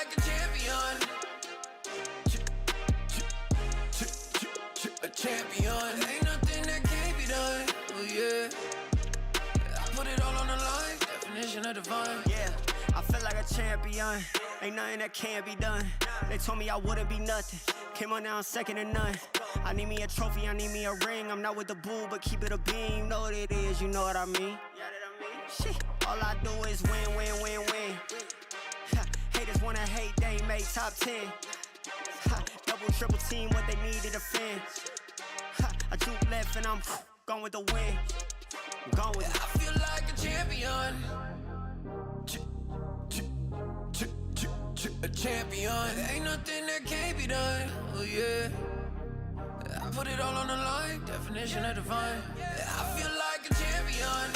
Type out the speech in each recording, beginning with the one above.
like a champion. A champion. Ain't nothing that can't be done. Oh yeah. I put it all on the line. Definition of divine. Yeah, I feel like a champion. Ain't nothing that can't be done. They told me I wouldn't be nothing. Came on now, second to none. I need me a trophy, I need me a ring. I'm not with the bull, but keep it a beam. You know what it is, you know what I mean? Shit, all I do is win, win, win, win. Haters wanna hate, they ain't made top 10. Double, triple team, what they need to defend. I juke left and I'm gone with the win. I'm gone with it. I feel like a champion. A champion. Ain't nothing that can't be done. Oh yeah. I put it all on the line. Definition of divine. I feel like a champion.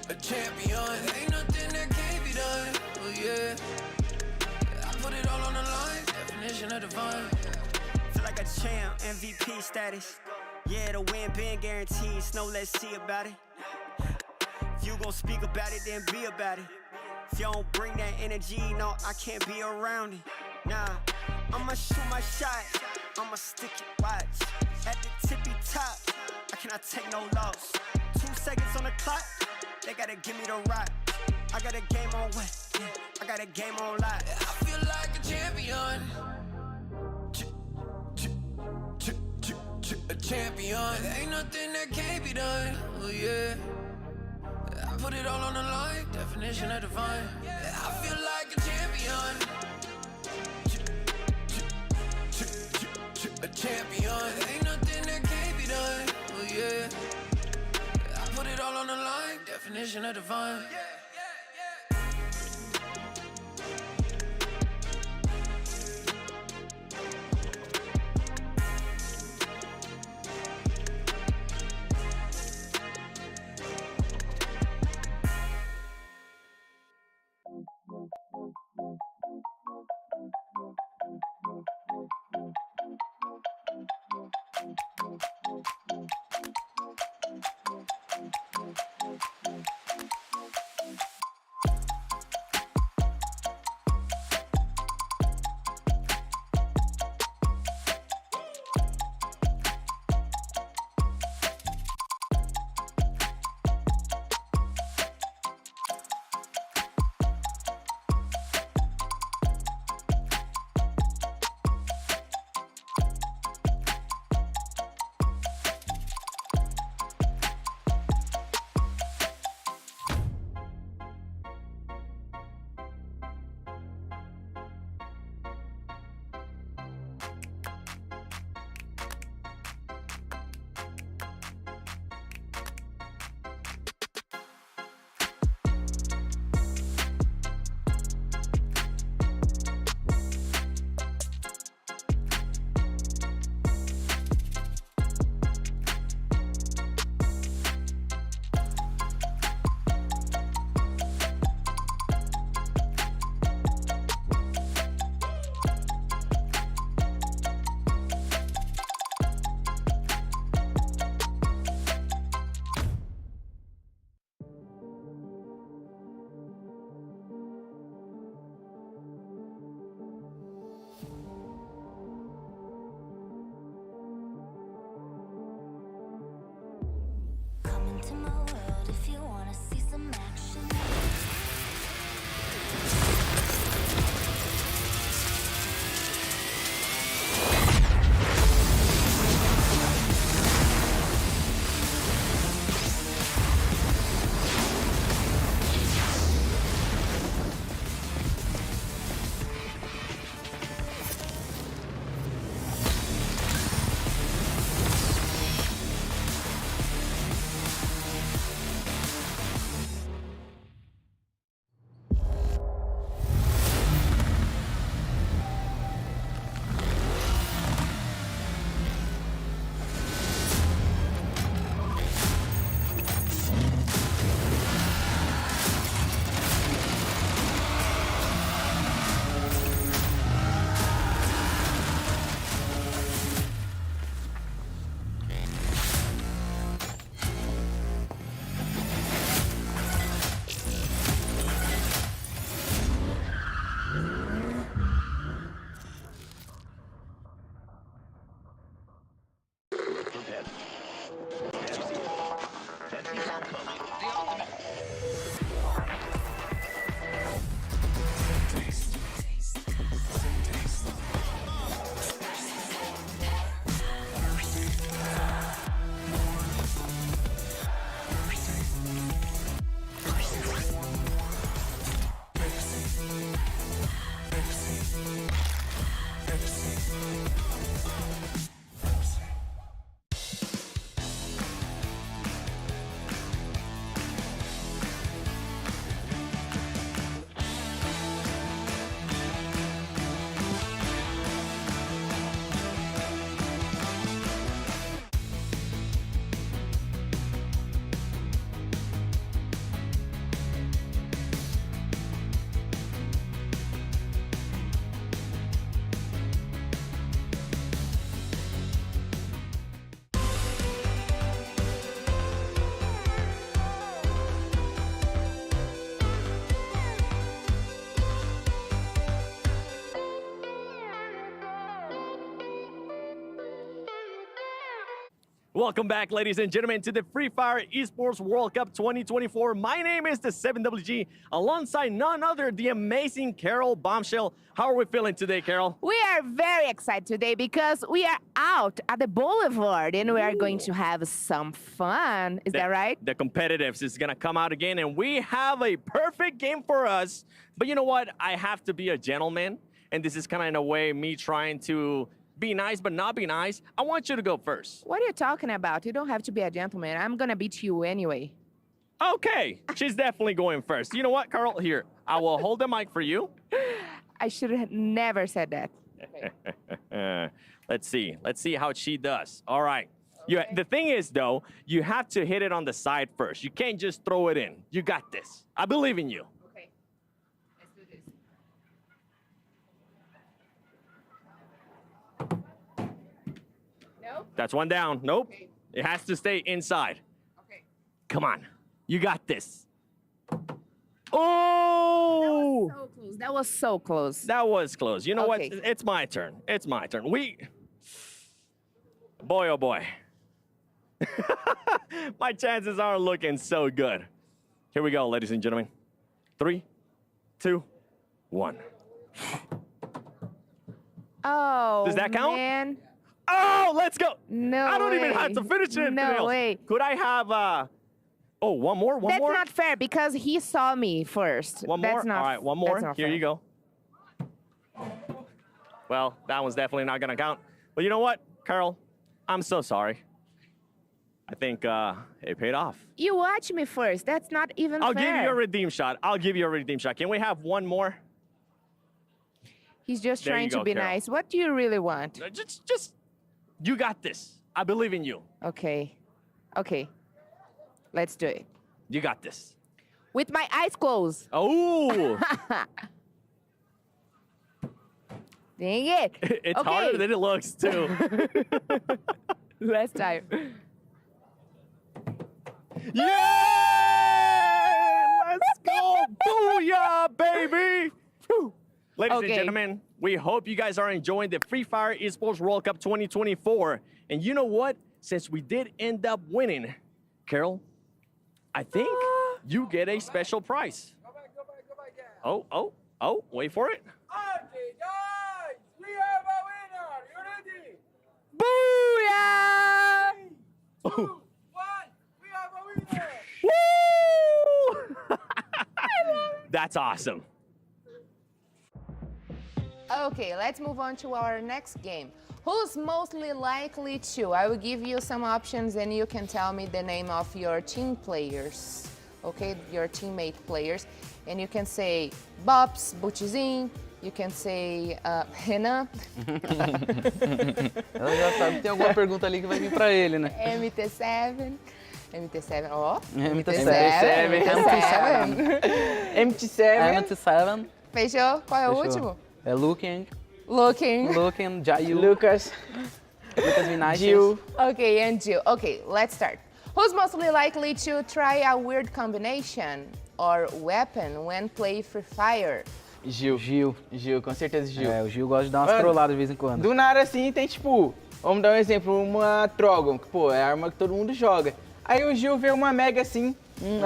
A champion. Ain't nothing that can't be done. Oh yeah. I put it all on the line. Definition of divine. Feel like a champ, MVP status. Yeah, the win been guaranteed. Snow, let's see about it. If you gon' speak about it, then be about it. If you don't bring that energy, no, I can't be around it. Nah, I'ma shoot my shot, I'ma stick it, watch. At the tippy top, I cannot take no loss. 2 seconds on the clock, they gotta give me the rock. I got a game on wet, yeah, I got a game on lock. I feel like a champion. A champion. Ain't nothing that can't be done. Oh yeah. I put it all on the line. Definition of divine. I feel like a champion. A champion. Ain't nothing that can't be done. Oh yeah. I put it all on the line. Definition of divine. Welcome back, ladies and gentlemen, to the Free Fire Esports World Cup 2024. My name is the 7WG, alongside none other, the amazing Carol Bombshell. How are we feeling today, Carol? We are very excited today because we are out at the boulevard and we are going to have some fun. Is that right? The competitives is going to come out again, and we have a perfect game for us. But you know what? I have to be a gentleman, and this is kind of in a way me trying to be nice but not be nice. I want you to go first. What are you talking about? You don't have to be a gentleman. I'm going to beat you anyway. Okay, she's definitely going first. You know what, Carl? Here, I will hold the mic for you. I should have never said that. Okay. Let's see how she does. All right. Okay. The thing is, though, you have to hit it on the side first. You can't just throw it in. You got this. I believe in you. Okay, let's do this. Nope. That's one down. Nope. Okay. It has to stay inside. Okay. Come on. You got this. Oh! That was so close. That was close. You know Okay. what? It's my turn. It's my turn. Boy, oh boy. My chances aren't looking so good. Here we go, ladies and gentlemen. 3, 2, 1. Oh, Does that count? Man. Oh, let's go. No I don't even way. have to finish it. No way. Could I have, oh, one more? One That's more? not fair because he saw me first. One That's more? Not, All right, one that's more. not Here fair. you go. Well, that one's definitely not going to count. But you know what, Carol? I'm so sorry. I think it paid off. You watch me first. That's not even I'll fair. give you a redeem shot. I'll give you a redeem shot. Can we have one more? He's just There you trying to go, be Carol. nice. What do you really want? Just, you got this. I believe in you. Okay. Okay. Let's do it. You got this. With my eyes closed. Oh! Dang it. It's okay. harder than it looks, too. Last time. Yeah! Let's go! Booyah, baby! Whew. Ladies and Okay. gentlemen, we hope you guys are enjoying the Free Fire Esports World Cup 2024. And you know what? Since we did end up winning, Carol, I think you get a special prize. Oh, wait for it. Okay, guys, we have a winner. You ready? Booyah! 2, 1, we have a winner. Woo! That's awesome. Okay, let's move on to our next game. Who's mostly likely to? I will give you some options and you can tell me the name of your team players. Okay, your teammate players. And you can say Bops, Butizin, you can say Renan. Ela já sabe que tem alguma pergunta ali que vai vir pra ele, né? MT7. MT7, ó. MT7. MT7. Fechou? Qual é o último? É Looking, Jayu, Lucas, Vinicius. Gil. Okay, and Jill. Okay, let's start. Who's mostly likely to try a weird combination or weapon when play Free Fire? Gil, com certeza Gil. É, o Gil gosta de dar umas trolladas de vez em quando. Do nada assim tem tipo, vamos dar um exemplo, uma Trogon, que pô, é a arma que todo mundo joga. Aí o Gil vê uma Meg assim,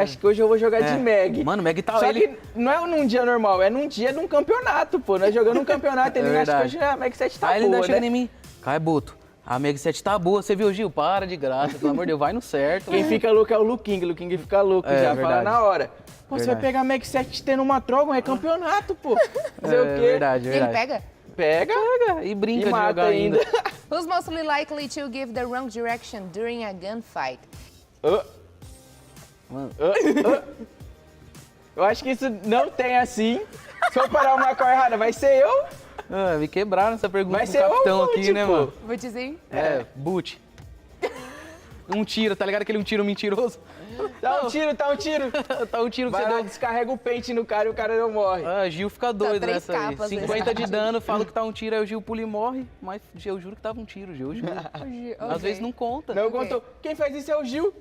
acho que hoje eu vou jogar de Meg. Mano, Meg tá Só ele. que não é num dia normal, é num dia de um campeonato, pô. Nós jogando um campeonato, ele acha que hoje a Meg 7 tá Aí ele ainda boa, chega né? em mim, Caio Boto, A Mega 7 tá boa, você viu, Gil? Para de graça, pelo amor de Deus, vai no certo. Quem fica louco é o Luking. O Luking fica louco já, verdade. fala na hora. Pô, você vai Verdade. pegar a Mag 7 tendo uma Trogon, é campeonato, pô. Fazer o quê? Verdade, Ele verdade. pega? Pega E brinca e de mata jogar ainda. Who's mostly likely to give the wrong direction during a gunfight? Eu acho que isso não tem assim. Se eu parar uma cor errada, vai ser eu? Ah, me quebraram essa pergunta Vai pro ser capitão o aqui, Boot, né, pô. mano? Bootzinho? Boot. Um tiro, tá ligado? Aquele tiro mentiroso. Tá um tiro, tá um tiro. Tá um tiro que Vai você lá, deu. descarrega o pente no cara e o cara não morre. Ah, Gil fica doido três nessa aí. capas 50 de nesse dano, fala que tá um tiro, aí o Gil pula e morre. Mas eu juro que tava um tiro, Gil. Eu juro. Às vezes não conta. Não contou. Quem faz isso é o Gil.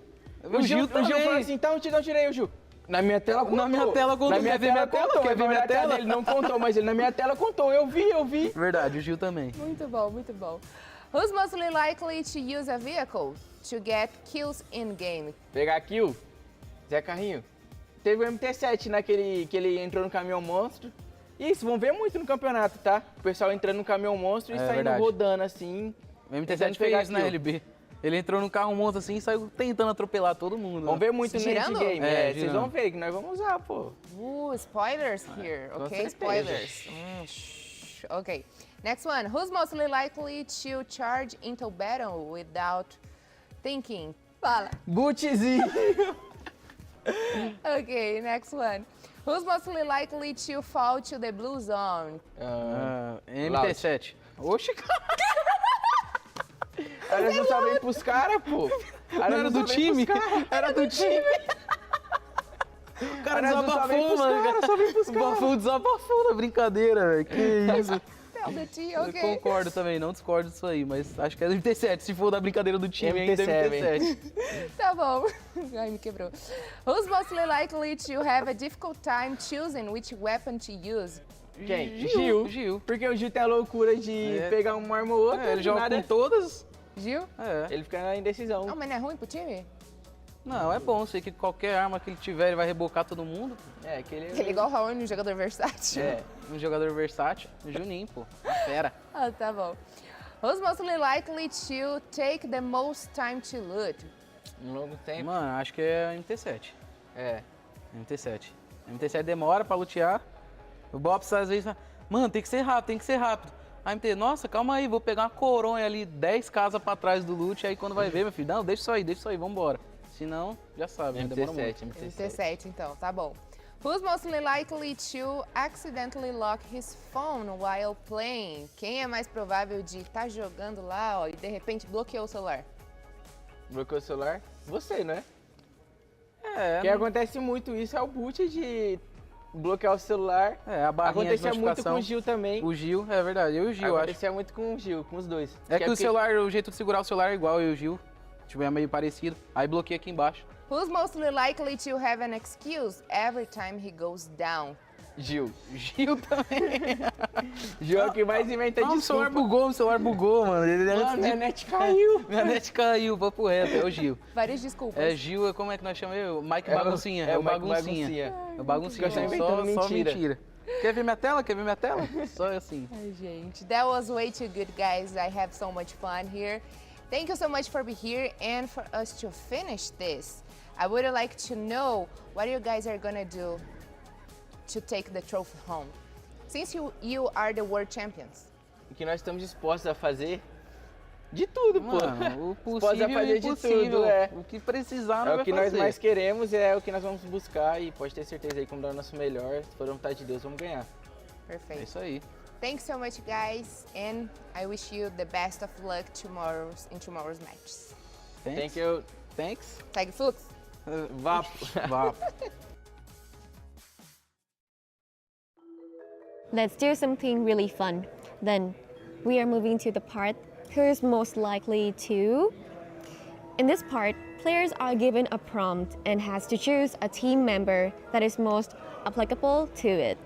O Gil falou também. assim, tá um tiro, aí o Gil. Na minha tela contou. Na minha tela contou. Na minha Quer ver minha tela tela? contou. Quer ver minha tela? Ele não contou, mas ele na minha tela contou. Eu vi. Verdade, o Gil também. Muito bom, muito bom. Who's mostly likely to use a vehicle to get kills in game? Pegar kill. Zé Carrinho. Teve o MT-7 naquele que ele entrou no caminhão monstro. Isso, vão ver muito no campeonato, tá? O pessoal entrando no caminhão monstro e saindo verdade. rodando assim. O MT-7 tentando pegar fez isso na kill. LB. Ele entrou no carro monstro assim e saiu tentando atropelar todo mundo. Vamos ver muito no Girando? endgame. É, Vocês girando. vão ver que nós vamos usar, pô. Spoilers here, com okay? certeza. Spoilers. Shh. Okay. Next one. Who's mostly likely to charge into battle without thinking? Fala. Bootzinho. Okay, next one. Who's mostly likely to fall to the blue zone? MT-7. Oxe, cara. Aí nós não sabemos pros caras, pô. Não era do time? Era do time. O cara desabafou, mano. O Bafão desabafou na brincadeira, velho. Que isso. Tell the T, Eu okay. concordo também, não discordo disso aí, mas acho que é MT-7. Se for da brincadeira do time, ainda é MT-7. Tá bom. Ai, me quebrou. Who's mostly likely to have a difficult time choosing which weapon to use? Quem? Gil. Porque o Gil tem a loucura de pegar uma arma ou outra. Ele do joga nada, com todas. Gil? Ele fica na indecisão. Não, mas não é ruim pro time? Não, é bom, sei que qualquer arma que ele tiver, ele vai rebocar todo mundo. É, que ele... Ele é igual o Raoni, um jogador versátil. É. Um jogador versátil, Juninho, pô. Uma fera. Ah, tá bom. Who's mostly likely to take the most time to loot? Um longo tempo. Mano, acho que é MT-7. É. MT-7. MT-7 demora pra lutear. O Bops às vezes fala, mano, tem que ser rápido. A MT, nossa, calma aí, vou pegar uma coronha ali 10 casas pra trás do loot, aí quando vai ver, meu filho, não, deixa isso aí, vambora. Se não, já sabe, né? Demora muito. MT-7, então, tá bom. Who's mostly likely to accidentally lock his phone while playing? Quem é mais provável de estar jogando lá, ó, e de repente bloqueou o celular? Bloqueou o celular? Você, né? É, Porque acontece muito isso, é o boot de bloquear o celular. a barrinha de Acontecia muito notificação. com o Gil também. O Gil, é verdade, eu e o Gil, acho. Acontecia muito com o Gil, com os dois. É que o celular, o jeito de segurar o celular é igual eu e o Gil. Tipo, é meio parecido. Aí bloqueia aqui embaixo. Who's mostly likely to have an excuse every time he goes down? Gil. Gil também. Gil é o que mais inventa O celular bugou, mano. Minha net caiu. Minha net caiu, papo reto, é o Gil. Várias desculpas. É Gil, como é que nós chamamos? Mike É o- Baguncinha. é É o o Mike Baguncinha. Baguncinha. É o Baguncinha, Fica só só inventando mentira. mentira. Quer ver minha tela? Só assim. Ai, gente, that was way too good, guys. I have so much fun here. Thank you so much for being here and for us to finish this. I would like to know what you guys are gonna do to take the trophy home. Since you are the world champions. O que nós estamos dispostos a fazer? De tudo, pô. Mano, o Dispostos possível a fazer e o de impossível. tudo, é. O que precisar, É não o vai que fazer. nós mais queremos, é o que nós vamos buscar e pode ter certeza aí que vamos dar o nosso melhor. Se for a vontade de Deus, vamos ganhar. É Perfect. isso aí. Thanks so much, guys, and I wish you the best of luck in tomorrow's matches. Thank you. Thanks. Segue fluxo. Vapo. Let's do something really fun. Then we are moving to the part who is most likely to. In this part, players are given a prompt and has to choose a team member that is most applicable to it.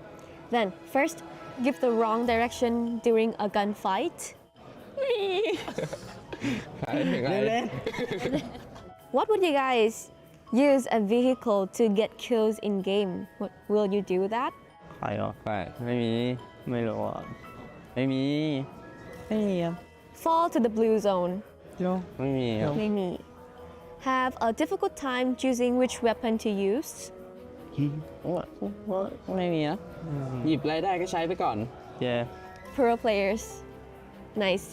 Then first, give the wrong direction during a gunfight. What would you guys use a vehicle to get kills in game? Will you do that? ใครไม่มี ไม่รู้อ่ะ ไม่มีครับ fall to the blue zone. ไม่มีครับ Maybe have a difficult time choosing which weapon to use. ไม่มีนะหยิบอะไรได้ก็ใช้ไปก่อน Yeah. Pro players. Nice.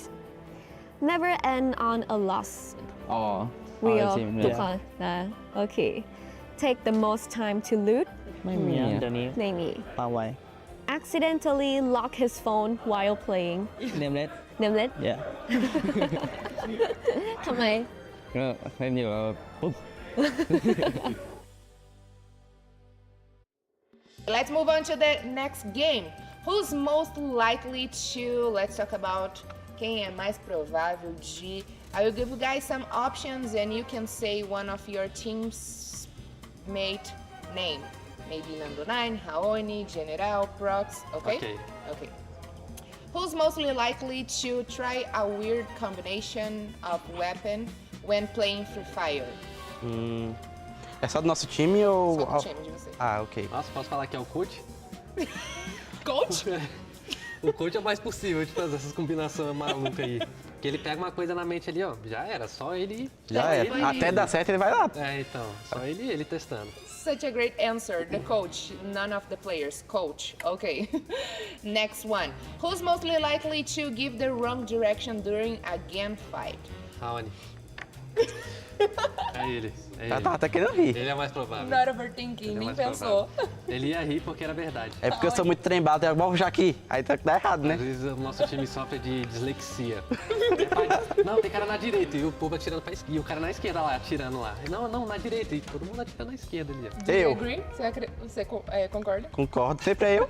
Never end on a loss. อ๋อ We เอา all จริง ทุกคนนะ Okay. Take the most time to loot. ไม่มีนะเดี๋ยวนี้ Maybe. ปาไว้ Accidentally lock his phone while playing. เนมเล็ด Nimlet? Yeah. ทำไม ก็เล่นอยู่แล้วปุ๊บ Let's move on to the next game. Who's most likely to, let's talk about quem é mais provável de. I will give you guys some options and you can say one of your team's mate name. Maybe Nando 9, Haoni, General, Prox, okay? Okay. Who's mostly likely to try a weird combination of weapon when playing Free Fire? É só do nosso time ou... Só do time de vocês. Ah, ok. Nossa, posso falar que é o coach? Coach? O coach é o mais possível de fazer essas combinações malucas aí. Porque ele pega uma coisa na mente ali, ó, já era, só ele... Já é. Até dar certo ele vai lá. É, então, só ele testando. Such a great answer. The coach, none of the players. Coach. Okay. Next one. Who's mostly likely to give the wrong direction during a game fight? Raoni. É ele, é ele. Tá até querendo rir. Ele é mais provável. Not overthinking, Ele é nem mais pensou. provável. Ele ia rir porque era verdade. É porque eu sou muito trembado, eu vou já aqui. Aí tá dá errado, Às né? vezes o nosso time sofre de dislexia. Não, tem cara na direita e o povo atirando pra esquerda. E o cara na esquerda lá, atirando lá. Não, na direita. E todo mundo atirando na esquerda ali, ó. Do you Eu. agree? Você concorda? Concordo, sempre é eu.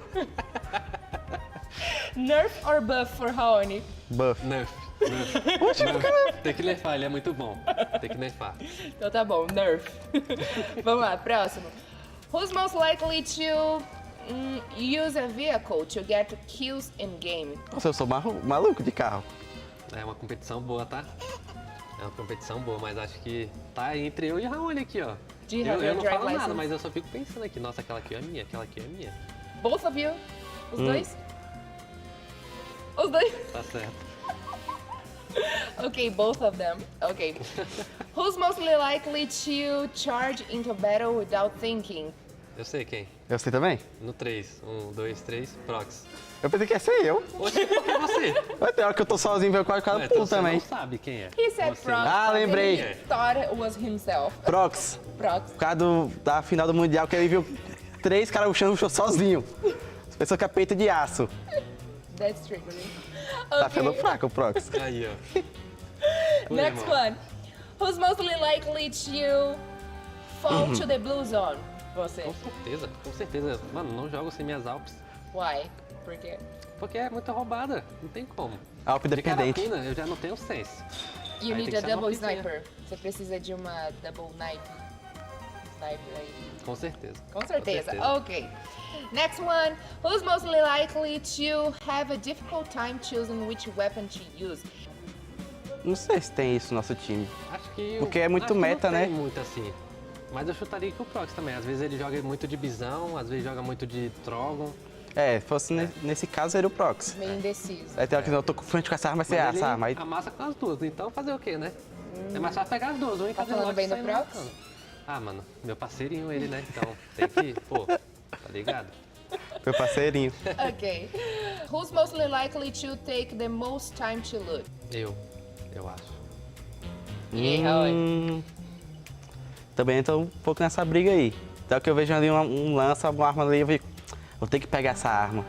Nerf or buff for Raoni? Buff. Nerf. Tem que nerfar, ele é muito bom. Tem que nerfar. Então tá bom, Nerf. Vamos lá, próximo. Who's most likely to use a vehicle to get kills in game? Nossa, eu sou maluco de carro. É uma competição boa, tá? É uma competição boa, mas acho que tá entre eu e a Raoni aqui, ó. Do you have Eu your não drive falo nada, license? mas eu só fico pensando aqui. Nossa, aquela aqui é minha, aquela aqui é minha. Both of you? Os dois? Os dois? Tá certo. Okay, both of them. Okay. Who's mostly likely to charge into battle without thinking? Eu sei quem. Eu sei também? No 3. 1, 2, 3, Prox. Eu pensei que ia ser eu. Oxe, por que você? Vai ter hora que eu tô sozinho, eu quase Ué, pulo você também. não sabe quem é. He said Você. Prox. Ah, but lembrei. he thought it was himself. Prox. Prox. Por causa da final do Mundial, que ele viu 3 caras puxando o show sozinho. As pessoas que é peito de aço. That's triggering. Tá ficando fraco o Prox. Aí, ó. Next one. Who's mostly likely to fall to the blue zone? Você. Com certeza. Mano, não jogo sem minhas Alpes. Why? Por quê? Porque é muita roubada. Não tem como. Alpe De dependente. carapina, eu já não tenho sense. You Aí need tem a que ser uma double pizinha. sniper. Você precisa de uma double sniper aí. Com certeza. Com certeza. Ok. Next one. Who's mostly likely to have a difficult time choosing which weapon to use? Não sei se tem isso no nosso time. Acho que Porque é muito acho que meta, não né? tem muito assim. Mas eu chutaria que o Prox também. Às vezes ele joga muito de Bisão, às vezes joga muito de Trogon. É, se fosse nesse caso, seria o Prox. Meio indeciso. Aí tem hora que eu tô com frente com essa arma, vai ser Mas essa arma. Aí amassa com as duas. Então fazer o quê, né? É mais fácil pegar as duas. Um em Tá cada falando lote bem do saindo Prox? matando. Ah, mano, meu parceirinho ele, né? Então tem que, pô, tá ligado? meu parceirinho. Ok. Who's mostly likely to take the most time to loot? Eu acho. E aí, Raoni? Também entro um pouco nessa briga aí. Então que eu vejo ali um lança, uma arma ali, eu fico, vou ter que pegar essa arma.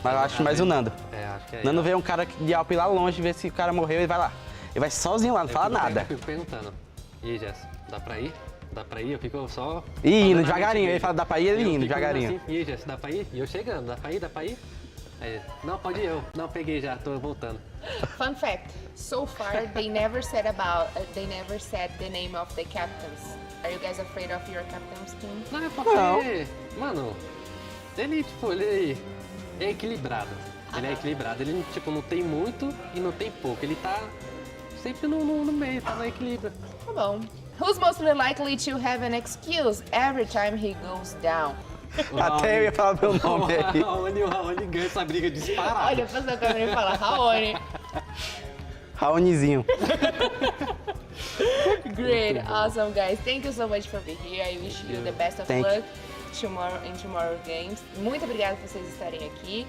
Mas eu acho mais o Nando. É, acho que é. Nando vê um cara de Alpine lá longe, vê se o cara morreu, ele vai lá. Ele vai sozinho lá, não fala nada. Eu fico perguntando. E aí, Jess, dá pra ir? Dá pra ir? Eu fico só... Ih, indo fazendo a devagarinho. mente Ele fala, dá pra ir, ele Eu indo fico devagarinho. Assim, e aí, Jess, dá pra ir? E eu chegando, dá pra ir? Dá pra ir? Aí, não, pode ir eu. Não, peguei já, tô voltando. Fun fact. So far, they never said the name of the captains. Are you guys afraid of your captain's team? Não, é porque... Mano, ele, tipo, ele é equilibrado. Ele é equilibrado. Ele, tipo, não tem muito e não tem pouco. Ele tá sempre no meio, tá no equilíbrio. Tá bom. Who's mostly likely to have an excuse every time he goes down? Até eu ia falar meu nome aí. O Raoni ganha essa briga disparada. Olha pra sua câmera e fala, Raoni. Raonizinho. Great, awesome, guys. Thank you so much for being here. I wish you the best of Thank you. luck in tomorrow games. Muito obrigada por vocês estarem aqui.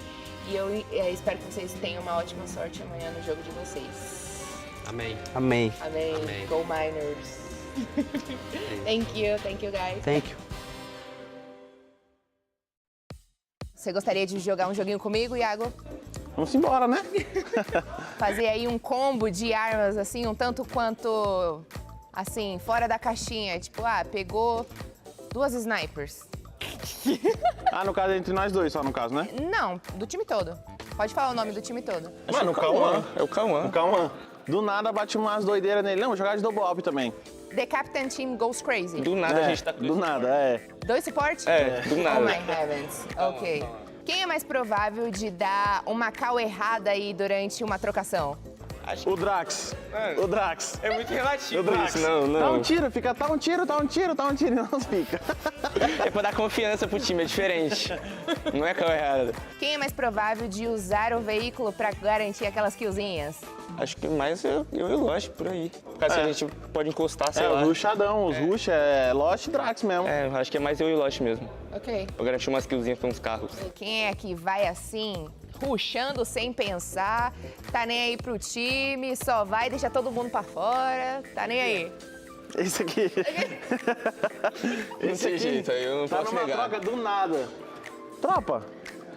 E eu espero que vocês tenham uma ótima sorte amanhã no jogo de vocês. Amém. Amém. Amém. Amém. Go Miners. Thank you guys. Thank you. Você gostaria de jogar um joguinho comigo, Iago? Vamos embora, né? Fazer aí um combo de armas, assim, um tanto quanto, assim, fora da caixinha. Tipo, pegou 2 snipers. No caso, entre nós dois só, no caso, né? Não, do time todo. Pode falar o nome do time todo. Mano, o Cauã. É o Cauã. O Cauã. Do nada, bate umas doideiras nele. Não, vou jogar de double up também. The Captain Team goes crazy. Do nada a gente tá... Do nada, 2 suportes? do Oh nada. my heavens. Ok. Quem é mais provável de dar uma call errada aí durante uma trocação? O Drax. O Drax. É muito relativo O Drax. isso, não. Tá um tiro, fica tá um tiro, e não fica. É pra dar confiança pro time, é diferente. Não é calma errada. Quem é mais provável de usar o veículo pra garantir aquelas killzinhas? Acho que mais eu e o Lost por aí. Caso a gente pode encostar, sei lá. Os rushadão, os rush é Lost e Drax mesmo. Acho que é mais eu e o Lost mesmo. Ok. Pra garantir umas killzinhas pra uns carros. E quem é que vai assim, rushando sem pensar, tá nem aí pro time, só vai deixar todo mundo pra fora, tá nem aí? Esse aqui. Não tem jeito, aí eu não Tá posso numa negar. troca do nada. Tropa,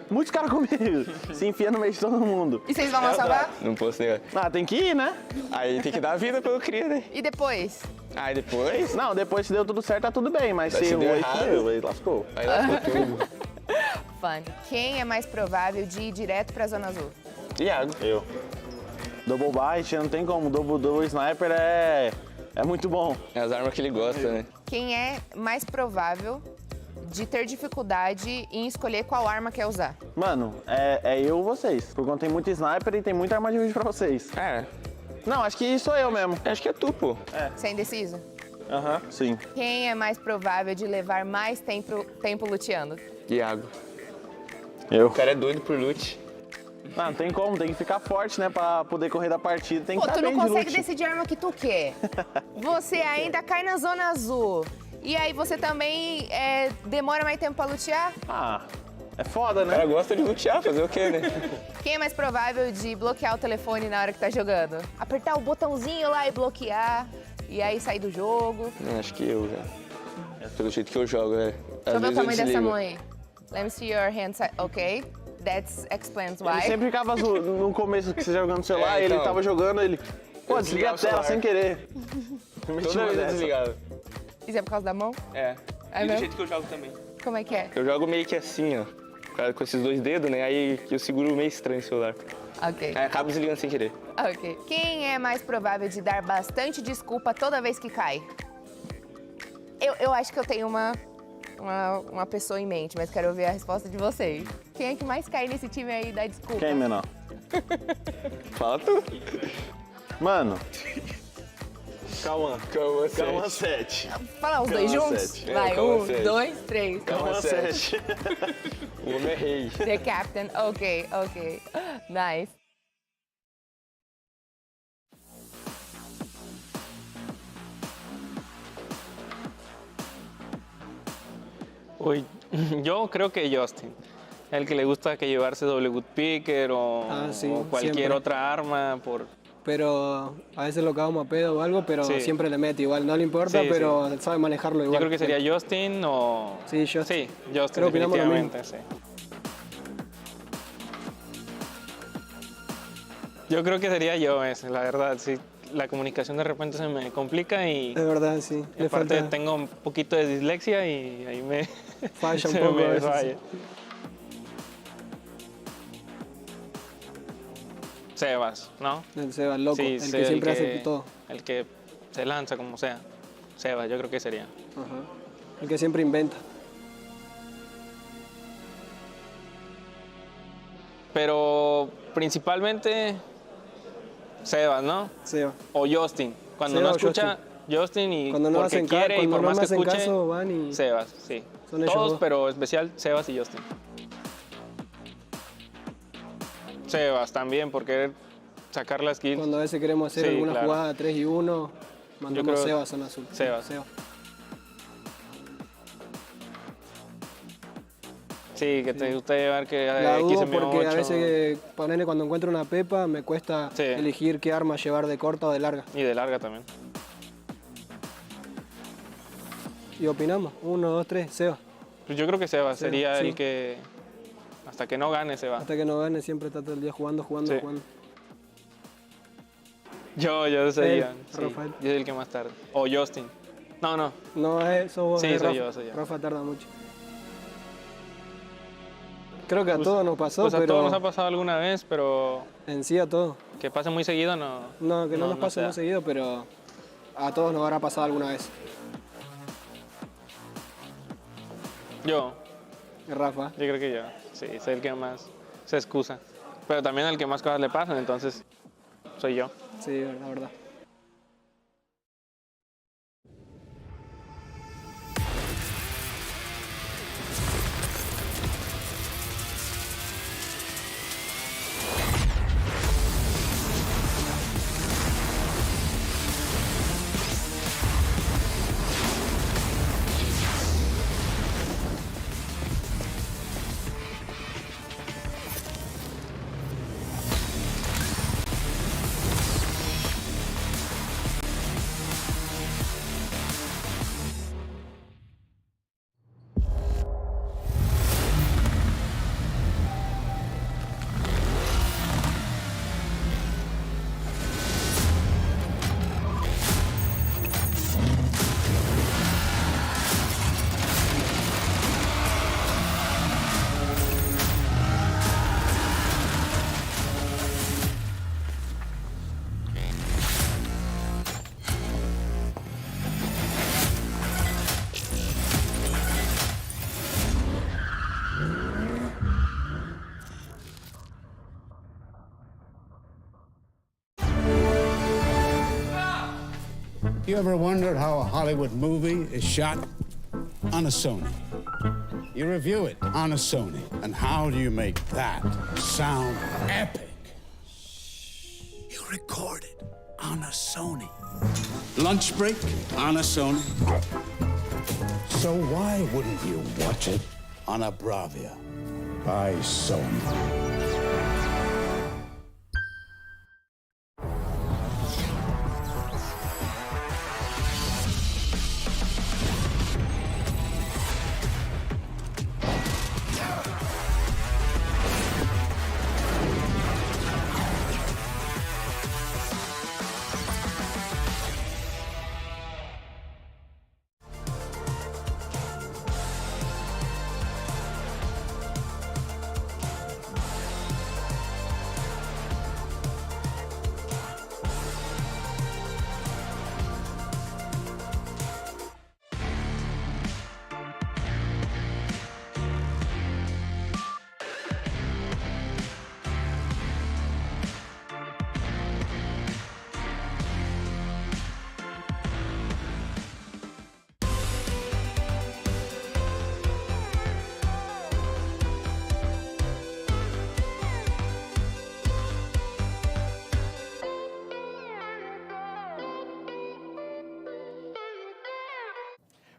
muitos caras comigo. Se enfia no meio de todo mundo. E vocês vão salvar? Não posso negar. Tem que ir, né? Aí tem que dar a vida pelo cria, né? E depois? Aí depois... Não, depois se deu tudo certo, tá tudo bem. Mas Se se deu errou, aí errado. fudeu, aí lascou. Aí lascou tudo. Fun. Quem é mais provável de ir direto pra Zona Azul? Iago. Eu. Double bite, não tem como. Double sniper é muito bom. É as armas que ele gosta, né? Quem é mais provável de ter dificuldade em escolher qual arma quer usar? Mano, é eu ou vocês. Porque tem muito sniper e tem muita arma de vídeo pra vocês. Não, acho que sou eu mesmo. Acho que é tu, pô. Você é indeciso? Sim. Quem é mais provável de levar mais tempo luteando? Iago. Eu. O cara é doido por loot. Não tem como, tem que ficar forte, né? Pra poder correr da partida. Tem que Pô, estar tu não bem de consegue loot. decidir a arma que tu quer. Você ainda cai na Zona Azul. E aí você também demora mais tempo pra lutear? É foda, O né? cara gosta de lutear, fazer o quê, né? Quem é mais provável de bloquear o telefone na hora que tá jogando? Apertar o botãozinho lá e bloquear, e aí sair do jogo. Acho que eu já. Pelo jeito que eu jogo, Deixa eu ver o vezes tamanho dessa desligo. mão aí. Let me see your hand side. Ok, that explains why. Ele sempre ficava azul. No começo que você jogando no celular, ele então. tava jogando, ele... Pô, Eu desliguei a desligava o tela celular. sem querer. Toda vez eu desligava. Isso é por causa da mão? É. É E do mesmo? jeito que eu jogo também. Como é que é? Eu jogo meio que assim, ó. Com esses 2 dedos, né? Aí eu seguro meio estranho o celular. Ok. Aí acabo desligando sem querer. Ok. Quem é mais provável de dar bastante desculpa toda vez que cai? Eu acho que eu tenho uma pessoa em mente, mas quero ouvir a resposta de vocês. Quem é que mais cai nesse time aí e dá desculpa? Quem, menor? Fala tu. Mano. Cauã. Cauã 7. Fala os dois Cauã juntos? 7. Vai, Cauã 1, 7. 2, 3. Cauã 7. O homem é rei. The captain. Ok. Nice. Uy, yo creo que Justin. El que le gusta que llevarse doble good picker o, sí, o cualquier siempre. otra arma por... Pero a veces lo cagamos a pedo o algo, pero Sí. siempre le mete igual. No le importa, Sí, pero sabe manejarlo igual. Yo creo que sería Justin o... Sí, Justin. Sí, Justin, Creo que opinamos lo definitivamente, sí. Yo creo que sería yo ese, la verdad, sí. La comunicación de repente se me complica y... Es verdad, sí. y Le aparte falta tengo un poquito de dislexia y ahí me... falla un se poco me a veces. falla. Sebas, ¿no? El Seba, loco, Sí, el sí, que siempre hace todo. El que se lanza como sea. Sebas, yo creo que sería. Ajá. El que siempre inventa. Pero principalmente Sebas, ¿no? Seba. O Justin. Cuando Seba no o escucha Justin y Cuando no porque hacen quiere y cuando por no más me que hacen escuche, caso, van y Sebas, sí. son ellos Todos, dos. pero especial Sebas y Justin. Sebas también, porque sacar las kills. Cuando a veces queremos hacer Sí, alguna claro. jugada 3 y 1, mandamos creo- Sebas a zona azul. Sebas. Sí, que te gusta llevar que La X dudo porque a M8 veces, ponele, cuando encuentro una pepa, me cuesta Sí. elegir qué arma llevar de corta o de larga. y de larga también. Y opinamos, 1, 2, 3, Sebas. Pues yo creo que Sebas Sebas, sería sí. el que hasta que no gane se va. Hasta que no gane siempre está todo el día jugando, jugando, Sí. jugando. Yo sería. Él, Sí, Rafael. yo soy el que más tarde. O Justin. No. No, eso vos, Sí, es soy Rafa. yo. Rafa tarda mucho. Creo que a todos nos pasó, Pues a pero todos nos ha pasado alguna vez, pero en sí a todos. que pase muy seguido no. No, que no nos pase se da. muy seguido, pero a todos nos habrá pasado alguna vez. Yo Rafa. creo que yo. Sí, soy el que más se excusa. Pero también el que más cosas le pasan, entonces soy yo. Sí, la verdad. You ever wondered how a Hollywood movie is shot? On a Sony. You review it on a Sony. And how do you make that sound epic? You record it on a Sony. Lunch break on a Sony. So why wouldn't you watch it on a Bravia by Sony?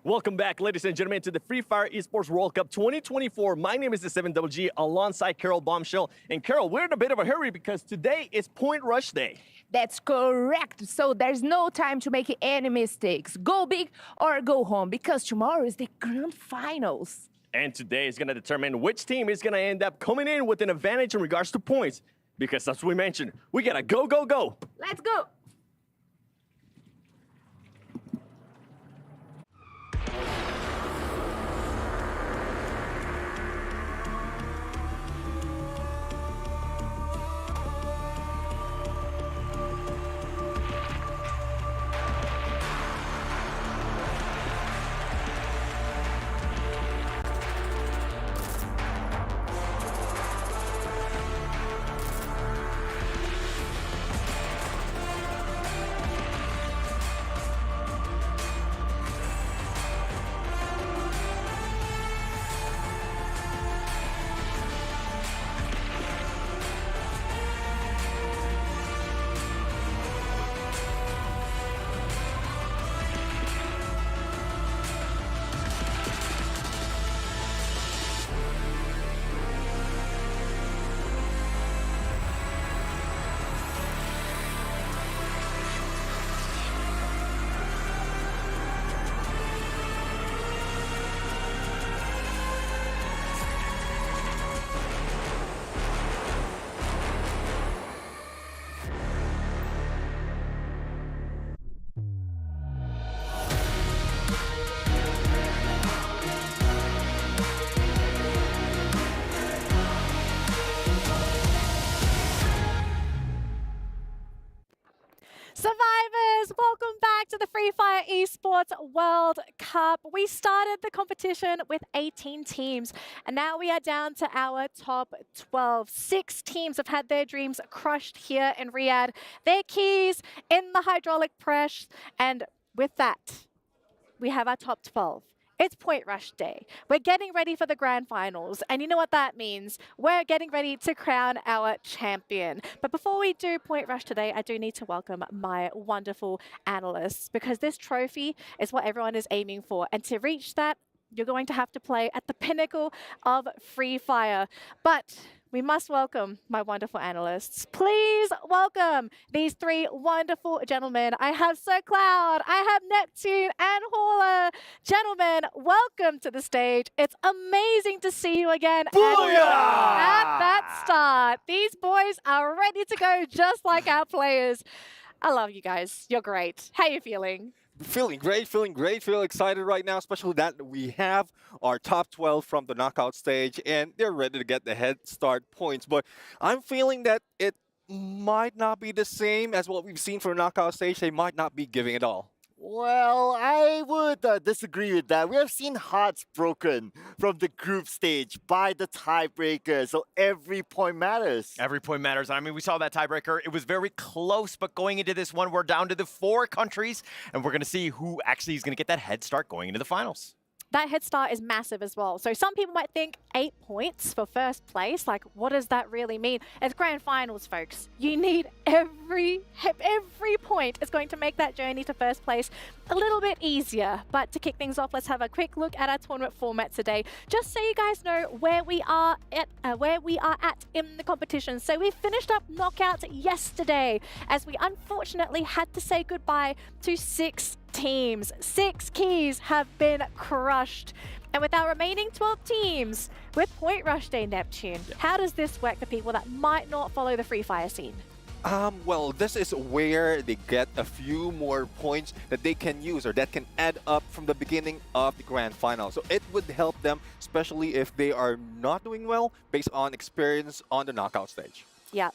Welcome back, ladies and gentlemen, to the Free Fire Esports World Cup 2024. My name is the 7GG alongside Carol Bombshell. And Carol, we're in a bit of a hurry because today is Point Rush Day. That's correct. So there's no time to make any mistakes. Go big or go home because tomorrow is the grand finals. And today is going to determine which team is going to end up coming in with an advantage in regards to points. Because as we mentioned, we got to go, go, go. Let's go. Survivors, welcome back to the Free Fire Esports World Cup. We started the competition with 18 teams, and now we are down to our top 12. 6 teams have had their dreams crushed here in Riyadh, their keys in the hydraulic press, and with that, we have our top 12. It's Point Rush Day. We're getting ready for the grand finals. And you know what that means? We're getting ready to crown our champion. But before we do Point Rush today, I do need to welcome my wonderful analysts, because this trophy is what everyone is aiming for. And to reach that, you're going to have to play at the pinnacle of Free Fire. But we must welcome my wonderful analysts. Please welcome these 3 wonderful gentlemen. I have Sir Cloud, I have Neptune, and Hauler. Gentlemen, welcome to the stage. It's amazing to see you again. At that start, these boys are ready to go just like our players. I love you guys. You're great. How are you feeling? Feeling great, feel excited right now, especially that we have our top 12 from the knockout stage and they're ready to get the head start points. But I'm feeling that it might not be the same as what we've seen for the knockout stage. They might not be giving it all. Well, I would disagree with that. We have seen hearts broken from the group stage by the tiebreaker, so every point matters. Every point matters. I mean, we saw that tiebreaker. It was very close, but going into this one, we're down to the 4 countries, and we're going to see who actually is going to get that head start going into the finals. That head start is massive as well. So some people might think 8 points for first place. Like, what does that really mean? It's grand finals, folks. You need every point is going to make that journey to first place a little bit easier. But to kick things off, let's have a quick look at our tournament format today, just so you guys know where we are at in the competition. So we finished up knockouts yesterday, as we unfortunately had to say goodbye to 6 teams. 6 keys have been crushed. And with our remaining 12 teams, with Point Rush Day, Neptune, how does this work for people that might not follow the Free Fire scene? Well, this is where they get a few more points that they can use or that can add up from the beginning of the grand final. So it would help them, especially if they are not doing well based on experience on the knockout stage. Yeah.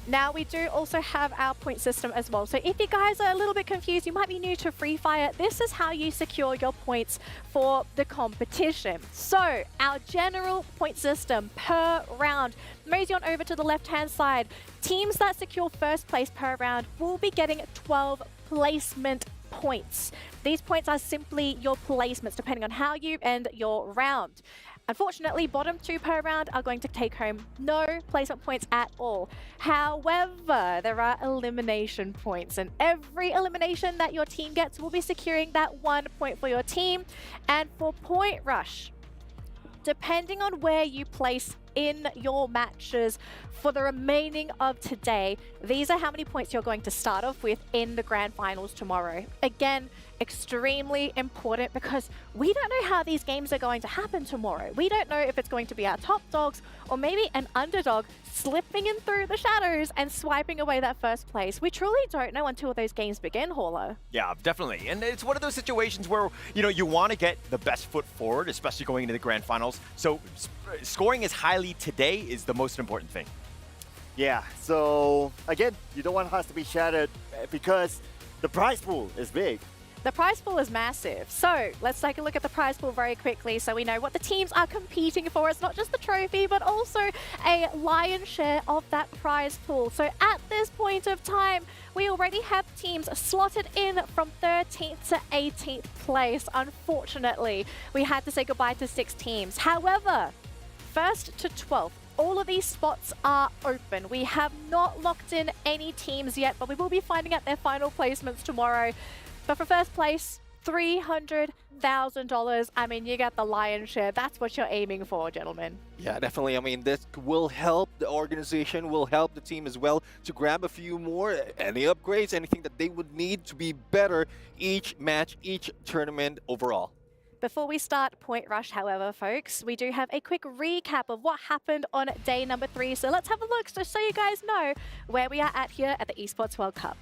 Now we do also have our point system as well. So if you guys are a little bit confused, you might be new to Free Fire, this is how you secure your points for the competition. So our general point system per round, mosey on over to the left-hand side. Teams that secure first place per round will be getting 12 placement points. These points are simply your placements, depending on how you end your round. Unfortunately, bottom 2 per round are going to take home no placement points at all. However, there are elimination points, and every elimination that your team gets will be securing that 1 point for your team. And for Point Rush, depending on where you place in your matches for the remaining of today, these are how many points you're going to start off with in the grand finals tomorrow. Again, extremely important, because we don't know how these games are going to happen tomorrow. We don't know if it's going to be our top dogs or maybe an underdog slipping in through the shadows and swiping away that first place. We truly don't know until those games begin, Hauler. Yeah, definitely. And it's one of those situations where, you know, you want to get the best foot forward, especially going into the grand finals. So scoring as highly today is the most important thing. Yeah, so again, you don't want hearts to be shattered because the prize pool is big. The prize pool is massive. So let's take a look at the prize pool very quickly so we know what the teams are competing for. It's not just the trophy, but also a lion's share of that prize pool. So at this point of time, we already have teams slotted in from 13th to 18th place. Unfortunately, we had to say goodbye to 6 teams. However, 1st to 12th, all of these spots are open. We have not locked in any teams yet, but we will be finding out their final placements tomorrow. But for first place, $300,000. I mean, you got the lion's share. That's what you're aiming for, gentlemen. Yeah, definitely. I mean, this will help the organization, will help the team as well to grab a few more, any upgrades, anything that they would need to be better each match, each tournament overall. Before we start Point Rush, however, folks, we do have a quick recap of what happened on day number 3. So let's have a look just so you guys know where we are at here at the Esports World Cup.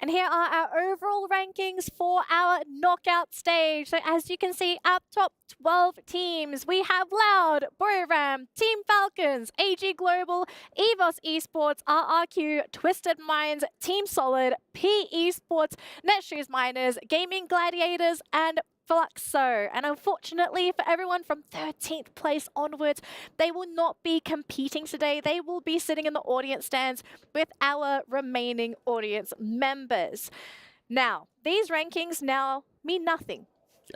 And here are our overall rankings for our knockout stage. So as you can see, our top 12 teams, we have Loud, Boram, Team Falcons, AG Global, EVOS Esports, RRQ, Twisted Minds, Team Solid, P Esports, Netshoes Miners, Gaming Gladiators, and Fluxo. And unfortunately for everyone from 13th place onwards, they will not be competing today. They will be sitting in the audience stands with our remaining audience members. Now, these rankings now mean nothing.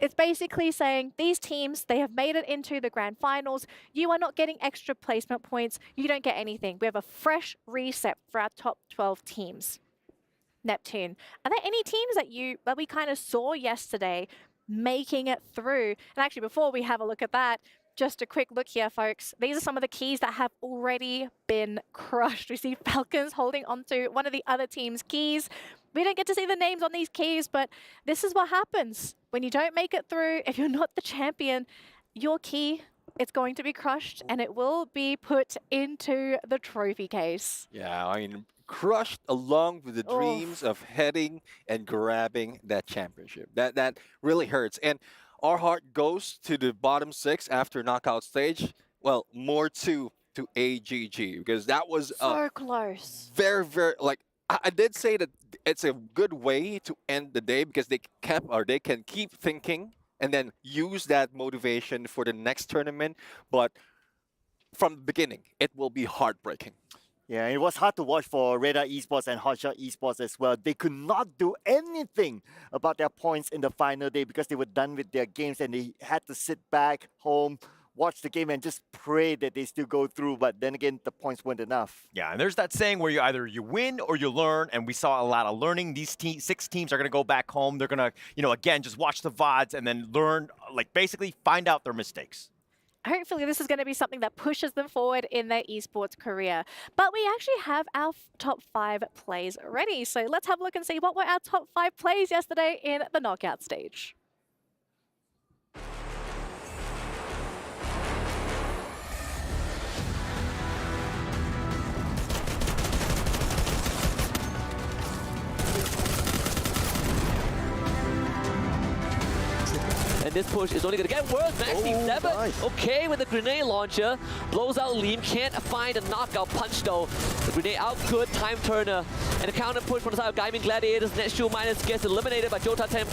It's basically saying these teams, they have made it into the grand finals. You are not getting extra placement points. You don't get anything. We have a fresh reset for our top 12 teams. Neptune, are there any teams that we kind of saw yesterday making it through? And actually, before we have a look at that, just a quick look here, folks. These are some of the keys that have already been crushed. We see Falcons holding onto one of the other team's keys. We don't get to see the names on these keys, but this is what happens when you don't make it through. If you're not the champion, your key, it's going to be crushed and it will be put into the trophy case. Yeah, I mean, crushed along with the dreams of heading and grabbing that championship. That really hurts. And our heart goes to the bottom 6 after knockout stage. Well, more to AGG, because that was so close. Very, very, like, I did say that it's a good way to end the day because they can keep thinking and then use that motivation for the next tournament. But from the beginning, it will be heartbreaking. Yeah, it was hard to watch for Radar Esports and Hotshot Esports as well. They could not do anything about their points in the final day because they were done with their games and they had to sit back home, watch the game and just pray that they still go through. But then again, the points weren't enough. Yeah, and there's that saying where you win or you learn, and we saw a lot of learning. These 6 teams are going to go back home. They're going to, again, just watch the VODs and then learn, like basically find out their mistakes. Hopefully this is going to be something that pushes them forward in their esports career. But we actually have our top 5 plays ready. So let's have a look and see what were our top 5 plays yesterday in the knockout stage. And this push is only going to get worse. Max Team 7, nice. Okay with the grenade launcher. Blows out Liam, can't find a knockout punch though. The grenade out good, time turner. And a counter push from the side of Gaming Gladiators. Netshoes Miners gets eliminated by Jota Temp.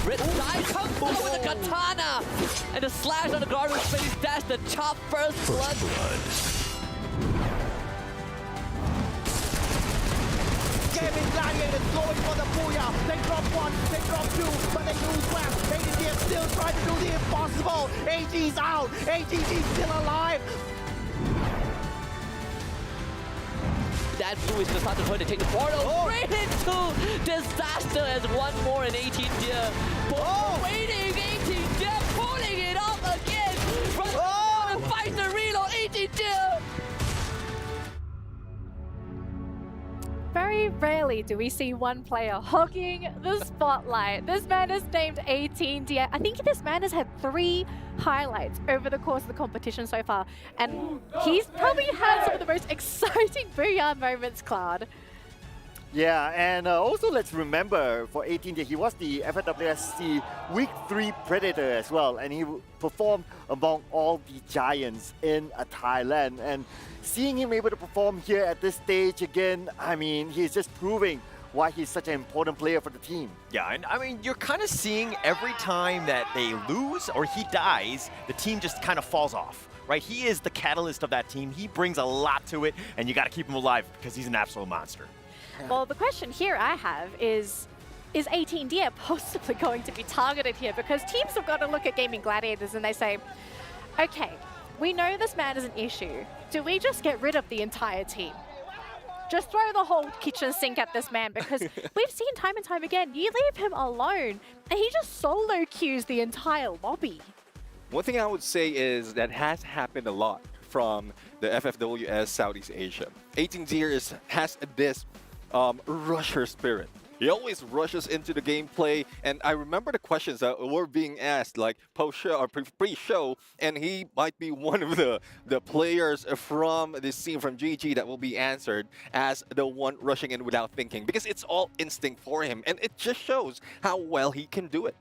Red Side comes out with a katana. And the slash on the Guardian's face. That's the chop first blood. Gaming Gladiators going for the booyah. They drop 1, they drop 2, but they lose left. AGG is still trying to do the impossible. AG's out. AGG's still alive. That blue is going to start to turn. They take the portal straight into disaster as one more in 18 tier. Waiting, 18 tier, pulling it off again. Runs and fights the reload, 18 tier. Very rarely do we see one player hogging the spotlight. This man is named 18D. I think this man has had 3 highlights over the course of the competition so far. And he's probably had some of the most exciting Booyah moments, Cloud. Yeah, and also let's remember for 18D, he was the FWSC Week 3 Predator as well. And he performed among all the giants in Thailand. And seeing him able to perform here at this stage again, I mean, he's just proving why he's such an important player for the team. Yeah, and I mean, you're kind of seeing every time that they lose or he dies, the team just kind of falls off, right? He is the catalyst of that team. He brings a lot to it, and you got to keep him alive because he's an absolute monster. Well, the question here I have is 18D possibly going to be targeted here? Because teams have got to look at Gaming Gladiators and they say, okay, we know this man is an issue. Do we just get rid of the entire team? Just throw the whole kitchen sink at this man, because we've seen time and time again, you leave him alone and he just solo queues the entire lobby. One thing I would say is that has happened a lot from the FFWS Southeast Asia. 18 has this rusher spirit. He always rushes into the gameplay, and I remember the questions that were being asked, like post-show or pre-show, and he might be one of the players from this team from GG that will be answered as the one rushing in without thinking, because it's all instinct for him, and it just shows how well he can do it.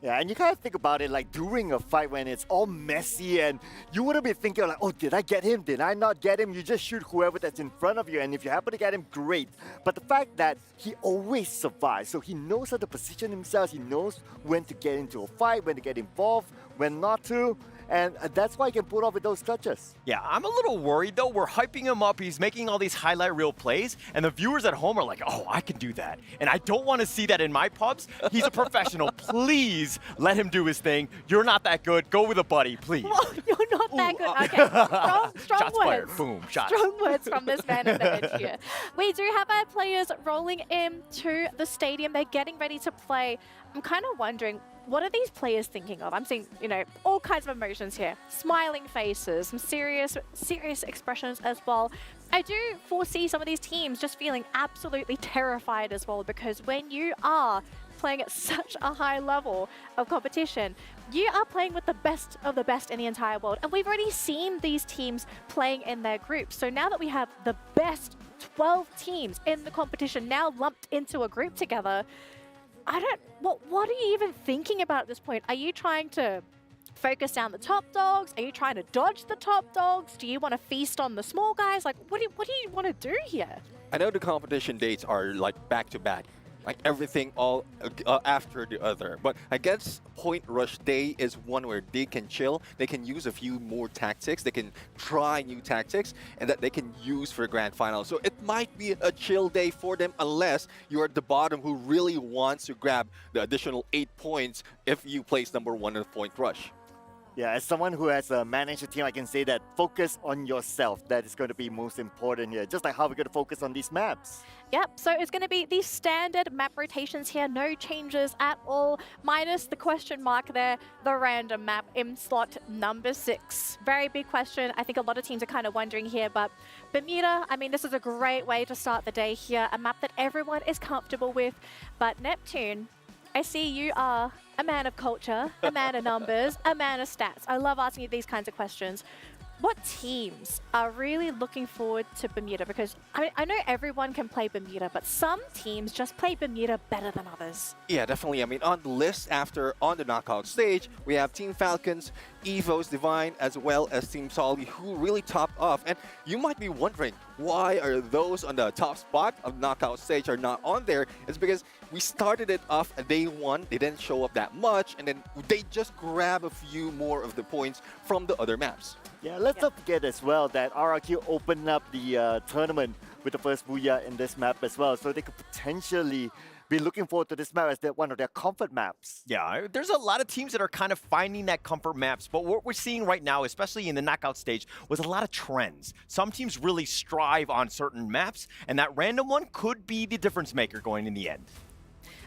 Yeah, and you kind of think about it like during a fight when it's all messy and you wouldn't be thinking like, oh, did I get him? Did I not get him? You just shoot whoever that's in front of you, and if you happen to get him, great. But the fact that he always survives, so he knows how to position himself, he knows when to get into a fight, when to get involved, when not to, and that's why he can pull off with those touches. Yeah, I'm a little worried though. We're hyping him up. He's making all these highlight reel plays, and the viewers at home are like, oh, I can do that. And I don't want to see that in my pubs. He's a professional. Please let him do his thing. You're not that good. Go with a buddy, please. Well, you're not that good. Okay, strong Shots words. fired. Boom, shots. Strong words from this man in the bench here. We do have our players rolling into the stadium. They're getting ready to play. I'm kind of wondering, what are these players thinking of? I'm seeing, you know, all kinds of emotions here. Smiling faces, some serious expressions as well. I do foresee some of these teams just feeling absolutely terrified as well, because when you are playing at such a high level of competition, you are playing with the best of the best in the entire world. And we've already seen these teams playing in their groups. So now that we have the best 12 teams in the competition now lumped into a group together, what are you even thinking about at this point? Are you trying to focus down the top dogs? Are you trying to dodge the top dogs? Do you want to feast on the small guys? Like, what do you want to do here? I know the competition dates are like back-to-back, like everything all after the other. But I guess Point Rush Day is one where they can chill, they can use a few more tactics, they can try new tactics, and that they can use for the grand final. So it might be a chill day for them, unless you're at the bottom who really wants to grab the additional 8 points if you place number 1 in Point Rush. Yeah, as someone who has managed a team, I can say that focus on yourself. That is going to be most important here. Just like how we're going to focus on these maps. Yep, so it's going to be the standard map rotations here. No changes at all, minus the question mark there, the random map in slot number 6. Very big question. I think a lot of teams are kind of wondering here, but Bermuda, I mean, this is a great way to start the day here. A map that everyone is comfortable with. But Neptune, I see you are a man of culture, a man of numbers, a man of stats. I love asking you these kinds of questions. What teams are really looking forward to Bermuda? Because I know everyone can play Bermuda, but some teams just play Bermuda better than others. Yeah, definitely. I mean, on the list on the knockout stage, we have Team Falcons, Evo's Divine, as well as Team Solly, who really topped off. And you might be wondering, why are those on the top spot of the knockout stage are not on there? It's because we started it off at day 1. They didn't show up that much, and then they just grab a few more of the points from the other maps. Yeah, let's not forget as well that RRQ opened up the tournament with the first Booyah in this map as well. So they could potentially be looking forward to this map as one of their comfort maps. Yeah, there's a lot of teams that are kind of finding that comfort maps, but what we're seeing right now, especially in the knockout stage, was a lot of trends. Some teams really strive on certain maps, and that random one could be the difference maker going in the end.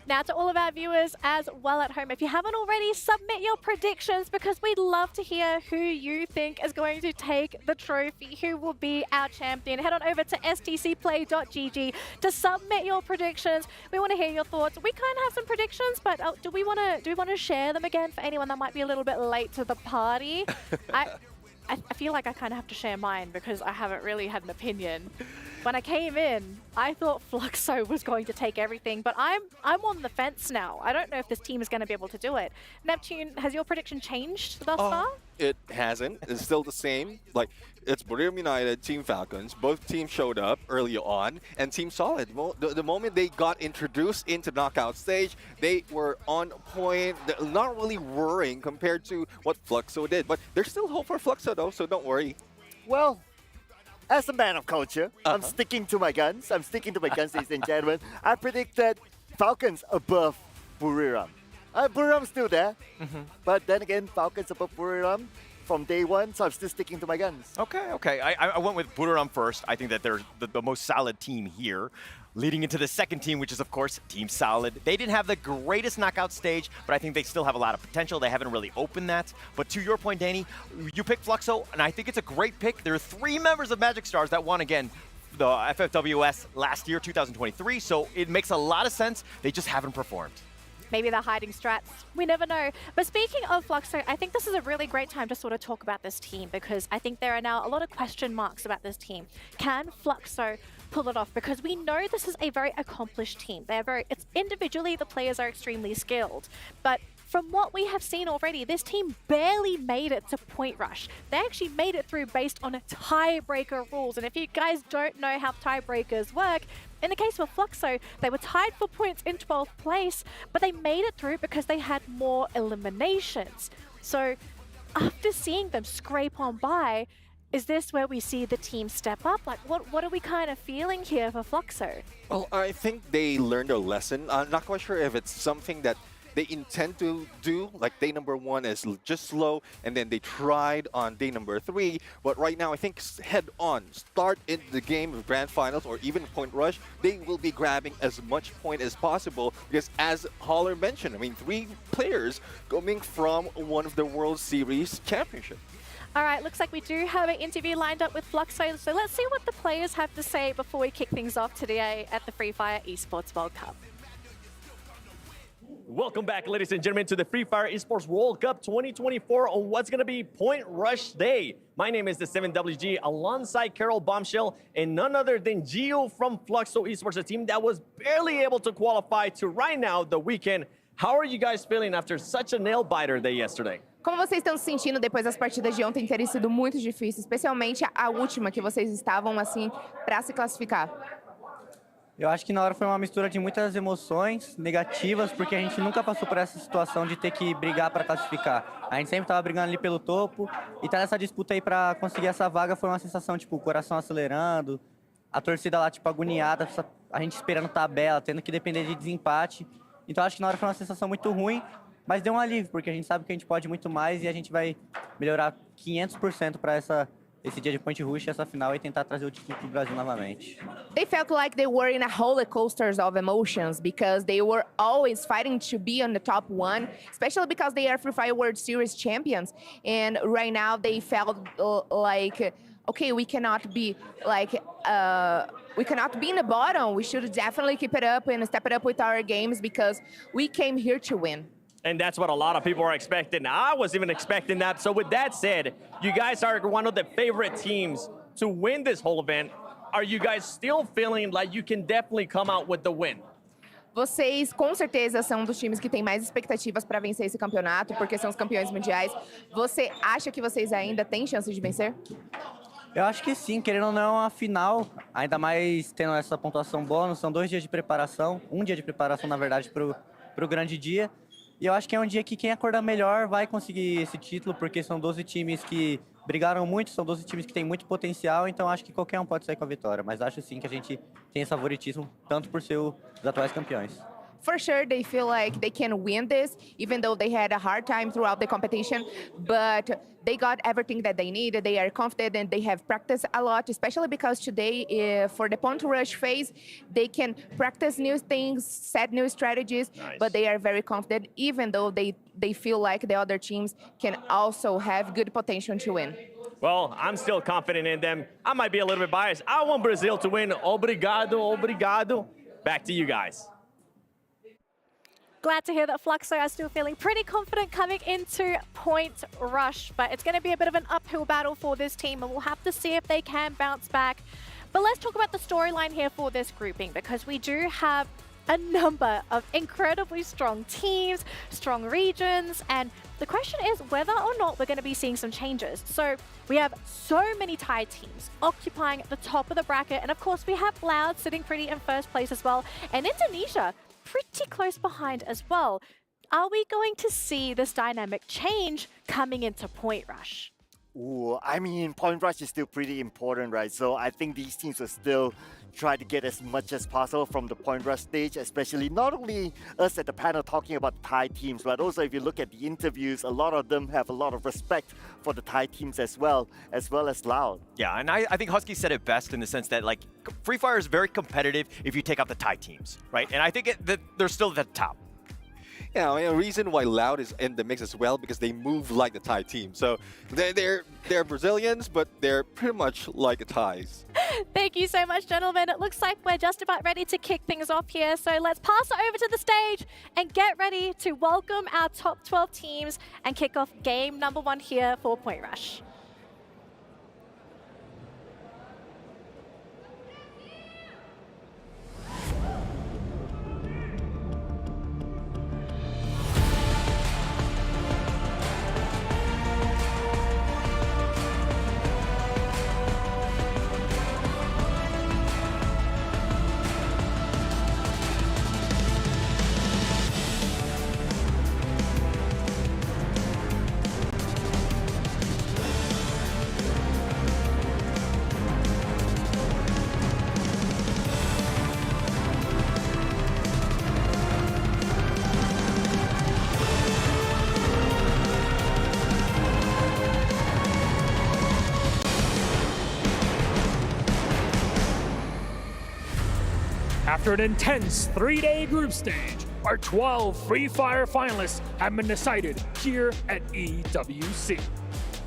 Now, to all of our viewers as well at home, if you haven't already, submit your predictions, because we'd love to hear who you think is going to take the trophy, who will be our champion. Head on over to stcplay.gg to submit your predictions. We want to hear your thoughts. We kind of have some predictions, but do we want to share them again for anyone that might be a little bit late to the party? I feel like I kind of have to share mine because I haven't really had an opinion. When I came in, I thought Fluxo was going to take everything, but I'm on the fence now. I don't know if this team is going to be able to do it. Neptune, has your prediction changed thus far? It hasn't. It's still the same. Like, it's Bermuda United, Team Falcons. Both teams showed up early on, and Team Solid. The moment they got introduced into the knockout stage, they were on point. They're not really worrying compared to what Fluxo did. But there's still hope for Fluxo, though, so don't worry. Well, as a man of culture, I'm sticking to my guns. Ladies and gentlemen. I predict that Falcons above Buriram. Buriram's still there, but then again, Falcons above Buriram from day 1, so I'm still sticking to my guns. Okay. I went with Buriram first. I think that they're the most solid team here. Leading into the second team, which is, of course, Team Solid. They didn't have the greatest knockout stage, but I think they still have a lot of potential. They haven't really opened that. But to your point, Danny, you picked Fluxo, and I think it's a great pick. There are 3 members of Magic Stars that won, again, the FFWS last year, 2023, so it makes a lot of sense. They just haven't performed. Maybe they're hiding strats. We never know. But speaking of Fluxo, I think this is a really great time to sort of talk about this team because I think there are now a lot of question marks about this team. Can Fluxo pull it off? Because we know this is a very accomplished team. It's individually, the players are extremely skilled. But from what we have seen already, this team barely made it to Point Rush. They actually made it through based on tiebreaker rules. And if you guys don't know how tiebreakers work, in the case of Fluxo, they were tied for points in 12th place, but they made it through because they had more eliminations. So after seeing them scrape on by, is this where we see the team step up? Like, what are we kind of feeling here for Fluxo? Well, I think they learned a lesson. I'm not quite sure if it's something that they intend to do, like day number 1 is just slow, and then they tried on day number 3. But right now, I think head on, start in the game of Grand Finals or even Point Rush, they will be grabbing as much point as possible because as Holler mentioned, I mean, 3 players coming from one of the World Series Championship. All right, looks like we do have an interview lined up with Fluxo, so let's see what the players have to say before we kick things off today at the Free Fire Esports World Cup. Welcome back, ladies and gentlemen, to the Free Fire Esports World Cup 2024 on what's going to be Point Rush Day. My name is the 7WG alongside Carol Bombshell and none other than Gio from Fluxo Esports, a team that was barely able to qualify to right now the weekend. How are you guys feeling after such a nail-biter day yesterday? Como vocês estão se sentindo depois das partidas de ontem terem sido muito difíceis, especialmente a última que vocês estavam assim para se classificar? Eu acho que na hora foi uma mistura de muitas emoções negativas, porque a gente nunca passou por essa situação de ter que brigar para classificar. A gente sempre estava brigando ali pelo topo, e tá nessa disputa aí para conseguir essa vaga foi uma sensação, tipo, o coração acelerando, a torcida lá, tipo, agoniada, a gente esperando tabela, tendo que depender de desempate. Então acho que na hora foi uma sensação muito ruim, mas deu um alívio, porque a gente sabe que a gente pode muito mais e a gente vai melhorar 500% para esse dia de Point Rush, essa final, e tentar trazer o título para o Brasil novamente. They felt like they were in a roller coaster of emotions because they were always fighting to be on the top 1, especially because they are Free Fire World Series champions. And right now they felt like, okay, we cannot be like, we cannot be in the bottom. We should definitely keep it up and step it up with our games because we came here to win. And that's what a lot of people are expecting. I was even expecting that. So with that said, you guys are one of the favorite teams to win this whole event. Are you guys still feeling like you can definitely come out with the win? Vocês, com certeza, são um dos times que tem mais expectativas para vencer esse campeonato, porque são os campeões mundiais. Você acha que vocês ainda têm chance de vencer? Eu acho que sim, querendo ou não, a final, ainda mais tendo essa pontuação bônus, são 2 dias de preparação, 1 dia de preparação, na verdade, para o grande dia. E eu acho que é um dia que quem acordar melhor vai conseguir esse título, porque são 12 times que brigaram muito, são 12 times que têm muito potencial, então acho que qualquer um pode sair com a vitória. Mas acho sim que a gente tem esse favoritismo, tanto por ser os atuais campeões. For sure, they feel like they can win this, even though they had a hard time throughout the competition, but they got everything that they needed. They are confident and they have practiced a lot, especially because today, for the Point Rush phase, they can practice new things, set new strategies, but they are very confident, even though they feel like the other teams can also have good potential to win. Well, I'm still confident in them. I might be a little bit biased. I want Brazil to win. Obrigado, obrigado. Back to you guys. Glad to hear that Fluxo are still feeling pretty confident coming into Point Rush, but it's going to be a bit of an uphill battle for this team, and we'll have to see if they can bounce back. But let's talk about the storyline here for this grouping, because we do have a number of incredibly strong teams, strong regions, and the question is whether or not we're going to be seeing some changes. So we have so many tied teams occupying the top of the bracket, and of course we have Loud sitting pretty in first place as well, and Indonesia pretty close behind as well. Are we going to see this dynamic change coming into Point Rush? Ooh, I mean, Point Rush is still pretty important, right? So I think these teams will still try to get as much as possible from the Point Rush stage, especially not only us at the panel talking about Thai teams, but also if you look at the interviews, a lot of them have a lot of respect for the Thai teams as well as Loud. Yeah, and I think Husky said it best in the sense that, like, Free Fire is very competitive if you take out the Thai teams, right? And I think that they're still at the top. Yeah, I mean, a reason why Loud is in the mix as well, because they move like the Thai team. So they're Brazilians, but they're pretty much like the Thais. Thank you so much, gentlemen. It looks like we're just about ready to kick things off here. So let's pass it over to the stage and get ready to welcome our top 12 teams and kick off game number 1 here for Point Rush. After an intense 3-day group stage, our 12 Free Fire finalists have been decided here at EWC.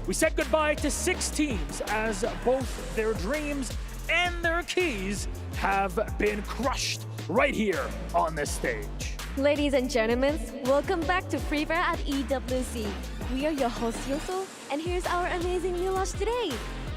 We said goodbye to 6 teams as both their dreams and their keys have been crushed right here on this stage. Ladies and gentlemen, welcome back to Free Fire at EWC. We are your hosts, Yoso, and here's our amazing new launch today.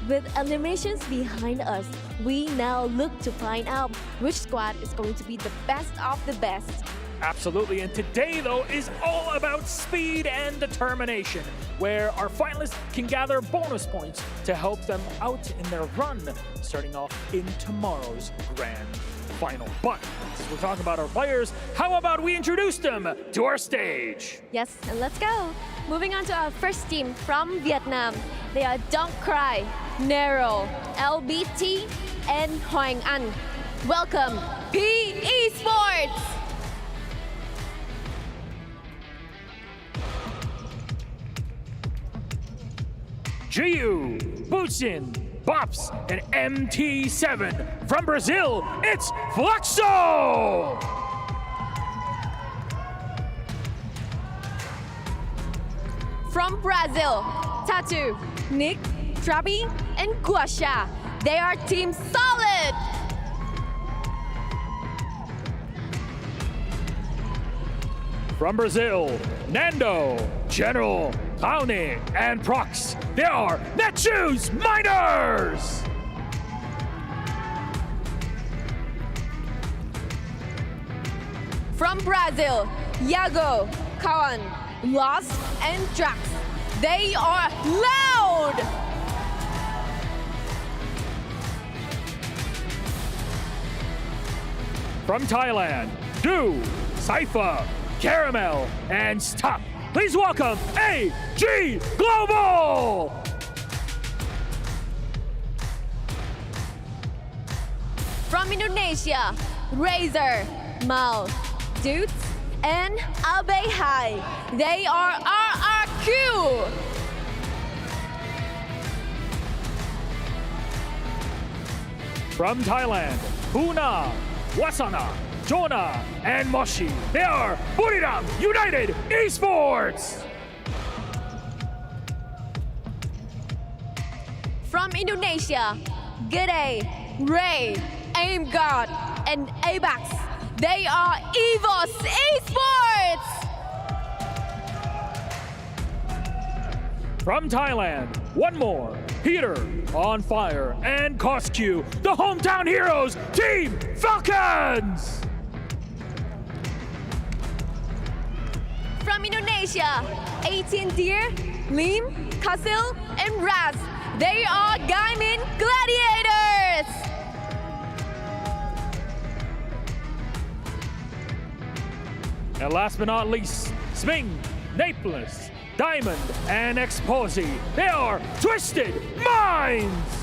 With eliminations behind us, we now look to find out which squad is going to be the best of the best. Absolutely, and today though is all about speed and determination, where our finalists can gather bonus points to help them out in their run, starting off in tomorrow's grand final. But since we're talking about our players, how about we introduce them to our stage? Yes, and let's go. Moving on to our first team from Vietnam. They are Don't Cry, Nero, LBT, and Hoang An. Welcome, P Esports! Giu, Bucin, Bops, and MT7. From Brazil, it's Fluxo! From Brazil, Tattoo, Nick, Trabi, and Guasha. They are Team Solid! From Brazil, Nando, General, Laune, and Prox. They are Netshoes Miners! From Brazil, Iago, Kawan, Lost, and Drax. They are Loud! From Thailand, Du, Cypher, Caramel, and Stop. Please welcome AG Global! From Indonesia, Razor, Mal, Dudes, and Abe High. They are RRQ! From Thailand, Puna, Wasana, Jonah, and Moshi. They are Buriram United Esports! From Indonesia, Gede, Ray, Aim God, and Abax. They are EVOS Esports! From Thailand, one more, Peter, On Fire, and Cosq, the hometown heroes, Team Falcons! From Indonesia, 18 Deer, Lim, Kasil, and Raz. They are Gaimin Gladiators! And last but not least, Sming, Naples, Diamond, and Exposi. They are Twisted Minds!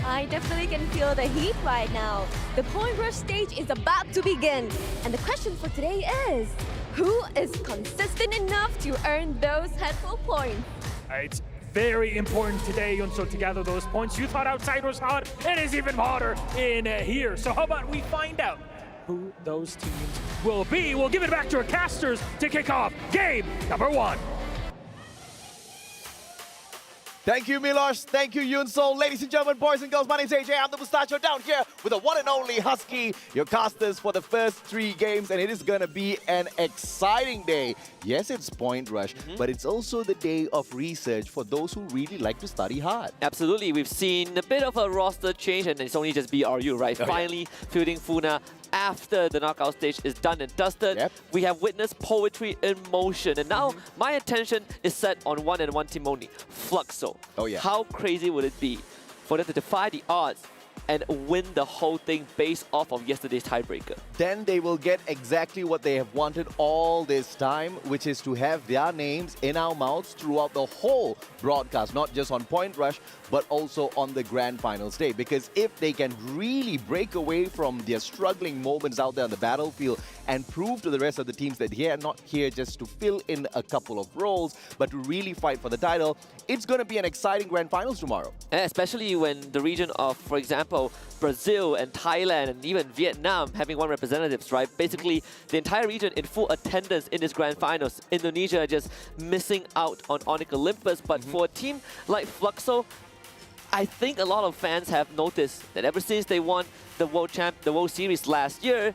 I definitely can feel the heat right now. The Point Rush stage is about to begin. And the question for today is, who is consistent enough to earn those headful points? It's very important today, Yunso, to gather those points. You thought outside was hot, it is even hotter in here. So how about we find out who those teams will be? We'll give it back to our casters to kick off game number 1. Thank you, Milos. Thank you, Yoon Sol. Ladies and gentlemen, boys and girls, my name is AJ. I'm the Mustacho down here with the one and only Husky, your casters for the first 3 games, and it is going to be an exciting day. Yes, it's Point Rush, but it's also the day of research for those who really like to study hard. Absolutely. We've seen a bit of a roster change, and it's only just BRU, right? Finally fielding Funa after the knockout stage is done and dusted. We have witnessed poetry in motion, and now my attention is set on one and one team only, Fluxo. How crazy would it be for them to defy the odds and win the whole thing based off of yesterday's tiebreaker? Then they will get exactly what they have wanted all this time, which is to have their names in our mouths throughout the whole broadcast, not just on Point Rush, but also on the grand finals day. Because if they can really break away from their struggling moments out there on the battlefield and prove to the rest of the teams that they are not here just to fill in a couple of roles, but to really fight for the title, it's going to be an exciting grand finals tomorrow. Especially when the region of, for example, Brazil and Thailand and even Vietnam having one representatives, right? Basically, the entire region in full attendance in this grand finals. Indonesia just missing out on Onyx Olympus, but for a team like Fluxo, I think a lot of fans have noticed that ever since they won the World Series last year,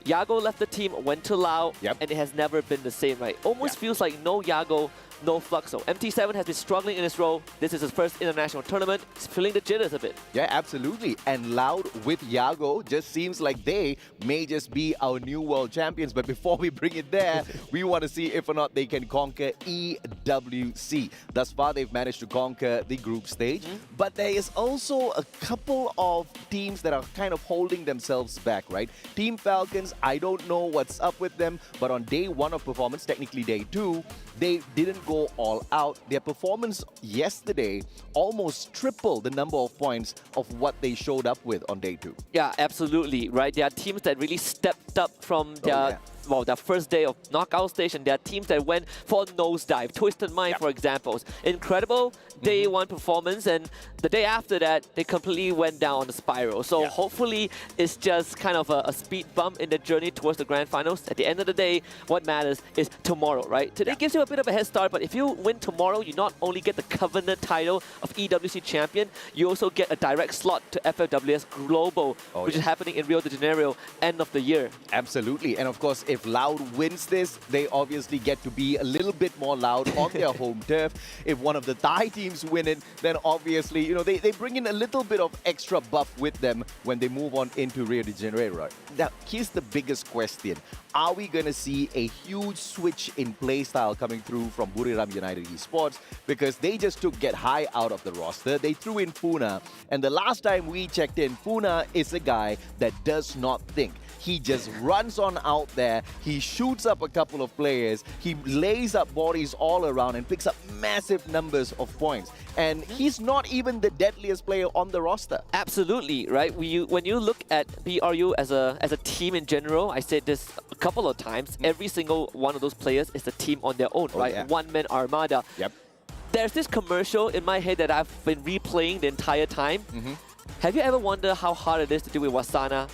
Yago left the team, went to Lao, and it has never been the same, right? Almost feels like no Yago, no Fluxo. MT7 has been struggling in his role. This is his first international tournament. It's feeling the jitters a bit. Yeah, absolutely. And Loud with Yago just seems like they may just be our new world champions. But before we bring it there, we want to see if or not they can conquer EWC. Thus far, they've managed to conquer the group stage. But there is also a couple of teams that are kind of holding themselves back, right? Team Falcons, I don't know what's up with them. But on day 1 of performance, technically day 2, they didn't go all out. Their performance yesterday almost tripled the number of points of what they showed up with on day 2. Yeah, absolutely, right? There are teams that really stepped up from their their first day of knockout stage, and there are teams that went for a nosedive. Twisted Mind, for example. Incredible day 1 performance, and the day after that, they completely went down on the spiral. So hopefully, it's just kind of a speed bump in the journey towards the grand finals. At the end of the day, what matters is tomorrow, right? Today gives you a bit of a head start, but if you win tomorrow, you not only get the Covenant title of EWC champion, you also get a direct slot to FFWS Global, which is happening in Rio de Janeiro end of the year. Absolutely. And of course, if Loud wins this, they obviously get to be a little bit more loud on their home turf. If one of the Thai teams win it, then obviously, you know, they bring in a little bit of extra buff with them when they move on into Rio de Janeiro. Now, here's the biggest question. Are we going to see a huge switch in playstyle coming through from Buriram United Esports? Because they just took Get High out of the roster. They threw in Funa. And the last time we checked in, Funa is a guy that does not think. He just runs on out there. He shoots up a couple of players. He lays up bodies all around and picks up massive numbers of points. And he's not even the deadliest player on the roster. Absolutely, right? When you look at BRU as a team in general, I said this a couple of times, every single one of those players is a team on their own, right? One-man armada. There's this commercial in my head that I've been replaying the entire time. Have you ever wondered how hard it is to deal with Wasana?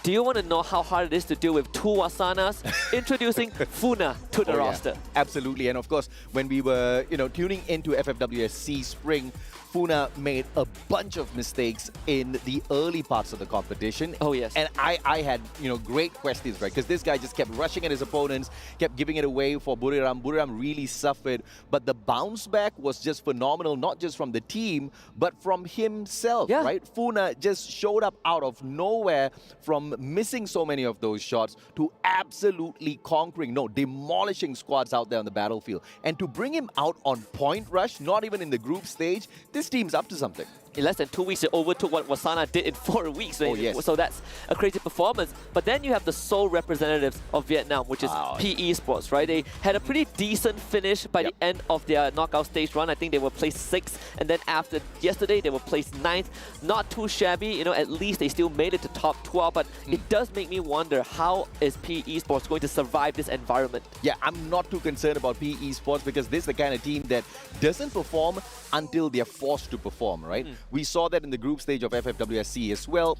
Do you want to know how hard it is to deal with 2 Wasanas? Introducing Funa to the roster. Absolutely. And of course, when we were, tuning into FFWSC Spring, Funa made a bunch of mistakes in the early parts of the competition. And I had, great questions, right? Because this guy just kept rushing at his opponents, kept giving it away for Buriram. Buriram really suffered. But the bounce back was just phenomenal, not just from the team, but from himself, right? Funa just showed up out of nowhere from missing so many of those shots to absolutely conquering, demolishing squads out there on the battlefield. And to bring him out on Point Rush, not even in the group stage, this team's up to something. In less than 2 weeks, they overtook what Wasana did in 4 weeks. So that's a crazy performance. But then you have the sole representatives of Vietnam, which is PE Sports, right? They had a pretty decent finish by the end of their knockout stage run. I think they were placed 6th. And then after yesterday, they were placed 9th. Not too shabby. At least they still made it to top 12. But it does make me wonder, how is PE Sports going to survive this environment? Yeah, I'm not too concerned about PE Sports because this is the kind of team that doesn't perform until they're forced to perform, right? We saw that in the group stage of FFWSC as well.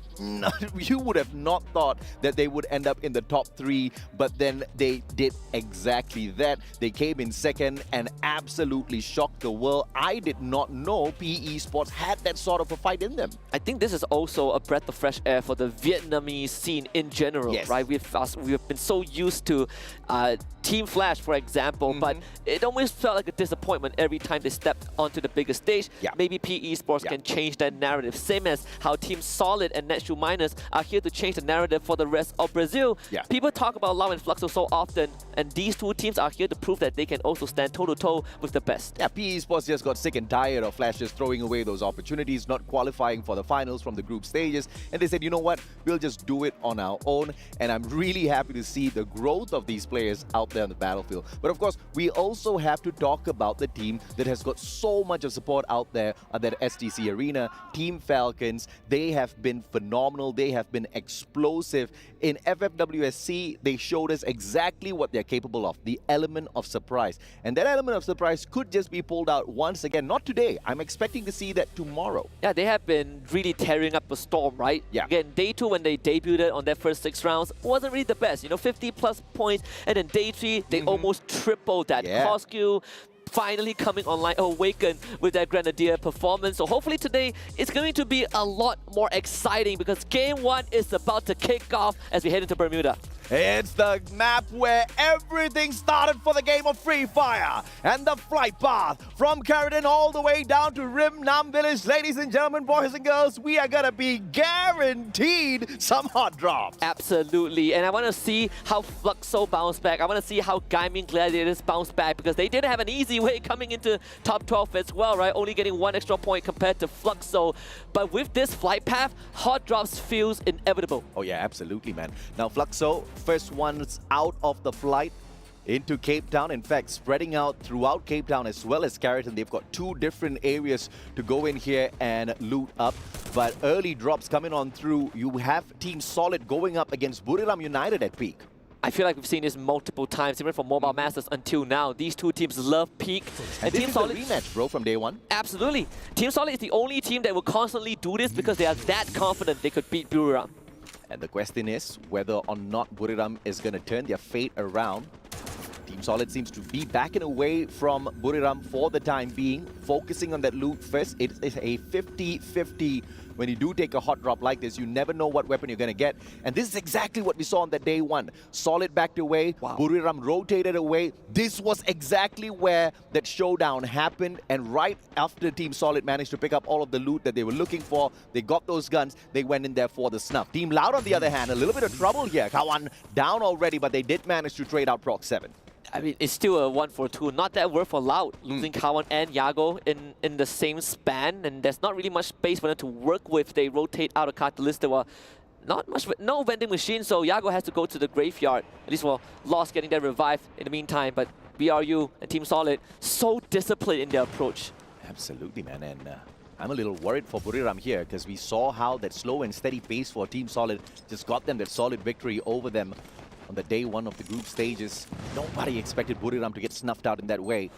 You would have not thought that they would end up in the top 3, but then they did exactly that. They came in second and absolutely shocked the world. I did not know PE Sports had that sort of a fight in them. I think this is also a breath of fresh air for the Vietnamese scene in general, right? We've been so used to Team Flash, for example, but it almost felt like a disappointment every time they stepped onto the biggest stage. Maybe PE Sports can change that narrative, same as how Team Solid and Netshoe Miners are here to change the narrative for the rest of Brazil. People talk about Lau and Fluxo so often, and these two teams are here to prove that they can also stand toe-to-toe with the best. Yeah, PE Sports just got sick and tired of Flash just throwing away those opportunities, not qualifying for the finals from the group stages, and they said, you know what, we'll just do it on our own, and I'm really happy to see the growth of these players out there on the battlefield. But of course, we also have to talk about the team that has got so much of support out there at that STC arena, Team Falcons. They have been phenomenal. They have been explosive. In FFWSC, they showed us exactly what they're capable of, the element of surprise. And that element of surprise could just be pulled out once again. Not today. I'm expecting to see that tomorrow. Yeah, they have been really tearing up a storm, right? Yeah. Again, day 2 when they debuted on their first 6 rounds wasn't really the best. You know, 50 plus points, and then day 3 they almost tripled that. Cosq finally coming online, awakened with that Grenadier performance. So hopefully today it's going to be a lot more exciting because Game 1 is about to kick off as we head into Bermuda. It's the map where everything started for the game of Free Fire. And the flight path from Carradine all the way down to Rim Nam Village. Ladies and gentlemen, boys and girls, we are going to be guaranteed some hot drops. Absolutely. And I want to see how Fluxo bounce back. I want to see how Gaming Gladiators bounce back because they didn't have an easy way coming into top 12 as well, right? Only getting 1 extra point compared to Fluxo. But with this flight path, hot drops feels inevitable. Oh yeah, absolutely, man. Now Fluxo, first ones out of the flight into Cape Town. In fact, spreading out throughout Cape Town as well as Carradine. They've got 2 different areas to go in here and loot up. But early drops coming on through. You have Team Solid going up against Buriram United at peak. I feel like we've seen this multiple times, even from Mobile Masters until now. These two teams love peak. And this Team Solid is a rematch, bro, from day 1. Absolutely. Team Solid is the only team that will constantly do this because they are that confident they could beat Buriram. And the question is whether or not Buriram is going to turn their fate around. Team Solid seems to be backing away from Buriram for the time being, focusing on that loot first. It is a 50-50. When you do take a hot drop like this, you never know what weapon you're going to get. And this is exactly what we saw on that day 1. Solid backed away, Buriram rotated away. This was exactly where that showdown happened. And right after Team Solid managed to pick up all of the loot that they were looking for, they got those guns, they went in there for the snuff. Team Loud, on the other hand, a little bit of trouble here. Kawan down already, but they did manage to trade out Proc 7. I mean, it's still a 1-for-2. Not that worth for Loud, losing Kawan and Yago in the same span, and there's not really much space for them to work with. They rotate out of Catalyst. Well, not much, no vending machine, so Yago has to go to the graveyard. At least, well, Lost getting that revived in the meantime, but BRU and Team Solid, so disciplined in their approach. Absolutely, man, and I'm a little worried for Buriram here because we saw how that slow and steady pace for Team Solid just got them that solid victory over them on the day 1 of the group stages. Nobody expected Buriram to get snuffed out in that way.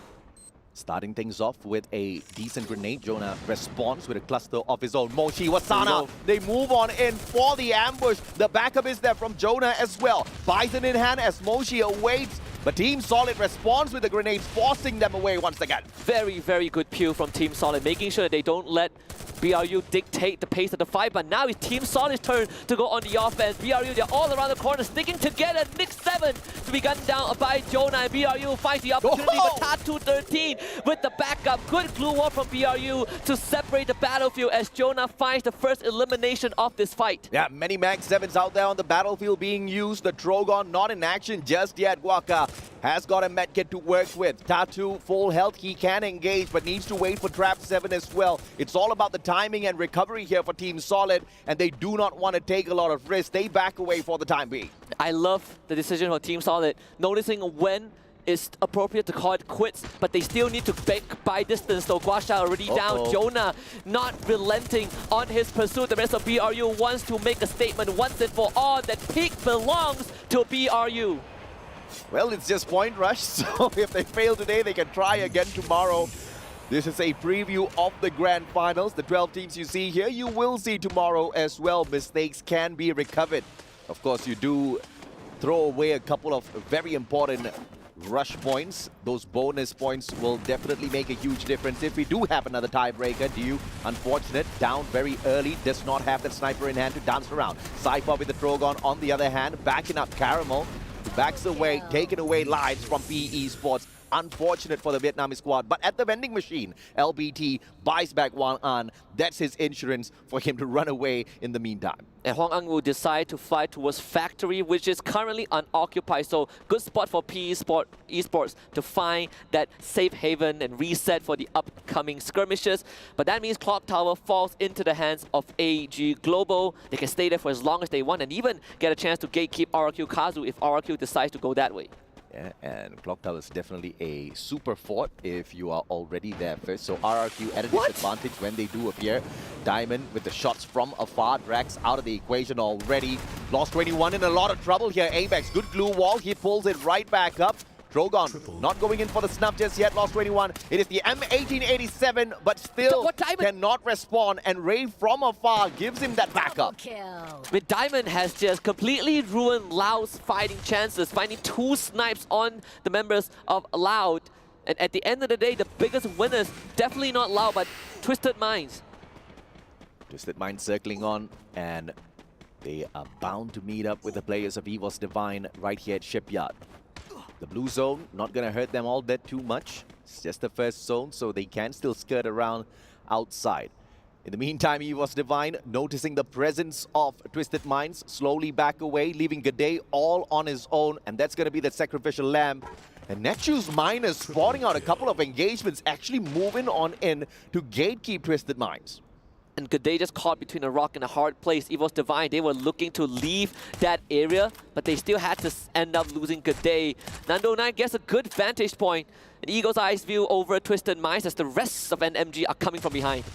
Starting things off with a decent grenade. Jonah responds with a cluster of his own. Moshi, Wasana, they move on in for the ambush. The backup is there from Jonah as well. Bison in hand as Moshi awaits. But Team Solid responds with the grenades, forcing them away once again. Very, very good peel from Team Solid, making sure that they don't let BRU dictate the pace of the fight. But now it's Team Solid's turn to go on the offense. BRU, they're all around the corner, sticking together. Nick 7 to be gunned down by Jonah, and BRU finds the opportunity. But Tattoo 13 with the backup. Good glue wall from BRU to separate the battlefield as Jonah finds the first elimination of this fight. Yeah, many Mag 7s out there on the battlefield being used. The Trogon not in action just yet. Guaka has got a medkit to work with. Tattoo, full health, he can engage, but needs to wait for Trap 7 as well. It's all about the timing and recovery here for Team Solid, and they do not want to take a lot of risks. They back away for the time being. I love the decision for Team Solid, noticing when it's appropriate to call it quits, but they still need to bank by distance. So Guasha already down. Jonah not relenting on his pursuit. The rest of BRU wants to make a statement once and for all that peak belongs to BRU. Well, it's just point rush, so if they fail today, they can try again tomorrow. This is a preview of the grand finals. The 12 teams you see here, you will see tomorrow as well. Mistakes can be recovered. Of course, you do throw away a couple of very important rush points. Those bonus points will definitely make a huge difference. If we do have another tiebreaker, Dew, unfortunate, down very early, does not have that sniper in hand to dance around. Cypher with the Trogon on the other hand, backing up Caramel, who backs away, taking away lives from PE Esports. Unfortunate for the Vietnamese squad, but at the vending machine, LBT buys back Wang An. That's his insurance for him to run away in the meantime. And Huang An will decide to fly towards Factory, which is currently unoccupied. So good spot for PE Esports to find that safe haven and reset for the upcoming skirmishes. But that means Clock Tower falls into the hands of AG Global. They can stay there for as long as they want and even get a chance to gatekeep RRQ Kazu if RRQ decides to go that way. Yeah, and Clock Tower is definitely a super fort if you are already there first. So RRQ at a disadvantage when they do appear. Diamond with the shots from afar, Drax out of the equation already. Lost 21 in a lot of trouble here. Apex, good glue wall, he pulls it right back up. Drogon not going in for the snuff just yet, lost 21. It is the M1887, but still cannot respond, and Ray from afar gives him that backup. But Diamond has just completely ruined Loud's fighting chances, finding 2 snipes on the members of Loud. And at the end of the day, the biggest winners, definitely not Loud, but Twisted Minds. Twisted Minds circling on, and they are bound to meet up with the players of EVOS Divine right here at Shipyard. The blue zone, not going to hurt them all that too much. It's just the first zone, so they can still skirt around outside. In the meantime, EVOS Divine, noticing the presence of Twisted Minds, slowly back away, leaving G'day all on his own, and that's going to be the sacrificial lamb. And Netchu's Miners spotting out a couple of engagements, actually moving on in to gatekeep Twisted Minds. And G'day just caught between a rock and a hard place. EVOS Divine, they were looking to leave that area, but they still had to end up losing G'day. Nando 9 gets a good vantage point. An Eagle's Eyes view over Twisted Minds as the rest of NMG are coming from behind.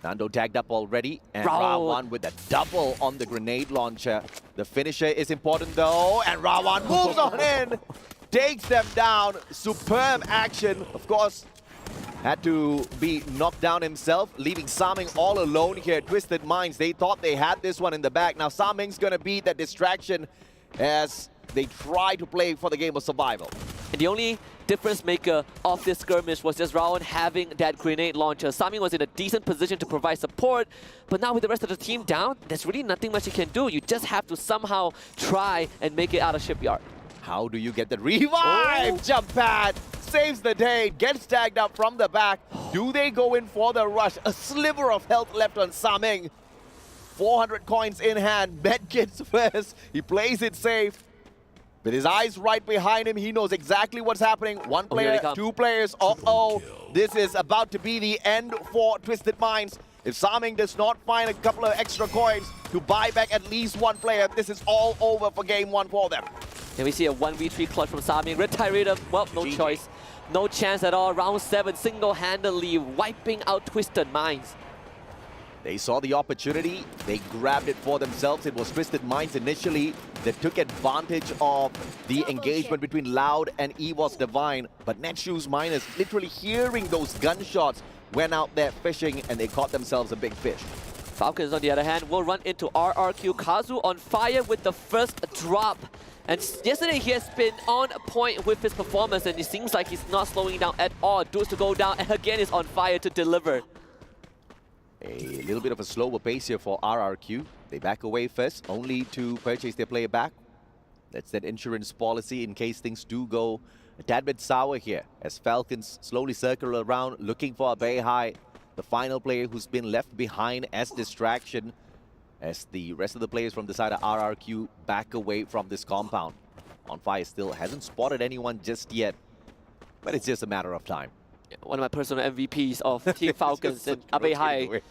Nando tagged up already, and Rawan with a double on the grenade launcher. The finisher is important though, and Rawan moves on in, takes them down. Superb action, of course. Had to be knocked down himself, leaving Saming all alone here. Twisted Minds, they thought they had this one in the back. Now Saming's gonna be that distraction as they try to play for the game of survival. And the only difference maker of this skirmish was just Rawan having that grenade launcher. Saming was in a decent position to provide support, but now with the rest of the team down, there's really nothing much you can do. You just have to somehow try and make it out of Shipyard. How do you get the revive? Jump pad saves the day, gets tagged up from the back. Do they go in for the rush? A sliver of health left on Saming. 400 coins in hand, medkits first. He plays it safe. With his eyes right behind him, he knows exactly what's happening. One player, 2 players, uh-oh. This is about to be the end for Twisted Minds. If Saming does not find a couple of extra coins to buy back at least 1 player, this is all over for game 1 for them. And we see a 1v3 clutch from Saming. Red Tyradum, well, no choice. No chance at all. Round 7, single-handedly wiping out Twisted Minds. They saw the opportunity. They grabbed it for themselves. It was Twisted Minds initially that took advantage of the engagement between Loud and EVOS Divine. But Netchu's Miners, literally hearing those gunshots, went out there fishing and they caught themselves a big fish. Falcons, on the other hand, will run into RRQ. Kazu on fire with the first drop. And yesterday he has been on point with his performance, and it seems like he's not slowing down at all. Dudes to go down, and again is on fire to deliver. A little bit of a slower pace here for RRQ. They back away first, only to purchase their player back. That's that insurance policy in case things do go a tad bit sour here, as Falcons slowly circle around looking for a Beihai, the final player who's been left behind as distraction, as the rest of the players from the side of RRQ back away from this compound. On fire still hasn't spotted anyone just yet, but it's just a matter of time. One of my personal MVPs of Team Falcons and Abe Hai.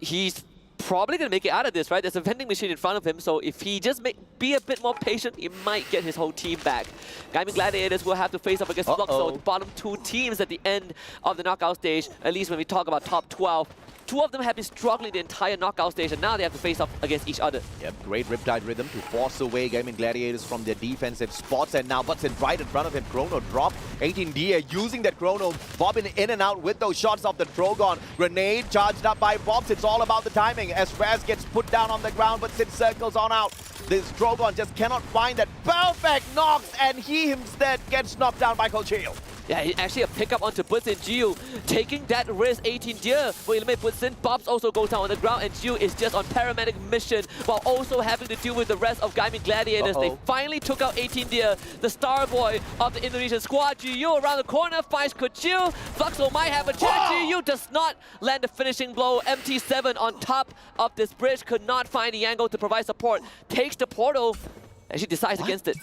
He's probably going to make it out of this, right? There's a vending machine in front of him, so if he just be a bit more patient, he might get his whole team back. Gaimin Gladiators will have to face up against Fluxo, the bottom 2 teams at the end of the knockout stage, at least when we talk about top 12. 2 of them have been struggling the entire knockout stage, and now they have to face off against each other. Yep, great Riptide Rhythm to force away Gaimin Gladiators from their defensive spots, and now Butts in right in front of him. Chrono drop. 18D using that Chrono, bobbing in and out with those shots of the Drogon. Grenade charged up by Bobs. It's all about the timing as Raz gets put down on the ground, but Sid circles on out. This Drogon just cannot find that perfect knocks, and he instead gets knocked down by Colcheo. Yeah, actually a pickup onto Butsin. Jiu taking that risk. 18 Deer will eliminate Butsin. Bobs also goes down on the ground, and Jiu is just on paramedic mission while also having to deal with the rest of Gaimin Gladiators. They finally took out 18 Deer, the star boy of the Indonesian squad. Jiu around the corner finds Kuchil. Fluxo might have a chance. Jiu does not land the finishing blow. MT7 on top of this bridge could not find the angle to provide support. Takes the portal, and she decides against it.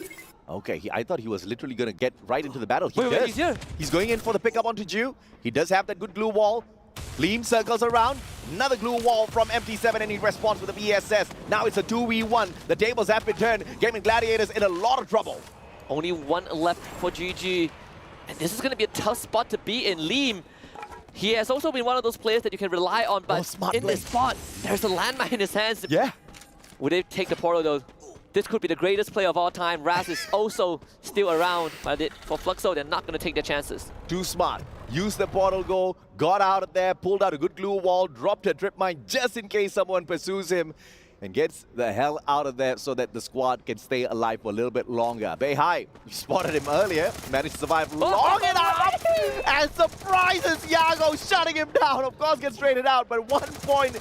Okay, I thought he was literally going to get right into the battle. He Wait, does. he's here. He's going in for the pickup onto Jiu. He does have that good glue wall. Leem circles around. Another glue wall from MT7, and he responds with a VSS. Now it's a 2v1. The tables have been turned. Gaimin Gladiators in a lot of trouble. Only 1 left for GG. And this is going to be a tough spot to be in. Leem, he has also been one of those players that you can rely on, but in this spot, there's a landmine in his hands. Yeah. Would they take the portal though? This could be the greatest player of all time. Raz is also still around, but for Fluxo, they're not going to take their chances. Too smart. Used the portal go, got out of there, pulled out a good glue wall, dropped a trip mine just in case someone pursues him, and gets the hell out of there so that the squad can stay alive for a little bit longer. Beihai, you spotted him earlier, managed to survive long enough, and surprises Yago, shutting him down. Of course, gets traded out, but 1 point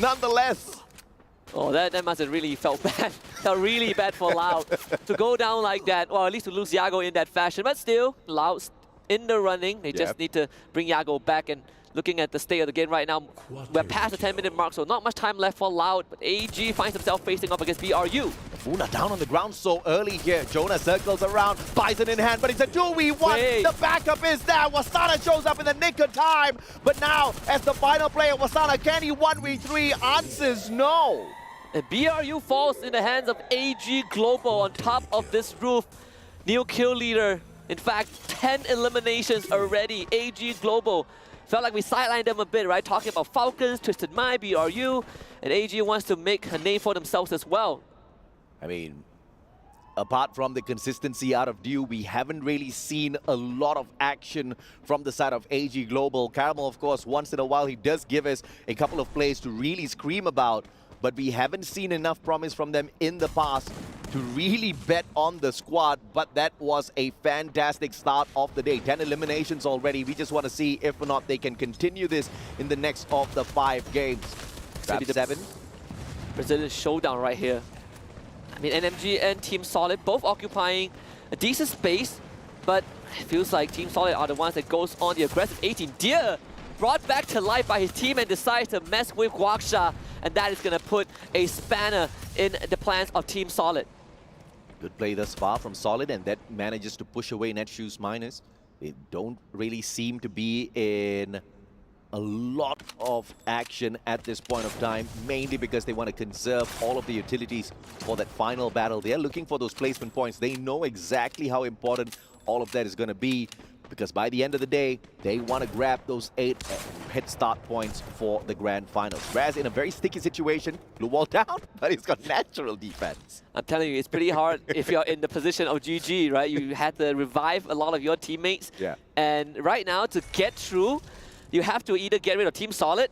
nonetheless. Oh, that must have really felt bad. Felt really bad for Loud to go down like that, or at least to lose Yago in that fashion. But still, Loud's in the running. They just need to bring Yago back, and looking at the state of the game right now, we're past the 10-minute mark, so not much time left for Loud, but AG finds himself facing up against BRU. Funa down on the ground so early here. Jonah circles around, Bison in hand, but it's a 2v1. Wait. The backup is there. Wasana shows up in the nick of time, but now, as the final player, Wasana, can he 1v3? Answers no. And BRU falls in the hands of AG Global on top of this roof. New kill leader. In fact, 10 eliminations already. AG Global. Felt like we sidelined them a bit, right? Talking about Falcons, Twisted Mind, BRU. And AG wants to make a name for themselves as well. I mean, apart from the consistency out of Dew, we haven't really seen a lot of action from the side of AG Global. Caramel, of course, once in a while, he does give us a couple of plays to really scream about, but we haven't seen enough promise from them in the past to really bet on the squad. But that was a fantastic start of the day. 10 eliminations already. We just want to see if or not they can continue this in the next of the 5 games. Trap 7. Brazilian showdown right here. I mean, NMG and Team Solid both occupying a decent space, but it feels like Team Solid are the ones that goes on the aggressive. 18 Deer brought back to life by his team and decides to mess with Guaksha, and that is going to put a spanner in the plans of Team Solid. Good play thus far from Solid, and that manages to push away Netshoes Miners. They don't really seem to be in a lot of action at this point of time, mainly because they want to conserve all of the utilities for that final battle. They're looking for those placement points. They know exactly how important all of that is going to be, because by the end of the day, they want to grab those 8 head start points for the grand finals. Raz in a very sticky situation, blue wall down, but he's got natural defense. I'm telling you, it's pretty hard if you're in the position of GG, right? You had to revive a lot of your teammates. Yeah. And right now, to get through, you have to either get rid of Team Solid,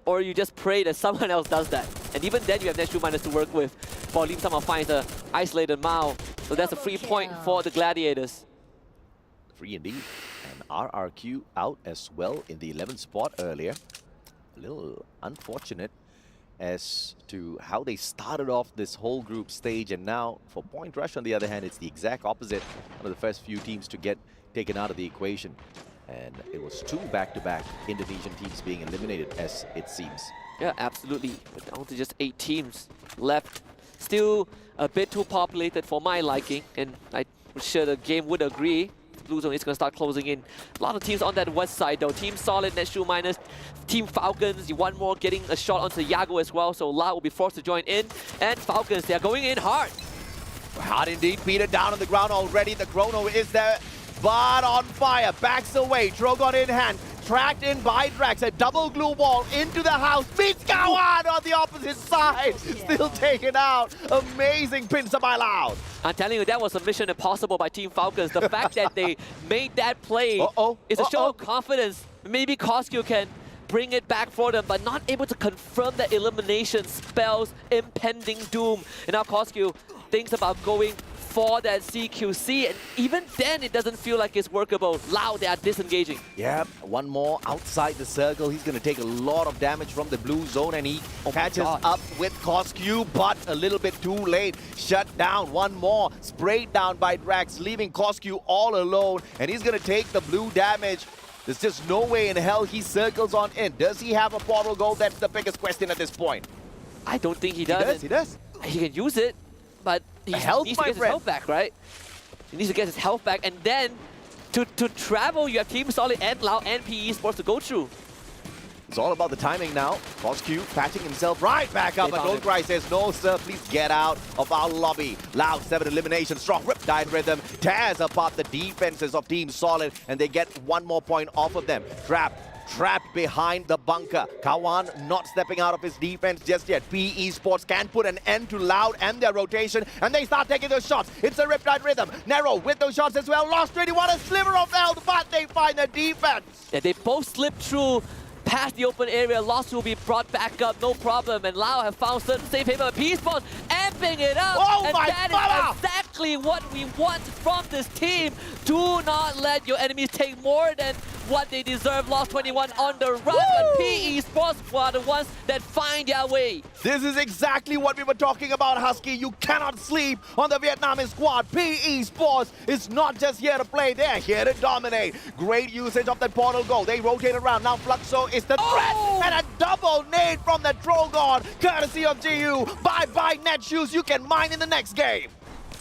or you just pray that someone else does that. And even then, you have Netshoes Miners to work with. For Lim somehow finds an isolated Mao. So that's a free point for the Gladiators. Free indeed. And RRQ out as well in the 11th spot earlier. A little unfortunate as to how they started off this whole group stage, and now for Point Rush, on the other hand, it's the exact opposite. One of the first few teams to get taken out of the equation. And it was 2 back-to-back Indonesian teams being eliminated, as it seems. Yeah, absolutely. But down to just 8 teams left. Still a bit too populated for my liking, and I'm sure the game would agree. Blue Zone is going to start closing in. A lot of teams on that west side though. Team Solid, Netshoe minus. Team Falcons, one more getting a shot onto Yago as well, so Lau will be forced to join in. And Falcons, they are going in hard. Hard indeed. Peter down on the ground already. The Chrono is there, but on fire. Backs away. Drogon in hand. Tracked in by Drax. A double glue wall into the house. Beats Kawan on the opposite side. Still taken out. Amazing pincer by Loud. I'm telling you, that was a mission impossible by Team Falcons. The fact that they made that play is a show of confidence. Maybe Koskyu can bring it back for them, but not able to confirm that elimination spells impending doom. And now Koskyu thinks about going for that CQC, and even then it doesn't feel like it's workable. Loud, they are disengaging. Yep, one more outside the circle. He's going to take a lot of damage from the blue zone, and he catches up with Koskyu, but a little bit too late. Shut down. One more sprayed down by Drax, leaving Koskyu all alone, and he's going to take the blue damage. There's just no way in hell he circles on in. Does he have a portal goal? That's the biggest question at this point. I don't think he does. He does. He can use it, but he needs to get his health back, right? He needs to get his health back, and then to travel, you have Team Solid and Lau and PE Sports to go through. It's all about the timing now. Koskyu patching himself right back up, but Goldcry says, no sir, please get out of our lobby. Loud 7 eliminations, strong Riptide Rhythm tears apart the defenses of Team Solid, and they get one more point off of them. Trapped behind the bunker. Kawan not stepping out of his defense just yet. PE Sports can put an end to Loud and their rotation, and they start taking those shots. It's a Riptide Rhythm. Narrow with those shots as well. Lost 21, a sliver of health, but they find the defense. Yeah, they both slip through past the open area. Lost will be brought back up, no problem. And Lau have found certain safe haven. PE Sports amping it up. Oh and my that is exactly what we want from this team. Do not let your enemies take more than what they deserve. Lost 21 on the run, but PE Sports are the ones that find their way. This is exactly what we were talking about, Husky. You cannot sleep on the Vietnamese squad. PE Sports is not just here to play, they're here to dominate. Great usage of that portal goal. They rotate around. Now Fluxo is the threat, and a double nade from the Drogon, courtesy of GU. Bye-bye Netshoes, you can mine in the next game.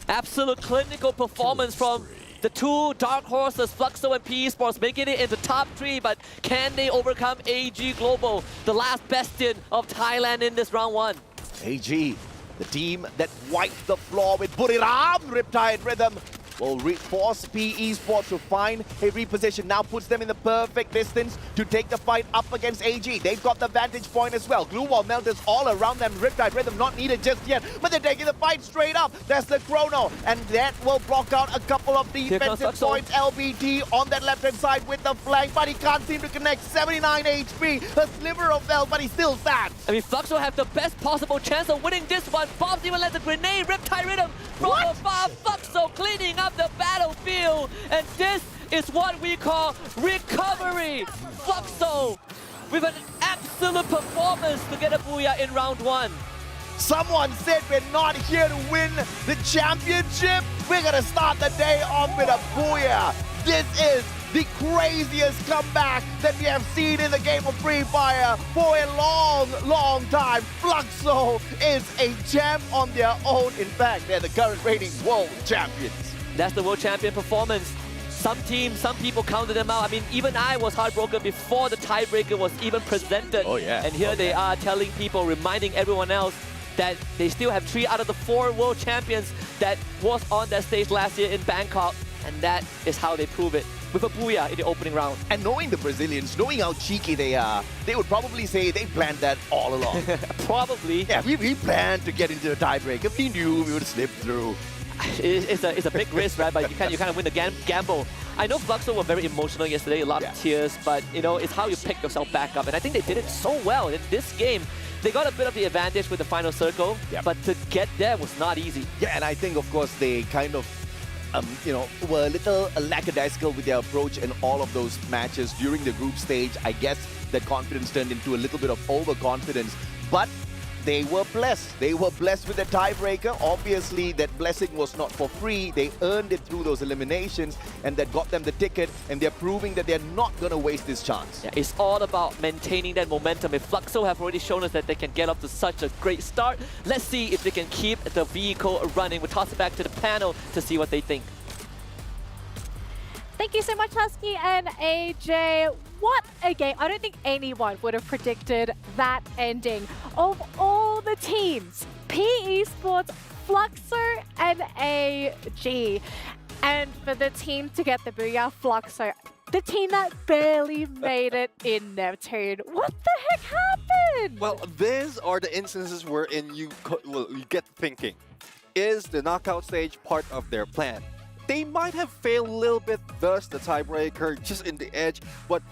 Absolute clinical performance from the two dark horses, Fluxo and PE Sports, making it into top 3, but can they overcome AG Global, the last bastion of Thailand in this round 1? AG, the team that wiped the floor with Buriram Riptide Rhythm, will force PE Sports to find a reposition. Now puts them in the perfect distance to take the fight up against AG. They've got the vantage point as well. Glue wall melters all around them. Riptide Rhythm not needed just yet, but they're taking the fight straight up. That's the Chrono, and that will block out a couple of defensive points. LBT on that left-hand side with the flank, but he can't seem to connect. 79 HP, a sliver of health, but he still stands. I mean, Fluxo have the best possible chance of winning this one. Bombs even lets a grenade. Riptide Rhythm from afar. Fluxo cleaning up the battlefield, and this is what we call recovery. Fluxo with an absolute performance to get a booyah in round 1. Someone said we're not here to win the championship. We're gonna start the day off with a booyah. This is the craziest comeback that we have seen in the game of Free Fire for a long time. Fluxo is a champ on their own. In fact, they're the current reigning world champions. That's the world champion performance. Some teams, some people counted them out. I mean, even I was heartbroken before the tiebreaker was even presented. Oh yeah. And here they are telling people, reminding everyone else that they still have 3 out of the 4 world champions that was on that stage last year in Bangkok. And that is how they prove it, with a booyah in the opening round. And knowing the Brazilians, knowing how cheeky they are, they would probably say they planned that all along. Probably. Yeah, we planned to get into the tiebreaker. We knew we would slip through. It's a big risk, right? But you kind of win the gamble. I know Fluxo were very emotional yesterday, a lot of tears, but you know, it's how you pick yourself back up. And I think they did it so well in this game. They got a bit of the advantage with the final circle, but to get there was not easy. Yeah, and I think, of course, they kind of you know, were a little lackadaisical with their approach in all of those matches during the group stage. I guess that confidence turned into a little bit of overconfidence, but they were blessed. They were blessed with the tiebreaker. Obviously, that blessing was not for free. They earned it through those eliminations, and that got them the ticket, and they're proving that they're not going to waste this chance. Yeah, it's all about maintaining that momentum. If Fluxo have already shown us that they can get off to such a great start, let's see if they can keep the vehicle running. We'll toss it back to the panel to see what they think. Thank you so much, Husky and AJ. What a game. I don't think anyone would have predicted that ending. Of all the teams, PE Sports, Fluxo, and AG. And for the team to get the booyah, Fluxo, the team that barely made it in Neptune. What the heck happened? Well, these are the instances wherein you get thinking, is the knockout stage part of their plan? They might have failed a little bit, thus the tiebreaker, just in the edge, but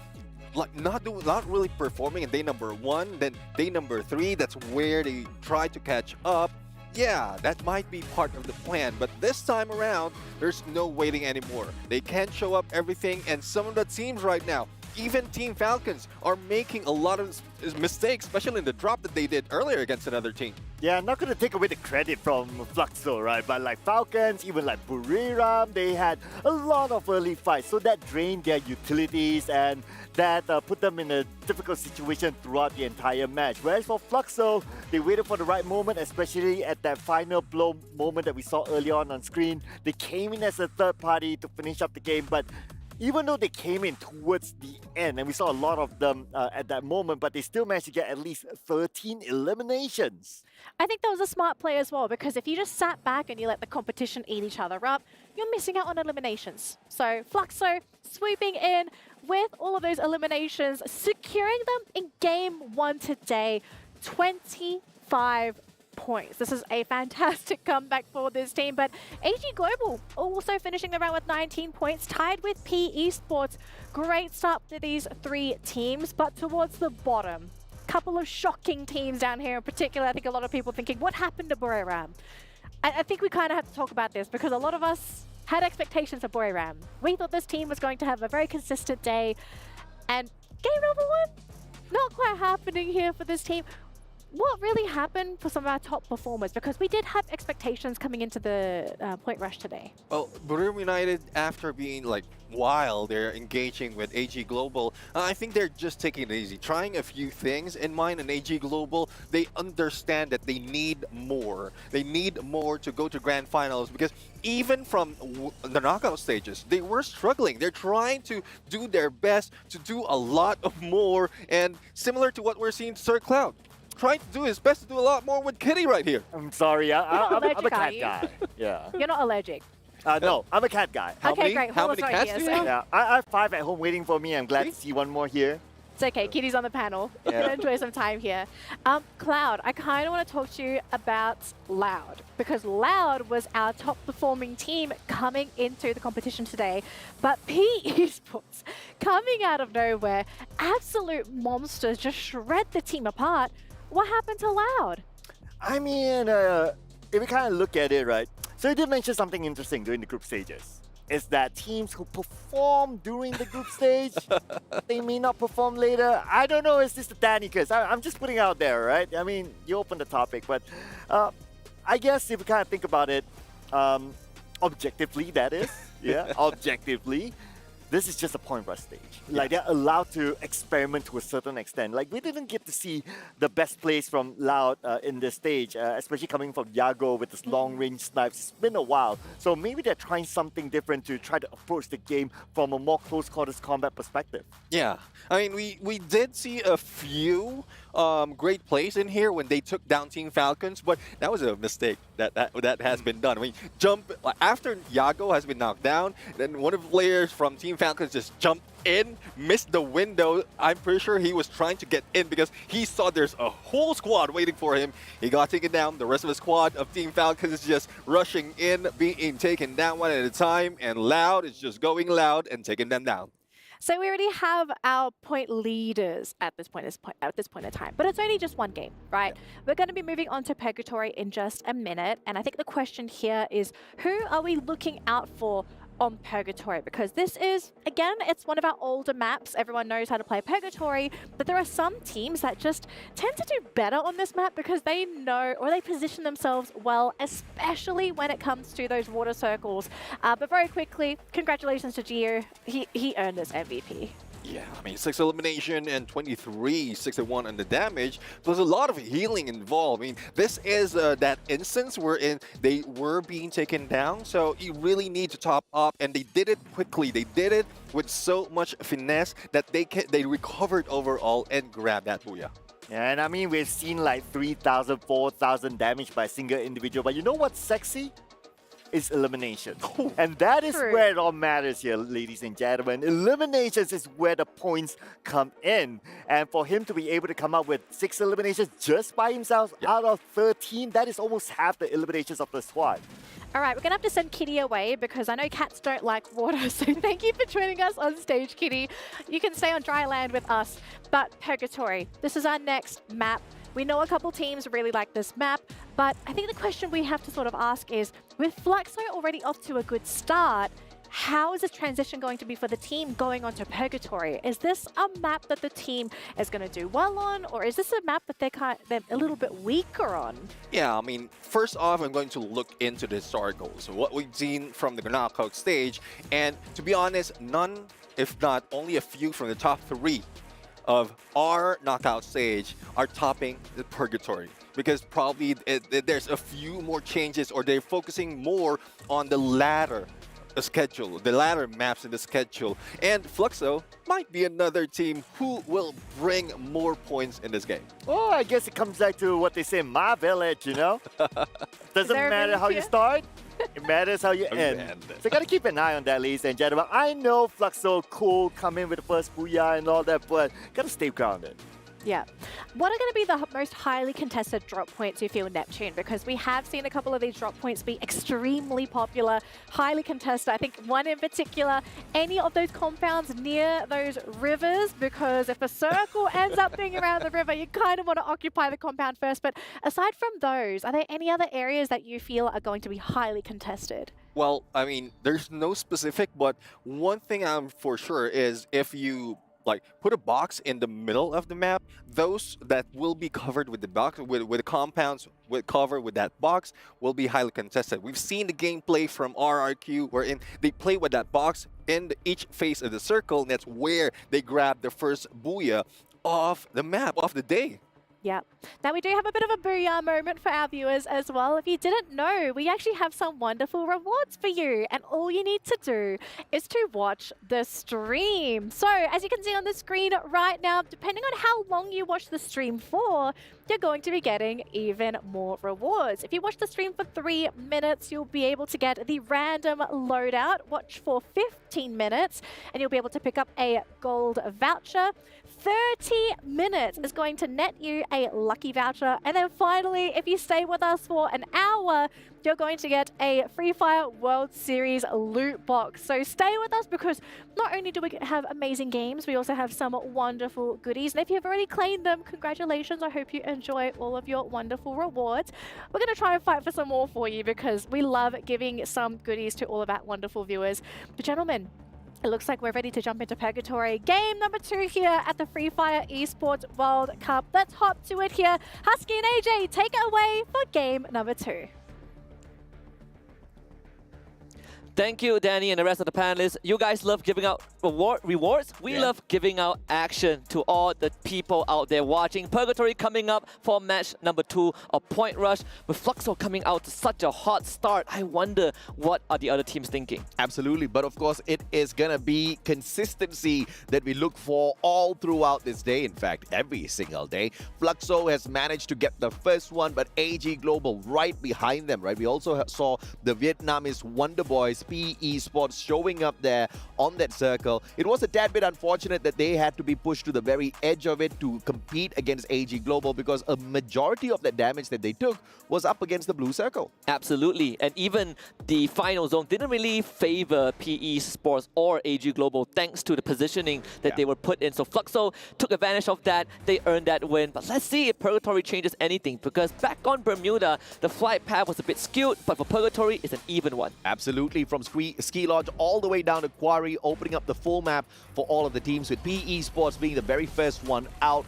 like not really performing in day number 1, then day number 3, that's where they try to catch up. Yeah, that might be part of the plan, but this time around, there's no waiting anymore. They can't show up everything, and some of the teams right now, even Team Falcons, are making a lot of mistakes, especially in the drop that they did earlier against another team. Yeah, I'm not going to take away the credit from Fluxo, right? But like Falcons, even like Buriram, they had a lot of early fights. So that drained their utilities and that put them in a difficult situation throughout the entire match. Whereas for Fluxo, they waited for the right moment, especially at that final blow moment that we saw early on screen. They came in as a third party to finish up the game, but even though they came in towards the end, and we saw a lot of them at that moment, but they still managed to get at least 13 eliminations. I think that was a smart play as well, because if you just sat back and you let the competition eat each other up, you're missing out on eliminations. So Fluxo swooping in with all of those eliminations, securing them in game 1 today, 25 points. This is a fantastic comeback for this team, but AG Global also finishing the round with 19 points, tied with PE Sports. Great start to these 3 teams, but towards the bottom, couple of shocking teams down here in particular. I think a lot of people thinking, what happened to Buriram? I think we kind of have to talk about this because a lot of us had expectations of Buriram. We thought this team was going to have a very consistent day, and game number 1, not quite happening here for this team. What really happened for some of our top performers? Because we did have expectations coming into the point rush today. Well, Buriram United, after being like while they're engaging with AG Global, I think they're just taking it easy, trying a few things in mind. And AG Global, they understand that they need more. They need more to go to grand finals, because even from the knockout stages, they were struggling. They're trying to do their best to do a lot of more, and similar to what we're seeing Sir Cloud trying to do his best to do a lot more with Kitty right here. I'm sorry, I'm a cat guy. Yeah. You're not allergic. No, I'm a cat guy. Okay, great. How many cats do you have? Yeah, I have 5 at home waiting for me. I'm glad to see one more here. It's okay, Kitty's on the panel. We're gonna enjoy some time here. Cloud, I kind of want to talk to you about Loud, because Loud was our top performing team coming into the competition today. But PE Sports, coming out of nowhere, absolute monsters, just shred the team apart. What happened to Loud? I mean, if we kind of look at it, right? So you did mention something interesting during the group stages. Is that teams who perform during the group stage, they may not perform later. I don't know, is this the Danicus? I'm just putting it out there, right? I mean, you open the topic, but I guess if you kind of think about it, objectively, that is, yeah, objectively, this is just a point rush stage. Like, they're allowed to experiment to a certain extent. Like, we didn't get to see the best plays from Loud in this stage, especially coming from Yago with his long-range snipes. It's been a while. So maybe they're trying something different to try to approach the game from a more close-quarters combat perspective. Yeah. I mean, we did see a few great plays in here when they took down Team Falcons, but that was a mistake that has been done. I mean, after Yago has been knocked down, then one of the players from Team Falcons just jumped in, missed the window. I'm pretty sure he was trying to get in because he saw there's a whole squad waiting for him. He got taken down. The rest of the squad of Team Falcons is just rushing in, being taken down one at a time, and Loud is just going Loud and taking them down. So we already have our point leaders at this point in time, but it's only just one game, right? Yeah. We're going to be moving on to Purgatory in just a minute, and I think the question here is, who are we looking out for on Purgatory? Because this is, again, it's one of our older maps. Everyone knows how to play Purgatory, but there are some teams that just tend to do better on this map because they know, or they position themselves well, especially when it comes to those water circles. But very quickly, congratulations to Gio. He earned this MVP. Yeah, I mean, 6 elimination and 23-61 on the damage. There's a lot of healing involved. I mean, this is that instance wherein they were being taken down, so you really need to top up, and they did it quickly. They did it with so much finesse that they recovered overall and grabbed that booyah. Yeah, and I mean, we've seen like 3,000, 4,000 damage by a single individual, but you know what's sexy? Is elimination. And that is where it all matters here, ladies and gentlemen. Eliminations is where the points come in. And for him to be able to come up with 6 eliminations just by himself out of 13, that is almost half the eliminations of the squad. All right, we're going to have to send Kitty away because I know cats don't like water. So thank you for joining us on stage, Kitty. You can stay on dry land with us. But Purgatory, this is our next map. We know a couple teams really like this map, but I think the question we have to sort of ask is, with Fluxo already off to a good start, how is this transition going to be for the team going on to Purgatory? Is this a map that the team is going to do well on, or is this a map that they're a little bit weaker on? Yeah, I mean, first off, I'm going to look into the historicals, what we've seen from the knockout stage, and to be honest, none, if not only a few from the top 3 of our knockout stage are topping the Purgatory, because probably there's a few more changes, or they're focusing more on the ladder schedule, the ladder maps in the schedule. And Fluxo might be another team who will bring more points in this game. Oh, I guess it comes back to what they say, my village, you know? Doesn't matter how you start, it matters how you end. So gotta keep an eye on that, ladies and gentlemen. I know Fluxo cool, come in with the first booyah and all that, but gotta stay grounded. Yeah. What are going to be the most highly contested drop points you feel, Neptune? Because we have seen a couple of these drop points be extremely popular, highly contested. I think one in particular, any of those compounds near those rivers, because if a circle ends up being around the river, you kind of want to occupy the compound first. But aside from those, are there any other areas that you feel are going to be highly contested? Well, I mean, there's no specific, but one thing I'm for sure is if you put a box in the middle of the map, those that will be covered with the box, with the compounds covered with that box, will be highly contested. We've seen the gameplay from RRQ wherein they play with that box in each face of the circle, and that's where they grab the first booyah off the map, off the day. Yeah. Now we do have a bit of a booyah moment for our viewers as well. If you didn't know, we actually have some wonderful rewards for you. And all you need to do is to watch the stream. So as you can see on the screen right now, depending on how long you watch the stream for, you're going to be getting even more rewards. If you watch the stream for 3 minutes, you'll be able to get the random loadout. Watch for 15 minutes and you'll be able to pick up a gold voucher. 30 minutes is going to net you a lucky voucher. And then finally, if you stay with us for an hour, you're going to get a Free Fire World Series loot box. So stay with us because not only do we have amazing games, we also have some wonderful goodies. And if you've already claimed them, congratulations. I hope you enjoy all of your wonderful rewards. We're going to try and fight for some more for you because we love giving some goodies to all of our wonderful viewers. But gentlemen, it looks like we're ready to jump into Purgatory. Game number 2 here at the Free Fire Esports World Cup. Let's hop to it here. Husky and AJ, take it away for game number 2. Thank you, Danny, and the rest of the panelists. You guys love giving out rewards. We love giving out action to all the people out there watching. Purgatory coming up for match number 2 of Point Rush. With Fluxo coming out to such a hot start, I wonder what are the other teams thinking? Absolutely, but of course it is going to be consistency that we look for all throughout this day. In fact, every single day. Fluxo has managed to get the first one, but AG Global right behind them, right? We also saw the Vietnamese Wonder Boys, Esports, showing up there on that circle. It was a tad bit unfortunate that they had to be pushed to the very edge of it to compete against AG Global because a majority of the damage that they took was up against the blue circle. Absolutely, and even the final zone didn't really favor PE Sports or AG Global thanks to the positioning that they were put in. So Fluxo took advantage of that. They earned that win. But let's see if Purgatory changes anything, because back on Bermuda, the flight path was a bit skewed, but for Purgatory, it's an even one. Absolutely, from Ski Lodge all the way down to Quarry, opening up the full map for all of the teams, with PE Sports being the very first one out.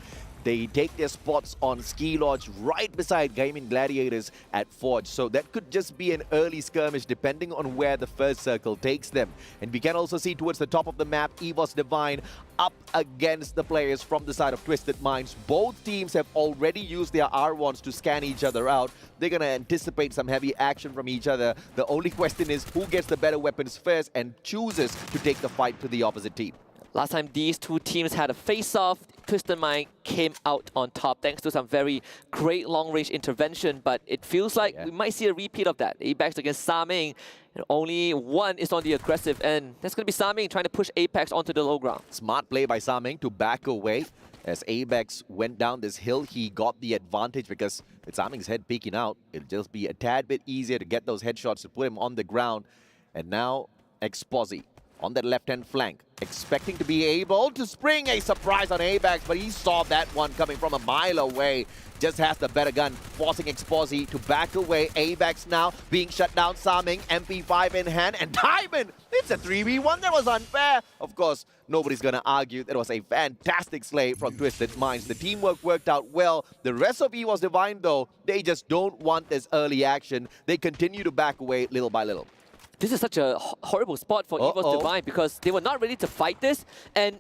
They take their spots on Ski Lodge right beside Gaming Gladiators at Forge. So that could just be an early skirmish depending on where the first circle takes them. And we can also see towards the top of the map, EVOS Divine up against the players from the side of Twisted Minds. Both teams have already used their R1s to scan each other out. They're going to anticipate some heavy action from each other. The only question is who gets the better weapons first and chooses to take the fight to the opposite team. Last time these two teams had a face-off, Twisted Mind came out on top thanks to some very great long-range intervention, but it feels like we might see a repeat of that. Apex against Saming, and only one is on the aggressive end. That's going to be Saming trying to push Apex onto the low ground. Smart play by Saming to back away. As Apex went down this hill, he got the advantage because with Saming's head peeking out, it'll just be a tad bit easier to get those headshots to put him on the ground. And now, Exposi on that left-hand flank, expecting to be able to spring a surprise on Apex, but he saw that one coming from a mile away. Just has the better gun, forcing Exposi to back away. Apex now being shut down, Saming, MP5 in hand, and Diamond! It's a 3v1 that was unfair. Of course, nobody's gonna argue that was a fantastic slay from Twisted Minds. The teamwork worked out well. The rest of EVOS Divine, though, they just don't want this early action. They continue to back away little by little. This is such a horrible spot for EVOS Divine because they were not ready to fight this, and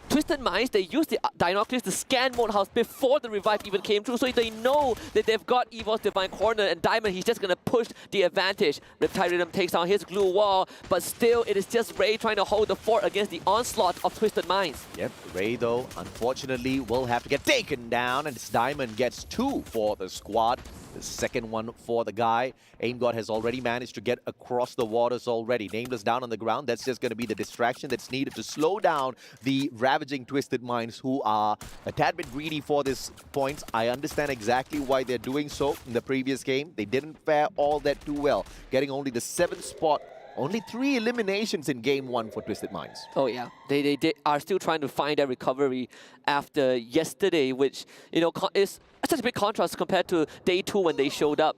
Twisted Minds, they used the Dinoculus to scan Mode House before the revive even came through, so they know that they've got EVOS Divine cornered, and Diamond, he's just going to push the advantage. Riptide Rhythm takes down his glue wall, but still, it is just Ray trying to hold the fort against the onslaught of Twisted Minds. Yep, Ray, though, unfortunately, will have to get taken down, and Diamond gets 2 for the squad. The second one for the guy. AimGod has already managed to get across the waters already. Nameless down on the ground. That's just going to be the distraction that's needed to slow down the ravaging Twisted Minds, who are a tad bit greedy for this points. I understand exactly why they're doing so. In the previous game, they didn't fare all that too well, getting only the 7th spot. Only 3 eliminations in Game 1 for Twisted Minds. Oh yeah, they are still trying to find their recovery after yesterday, which, you know, is such a big contrast compared to Day 2 when they showed up.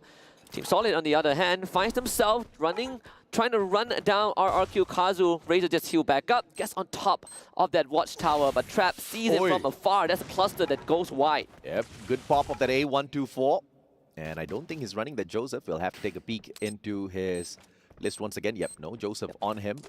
Team Solid, on the other hand, finds themselves trying to run down RRQ Kazu. Razor just heal back up, gets on top of that watchtower, but Trap sees it from afar. That's a cluster that goes wide. Yep, good pop of that A124. And I don't think he's running that Joseph. We'll have to take a peek into his list once again. Yep, no Joseph on him.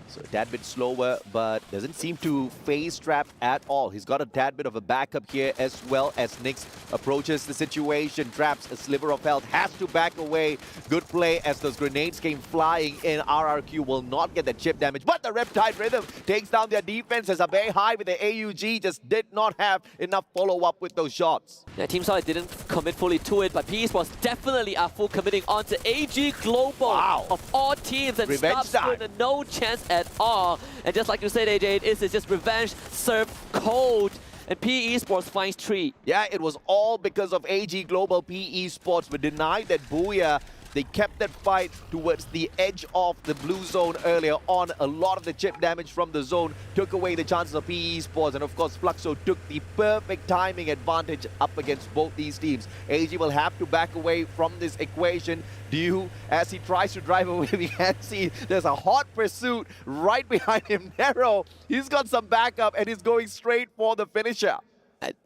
So a tad bit slower, but doesn't seem to phase Trap at all. He's got a tad bit of a backup here as well as Nyx approaches the situation. Trap's a sliver of health, has to back away. Good play as those grenades came flying in. RRQ will not get the chip damage, but the Riptide Rhythm takes down their defense as Abe High with the AUG just did not have enough follow-up with those shots. Yeah, Team Solid didn't commit fully to it, but Esports definitely are full committing onto AG Global of all teams, and stops with no chance at all. And just like you said, AJ, it's just revenge served cold. And PE Esports finds 3. Yeah, it was all because of AG Global. PE Esports were denied that Booyah. They kept that fight towards the edge of the blue zone earlier on. A lot of the chip damage from the zone took away the chances of PE Esports. And of course, Fluxo took the perfect timing advantage up against both these teams. AG will have to back away from this equation. Due, as he tries to drive away, we can see there's a hot pursuit right behind him. Nero, he's got some backup and he's going straight for the finisher.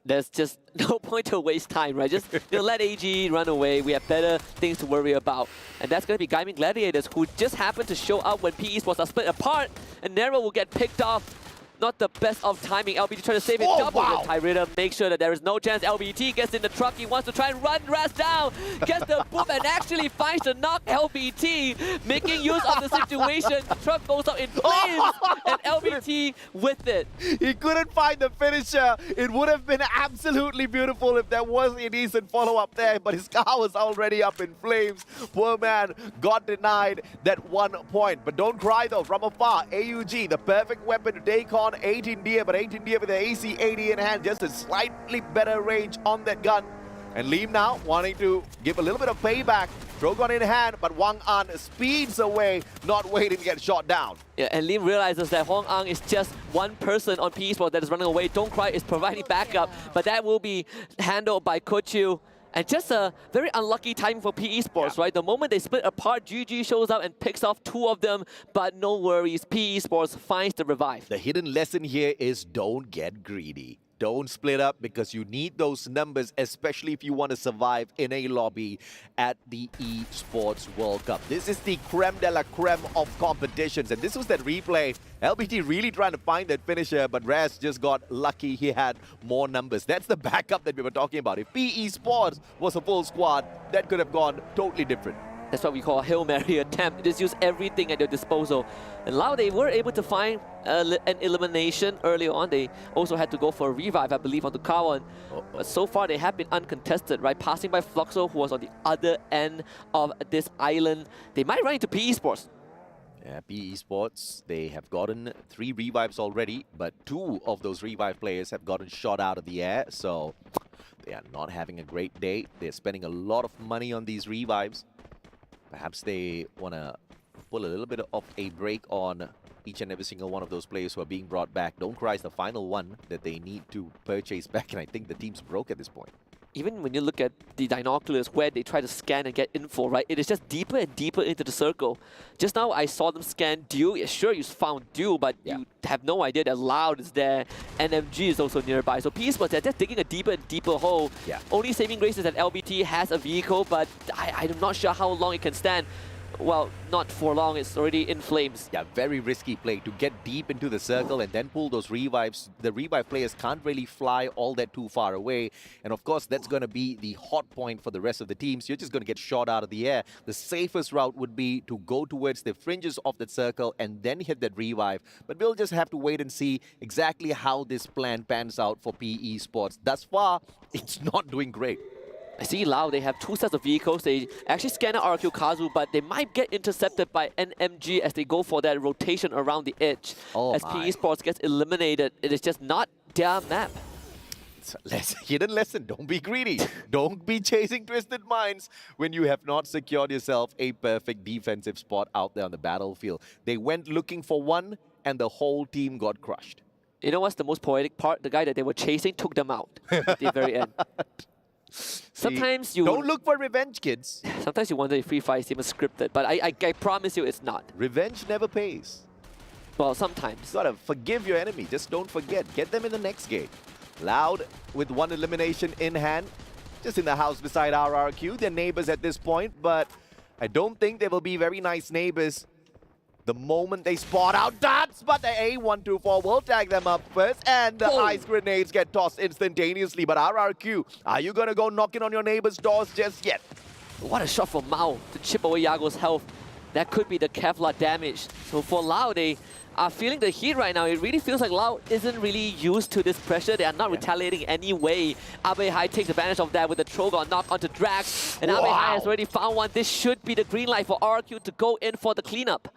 There's just no point to waste time, right? Just let AG run away. We have better things to worry about. And that's going to be Gaming Gladiators, who just happened to show up when PE Esports are split apart. And Nero will get picked off. Not the best of timing. LBT trying to save it double with Tyrita. Make sure that there is no chance. LBT gets in the truck. He wants to try and run Raz down. Gets the boop and actually finds the knock LBT. Making use of the situation. The truck goes up in flames. And LBT with it. He couldn't find the finisher. It would have been absolutely beautiful if there was a decent follow-up there. But his car was already up in flames. Poor man got denied that 1 point. But don't cry though. From afar, AUG, the perfect weapon to take on 18 Deer, but 18 Deer with the AC-80 in hand, just a slightly better range on that gun. And Liam now wanting to give a little bit of payback. Drogon in hand, but Wang An speeds away, not waiting to get shot down. Yeah, and Liam realizes that Hong Ang is just one person on PE Esports that is running away. Don't Cry is providing backup, but that will be handled by Kochu. And just a very unlucky time for PE Esports, right? The moment they split apart, GG shows up and picks off 2 of them, but no worries, PE Esports finds the revive. The hidden lesson here is don't get greedy. don't split up because you need those numbers, especially if you want to survive in a lobby at the Esports World Cup. This is the creme de la creme of competitions, and this was that replay. LBT really trying to find that finisher, but Raz just got lucky he had more numbers. That's the backup that we were talking about. If PE Sports was a full squad, that could have gone totally different. That's what we call a Hail Mary attempt. Just use everything at your disposal. And now they were able to find an elimination early on. They also had to go for a revive, I believe, on the Kawan. But so far, they have been uncontested, right? Passing by Fluxo, who was on the other end of this island. They might run into PE Sports. Yeah, PE Sports, they have gotten 3 revives already, but 2 of those revive players have gotten shot out of the air, so they are not having a great day. They're spending a lot of money on these revives. Perhaps they want to pull a little bit of a break on each and every single one of those players who are being brought back. Don't Cry is the final one that they need to purchase back, and I think the team's broke at this point. Even when you look at the binoculars where they try to scan and get info, right? It is just deeper and deeper into the circle. Just now, I saw them scan Dew. Yeah, sure, you found Dew, but you have no idea that Loud is there. NMG is also nearby. So PE Sports, they're just digging a deeper and deeper hole. Yeah. Only saving grace is that LBT has a vehicle, but I'm not sure how long it can stand. Well, not for long, it's already in flames. Yeah, very risky play to get deep into the circle and then pull those revives. The revive players can't really fly all that too far away. And of course, that's going to be the hot point for the rest of the teams. You're just going to get shot out of the air. The safest route would be to go towards the fringes of that circle and then hit that revive. But we'll just have to wait and see exactly how this plan pans out for PE Sports. Thus far, it's not doing great. I see Lao, they have 2 sets of vehicles. They actually scan out RQ Kazu, but they might get intercepted by NMG as they go for that rotation around the edge. As PE Sports gets eliminated, it is just not their map. Hidden lesson, don't be greedy. Don't be chasing twisted minds when you have not secured yourself a perfect defensive spot out there on the battlefield. They went looking for one, and the whole team got crushed. You know what's the most poetic part? The guy that they were chasing took them out at the very end. Sometimes you don't look for revenge, kids. Sometimes you wonder if Free Fire is even scripted, but I promise you it's not. Revenge never pays. Well, sometimes. You gotta forgive your enemy. Just don't forget. Get them in the next game. Loud with 1 elimination in hand. Just in the house beside RRQ. They're neighbors at this point, but I don't think they will be very nice neighbors the moment they spot out dots, but the A124 will tag them up first, and the ice grenades get tossed instantaneously. But RRQ, are you gonna go knocking on your neighbor's doors just yet? What a shot from Mao to chip away Yago's health. That could be the Kevlar damage. So for Lao, they are feeling the heat right now. It really feels like Lao isn't really used to this pressure. They are not retaliating anyway. Abe Hai takes advantage of that with the Trogon knock onto Drax, and Abe Hai has already found one. This should be the green light for RRQ to go in for the cleanup.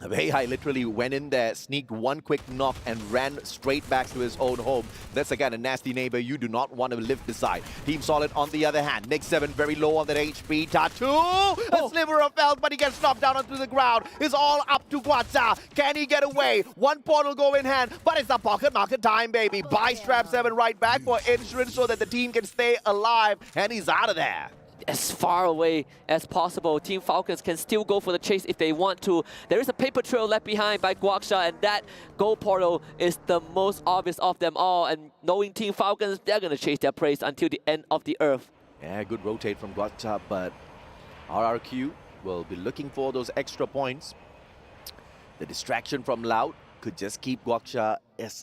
Beihai literally went in there, sneaked 1 quick knock, and ran straight back to his own home. That's the kind of nasty neighbor you do not want to live beside. Team Solid on the other hand. Nick 7 very low on that HP. Tattoo! A sliver of health, but he gets knocked down onto the ground. It's all up to Guacha. Can he get away? 1 portal go in hand, but it's a pocket market time, baby. Buy Strap 7 right back for insurance so that the team can stay alive, and he's out of there. As far away as possible. Team Falcons can still go for the chase if they want to. There is a paper trail left behind by Guaksha, and that goal portal is the most obvious of them all. And knowing Team Falcons, they're going to chase their prey until the end of the earth. Yeah, good rotate from Guaksha, but RRQ will be looking for those extra points. The distraction from Loud could just keep Guaksha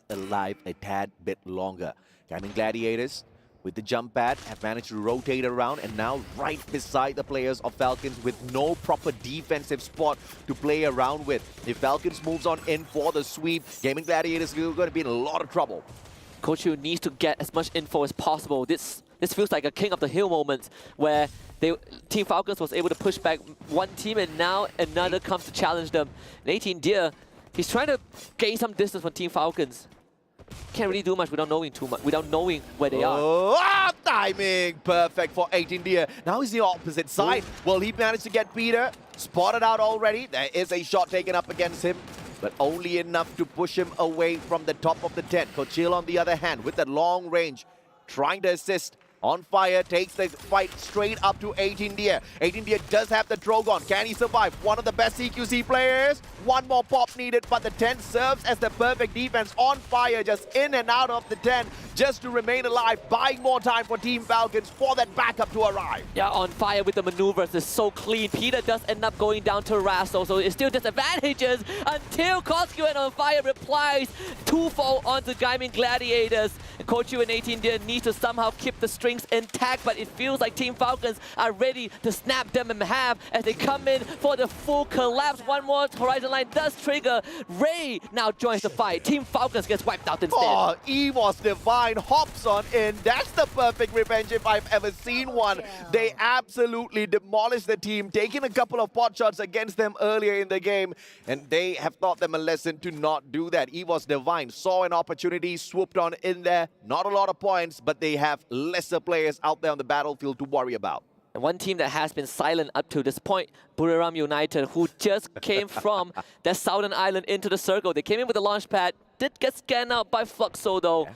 alive a tad bit longer. Gaming Gladiators, with the jump pad, have managed to rotate around, and now right beside the players of Falcons with no proper defensive spot to play around with. If Falcons moves on in for the sweep, Gaming Gladiators are going to be in a lot of trouble. Coach Yu needs to get as much info as possible. This feels like a King of the Hill moment where Team Falcons was able to push back one team, and now another comes to challenge them. And 18 Deer, he's trying to gain some distance from Team Falcons. Can't really do much without knowing without knowing where they are. Timing! Perfect for 18 Deer. Now he's the opposite side. Well, he managed to get Peter spotted out already. There is a shot taken up against him, but only enough to push him away from the top of the tent. Kochil, on the other hand, with that long range, trying to assist On fire, takes the fight straight up to 18 Deer. 18 Deer does have the Drogon. Can he survive? One of the best CQC players. One more pop needed, but the 10 serves as the perfect defense. On fire, just in and out of the 10, just to remain alive, buying more time for Team Falcons for that backup to arrive. Yeah, on fire with the maneuvers is so clean. Peter does end up going down to Rasso, so it's still disadvantages until Coscu and On Fire replies twofold onto Gaimin Gladiators. And Kochu and 18 Deer need to somehow keep the strings intact, but it feels like Team Falcons are ready to snap them in half as they come in for the full collapse. One more Horizon Line does trigger. Ray now joins the fight. Team Falcons gets wiped out instead. Oh, Evos Divine hops on in. That's the perfect revenge if I've ever seen one. They absolutely demolished the team, taking a couple of pot shots against them earlier in the game, and they have taught them a lesson to not do that. Evos Divine saw an opportunity, swooped on in there. Not a lot of points, but they have lesser players out there on the battlefield to worry about. And one team that has been silent up to this point, Buriram United, who just came from the southern island into the circle. They came in with a launch pad, did get scanned out by Fluxo though. Yeah.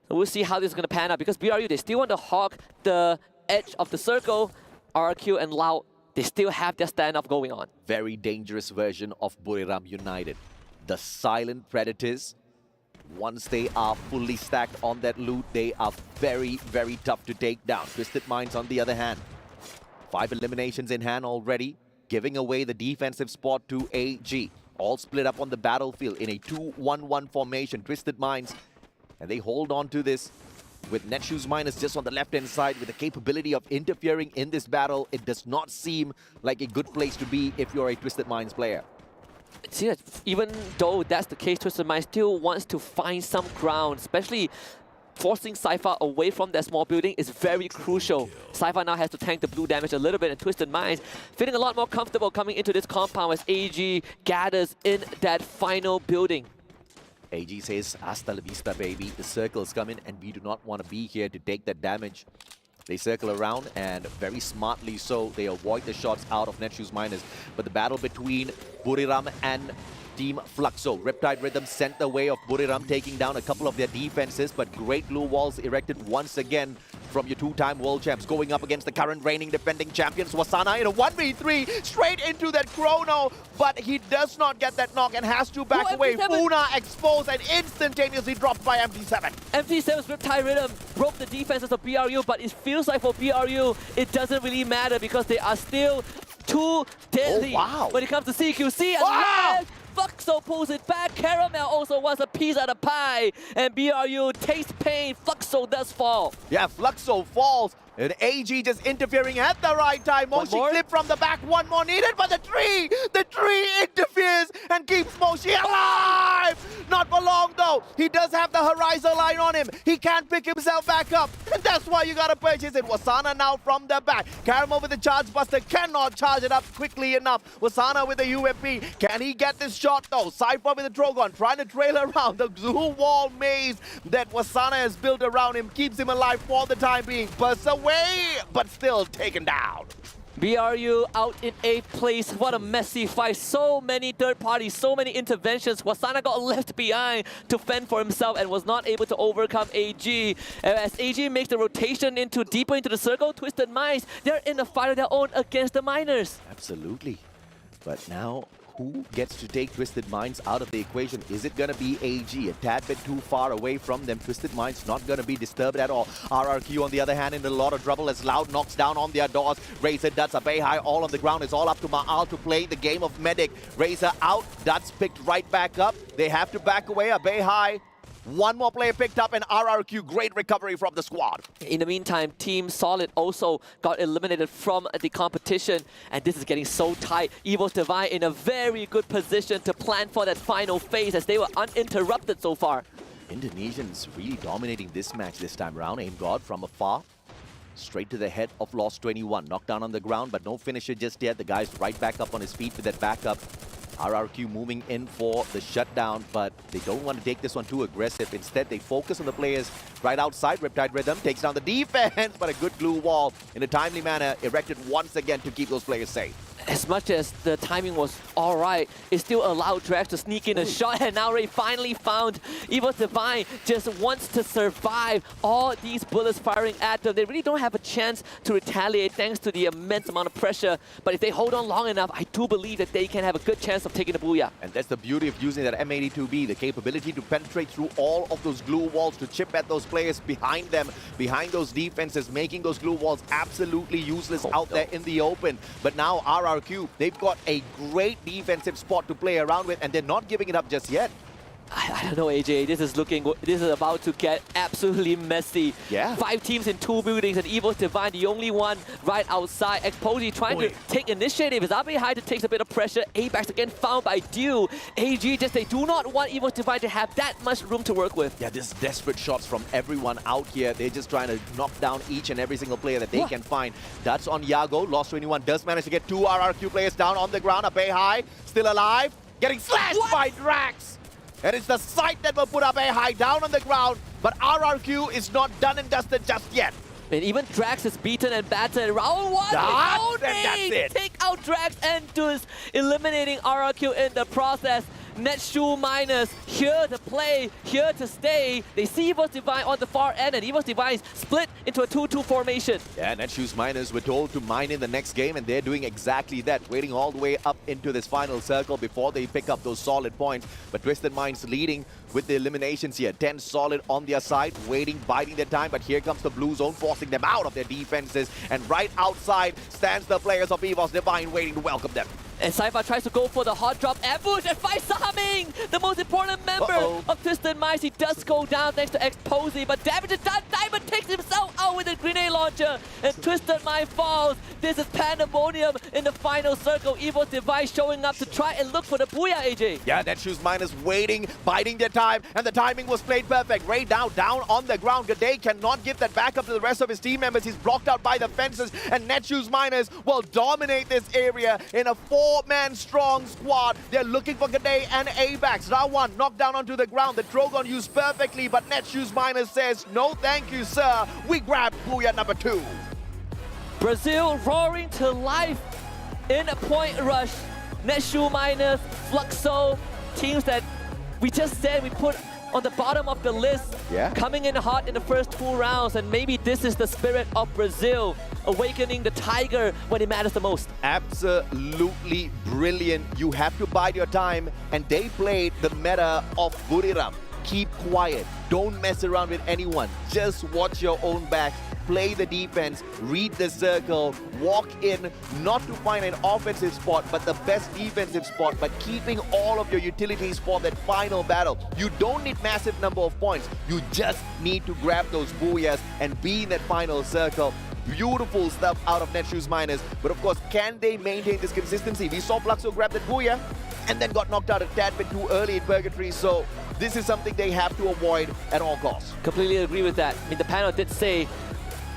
We'll see how this is going to pan out because BRU, they still want to hog the edge of the circle. RRQ and Loud, they still have their standoff going on. Very dangerous version of Buriram United. The silent predators. Once they are fully stacked on that loot, they are very, very tough to take down. Twisted Minds on the other hand. 5 eliminations in hand already, giving away the defensive spot to AG. All split up on the battlefield in a 2-1-1 formation. Twisted Minds, and they hold on to this with Netshoes Minus just on the left-hand side with the capability of interfering in this battle. It does not seem like a good place to be if you're a Twisted Minds player. See, even though that's the case, Twisted Minds still wants to find some ground, especially forcing Cypher away from that small building is very crucial. Cypher now has to tank the blue damage a little bit, and Twisted Minds feeling a lot more comfortable coming into this compound as AG gathers in that final building. AG says, hasta la vista, baby. The circle's coming, and we do not want to be here to take that damage. They circle around, and very smartly so, they avoid the shots out of Netshoes Miners. But the battle between Buriram and Team Fluxo. Riptide Rhythm sent the way of Buriram, taking down a couple of their defenses, but great blue walls erected once again from your two-time world champs, going up against the current reigning defending champions. Wasana in a 1v3, straight into that chrono, but he does not get that knock and has to back away. Una exposed and instantaneously dropped by MT7. MT7's Riptide Rhythm broke the defenses of BRU, but it feels like for BRU, it doesn't really matter because they are still too deadly when it comes to CQC. And Fluxo pulls it back. Caramel also wants a piece of the pie. And BRU tastes pain. Fluxo does fall. Yeah, Fluxo falls. And AG just interfering at the right time. Moshi clip from the back. One more needed, but the tree interferes and keeps Moshi alive. Not for long though. He does have the Horizon Line on him. He can't pick himself back up. And that's why you gotta purchase it. Wasana now from the back. Caramel with the Charge Buster cannot charge it up quickly enough. Wasana with the UMP. Can he get this shot though? Cypher with the Drogon trying to trail around. The glue wall maze that Wasana has built around him keeps him alive for the time being. Bursts away, but still taken down. BRU out in 8th place. What a messy fight. So many third parties, so many interventions. Wasana got left behind to fend for himself and was not able to overcome AG. As AG makes the rotation deeper into the circle, Twisted Minds, they're in a fight of their own against the Miners. Absolutely. But now, who gets to take Twisted Minds out of the equation? Is it going to be AG? A tad bit too far away from them. Twisted Minds not going to be disturbed at all. RRQ, on the other hand, in a lot of trouble as Loud knocks down on their doors. Razor, Duts, a Bay High all on the ground. It's all up to Ma'al to play the game of Medic. Razor out. Duts picked right back up. They have to back away. A Bay High. One more player picked up, and RRQ, great recovery from the squad. In the meantime, Team Solid also got eliminated from the competition, and this is getting so tight. Evos Divine in a very good position to plan for that final phase as they were uninterrupted so far. Indonesians really dominating this match this time around. Aim God from afar. Straight to the head of Lost 21. Knocked down on the ground, but no finisher just yet. The guy's right back up on his feet with that backup. RRQ moving in for the shutdown, but they don't want to take this one too aggressive. Instead, they focus on the players right outside. Riptide Rhythm takes down the defense, but a good glue wall in a timely manner erected once again to keep those players safe. as much as the timing was all right, it still allowed Drax to sneak in a shot, and now Ray finally found Esports Divine just wants to survive all these bullets firing at them. They really don't have a chance to retaliate thanks to the immense amount of pressure, but if they hold on long enough, I do believe that they can have a good chance of taking the booyah. And that's the beauty of using that M82B, the capability to penetrate through all of those glue walls, to chip at those players behind them, behind those defenses, making those glue walls absolutely useless out there in the open. But now RRQ, they've got a great defensive spot to play around with, and they're not giving it up just yet. I don't know, AJ. This is about to get absolutely messy. Yeah. 5 teams in 2 buildings, and Esports Divine, the only one right outside. Exposy trying to take initiative. Is up behind, it takes a bit of pressure. A-backs again found by Dew. AG just, they do not want Esports Divine to have that much room to work with. Yeah, just desperate shots from everyone out here. They're just trying to knock down each and every single player that they can find. That's on Yago. Lost 21 does manage to get 2 RRQ players down on the ground. Abe High, still alive. Getting slashed by Drax. And it's the site that will put Abe High down on the ground. But RRQ is not done and dusted just yet. And even Drax is beaten and battered. Round 1, and that's it. Take out Drax and Deuce, eliminating RRQ in the process. Netshoe Miners here to play, here to stay. They see Esports Divine on the far end, and Esports Divine split into a 2-2 formation. Yeah, Netshoe's Miners were told to mine in the next game, and they're doing exactly that, waiting all the way up into this final circle before they pick up those solid points. But Twisted Minds leading with the eliminations here. 10 solid on their side, waiting, biding their time, but here comes the blue zone, forcing them out of their defenses. And right outside stands the players of Esports Divine, waiting to welcome them. And Saifa tries to go for the hot drop ambush and finds Saming, the most important member of Twisted Minds. He does go down thanks to Exposy, but damage is done. Diamond takes himself out with a grenade launcher, and Twisted Mind falls. This is pandemonium in the final circle. Esports Divine showing up to try and look for the booyah, AJ. Yeah, Netshoe's Miners waiting, biding their time, and the timing was played perfect. Ray down on the ground. Gade cannot give that back up to the rest of his team members. He's blocked out by the fences, and Netshoe's Miners will dominate this area in a 4-man strong squad. They're looking for Gade and A-backs. Round 1 knocked down onto the ground. The Drogon used perfectly, but Netshoe's Miners says, no thank you, sir. We grab booyah number 2. Brazil roaring to life in a point rush. Netshoe Miners, Fluxo, teams that we just said we put on the bottom of the list, coming in hot in the first 2 rounds, and maybe this is the spirit of Brazil, awakening the tiger when it matters the most. Absolutely brilliant. You have to bide your time, and they played the meta of Buriram. Keep quiet. Don't mess around with anyone. Just watch your own back. Play the defense, read the circle, walk in, not to find an offensive spot, but the best defensive spot, but keeping all of your utilities for that final battle. You don't need massive number of points. You just need to grab those booyahs and be in that final circle. Beautiful stuff out of Netshoe's Miners. But of course, can they maintain this consistency? We saw Fluxo grab that booyah and then got knocked out a tad bit too early in Purgatory. So this is something they have to avoid at all costs. Completely agree with that. I mean, the panel did say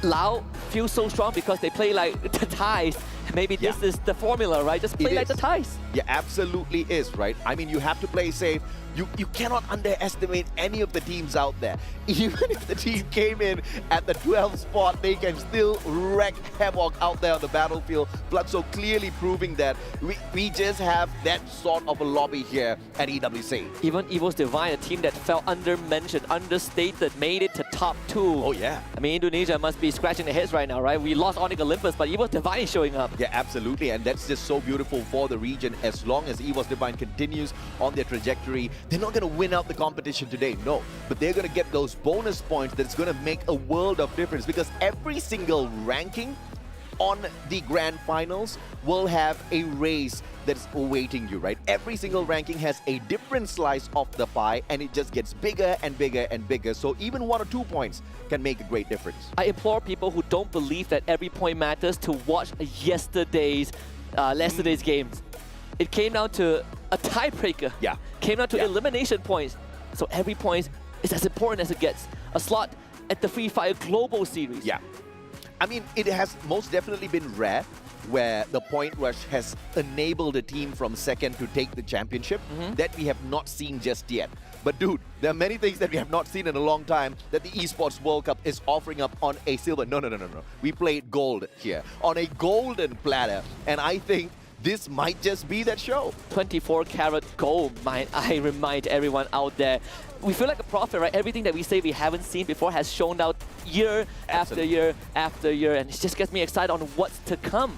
Lao feels so strong because they play like the Thais. Maybe this is the formula, right? Just play like the Thais. Yeah, absolutely is, right? I mean, you have to play safe. You cannot underestimate any of the teams out there. Even if the team came in at the 12th spot, they can still wreak havoc out there on the battlefield. Fluxo clearly proving that we just have that sort of a lobby here at EWC. Even Esports Divine, a team that felt undermentioned, understated, made it to top 2. Oh, yeah. I mean, Indonesia must be scratching their heads right now, right? We lost Onyx Olympus, but Esports Divine is showing up. Yeah, absolutely. And that's just so beautiful for the region. As long as Esports Divine continues on their trajectory, they're not going to win out the competition today, no. But they're going to get those bonus points that's going to make a world of difference, because every single ranking on the grand finals will have a race that's awaiting you, right? Every single ranking has a different slice of the pie, and it just gets bigger and bigger and bigger. So even 1 or 2 points can make a great difference. I implore people who don't believe that every point matters to watch yesterday's games. It came down to a tiebreaker. Yeah. Came down to elimination points. So every point is as important as it gets. A slot at the Free Fire Global Series. Yeah. I mean, it has most definitely been rare where the point rush has enabled a team from second to take the championship. That we have not seen just yet. But dude, there are many things that we have not seen in a long time that the Esports World Cup is offering up on a silver. No. We played gold here on a golden platter. And I think this might just be that show. 24-karat gold, might I remind everyone out there. We feel like a prophet, right? Everything that we say we haven't seen before has shown out year after year after year, and it just gets me excited on what's to come.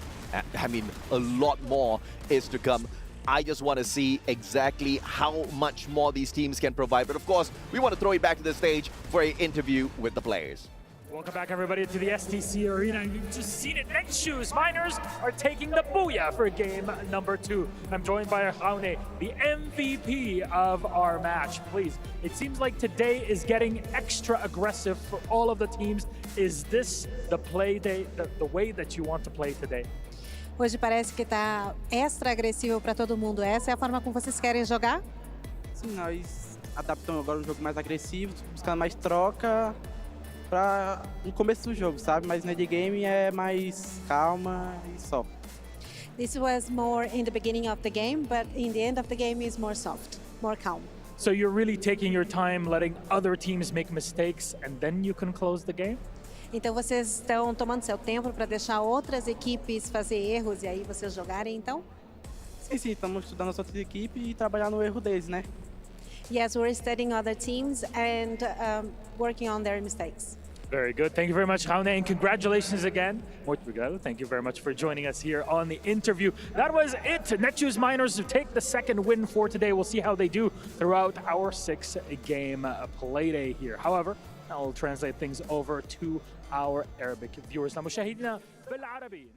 I mean, a lot more is to come. I just want to see exactly how much more these teams can provide. But of course, we want to throw it back to the stage for an interview with the players. Welcome back, everybody, to the STC Arena. You've just seen it. Netshoes Miners are taking the booyah for game number 2. I'm joined by Raune, the MVP of our match. Please, it seems like today is getting extra aggressive for all of the teams. Is this the play day, the way that you want to play today? Hoje parece que está extra agressivo para todo mundo. Essa é a forma como vocês querem jogar? Sim, nós adaptamos agora um jogo mais agressivo, buscando mais troca para no começo do jogo, sabe? Mas no early game é mais calma e só. This was more in the beginning of the game, but in the end of the game is more soft, more calm. So you're really taking your time, letting other teams make mistakes, and then you can close the game? Então vocês estão tomando seu tempo para deixar outras equipes fazer erros e aí vocês jogarem, então? Sim, estamos estudando as outras equipes e trabalhar no erro deles, né? Yes, we're studying other teams and working on their mistakes. Very good. Thank you very much, Raune, and congratulations again. Muito obrigado. Thank you very much for joining us here on the interview. That was it. Netshoes Miners to take the second win for today. We'll see how they do throughout our 6-game play day here. However, I'll translate things over to our Arabic viewers. مشاهدينا بالعربي.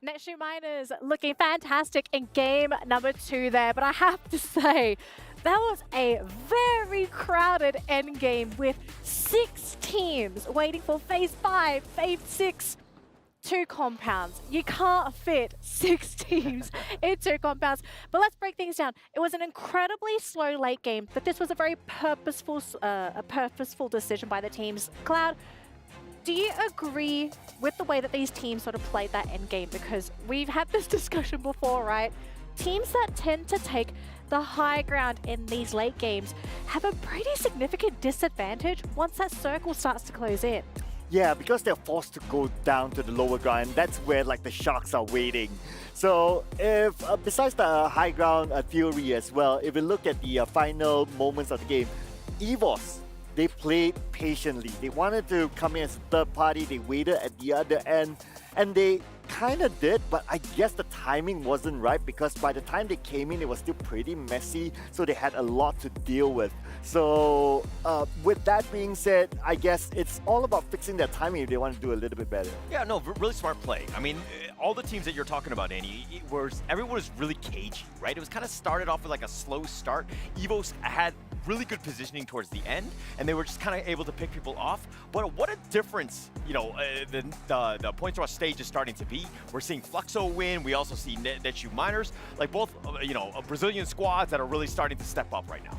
Netshoes Miners looking fantastic in game number 2 there, but I have to say, that was a very crowded endgame with 6 teams waiting for phase 5, phase 6, 2 compounds. You can't fit 6 teams in 2 compounds. But let's break things down. It was an incredibly slow late game, but this was a very purposeful decision by the teams. Cloud, do you agree with the way that these teams sort of played that end game? Because we've had this discussion before, right? Teams that tend to take the high ground in these late games have a pretty significant disadvantage once that circle starts to close in. Yeah, because they're forced to go down to the lower ground. That's where like the sharks are waiting. So if besides the high ground theory as well, if we look at the final moments of the game, EVOS, they played patiently. They wanted to come in as a third party. They waited at the other end, and they kind of did, but I guess the timing wasn't right because by the time they came in, it was still pretty messy, so they had a lot to deal with. So with that being said, I guess it's all about fixing their timing if they want to do a little bit better. Yeah, no, really smart play. I mean, all the teams that you're talking about, Andy, everyone was really cagey, right? It was kind of started off with like a slow start. EVOS had really good positioning towards the end, and they were just kind of able to pick people off. But what a difference, you know, the points rush stage is starting to be. We're seeing Fluxo win. We also see Netshoes Miners, like both, you know, Brazilian squads that are really starting to step up right now.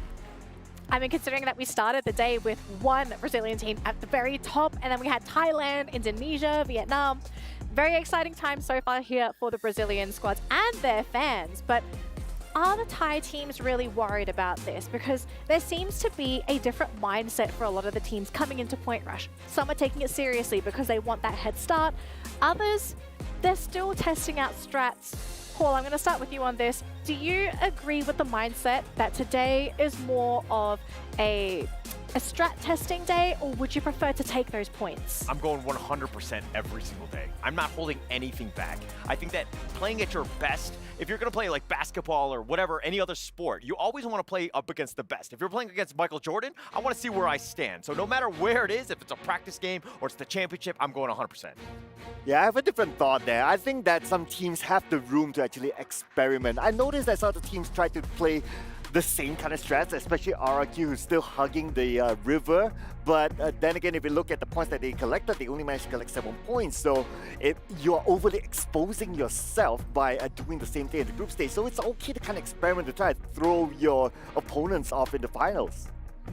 I mean, considering that we started the day with one Brazilian team at the very top, and then we had Thailand, Indonesia, Vietnam. Very exciting time so far here for the Brazilian squads and their fans. But are the Thai teams really worried about this? Because there seems to be a different mindset for a lot of the teams coming into Point Rush. Some are taking it seriously because they want that head start. Others, they're still testing out strats. Paul, I'm going to start with you on this. Do you agree with the mindset that today is more of a strat testing day, or would you prefer to take those points? I'm going 100% every single day. I'm not holding anything back. I think that playing at your best, if you're going to play like basketball or whatever, any other sport, you always want to play up against the best. If you're playing against Michael Jordan, I want to see where I stand. So no matter where it is, if it's a practice game or it's the championship, I'm going 100%. Yeah, I have a different thought there. I think that some teams have the room to actually experiment. I noticed that some of the teams try to play the same kind of strats, especially RRQ, who's still hugging the river. But then again, if you look at the points that they collected, they only managed to collect 7 points. So you're overly exposing yourself by doing the same thing in the group stage. So it's okay to kind of experiment to try to throw your opponents off in the finals.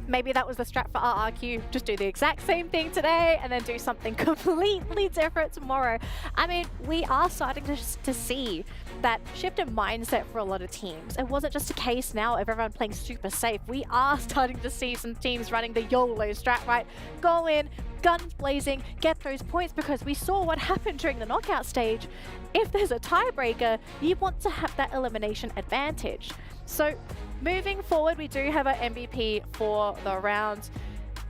Maybe that was the strat for RRQ. Just do the exact same thing today and then do something completely different tomorrow. I mean, we are starting to see that shift in mindset for a lot of teams. It wasn't just a case now of everyone playing super safe. We are starting to see some teams running the YOLO strat, right? Go in, guns blazing, get those points, because we saw what happened during the knockout stage. If there's a tiebreaker, you want to have that elimination advantage. So moving forward, we do have an MVP for the round.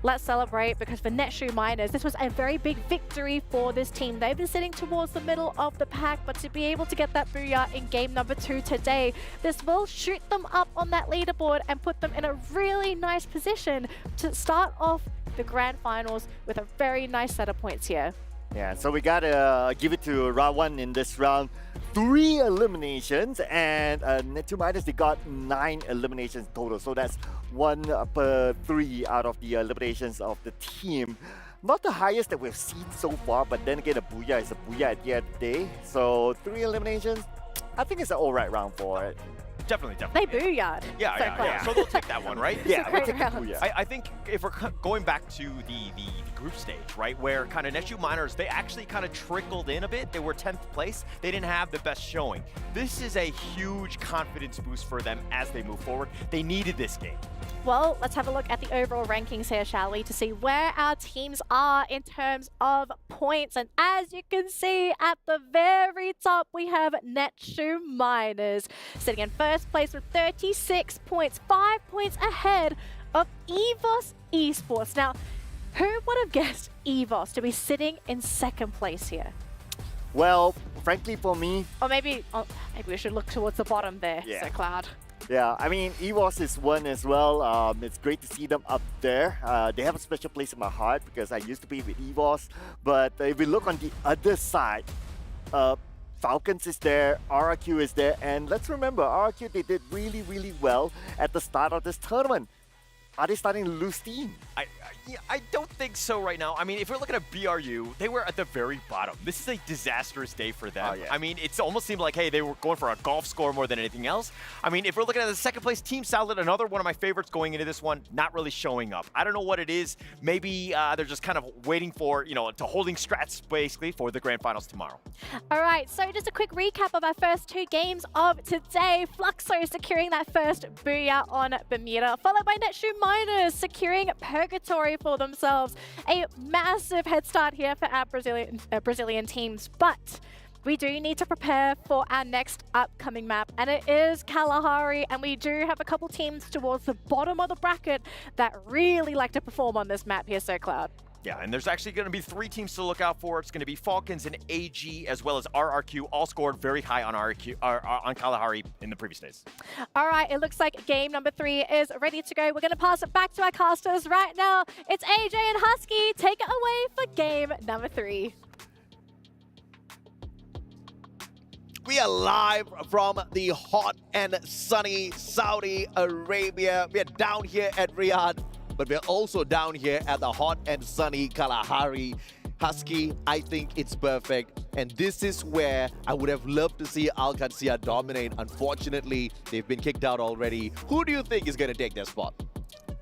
Let's celebrate, because for Netshoe Miners, this was a very big victory for this team. They've been sitting towards the middle of the pack, but to be able to get that booyah in game number 2 today, this will shoot them up on that leaderboard and put them in a really nice position to start off the grand finals with a very nice set of points here. Yeah, so we gotta give it to Rawan in this round. 3 eliminations, and Netshoe Miners, they got 9 eliminations total. So that's 1 per 3 out of the eliminations of the team. Not the highest that we've seen so far, but then again, a booyah is a booyah at the end of the day. So 3 eliminations, I think it's an alright round for it. Definitely. They booyah'd. Yeah. So they'll take that one, right? Yeah, we'll take the booyah. I think if we're going back to the group stage, right, where kind of Netshoe Miners, they actually kind of trickled in a bit. They were 10th place. They didn't have the best showing. This is a huge confidence boost for them as they move forward. They needed this game. Well, let's have a look at the overall rankings here, shall we, to see where our teams are in terms of points. And as you can see, at the very top, we have Netshoe Miners sitting in first place with 36 points, 5 points ahead of EVOS Esports. Now, who would have guessed EVOS to be sitting in second place here? Well, frankly for me... Or maybe we should look towards the bottom there, Yeah. so Cloud. Yeah, I mean, EVOS is one as well. It's great to see them up there. They have a special place in my heart because I used to be with EVOS. But if we look on the other side, Falcons is there, RRQ is there, and let's remember, RRQ, they did really, really well at the start of this tournament. Are they starting to lose steam? I don't think so right now. I mean, if you're looking at BRU, they were at the very bottom. This is a disastrous day for them. Oh, yeah. I mean, it's almost seemed like, hey, they were going for a golf score more than anything else. I mean, if we're looking at the second place, Team Salad, another one of my favorites going into this one, not really showing up. I don't know what it is. Maybe they're just kind of waiting for, to holding strats, basically, for the grand finals tomorrow. All right, so just a quick recap of our first 2 games of today. Fluxo securing that first booyah on Bermuda, followed by Netshoe Miners securing Purgatory for themselves. A massive head start here for our Brazilian teams, but we do need to prepare for our next upcoming map, and it is Kalahari, and we do have a couple teams towards the bottom of the bracket that really like to perform on this map here, so Cloud. Yeah, and there's actually going to be 3 teams to look out for. It's going to be Falcons and AG, as well as RRQ, all scored very high on on Kalahari in the previous days. All right, it looks like game number 3 is ready to go. We're going to pass it back to our casters right now. It's AJ and Husky. Take it away for game number 3. We are live from the hot and sunny Saudi Arabia. We are down here at Riyadh, but we're also down here at the hot and sunny Kalahari. Husky, I think it's perfect. And this is where I would have loved to see Al-Qadsiya dominate. Unfortunately, they've been kicked out already. Who do you think is going to take their spot?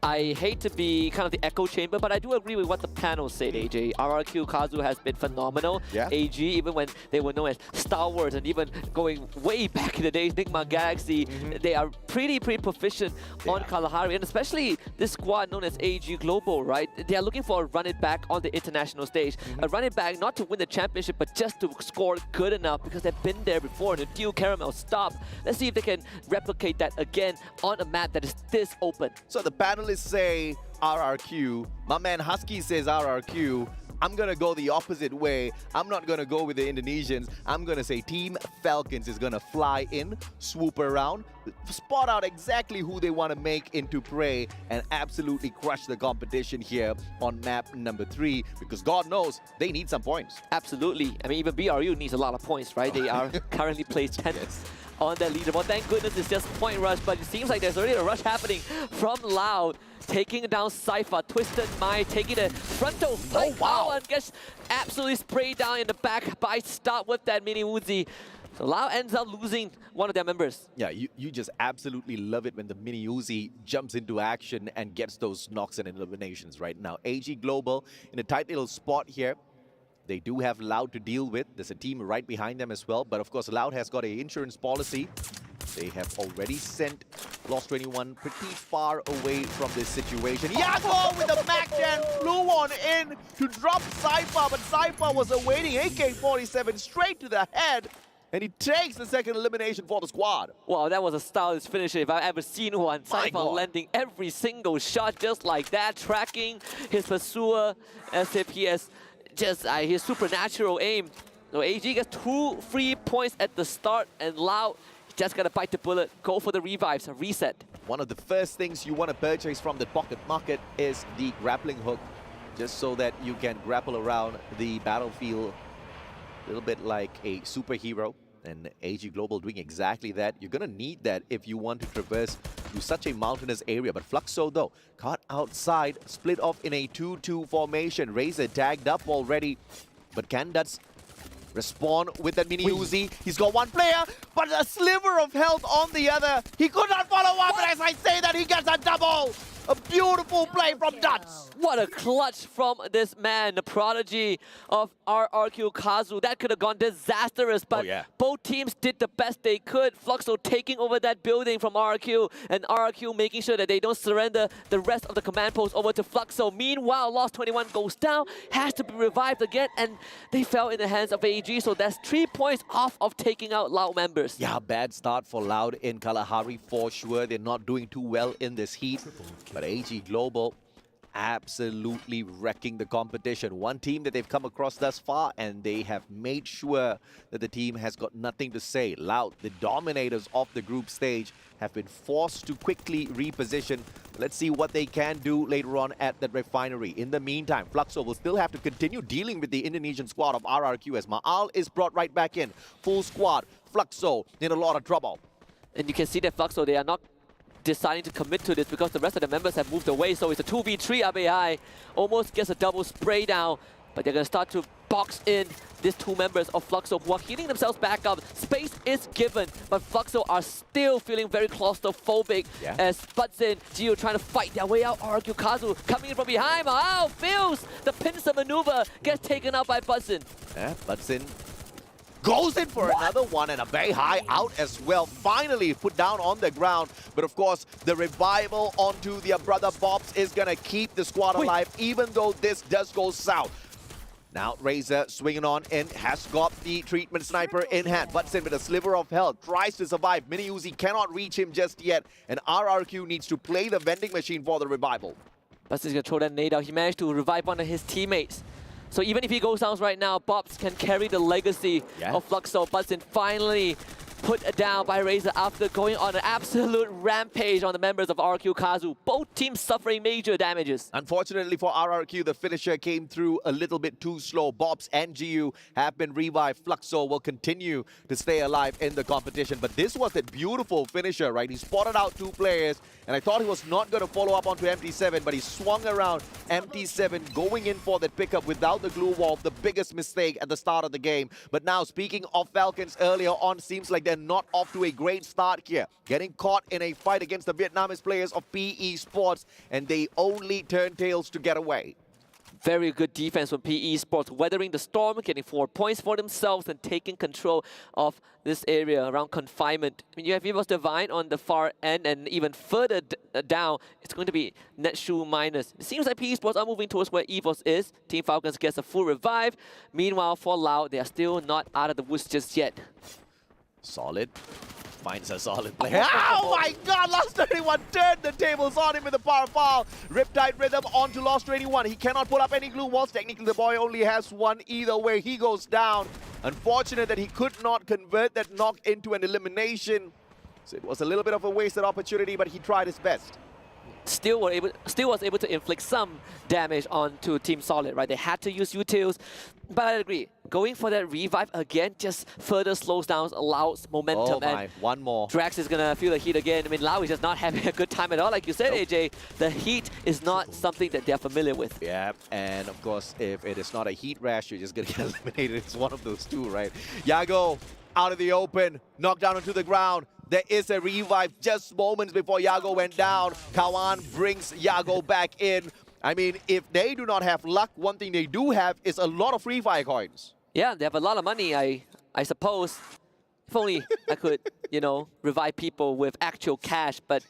I hate to be kind of the echo chamber, but I do agree with what the panel said, AJ. RRQ Kazu has been phenomenal. Yeah. AG, even when they were known as Star Wars, and even going way back in the days, Nigma Galaxy, they are pretty proficient on Kalahari, and especially this squad known as AG Global, right? They are looking for a run it back on the international stage. A run it back not to win the championship, but just to score good enough because they've been there before. And the Dew Caramel stop. Let's see if they can replicate that again on a map that is this open. So the panelists say RRQ. My man Husky says RRQ. I'm going to go the opposite way. I'm not going to go with the Indonesians. I'm going to say Team Falcons is going to fly in, swoop around, spot out exactly who they want to make into prey, and absolutely crush the competition here on map number 3, because God knows they need some points. Absolutely. I mean, even BRU needs a lot of points, right? They are currently placed 10th. On that leaderboard. Thank goodness it's just point rush, but it seems like there's already a rush happening from Loud, taking down Cypher. Twisted Mind taking the frontal fight. Wow, and gets absolutely sprayed down in the back by Start with that mini Uzi. So Loud ends up losing one of their members. Yeah, you just absolutely love it when the mini Uzi jumps into action and gets those knocks and eliminations right now. AG Global in a tight little spot here. They do have Loud to deal with. There's a team right behind them as well. But of course, Loud has got an insurance policy. They have already sent Lost 21 pretty far away from this situation. Yago with the Mac Gen flew on in to drop Cypher, but Cypher was awaiting AK-47 straight to the head. And he takes the second elimination for the squad. Wow, that was a stylish finisher if I've ever seen one. Cypher landing every single shot just like that, tracking his pursuer, SAPS, just his supernatural aim. So AG gets 2 free points at the start, and Loud just gotta bite the bullet, go for the revives, a reset. One of the first things you want to purchase from the pocket market is the grappling hook, just so that you can grapple around the battlefield a little bit like a superhero. And AG Global doing exactly that. You're going to need that if you want to traverse through such a mountainous area. But Fluxo, though, caught outside, split off in a 2-2 formation. Razor tagged up already, but can Duts respond with that mini Uzi? He's got one player, but a sliver of health on the other. He could not follow up, and as I say that, he gets a double. A beautiful play from Duts. What a clutch from this man, the prodigy of RRQ Kazu. That could have gone disastrous, but both teams did the best they could. Fluxo taking over that building from RRQ, and RRQ making sure that they don't surrender the rest of the command post over to Fluxo. Meanwhile, Lost 21 goes down, has to be revived again, and they fell in the hands of AG, so that's 3 points off of taking out Loud members. Yeah, bad start for Loud in Kalahari for sure. They're not doing too well in this heat. But AG Global absolutely wrecking the competition. One team that they've come across thus far, and they have made sure that the team has got nothing to say. Loud, the dominators of the group stage, have been forced to quickly reposition. Let's see what they can do later on at that refinery. In the meantime, Fluxo will still have to continue dealing with the Indonesian squad of RRQ as Ma'al is brought right back in. Full squad, Fluxo in a lot of trouble. And you can see that Fluxo, they are not deciding to commit to this because the rest of the members have moved away, so it's a 2v3 ABI. Almost gets a double spray down, but they're going to start to box in these 2 members of Fluxo who are healing themselves back up. Space is given, but Fluxo are still feeling very claustrophobic as Butson, Gio trying to fight their way out. RRQ Kazu coming in from behind. Wow, fails the pincer maneuver, gets taken out by Butson. Yeah, Butson goes in for another one, and a very high out as well. Finally put down on the ground. But of course, the revival onto their brother Bobs is going to keep the squad alive, even though this does go south. Now Razor swinging on in, has got the treatment sniper in hand. Butson with a sliver of health, tries to survive. Mini Uzi cannot reach him just yet, and RRQ needs to play the vending machine for the revival. Butson's going to throw that nade out. He managed to revive one of his teammates. So even if he goes down right now, Bobs can carry the legacy of Fluxo. Butson finally put down by Razor after going on an absolute rampage on the members of RRQ Kazu. Both teams suffering major damages. Unfortunately for RRQ, the finisher came through a little bit too slow. Bobs and GU have been revived. Fluxo will continue to stay alive in the competition. But this was a beautiful finisher, right? He spotted out 2 players, and I thought he was not going to follow up onto MT7, but he swung around MT7, going in for that pickup without the glue wall. The biggest mistake at the start of the game. But now, speaking of Falcons earlier on, seems like they're not off to a great start here. Getting caught in a fight against the Vietnamese players of PE Sports, and they only turn tails to get away. Very good defense from PE Sports, weathering the storm, getting 4 points for themselves and taking control of this area around confinement. I mean, you have Evos Divine on the far end, and even further down, it's going to be Netshoe minus. It seems like PE Sports are moving towards where Evos is. Team Falcons gets a full revive. Meanwhile, for Loud, they are still not out of the woods just yet. Solid. Finds a solid play. Oh my god, Lost 21 turned the tables on him with a power foul. Riptide Rhythm onto Lost 21. He cannot pull up any glue walls. Technically, the boy only has one. Either way, he goes down. Unfortunate that he could not convert that knock into an elimination. So it was a little bit of a wasted opportunity, but he tried his best. Still was able to inflict some damage onto Team Solid, right? They had to use utils, but I agree. Going for that revive again just further slows down Loud's momentum. Oh my, one more. Drax is gonna feel the heat again. I mean, Loud is just not having a good time at all. Like you said, AJ, the heat is not something that they're familiar with. Yeah, and of course, if it is not a heat rash, you're just gonna get eliminated. It's one of those 2, right? Yago out of the open, knocked down onto the ground. There is a revive just moments before Yago went down. Kawan brings Yago back in. I mean, if they do not have luck, one thing they do have is a lot of free fire coins. Yeah, they have a lot of money, I suppose. If only I could, revive people with actual cash, but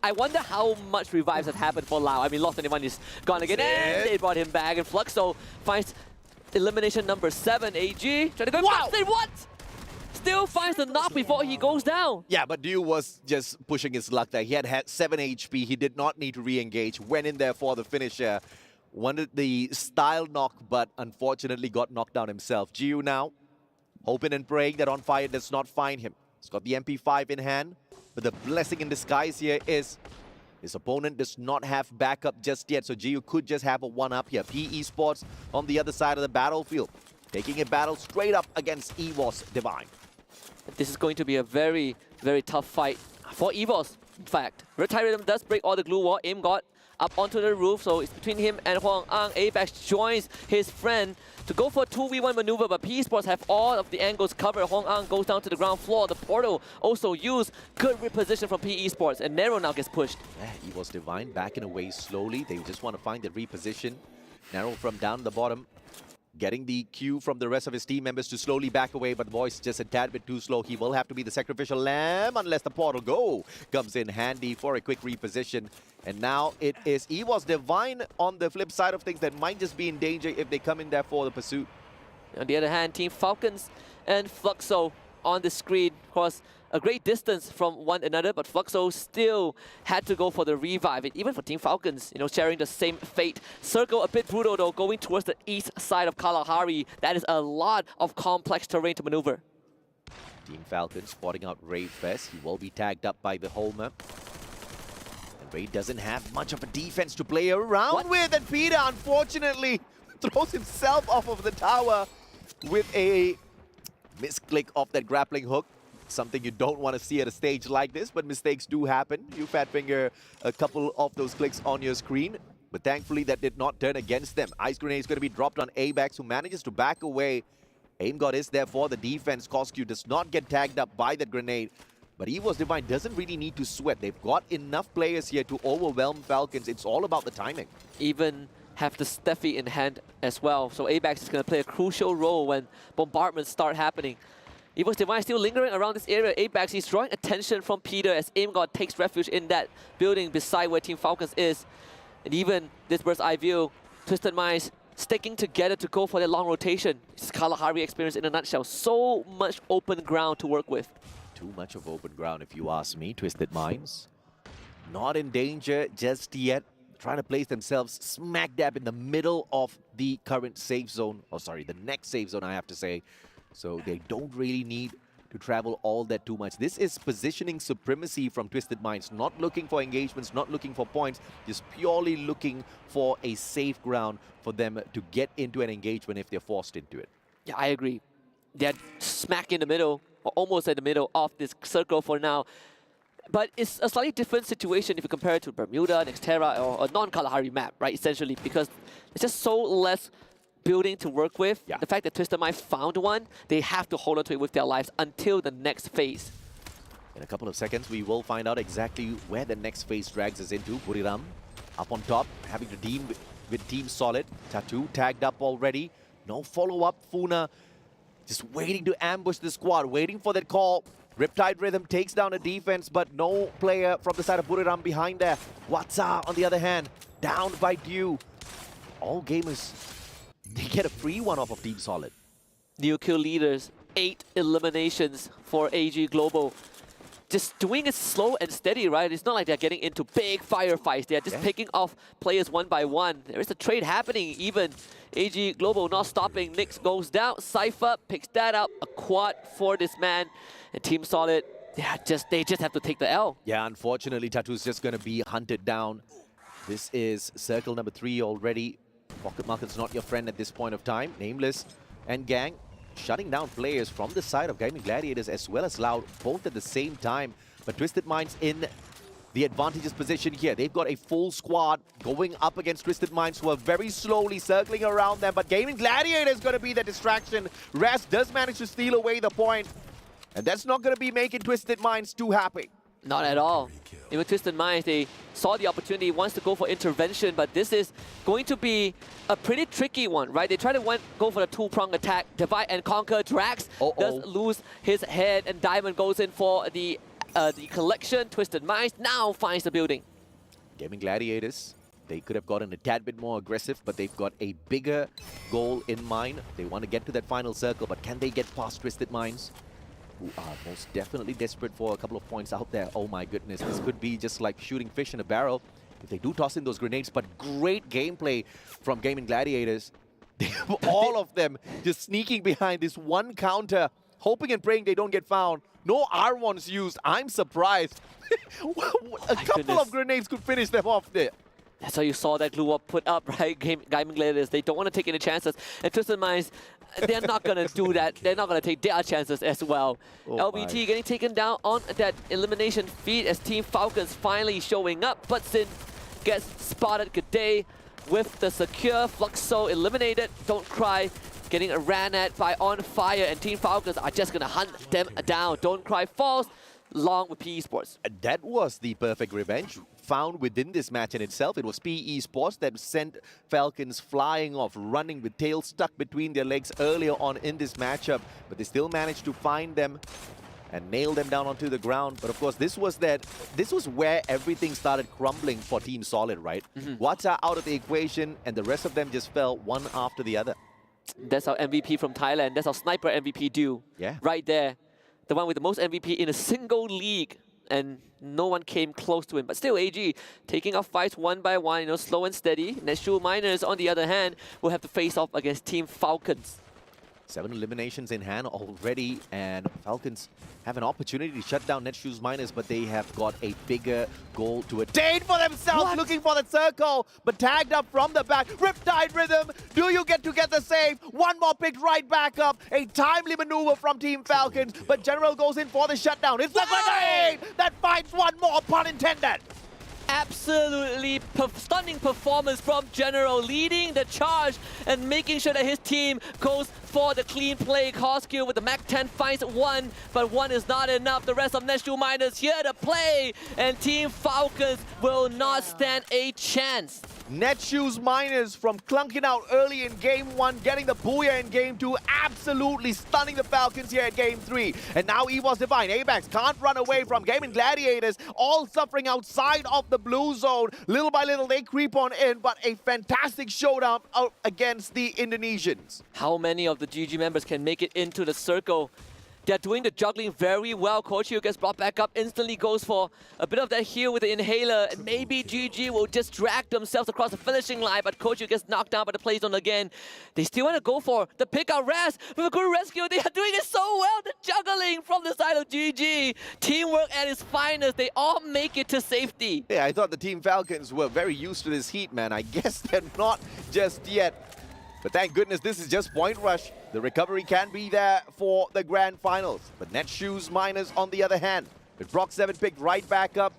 I wonder how much revives have happened for Lau. I mean, Lost Anyone is gone again, and they brought him back, and Fluxo finds elimination number 7. AG trying to go. Wow! What? Still finds the knock before he goes down. Yeah, but Dew was just pushing his luck there. He had 7 HP. He did not need to re-engage. Went in there for the finisher. Wanted the style knock, but unfortunately got knocked down himself. Giu now, hoping and praying that On Fire does not find him. He's got the MP5 in hand. But the blessing in disguise here is his opponent does not have backup just yet, so Giu could just have a 1-up here. Esports on the other side of the battlefield, taking a battle straight up against EVOS Divine. This is going to be a very, very tough fight for EVOS, in fact. Reptile Rhythm does break all the glue wall. Aim got up onto the roof, so it's between him and Huang Ang. Apex joins his friend to go for a 2v1 maneuver, but Esports have all of the angles covered. Huang Ang goes down to the ground floor. The portal also used. Good reposition from Esports, and Nero now gets pushed. Yeah, EVOS Divine backing away slowly. They just want to find the reposition. Nero from down the bottom, getting the cue from the rest of his team members to slowly back away, but the boy's just a tad bit too slow. He will have to be the sacrificial lamb unless the portal go comes in handy for a quick reposition. And now it is EVOS Divine on the flip side of things that might just be in danger if they come in there for the pursuit. On the other hand, Team Falcons and Fluxo on the screen across a great distance from one another, but Fluxo still had to go for the revive. And even for Team Falcons, sharing the same fate. Circle a bit brutal though, going towards the east side of Kalahari. That is a lot of complex terrain to maneuver. Team Falcons spotting out Ray Fest. He will be tagged up by the Holmer. And Ray doesn't have much of a defense to play around with, and Peter unfortunately throws himself off of the tower with a misclick off that grappling hook. Something you don't want to see at a stage like this, but mistakes do happen. You fat finger a couple of those clicks on your screen, but thankfully that did not turn against them. Ice grenade is going to be dropped on Abax, who manages to back away. Aim God is there for the defense. Coscu does not get tagged up by that grenade, but EVOS Divine doesn't really need to sweat. They've got enough players here to overwhelm Falcons. It's all about the timing. Even have the Steffi in hand as well, so Abax is going to play a crucial role when bombardments start happening. EVOS Divine still lingering around this area. Apex is drawing attention from Peter as Aim God takes refuge in that building beside where Team Falcons is. And even this bird's eye view, Twisted Minds sticking together to go for their long rotation. It's Kalahari experience in a nutshell. So much open ground to work with. Too much of open ground if you ask me. Twisted Minds not in danger just yet. Trying to place themselves smack dab in the middle of the current safe zone. Oh, sorry, the next safe zone, I have to say. So they don't really need to travel all that too much. This is positioning supremacy from Twisted Minds. Not looking for engagements, not looking for points, just purely looking for a safe ground for them to get into an engagement if they're forced into it. Yeah, I agree. They're smack in the middle, or almost in the middle of this circle for now. But it's a slightly different situation if you compare it to Bermuda, Nexterra, or a non-Kalahari map, right, essentially, because it's just so less building to work with. Yeah. The fact that Twisted Mind found one, they have to hold on to it with their lives until the next phase. In a couple of seconds, we will find out exactly where the next phase drags us into. Buriram up on top, having to deal with Team Solid. Tattoo tagged up already. No follow-up. Funa just waiting to ambush the squad, waiting for that call. Riptide Rhythm takes down a defense, but no player from the side of Buriram behind there. Watsa, on the other hand, downed by Dew. All gamers, they get a free one off of Team Solid. New kill leaders, 8 eliminations for AG Global. Just doing it slow and steady, right? It's not like they're getting into big firefights. They're just picking off players one by one. There is a trade happening even. AG Global not stopping. Nyx goes down. Cypher picks that up. A quad for this man. And Team Solid, they just have to take the L. Yeah, unfortunately, Tattoo's just going to be hunted down. This is circle number 3 already. Pocket Market's not your friend at this point of time. Nameless and Gang shutting down players from the side of Gaming Gladiators as well as Loud, both at the same time. But Twisted Minds in the advantageous position here. They've got a full squad going up against Twisted Minds, who are very slowly circling around them. But Gaming Gladiator is going to be the distraction. Raz does manage to steal away the point. And that's not going to be making Twisted Minds too happy. Not at all. Even Twisted Minds, they saw the opportunity, wants to go for intervention, but this is going to be a pretty tricky one, right? They try to go for the two-prong attack, divide and conquer. Drax does lose his head, and Diamond goes in for the collection. Twisted Minds now finds the building. Gaming Gladiators, they could have gotten a tad bit more aggressive, but they've got a bigger goal in mind. They want to get to that final circle, but can they get past Twisted Minds, who are most definitely desperate for a couple of points out there? Oh my goodness, this could be just like shooting fish in a barrel if they do toss in those grenades. But great gameplay from Gaming Gladiators. All of them just sneaking behind this one counter, hoping and praying they don't get found. No R1s used. I'm surprised. A couple of grenades could finish them off there. That's how you saw that glue up put up, right? Gaming Gladiators, they don't want to take any chances. And Twisted Minds, they're not going to do that. They're not going to take their chances as well. LBT getting taken down on that elimination feed as Team Falcons finally showing up. But Sin gets spotted. Good day with the secure. Fluxo eliminated. Don't Cry getting ran at by On Fire, and Team Falcons are just going to hunt them down. Don't Cry falls along with PE Sports. That was the perfect revenge found within this match in itself. It was PE Sports that sent Falcons flying off, running with tails stuck between their legs earlier on in this matchup, but they still managed to find them and nail them down onto the ground. But of course, this was where everything started crumbling for Team Solid, right? Watcha out of the equation, and the rest of them just fell one after the other. That's our MVP from Thailand. That's our sniper MVP due. Yeah. Right there. The one with the most MVP in a single league. And no one came close to him. But still, AG taking off fights one by one, you know, slow and steady. Neshu Miners, on the other hand, will have to face off against Team Falcons. 7 eliminations in hand already, and Falcons have an opportunity to shut down Netshoes Miners, but they have got a bigger goal to attain for themselves, looking for the circle, but tagged up from the back. Riptide Rhythm, do you get to get the save? One more picked right back up. A timely maneuver from Team Falcons, but General goes in for the shutdown. It's the grenade that finds one more, pun intended. Absolutely stunning performance from General, leading the charge and making sure that his team goes for the clean play. Koskil with the Mac 10 finds one, but one is not enough. The rest of Neshu Miners here to play, and Team Falcons will not stand a chance. Netshoes Miners from clunking out early in Game 1, getting the booyah in Game 2, absolutely stunning the Falcons here at Game 3. And now EVOS Divine, ABAX can't run away from Gaming Gladiators, all suffering outside of the blue zone. Little by little, they creep on in, but a fantastic showdown out against the Indonesians. How many of the GG members can make it into the circle? They're doing the juggling very well. Kochiu gets brought back up, instantly goes for a bit of that heal with the inhaler, and maybe GG will just drag themselves across the finishing line, but Kochiu gets knocked down by the play zone again. They still want to go for the pick-up rest. With a good rescue, they are doing it so well. The juggling from the side of GG. Teamwork at its finest. They all make it to safety. Yeah, I thought the Team Falcons were very used to this heat, man. I guess they're not just yet. But thank goodness this is just Point Rush. The recovery can be there for the grand finals. But Netshoes Miners, on the other hand, with Brock 7 picked right back up,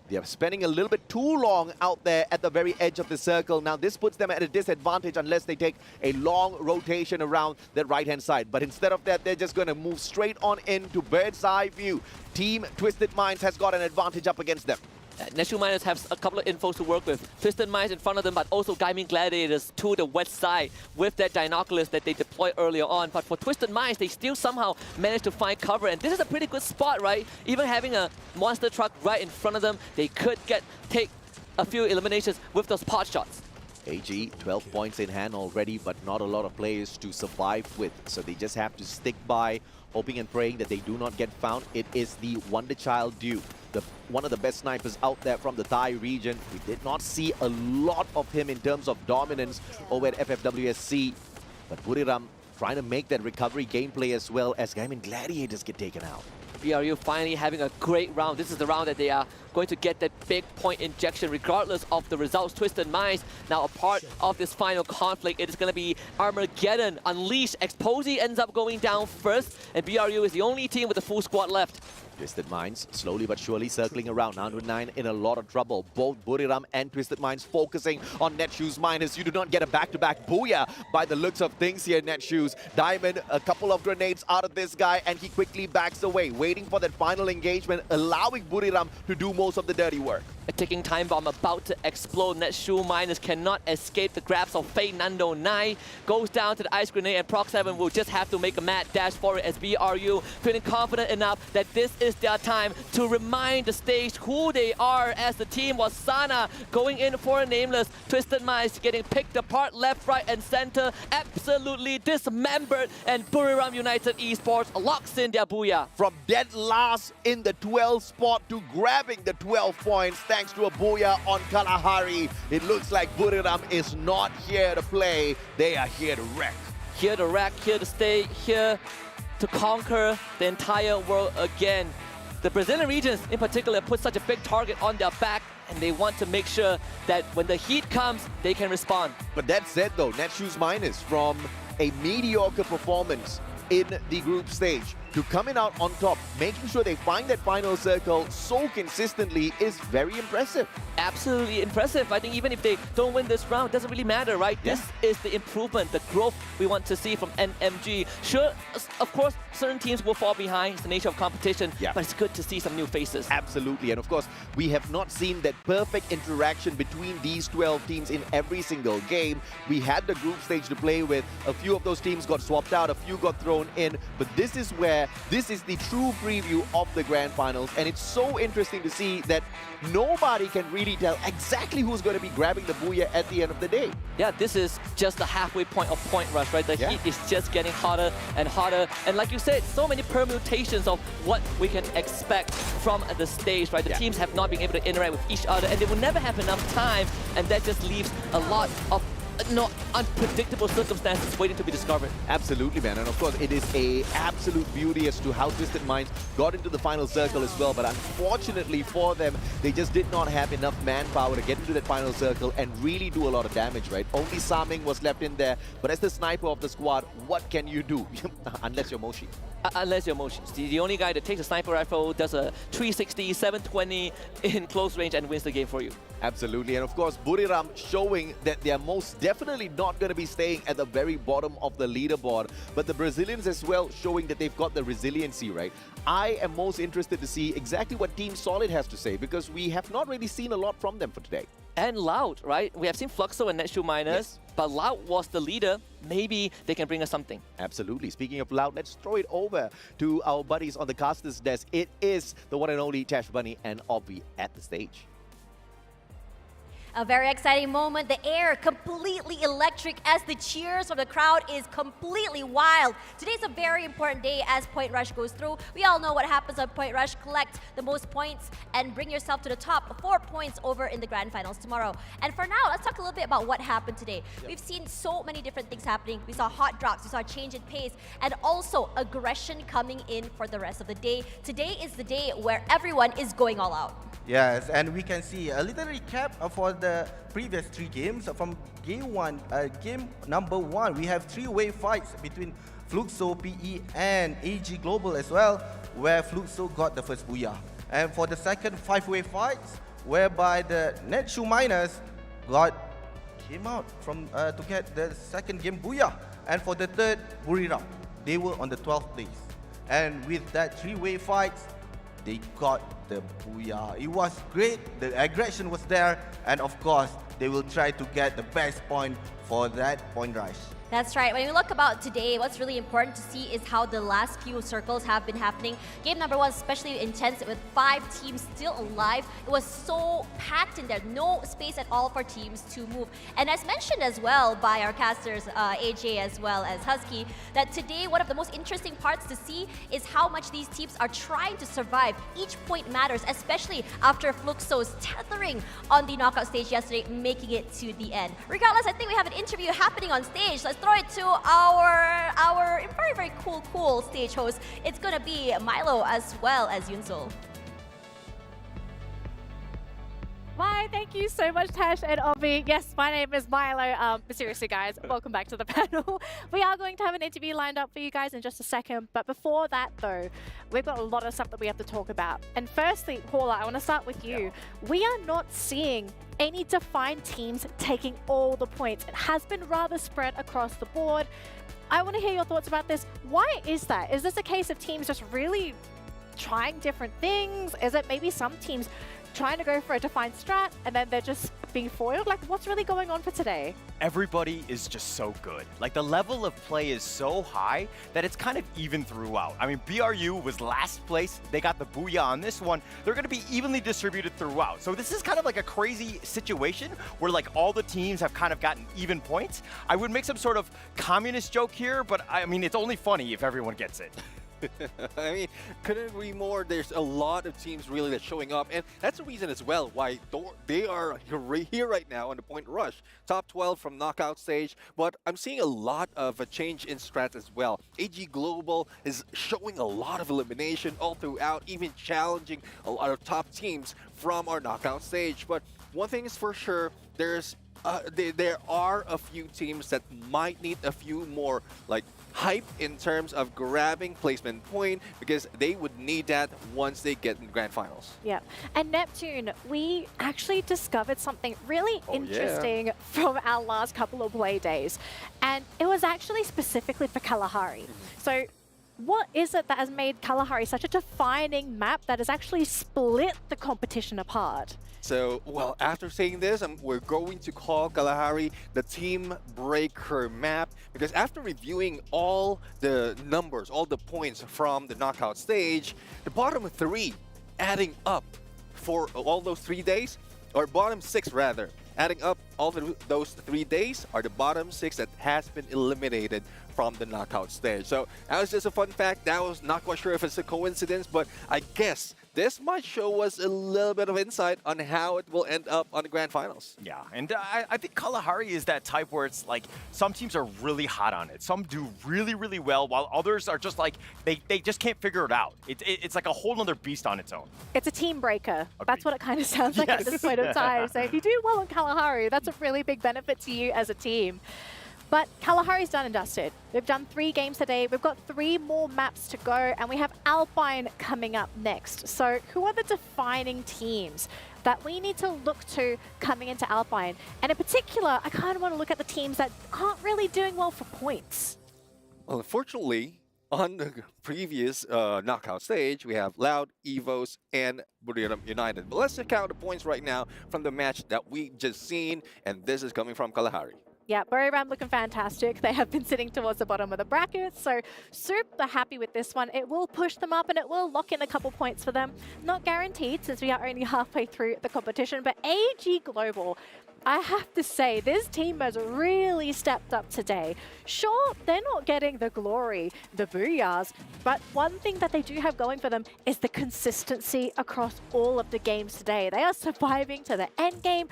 they are spending a little bit too long out there at the very edge of the circle. Now this puts them at a disadvantage unless they take a long rotation around the right-hand side. But instead of that, they're just going to move straight on into bird's eye view. Team Twisted Minds has got an advantage up against them. Neshu Miners have a couple of infos to work with. Twisted Minds in front of them, but also Gaming Gladiators to the west side with that Dinoculus that they deployed earlier on. But for Twisted Minds, they still somehow managed to find cover, and this is a pretty good spot, right? Even having a monster truck right in front of them, they could take a few eliminations with those pot shots. AG, 12 points in hand already, but not a lot of players to survive with. So they just have to stick by, hoping and praying that they do not get found. It is the Wonder Child due. One of the best snipers out there from the Thai region. We did not see a lot of him in terms of dominance over at FFWSC. But Buriram trying to make that recovery gameplay as well as Gaming Gladiators get taken out. BRU finally having a great round. This is the round that they are going to get that big point injection regardless of the results. Twisted Minds now a part of this final conflict. It is going to be Armageddon unleashed. Exposé ends up going down first, and BRU is the only team with a full squad left. Twisted Minds slowly but surely circling around. Now to 9 in a lot of trouble. Both Buriram and Twisted Minds focusing on Netshoes minus. You do not get a back-to-back booyah by the looks of things here, Netshoes. Diamond, a couple of grenades out of this guy, and he quickly backs away, waiting for that final engagement, allowing Buriram to do most of the dirty work. A ticking time bomb about to explode. Netshoe miners cannot escape the grasp of Fate. Nando 9 goes down to the ice grenade, and Proc 7 will just have to make a mad dash for it as BRU feeling confident enough that this is their time to remind the stage who they are as the team was Sana going in for a nameless. Twisted Minds getting picked apart left, right, and center, absolutely dismembered, and Buriram United Esports locks in their booyah. From dead last in the 12th spot to grabbing the 12 points thanks to a booyah on Kalahari. It looks like Buriram is not here to play. They are here to wreck. Here to wreck, here to stay, here to conquer the entire world again. The Brazilian regions in particular put such a big target on their back, and they want to make sure that when the heat comes, they can respond. But that said though, Netshoes minus from a mediocre performance in the group stage to coming out on top, making sure they find that final circle so consistently is very impressive. Absolutely impressive. I think even if they don't win this round, doesn't really matter, right? Yeah. This is the improvement, the growth we want to see from NMG. Sure, of course, certain teams will fall behind. It's the nature of competition, but it's good to see some new faces. Absolutely, and of course, we have not seen that perfect interaction between these 12 teams in every single game. We had the group stage to play with. A few of those teams got swapped out, a few got thrown in, but this is where this is the true preview of the grand finals, and it's so interesting to see that nobody can really tell exactly who's going to be grabbing the booyah at the end of the day. Yeah, this is just the halfway point of Point Rush, right? The heat is just getting hotter and hotter, and like you said, so many permutations of what we can expect from the stage, right? The teams have not been able to interact with each other, and they will never have enough time, and that just leaves a lot of unpredictable circumstances waiting to be discovered. Absolutely, man. And of course, it is a absolute beauty as to how Twisted Minds got into the final circle as well. But unfortunately for them, they just did not have enough manpower to get into that final circle and really do a lot of damage, right? Only Saming was left in there. But as the sniper of the squad, what can you do? Unless you're Moshi. Unless you're Moshi. The only guy that takes a sniper rifle, does a 360, 720 in close range and wins the game for you. Absolutely. And of course, Buriram showing that they are most definitely not going to be staying at the very bottom of the leaderboard. But the Brazilians as well showing that they've got the resiliency, right? I am most interested to see exactly what Team Solid has to say, because we have not really seen a lot from them for today. And Loud, right? We have seen Fluxo and Netshoe miners, but Loud was the leader. Maybe they can bring us something. Absolutely. Speaking of Loud, let's throw it over to our buddies on the caster's desk. It is the one and only Tash Bunny and Obvi at the stage. A very exciting moment. The air completely electric as the cheers from the crowd is completely wild. Today's a very important day as Point Rush goes through. We all know what happens on Point Rush. Collect the most points and bring yourself to the top. 4 points over in the grand finals tomorrow. And for now, let's talk a little bit about what happened today. We've seen so many different things happening. We saw hot drops, we saw a change in pace, and also aggression coming in for the rest of the day. Today is the day where everyone is going all out. Yes, and we can see a little recap for the previous 3 games. From game number 1, we have 3-way fights between Fluxo, PE, and AG Global as well, where Fluxo got the first booyah. And for the second 5-way fights, whereby the Netshoe miners came out from to get the second game booyah. And for the third, Buriram, they were on the 12th place. And with that 3-way fights, they got the booyah. It was great, the aggression was there, and of course, they will try to get the best point for that Point Rush. That's right. When we look about today, what's really important to see is how the last few circles have been happening. Game number 1 especially intense with 5 teams still alive. It was so packed in there, no space at all for teams to move. And as mentioned as well by our casters, AJ as well as Husky, that today one of the most interesting parts to see is how much these teams are trying to survive. Each point matters, especially after Fluxo's tethering on the knockout stage yesterday, making it to the end. Regardless, I think we have an interview happening on stage. Let's throw it to our very, very cool stage host. It's gonna be Milo as well as Yunsul. Why Hi, thank you so much, Tash and Obi. Yes, my name is Milo. But seriously, guys, welcome back to the panel. We are going to have an interview lined up for you guys in just a second. But before that, though, we've got a lot of stuff that we have to talk about. And firstly, Paula, I want to start with you. We are not seeing any defined teams taking all the points. It has been rather spread across the board. I want to hear your thoughts about this. Why is that? Is this a case of teams just really trying different things? Is it maybe some teams trying to go for a defined strat and then they're just being foiled? Like, what's really going on for today? Everybody is just so good. Like, the level of play is so high that it's kind of even throughout. I mean, BRU was last place. They got the booyah on this one. They're going to be evenly distributed throughout. So this is kind of like a crazy situation where, like, all the teams have kind of gotten even points. I would make some sort of communist joke here, but I mean, it's only funny if everyone gets it. I mean, couldn't agree more. There's a lot of teams really that's showing up, and that's the reason as well why they are here right now on the point rush. Top 12 from knockout stage, but I'm seeing a lot of a change in strat as well. AG Global is showing a lot of elimination all throughout, even challenging a lot of top teams from our knockout stage. But one thing is for sure, there are a few teams that might need a few more, like, hype in terms of grabbing placement point, because they would need that once they get in the grand finals. Yeah, and Neptune, we actually discovered something really interesting from our last couple of play days, and it was actually specifically for Kalahari. So what is it that has made Kalahari such a defining map that has actually split the competition apart? So, well, after saying this, we're going to call Kalahari the Team Breaker map, because after reviewing all the numbers, all the points from the knockout stage, the bottom 3 adding up for all those 3 days, or bottom 6 rather, adding up all those 3 days are the bottom 6 that has been eliminated from the knockout stage. So that was just a fun fact. That was not quite sure if it's a coincidence, but I guess this might show us a little bit of insight on how it will end up on the grand finals. Yeah, and I think Kalahari is that type where it's like some teams are really hot on it. Some do really, really well, while others are just like, they just can't figure it out. It's like a whole other beast on its own. It's a team breaker. That's what it kind of sounds like at this point of time. So if you do well in Kalahari, that's a really big benefit to you as a team. But Kalahari's done and dusted. We've done 3 games today. We've got 3 more maps to go, and we have Alpine coming up next. So who are the defining teams that we need to look to coming into Alpine? And in particular, I kind of want to look at the teams that aren't really doing well for points. Well, unfortunately, on the previous knockout stage, we have Loud, Evos, and Bermuda United. But let's check out the points right now from the match that we just seen, and this is coming from Kalahari. Yeah, Buriram looking fantastic. They have been sitting towards the bottom of the bracket, so super happy with this one. It will push them up and it will lock in a couple points for them. Not guaranteed since we are only halfway through the competition, but AG Global, I have to say, this team has really stepped up today. Sure, they're not getting the glory, the booyahs, but one thing that they do have going for them is the consistency across all of the games today. They are surviving to the end game,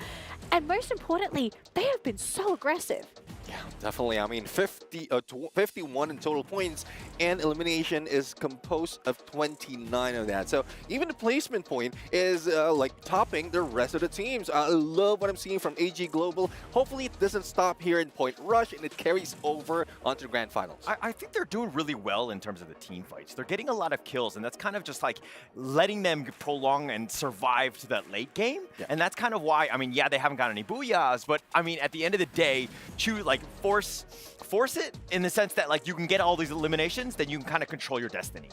and most importantly, they have been so aggressive. Yeah, definitely. I mean, 51 in total points, and elimination is composed of 29 of that. So even the placement point is like topping the rest of the teams. I love what I'm seeing from AG Global. Hopefully it doesn't stop here in Point Rush and it carries over onto the grand finals. I think they're doing really well in terms of the team fights. They're getting a lot of kills, and that's kind of just like letting them prolong and survive to that late game. Yeah. And that's kind of why, I mean, yeah, they haven't got any booyahs, but I mean, at the end of the day, force it in the sense that, like, you can get all these eliminations, then you can kind of control your destiny.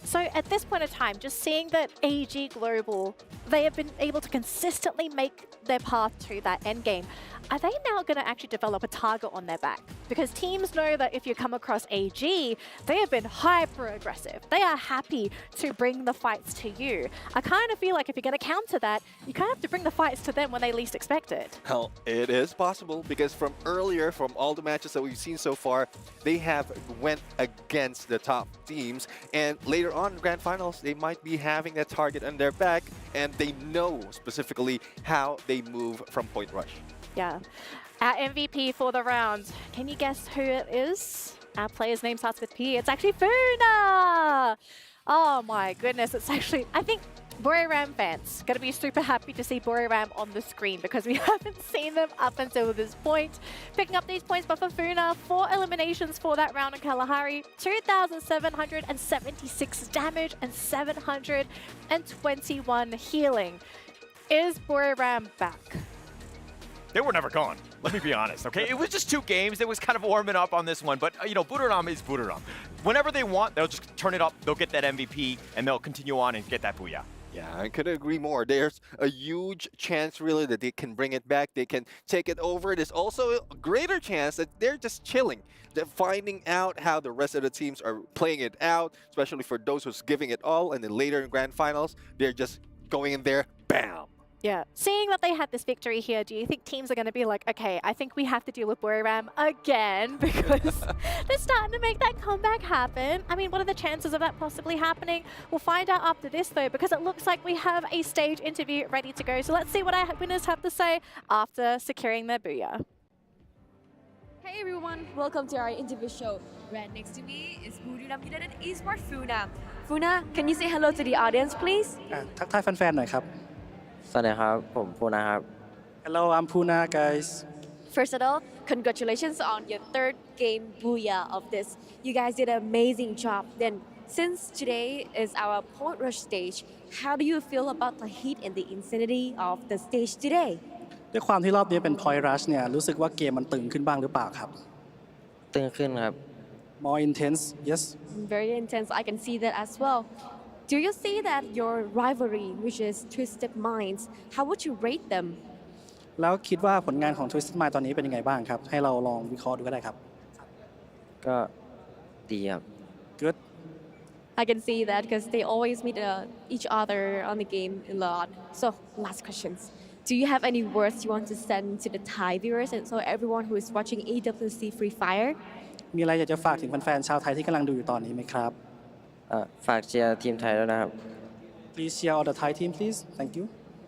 So at this point in time, just seeing that AG Global, they have been able to consistently make their path to that end game. Are they now going to actually develop a target on their back? Because teams know that if you come across AG, they have been hyper aggressive. They are happy to bring the fights to you. I kind of feel like if you're going to counter that, you kind of have to bring the fights to them when they least expect it. Well, it is possible, because from earlier, from all the matches that we've seen so far, they have went against the top teams, and later on in the grand finals, they might be having that target on their back, and they know specifically how they move from Point Rush. Yeah. Our MVP for the round. Can you guess who it is? Our player's name starts with P. It's actually Funa! Oh my goodness, it's actually, I think Buriram fans, gonna be super happy to see Buriram on the screen because we haven't seen them up until this point. Picking up these points, but for Funa, 4 eliminations for that round in Kalahari, 2,776 damage and 721 healing. Is Buriram back? They were never gone. Let me be honest, okay? It was just 2 games. It was kind of warming up on this one, but you know, Buriram is Buriram. Whenever they want, they'll just turn it up, they'll get that MVP, and they'll continue on and get that booyah. Yeah, I couldn't agree more. There's a huge chance really that they can bring it back. They can take it over. There's also a greater chance that they're just chilling. They're finding out how the rest of the teams are playing it out, especially for those who's giving it all. And then later in grand finals, they're just going in there, bam. Yeah. Seeing that they had this victory here, do you think teams are going to be like, okay, I think we have to deal with Buriram again because they're starting to make that comeback happen? I mean, what are the chances of that possibly happening? We'll find out after this, though, because it looks like we have a stage interview ready to go. So let's see what our winners have to say after securing their booyah. Hey everyone, welcome to our interview show. Right next to me is Bermuda and Esports Funa. Funa, can you say hello to the audience, please? ทักทายแฟนๆหน่อยครับ สวัสดีครับผมภูนะครับ Hello, I'm Puna, guys. First of all, congratulations on your 3rd game booyah of this. You guys did an amazing job. Then, since today is our point rush stage, how do you feel about the heat and the intensity of the stage today? ด้วยความที่รอบนี้เป็น point rush เนี่ยรู้สึกว่าเกมมันตึงขึ้นบ้างหรือเปล่าครับ ตึงขึ้นครับ More intense, yes. Very intense, I can see that as well. Do you see that your rivalry, which is Twisted Minds, how would you rate them? แล้วคิดว่าผลงานของ Twisted Mind ตอนนี้เป็นยังไงบ้างครับ ให้เราลองวิเคราะห์ดูก็ได้ครับ ก็ดีครับ Good. I can see that because they always meet each other on the game a lot. So, last questions. Do you have any words you want to send to the Thai viewers and so everyone who is watching AWC Free Fire? มีอะไรอยากจะฝากถึงแฟนๆชาวไทยที่กำลังดูอยู่ตอนนี้ไหมครับ ฝากเชียร์ทีมไทยด้วยนะครับ Please cheer all the Thai team, please. Thank you.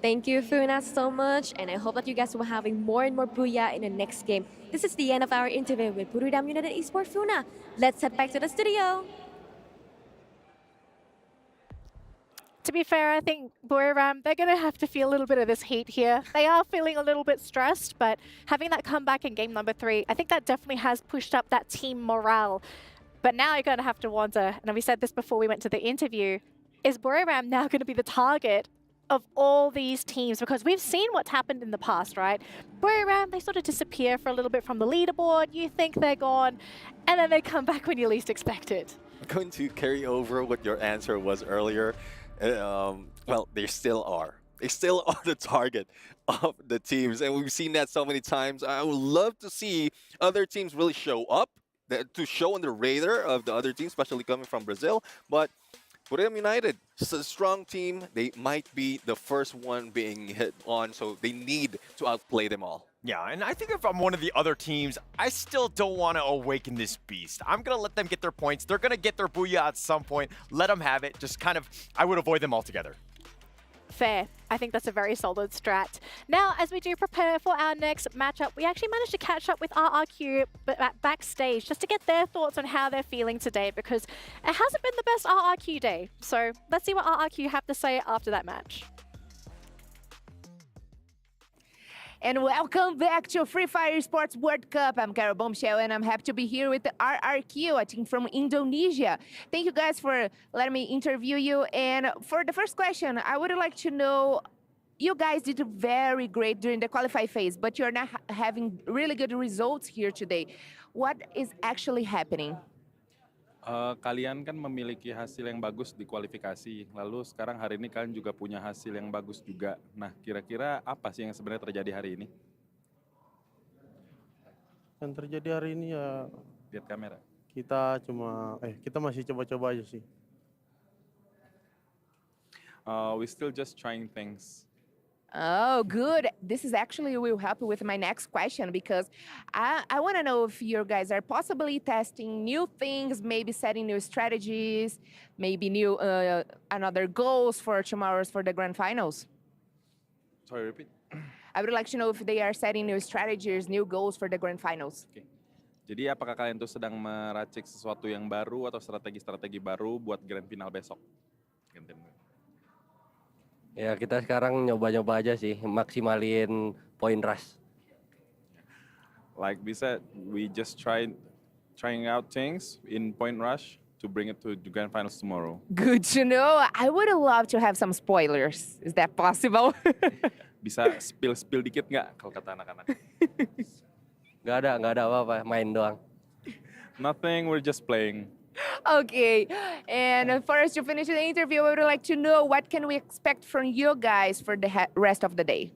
Thank you, Funa, so much, and I hope that you guys will be having more and more booyah in the next game. This is the end of our interview with Bermuda United Esports Funa. Let's head back to the studio. To be fair, I think Buriram, they're going to have to feel a little bit of this heat here. They are feeling a little bit stressed, but having that comeback in game number 3, I think that definitely has pushed up that team morale. But now you're going to have to wonder, and we said this before we went to the interview, is Buriram now going to be the target of all these teams? Because we've seen what's happened in the past, right? Buriram, they sort of disappear for a little bit from the leaderboard, you think they're gone, and then they come back when you least expect it. I'm going to carry over what your answer was earlier. Well, they still are. They still are the target of the teams, and we've seen that so many times. I would love to see other teams really show up, to show on the radar of the other teams, especially coming from Brazil. But Buriram United, it's a strong team. They might be the first one being hit on, so they need to outplay them all. Yeah, and I think if I'm one of the other teams, I still don't want to awaken this beast. I'm going to let them get their points. They're going to get their booyah at some point. Let them have it. Just kind of, I would avoid them altogether. Fair. I think that's a very solid strat. Now, as we do prepare for our next matchup, we actually managed to catch up with RRQ backstage just to get their thoughts on how they're feeling today, because it hasn't been the best RRQ day. So let's see what RRQ have to say after that match. And welcome back to Free Fire Esports World Cup. I'm Carol Bombshell, and I'm happy to be here with the RRQ, a team from Indonesia. Thank you guys for letting me interview you. And for the first question, I would like to know, you guys did very great during the qualify phase, but you're not having really good results here today. What is actually happening? Kalian kan memiliki hasil yang bagus di kualifikasi, lalu sekarang hari ini kalian juga punya hasil yang bagus juga. Nah, kira-kira apa sih yang sebenarnya terjadi hari ini? Yang terjadi hari ini ya, lihat kamera. Kita masih coba-coba aja sih. We still just trying things. Oh, good. This is actually will help with my next question, because I want to know if you guys are possibly testing new things, maybe setting new strategies, maybe new another goals for tomorrow's for the grand finals. Sorry, repeat. I would like to know if they are setting new strategies, new goals for the grand finals. Okay. Jadi apakah kalian tuh sedang meracik sesuatu yang baru atau strategi-strategi baru buat grand final besok? Ya kita sekarang nyoba-nyoba aja sih, maksimalin point rush. Like we said, we just trying out things in point rush to bring it to the grand finals tomorrow. Good to know. I would love to have some spoilers. Is that possible? Bisa spill dikit nggak kalau kata anak-anak? Nggak ada apa-apa, main doang. Nothing, we're just playing. Okay, and for us to finish the interview, I would like to know what can we expect from you guys for the rest of the day?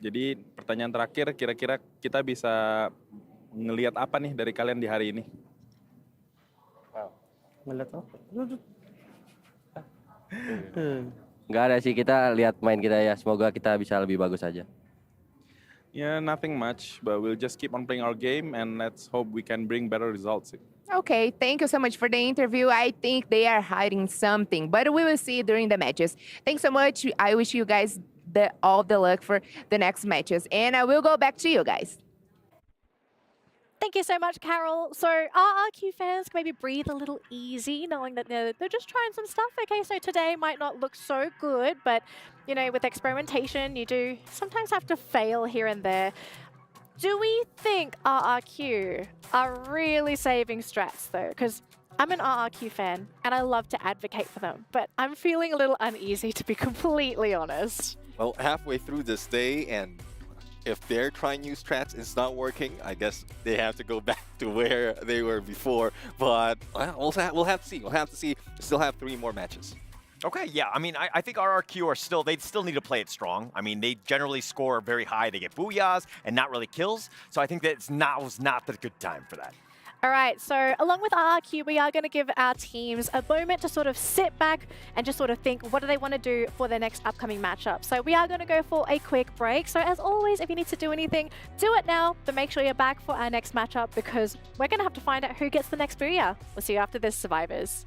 Jadi pertanyaan terakhir, kira-kira kita bisa ngelihat apa nih dari kalian di hari ini? Ngeliat apa? Nggak ada sih, kita lihat main kita ya. Semoga kita bisa lebih bagus aja. Yeah, nothing much, but we'll just keep on playing our game and let's hope we can bring better results. Okay, thank you so much for the interview. I think they are hiding something, but we will see during the matches. Thanks so much. I wish you guys all the luck for the next matches, and I will go back to you guys. Thank you so much, Carol. So RRQ fans can maybe breathe a little easy knowing that they're just trying some stuff. Okay, so today might not look so good, but you know, with experimentation, you do sometimes have to fail here and there. Do we think RRQ are really saving strats though? Because I'm an RRQ fan and I love to advocate for them, but I'm feeling a little uneasy to be completely honest. Well, halfway through this day, and if they're trying new strats and it's not working, I guess they have to go back to where they were before. But we'll have to see. We'll have to see. Still have 3 more matches. Okay, yeah. I mean, I think RRQ they still need to play it strong. I mean, they generally score very high. They get booyahs and not really kills. So I think that was not the good time for that. All right, so along with RRQ, we are going to give our teams a moment to sort of sit back and just sort of think, what do they want to do for their next upcoming matchup? So we are going to go for a quick break. So as always, if you need to do anything, do it now, but make sure you're back for our next matchup because we're going to have to find out who gets the next booyah. We'll see you after this, survivors.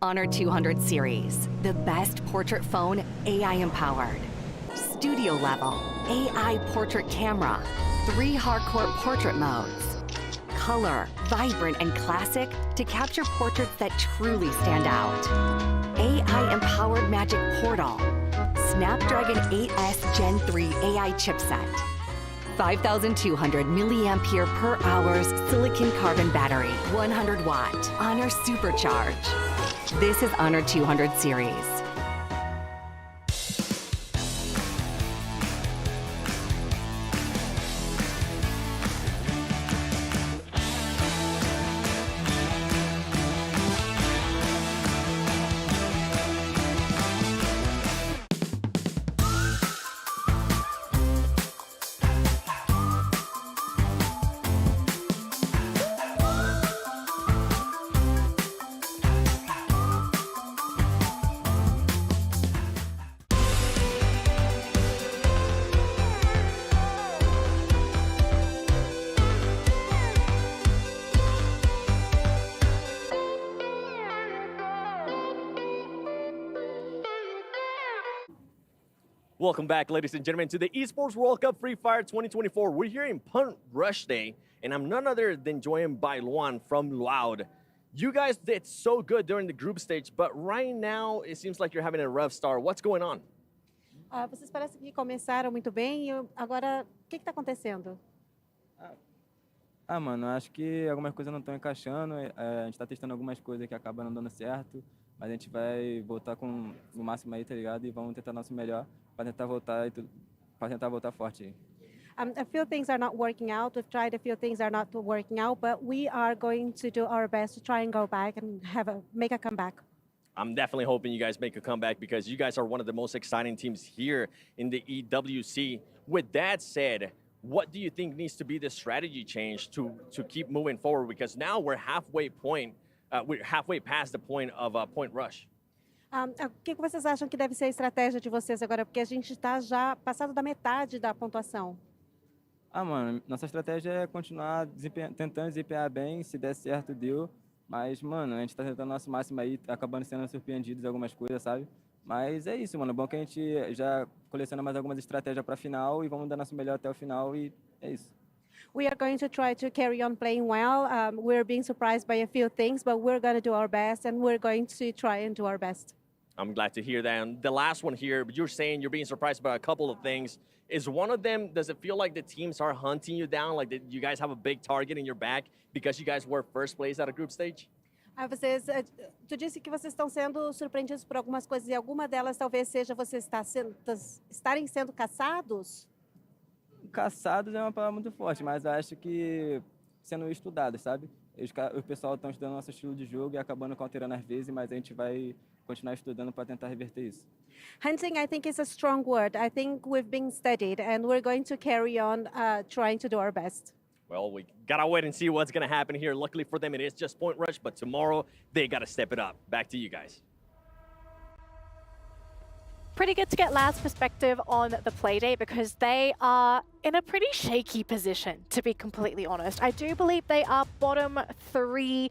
Honor 200 series, the best portrait phone AI empowered. Studio level, AI portrait camera, 3 hardcore portrait modes. Color, vibrant and classic to capture portraits that truly stand out. AI empowered magic portal. Snapdragon 8S Gen 3 AI chipset. 5,200 milliampere per hour silicon carbon battery, 100 watt, Honor Supercharge. This is Honor 200 series. Welcome back, ladies and gentlemen, to the Esports World Cup Free Fire 2024. We're here in Punt Rush Day, and I'm none other than joined by Luan from Loud. You guys did so good during the group stage, but right now it seems like you're having a rough start. What's going on? Vocês parecem que começaram muito bem e agora o que está acontecendo? Mano, acho que algumas coisas não estão encaixando. A gente tá testando algumas coisas que acabam não dando certo, mas a gente vai voltar com o máximo aí, tá ligado? E vamos tentar nosso melhor para tentar voltar e para tentar voltar forte aí. A few things are not working out. We've tried a few things are not working out, but we are going to do our best to try and go back and make a comeback. I'm definitely hoping you guys make a comeback because you guys are one of the most exciting teams here in the EWC. With that said, what do you think needs to be the strategy change to keep moving forward? Because now we're halfway past the point of point rush. O que vocês acham que deve ser a estratégia de vocês agora? Porque a gente está já passado da metade da pontuação. Mano, nossa estratégia é continuar tentando desempenhar bem, se der certo, deu. Mas, mano, a gente tá tentando o nosso máximo aí, acabando sendo surpreendidos em algumas coisas, sabe? Mas é isso, mano. É bom que a gente já coleciona mais algumas estratégias para a final e vamos dar nosso melhor até o final e é isso. We are going to try to carry on playing well. We're being surprised by a few things, but we're going to do our best and we're going to try and do our best. I'm glad to hear that. And the last one here, you're saying you're being surprised by a couple of things. Is one of them, does it feel like the teams are hunting you down? Like you guys have a big target in your back because you guys were first place at a group stage? Tu disse que vocês estão sendo surpreendidos por algumas coisas e alguma delas talvez seja vocês estarem sendo caçados? Caçados é uma palavra muito forte, mas acho que sendo estudados, sabe? O pessoal estão estudando nosso estilo de jogo e acabando alterando às vezes, mas a gente vai continuar estudando para tentar reverter isso. Hunting, I think, is a strong word. I think we've been studied and we're going to carry on trying to do our best. Well, we gotta wait and see what's gonna happen here. Luckily for them, it is just point rush, but tomorrow they gotta step it up. Back to you guys. Pretty good to get Lad's perspective on the playdate because they are in a pretty shaky position, to be completely honest. I do believe they are bottom 3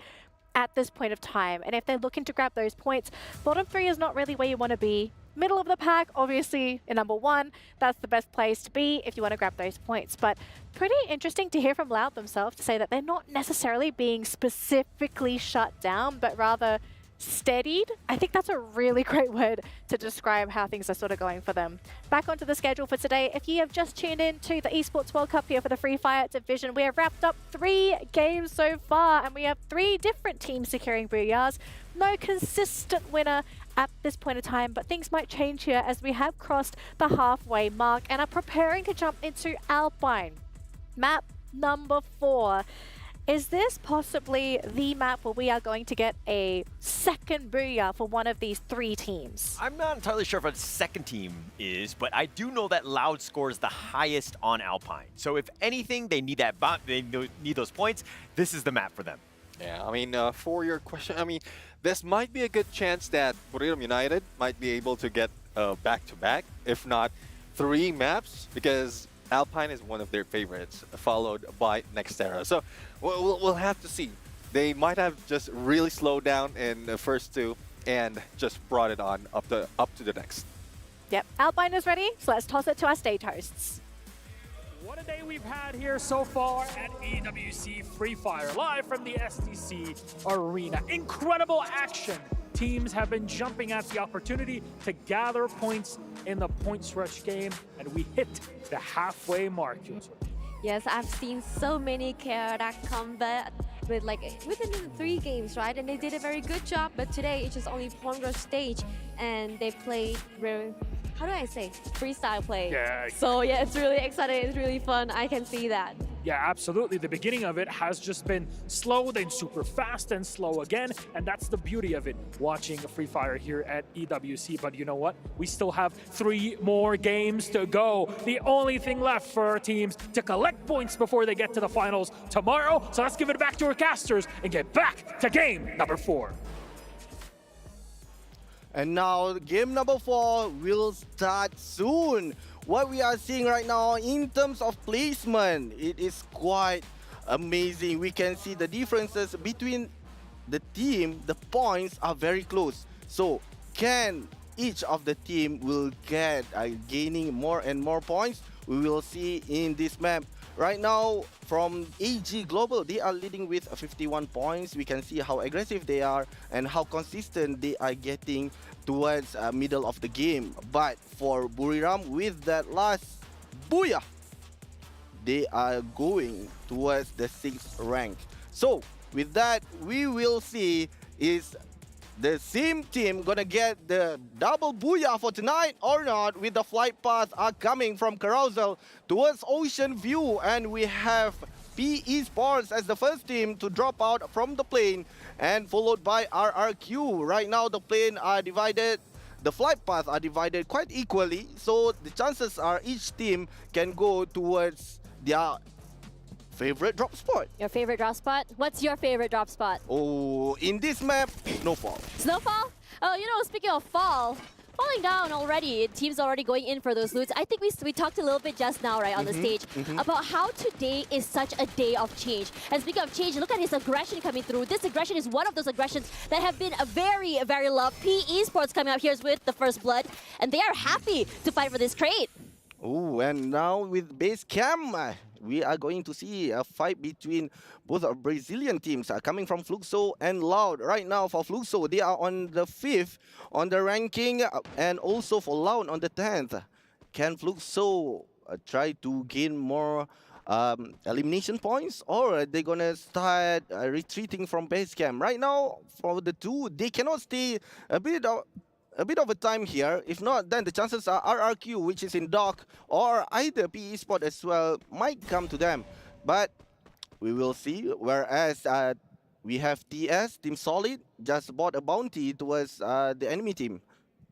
at this point of time, and if they're looking to grab those points, bottom 3 is not really where you want to be. Middle of the pack, obviously, in number 1, that's the best place to be if you want to grab those points. But pretty interesting to hear from Loud themselves to say that they're not necessarily being specifically shut down, but rather steadied. I think that's a really great word to describe how things are sort of going for them. Back onto the schedule for today. If you have just tuned in to the Esports World Cup here for the Free Fire division, we have wrapped up 3 games so far, and we have 3 different teams securing booyahs. No consistent winner at this point in time, but things might change here as we have crossed the halfway mark and are preparing to jump into Alpine. Map number 4. Is this possibly the map where we are going to get a second booyah for one of these 3 teams? I'm not entirely sure if a second team is, but I do know that Loud scores the highest on Alpine. So if anything, they need that they need those points. This is the map for them. Yeah, I mean, for your question, I mean, this might be a good chance that Burritum United might be able to get back-to-back, if not 3 maps, because Alpine is one of their favorites, followed by Nextera. So we'll have to see. They might have just really slowed down in the first 2 and just brought it on up to the next. Yep, Alpine is ready, so let's toss it to our stage hosts. What a day we've had here so far at EWC Free Fire, live from the STC Arena. Incredible action. Teams have been jumping at the opportunity to gather points in the points rush game, and we hit the halfway mark. Yes, I've seen so many chaotic combat within the 3 games, right? And they did a very good job, but today it's just only point rush stage, and they played very, how do I say, freestyle play. Yeah. So yeah, it's really exciting, it's really fun, I can see that. Yeah, absolutely. The beginning of it has just been slow, then super fast, and slow again. And that's the beauty of it, watching Free Fire here at EWC. But you know what? We still have 3 more games to go. The only thing left for our teams to collect points before they get to the finals tomorrow. So let's give it back to our casters and get back to game number 4. And now game number 4 will start soon. What we are seeing right now in terms of placement, it is quite amazing. We can see the differences between the team. The points are very close. So can each of the team will get gaining more and more points? We will see in this map. Right now, from AG Global, they are leading with 51 points. We can see how aggressive they are and how consistent they are getting towards middle of the game. But for Buriram, with that last booyah, they are going towards the 6th rank. So with that, we will see is the same team gonna get the double booyah for tonight or not, with the flight paths are coming from Carousel towards Ocean View, and we have PE Sports as the first team to drop out from the plane, and followed by RRQ. Right now the plane are divided, the flight paths are divided quite equally, so the chances are each team can go towards their favorite drop spot. Your favorite drop spot? What's your favorite drop spot? Oh, in this map, Snowfall. Snowfall? Oh, you know, speaking of falling down already, teams already going in for those loots. I think we talked a little bit just now, right, on the stage, about how today is such a day of change. And speaking of change, look at his aggression coming through. This aggression is one of those aggressions that have been very, very loved. PE Sports coming out here with the first blood, and they are happy to fight for this crate. Oh, and now with base cam, we are going to see a fight between both Brazilian teams coming from Fluxo and Loud. Right now for Fluxo, they are on the 5th on the ranking, and also for Loud on the 10th. Can Fluxo try to gain more elimination points, or are they gonna start retreating from base cam? Right now for the two, they cannot stay a bit of a time here. If not, then the chances are RRQ, which is in dock, or either PE Sport as well, might come to them. But we will see. Whereas we have TS, Team Solid, just bought a bounty towards the enemy team,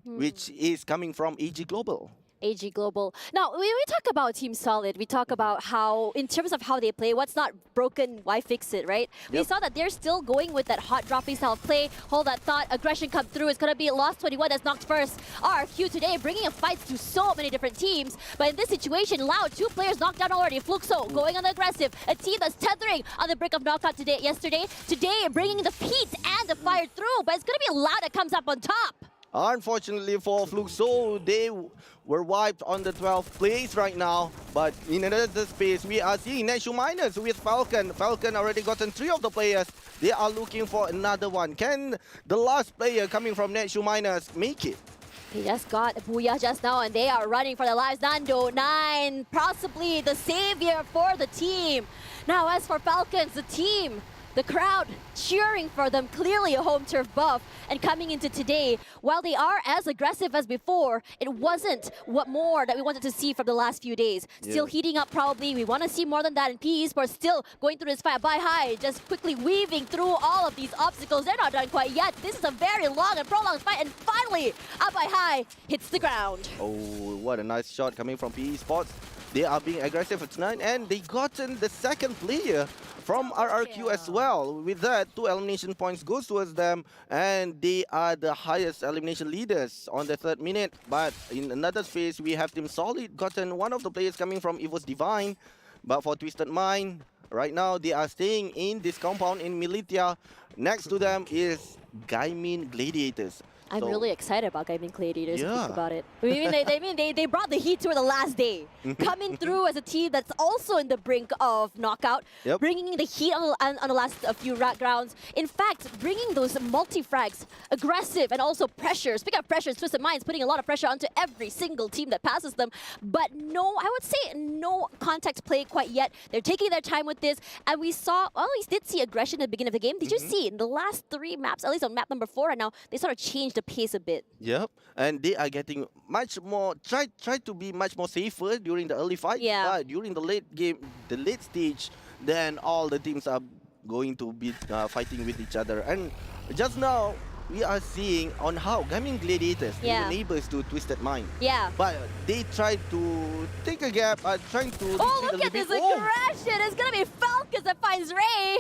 which is coming from AG Global. AG Global. Now, when we talk about Team Solid, we talk about how, in terms of how they play, what's not broken, why fix it, right? We saw that they're still going with that hot dropping style of play. Hold that thought, aggression come through. It's going to be Lost 21 that's knocked first. RQ today bringing a fight to so many different teams. But in this situation, Loud, 2 players knocked down already. Fluxo going on the aggressive. A team that's tethering on the brink of knockout yesterday. Today bringing the heat and the fire through. But it's going to be Loud that comes up on top. Unfortunately for Fluxo, they were wiped on the 12th place right now. But in another space, we are seeing Neshu Miners with Falcon. Falcon already gotten 3 of the players. They are looking for another one. Can the last player coming from Neshu Miners make it? They just got a booyah just now, and they are running for their lives. Nando, 9, possibly the savior for the team. Now, as for Falcons, the team, the crowd cheering for them, clearly a home turf buff. And coming into today, while they are as aggressive as before, it wasn't what more that we wanted to see from the last few days. Still heating up probably. We want to see more than that. And PE Sports still going through this fight by high, just quickly weaving through all of these obstacles. They're not done quite yet. This is a very long and prolonged fight. And finally, up by high hits the ground. Oh, what a nice shot coming from PE Sports. They are being aggressive tonight, and they gotten the 2nd player from RRQ as well. With that, 2 elimination points goes towards them, and they are the highest elimination leaders on the 3rd minute. But in another phase, we have Team Solid gotten 1 of the players coming from Evo's Divine. But for Twisted Mind, right now they are staying in this compound in Militia. Next to them is Gaimin Gladiators. I'm really excited about Gaimin Gladiators. Yeah. Think about it. They brought the heat to the last day, coming through as a team that's also in the brink of knockout, bringing the heat on the last few rounds. In fact, bringing those multi-frags, aggressive and also pressure. Speaking of pressure, Twisted Minds putting a lot of pressure onto every single team that passes them. But no, I would say no contact play quite yet. They're taking their time with this, and we saw, well, we did see aggression at the beginning of the game. Did you see in the last 3 maps, at least on map number 4 right now, they sort of changed the pace a bit. Yep, and they are getting much more, try to be much more safer during the early fight. Yeah. But during the late game, the late stage, then all the teams are going to be fighting with each other. And just now, we are seeing on how Gaimin Gladiators, they were neighbors to Twisted Mind. Yeah. But they tried to take a gap, trying to look at this aggression! It's gonna be Falcons that finds Ray!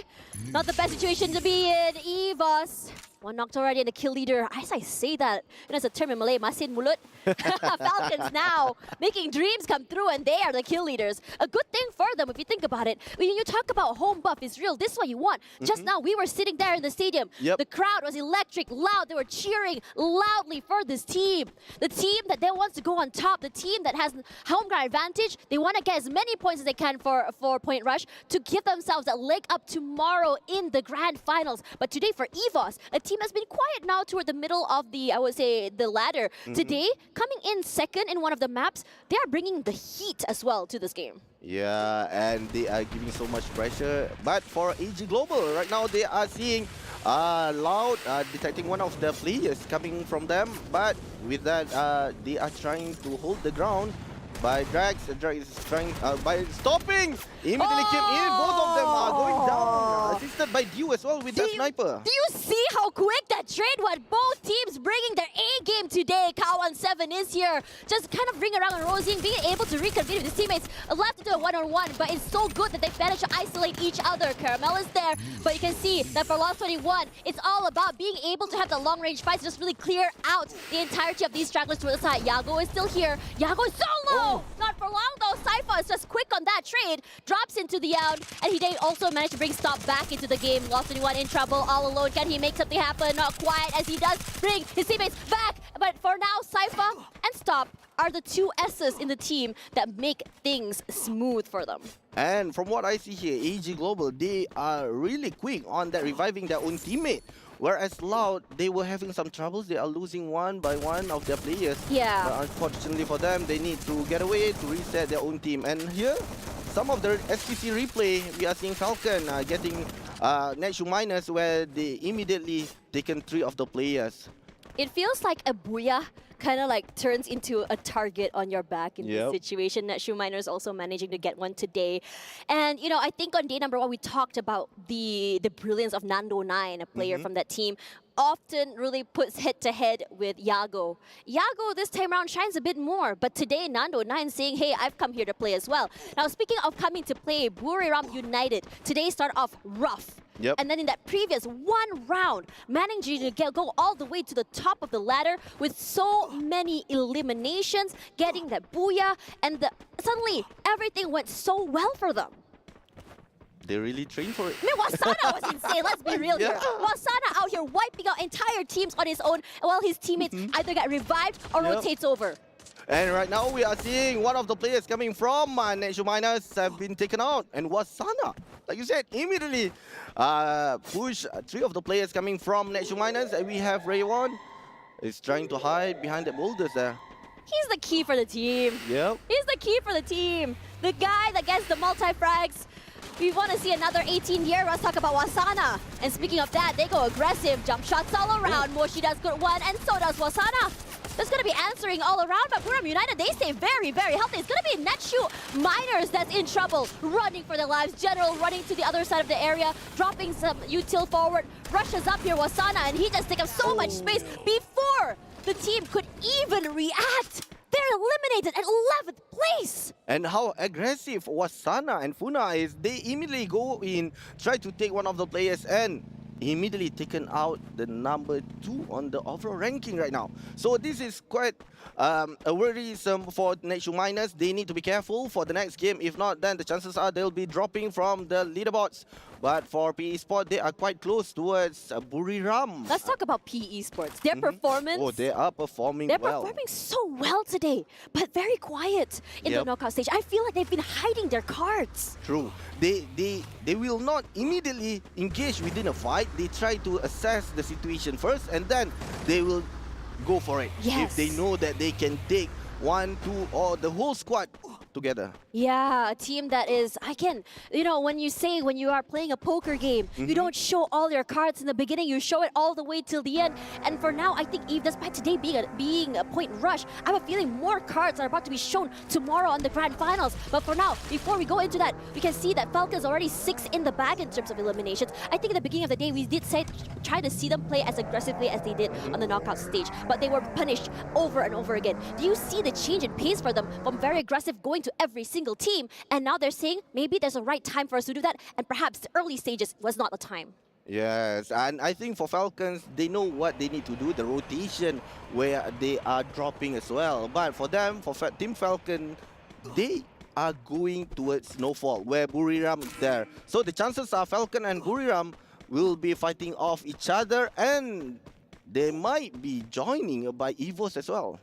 Not the best situation to be in. Evos One knocked already, and the kill leader, as I say that, as a term in Malay, masin mulut. Falcons now making dreams come true, and they are the kill leaders. A good thing for them, if you think about it. When you talk about home buff is real, this is what you want. Just now, we were sitting there in the stadium. Yep. The crowd was electric, loud. They were cheering loudly for this team. The team that then wants to go on top, the team that has home ground advantage, they want to get as many points as they can for Point Rush to give themselves a leg up tomorrow in the grand finals. But today for EVOS, a team has been quiet now toward the middle of the, I would say, the ladder. Today, coming in second in one of the maps, they are bringing the heat as well to this game. Yeah, and they are giving so much pressure. But for AG Global, right now they are seeing Loud detecting one of the players coming from them. But with that, they are trying to hold the ground. By Drax is trying by stopping. Immediately came in. Both of them are going down. Assisted by Dew as well with the sniper. Do you see how quick that trade was? Both teams bringing their A game today. Cow17 is here. Just kind of ring around on Rosie and being able to reconvene with his teammates. Left to do a one-on-one, but it's so good that they managed to isolate each other. Caramel is there, but you can see that for Lost 21, it's all about being able to have the long-range fights, just really clear out the entirety of these stragglers to the side. Yago is still here. Yago is solo! Not for long though. Sypha is just quick on that trade. Drops into the out, and he also managed to bring Stop back into the game. Lost 21 in trouble, all alone. Can he make something happen? Not quite, as he does bring his teammates back. But for now, Sypha and Stop are the two S's in the team that make things smooth for them. And from what I see here, AG Global, they are really quick on that reviving their own teammate. Whereas Loud, they were having some troubles. They are losing one by one of their players. Yeah. But unfortunately for them, they need to get away to reset their own team. And here, some of the SPC replay, we are seeing Falcon getting Netshoe minus, where they immediately taken 3 of the players. It feels like a booyah kind of like turns into a target on your back in this situation. Netshoe Miners also managing to get one today. And, you know, I think on day number 1, we talked about the brilliance of Nando9, a player from that team. Often really puts head-to-head with Yago. Yago this time around shines a bit more, but today Nando9 saying, hey, I've come here to play as well. Now, speaking of coming to play, Buriram United today start off rough. And then in that previous one round, managing to go all the way to the top of the ladder with so many eliminations, getting that booyah, and suddenly everything went so well for them. They really trained for it. I mean, Wasana was insane, let's be real here. Wasana out here wiping out entire teams on his own while his teammates either get revived or rotates over. And right now we are seeing one of the players coming from Netshoe Miners have been taken out. And Wasana, like you said, immediately push 3 of the players coming from Netshoe Miners. And we have Raywon is trying to hide behind the boulders there. He's the key for the team. He's the key for the team. The guy that gets the multi-frags. We want to see another 18-year. Let's talk about Wasana. And speaking of that, they go aggressive. Jump shots all around. Moshi does good one, and so does Wasana. There's going to be answering all around, but Buriram United, they stay very, very healthy. It's going to be Netshoe Miners that's in trouble, running for their lives. General running to the other side of the area, dropping some util forward. Rushes up here, Wasana, and he just takes up so much space before the team could even react. They're eliminated at 11th place. And how aggressive Wasana and Funa is, they immediately go in, try to take one of the players, and immediately taken out the number 2 on the overall ranking right now. So this is quite a worrisome for Netshoe Miners. They need to be careful for the next game. If not, then the chances are they'll be dropping from the leaderboards. But for PE Sport, they are quite close towards Buriram. Let's talk about PE Sports. Their performance. Oh, they are performing well. They're performing so well today, but very quiet in the knockout stage. I feel like they've been hiding their cards. True. They will not immediately engage within a fight. They try to assess the situation first, and then they will go for it. If they know that they can take 1, 2, or the whole squad together. Yeah, a team that is, again, you know, when you are playing a poker game, you don't show all your cards in the beginning, you show it all the way till the end. And for now, I think Eve, despite today being a point rush, I have a feeling more cards are about to be shown tomorrow on the grand finals. But for now, before we go into that, we can see that Falcons already 6 in the bag in terms of eliminations. I think at the beginning of the day, we did try to see them play as aggressively as they did on the knockout stage, but they were punished over and over again. Do you see the change in pace for them from very aggressive going to every single team, and now they're saying maybe there's a right time for us to do that, and perhaps the early stages was not the time? Yes, and I think for Falcons, they know what they need to do, the rotation where they are dropping as well. But for them, for Team Falcon, they are going towards Snowfall, where Buriram is there. So the chances are Falcon and Buriram will be fighting off each other, and they might be joining by EVOS as well.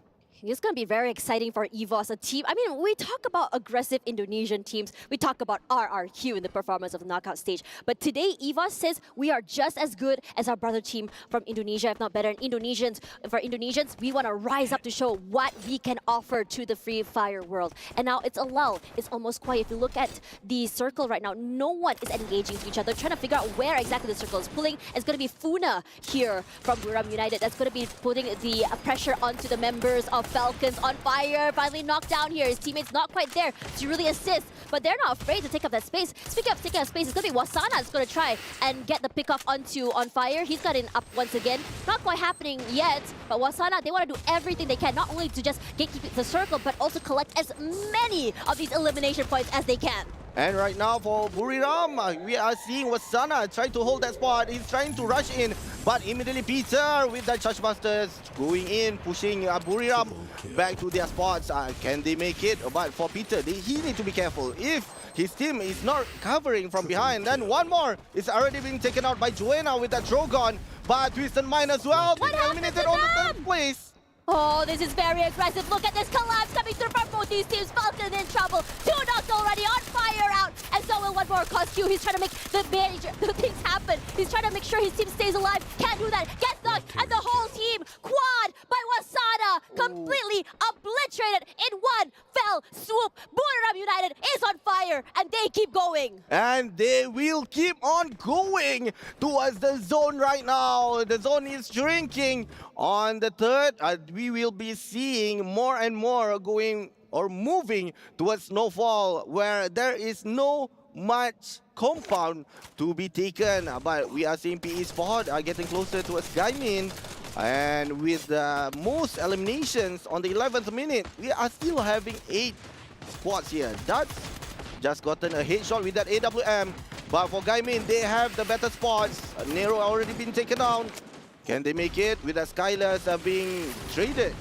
It's going to be very exciting for EVOS, a team. I mean, we talk about aggressive Indonesian teams. We talk about RRQ in the performance of the knockout stage. But today, EVOS says we are just as good as our brother team from Indonesia, if not better. And for Indonesians, we want to rise up to show what we can offer to the Free Fire world. And now it's a lull. It's almost quiet. If you look at the circle right now, no one is engaging to each other, trying to figure out where exactly the circle is pulling. It's going to be Funa here from Buriram United. That's going to be putting the pressure onto the members of Falcons. On fire, finally knocked down here. His teammates not quite there to really assist, but they're not afraid to take up that space. Speaking of taking up space, it's going to be Wasana that's going to try and get the pick off onto On Fire. He's got it up once again. Not quite happening yet, but Wasana, they want to do everything they can, not only to just gatekeep the circle, but also collect as many of these elimination points as they can. And right now for Buriram, we are seeing Wasana try to hold that spot. He's trying to rush in, but immediately Peter with that Chargebusters going in, pushing Buriram back to their spots. Can they make it? But for Peter, he needs to be careful. If his team is not covering from behind, then one more is already being taken out by Joanna with that Drogon. But Twisted Mind as well, being eliminated on the third place. Oh, this is very aggressive. Look at this collapse coming through from both these teams. Falcon in trouble. 2 knocked already. On fire out. And so will one more cause Q. He's trying to make the things happen. He's trying to make sure his team stays alive. Can't do that. Gets knocked. And the whole team quad by Wasana. Completely obliterated in one fell swoop. Buriram United is on fire. And they keep going. And they will keep on going towards the zone right now. The zone is shrinking. On the third, we will be seeing more and more going or moving towards Snowfall, where there is no much compound to be taken. But we are seeing PE Sport are getting closer towards Gaimin. And with most eliminations on the 11th minute, we are still having 8 squads here. That's just gotten a headshot with that AWM. But for Gaimin, they have the better spots. Nero already been taken down. Can they make it with the Skylers being traded?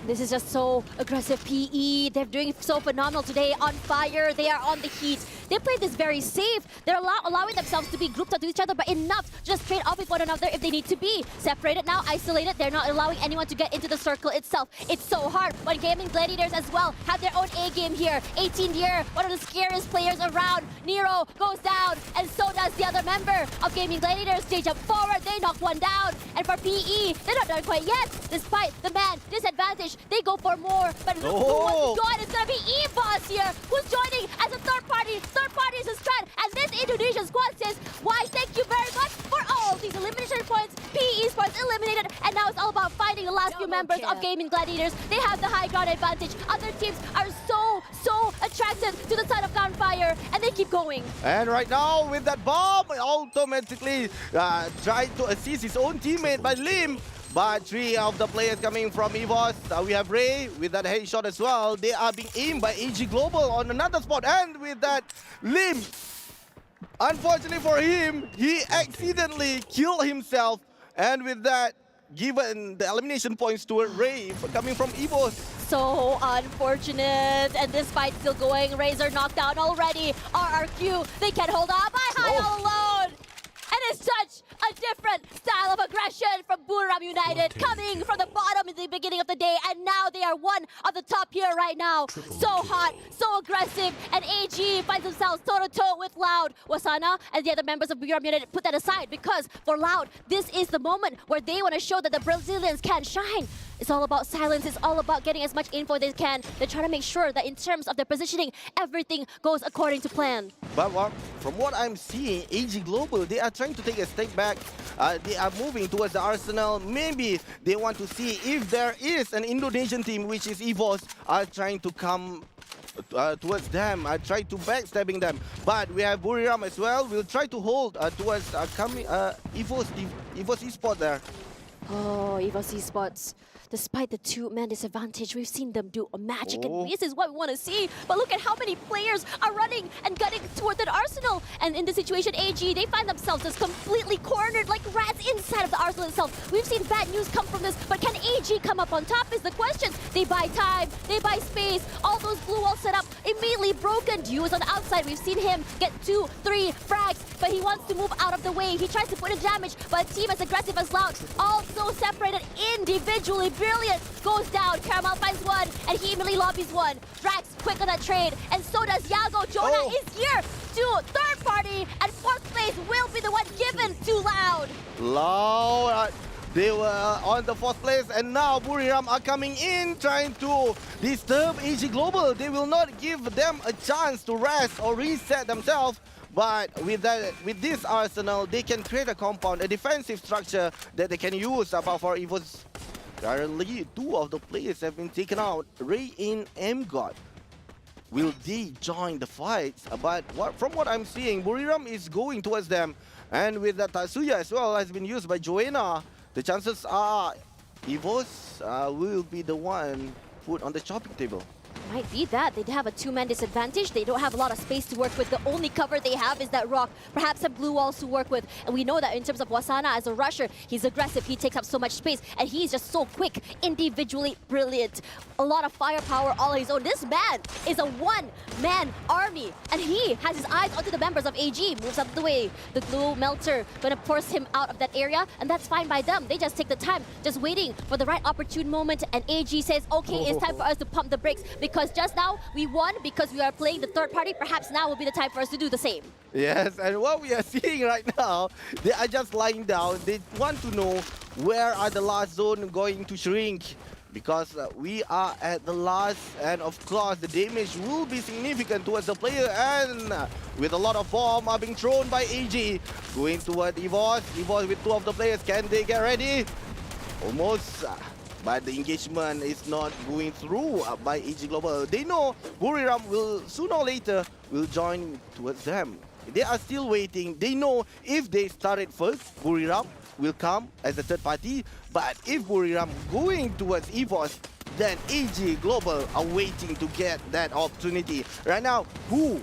This is just so aggressive. PE, they're doing so phenomenal today. On fire, they are on the heat. They play this very safe. They're allowing themselves to be grouped up to each other, but enough to just trade off with one another if they need to be. Separated now, isolated. They're not allowing anyone to get into the circle itself. It's so hard when Gaming Gladiators as well have their own A-game here. 18th year, one of the scariest players around. Nero goes down, and so does the other member of Gaming Gladiators. Stage up forward, they knock one down. And for PE, they're not done quite yet. Despite the man disadvantage, they go for more. But look who wants to join. It's going to be EVOS here, who's joining as a third party. Third party is a strat. And this Indonesian squad says, why, thank you very much for all these elimination points. PE Esports eliminated. And now it's all about finding the last few members of Gaming Gladiators. They have the high ground advantage. Other teams are so attracted to the side of Gunfire. And they keep going. And right now, with that bomb, automatically tried to assist his own teammate by Lim. But 3 of the players coming from EVOS. We have Ray with that headshot as well. They are being aimed by AG Global on another spot. And with that, Lim, unfortunately for him, he accidentally killed himself. And with that, given the elimination points to Ray coming from EVOS. So unfortunate, and this fight still going. Razor knocked down already. RRQ, they can't hold on by high all alone. And it's such a different style of aggression from Buriram United, coming from the bottom in the beginning of the day, and now they are one of the top here right now. So hot, so aggressive, and AG finds themselves toe-to-toe with Loud. Wasana and the other members of Buriram United put that aside, because for Loud, this is the moment where they want to show that the Brazilians can shine. It's all about silence. It's all about getting as much info they can. They're trying to make sure that in terms of their positioning, everything goes according to plan. But from what I'm seeing, AG Global, they are trying to take a step back. They are moving towards the Arsenal. Maybe they want to see if there is an Indonesian team, which is EVOS, are trying to come towards them, try to backstabbing them. But we have Buriram as well. We'll try to hold towards coming EVOS Esports there. Oh, EVOS Esports. Despite the two-man disadvantage, we've seen them do a magic, and this is what we want to see. But look at how many players are running and gunning toward the Arsenal. And in this situation, AG, they find themselves just completely cornered like rats inside of the Arsenal itself. We've seen bad news come from this, but can AG come up on top is the question. They buy time, they buy space, all those blue walls set up, immediately broken. Dew is on the outside. We've seen him get 2, 3 frags, but he wants to move out of the way. He tries to put in damage, but a team as aggressive as Loud, also separated individually. Brilliant goes down. Caramel finds one, and he immediately lobbies one. Drax quick on that trade, and so does Yago. Jonah is here to third party, and fourth place will be the one given to Loud. Loud. They were on the fourth place, and now Buriram are coming in, trying to disturb AG Global. They will not give them a chance to rest or reset themselves. But with this arsenal, they can create a compound, a defensive structure that they can use. But for EVOS, currently 2 of the players have been taken out. Ray and M-God. Will they join the fights? But from what I'm seeing, Buriram is going towards them. And with that Tatsuya as well has been used by Joanna, the chances are EVOS will be the one put on the chopping table. Might be that. They have a two-man disadvantage. They don't have a lot of space to work with. The only cover they have is that rock. Perhaps some blue walls to work with. And we know that in terms of Wasana as a rusher, he's aggressive. He takes up so much space. And he's just so quick, individually brilliant. A lot of firepower all on his own. This man is a one-man army. And he has his eyes onto the members of AG. Moves out of the way. The glue melter gonna force him out of that area. And that's fine by them. They just take the time, just waiting for the right opportune moment. And AG says, okay, it's time for us to pump the brakes. Because just now, we won because we are playing the third party. Perhaps now will be the time for us to do the same. Yes, and what we are seeing right now, they are just lying down. They want to know where are the last zone going to shrink. Because we are at the last, and of course, the damage will be significant towards the player. And with a lot of bomb are being thrown by AG. Going toward EVOS. EVOS with 2 of the players. Can they get ready? Almost. But the engagement is not going through by AG Global. They know Buriram will sooner or later will join towards them. They are still waiting. They know if they start it first, Buriram will come as a third party. But if Buriram going towards EVOS, then AG Global are waiting to get that opportunity. Right now, who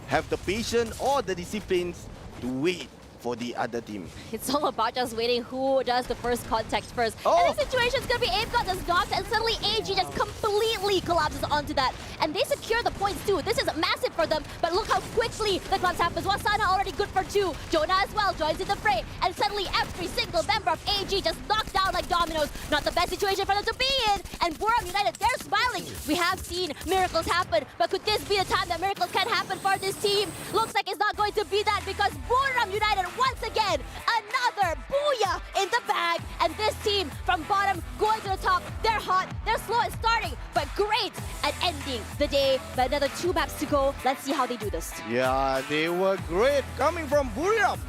have the patience or the disciplines to wait for the other team? It's all about just waiting who does the first contact first. And the situation's gonna be Ape-God just knocked, and suddenly AG just completely collapses onto that. And they secure the points too. This is massive for them, but look how quickly the collapse happens. Wasana already good for 2. Jonah as well joins in the fray, and suddenly every single member of AG just knocked down like dominoes. Not the best situation for them to be in. And Buriram United, they're smiling. We have seen miracles happen, but could this be the time that miracles can happen for this team? Looks like it's not going to be that, because Buriram United once again, another booyah in the bag. And this team from bottom going to the top, they're hot, they're slow at starting, but great at ending the day. But another 2 maps to go. Let's see how they do this. Yeah, they were great coming from Buriram.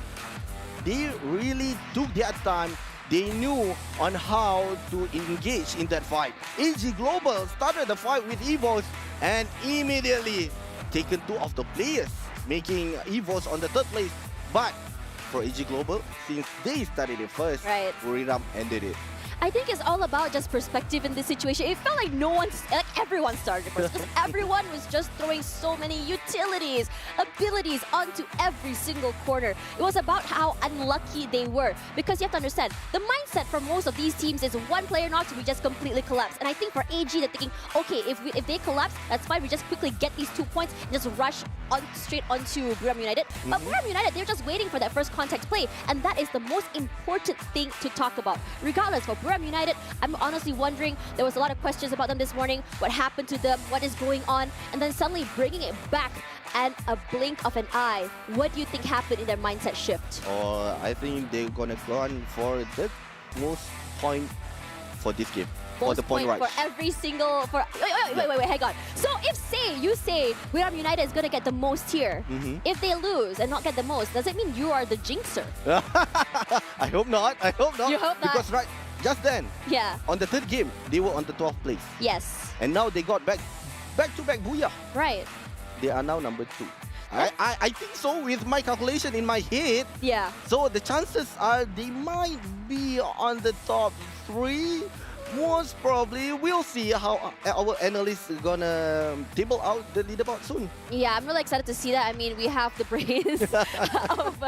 They really took their time. They knew on how to engage in that fight. AG Global started the fight with EVOS and immediately taken 2 of the players, making EVOS on the 3rd place. But for AG Global, since they started it first, Buriram ended it. I think it's all about just perspective in this situation. It felt like everyone started first, because everyone was just throwing so many utilities, abilities onto every single corner. It was about how unlucky they were, because you have to understand, the mindset for most of these teams is one player knocked, we just completely collapse. And I think for AG, they're thinking, okay, if they collapse, that's fine, we just quickly get these 2 points and just rush straight onto Buriram United. But Buriram United, they're just waiting for that first contact play, and that is the most important thing to talk about. Regardless, for Buriram United, I'm honestly wondering, there was a lot of questions about them this morning, what happened to them, what is going on, and then suddenly bringing it back and a blink of an eye. What do you think happened in their mindset shift? I think they're gonna go on for the most point for this game. Most the point rush. for every single... Wait, hang on. So if you say Buriram United is going to get the most here, if they lose and not get the most, does it mean you are the jinxer? I hope not. I hope not. You hope not? Because just then, on the 3rd game, they were on the 12th place. Yes. And now they got back-to-back booyah. Right. They are now number 2. I think so with my calculation in my head. Yeah. So the chances are they might be on the top 3. Most probably, we'll see how our analysts are gonna table out the leaderboard soon. Yeah, I'm really excited to see that. I mean, we have the brains of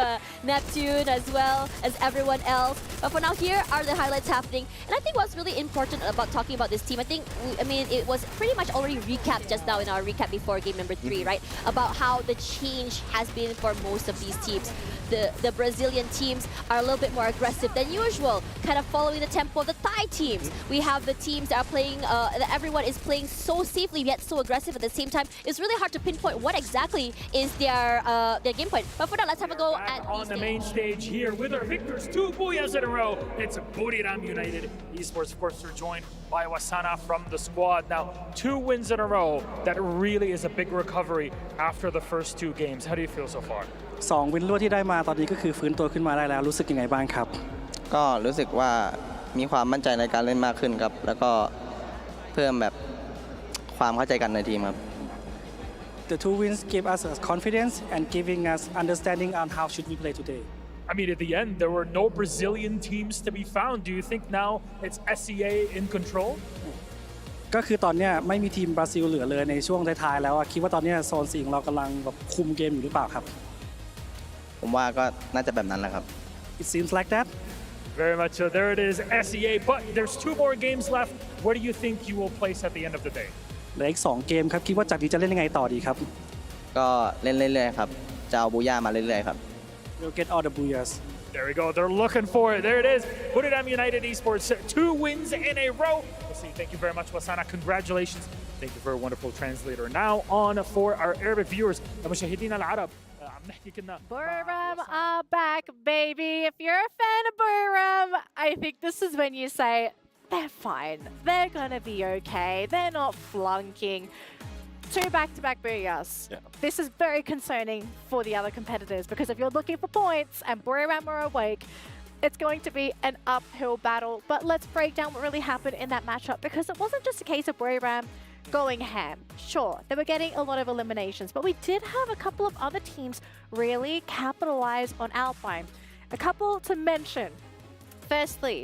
Neptune as well as everyone else. But for now, here are the highlights happening. And I think what's really important about talking about this team, I mean, it was pretty much already recapped just now in our recap before game number 3, right? About how the change has been for most of these teams. The Brazilian teams are a little bit more aggressive than usual, kind of following the tempo of the Thai teams. We have the teams that are playing, that everyone is playing so safely yet so aggressive at the same time. It's really hard to pinpoint what exactly is their game point. But for that, let's have a go at on the main stage here with our victors, 2 Booyahs in a row. It's Buriram United. Esports, of course, are joined by Wasana from the squad. Now, 2 wins in a row. That really is a big recovery after the first 2 games. How do you feel so far? 2 วินรวดที่ได้มาตอนนี้ก็คือฟื้นตัวขึ้นมาได้แล้วรู้สึกยังไงบ้างครับ ก็รู้สึกว่ามีความมั่นใจในการเล่นมากขึ้นครับแล้วก็เพิ่มแบบความเข้าใจกันในทีมครับ The 2 wins give us confidence and giving us understanding on how should we play today. I mean, at the end, there were no Brazilian teams to be found. Do you think now it's SEA in control? ก็คือตอนนี้ไม่มีทีมบราซิลเหลือเลยในช่วงท้ายๆแล้วคิดว่าตอนนี้โซน4ของเรากำลังแบบคุมเกมอยู่หรือเปล่าครับผมว่าก็น่าจะแบบนั้นแหละครับ It seems like that. Very much so. There it is, SEA. But there's 2 more games left. Where do you think you will place at the end of the day? เหลืออีก2 เกมครับคิดว่าจากนี้จะเล่นยังไงต่อดีครับ ก็เล่นเรื่อยๆครับจะเอาบูย่ามาเรื่อยๆครับ We'll get all the booyahs. There we go. They're looking for it. There it is. Buriram United Esports, 2 wins in a row. We'll see. Thank you very much, Wasana. Congratulations. Thank you for a wonderful translator. Now on for our Arabic viewers. المشاهدين العرب. Buriram are back, baby. If you're a fan of Buriram, I think this is when you say, they're fine. They're gonna be okay. They're not flunking. 2 back-to-back Booyahs. Yeah. This is very concerning for the other competitors because if you're looking for points and Buriram are awake, it's going to be an uphill battle. But let's break down what really happened in that matchup because it wasn't just a case of Buriram going ham. Sure, they were getting a lot of eliminations, but we did have a couple of other teams really capitalize on Alpine. A couple to mention. Firstly,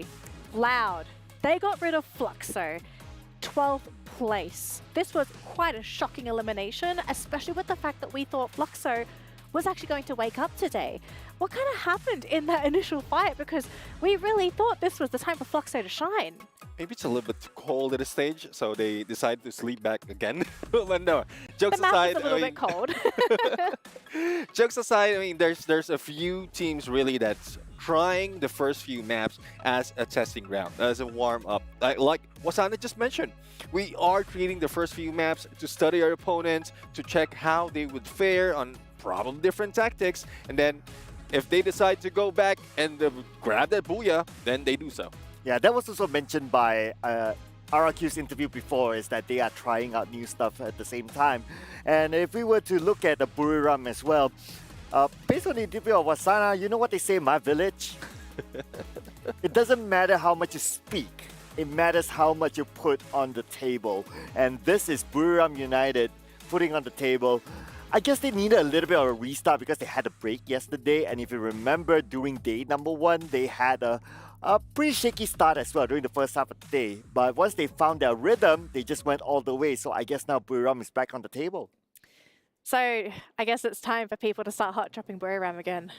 Loud. They got rid of Fluxo. 12th place. This was quite a shocking elimination, especially with the fact that we thought Fluxo was actually going to wake up today. What kind of happened in that initial fight? Because we really thought this was the time for Fluxo to shine. Maybe it's a little bit too cold at this stage, so they decide to sleep back again. But no, jokes The map aside, is a little bit cold. jokes aside, I mean, there's a few teams really that's trying the first few maps as a testing ground, as a warm-up. Like Wasana just mentioned, we are creating the first few maps to study our opponents, to check how they would fare on probably different tactics, and then if they decide to go back and grab that booyah, then they do so. Yeah, that was also mentioned by RRQ's interview before, is that they are trying out new stuff at the same time. And if we were to look at the Buriram as well, based on the interview of Wasana, you know what they say in my village? It doesn't matter how much you speak, it matters how much you put on the table. And this is Buriram United putting on the table. I guess they needed a little bit of a restart because they had a break yesterday. And if you remember, during day number 1, they had a pretty shaky start as well during the first half of the day. But once they found their rhythm, they just went all the way. So I guess now Buriram is back on the table. So I guess it's time for people to start hot dropping Buriram again.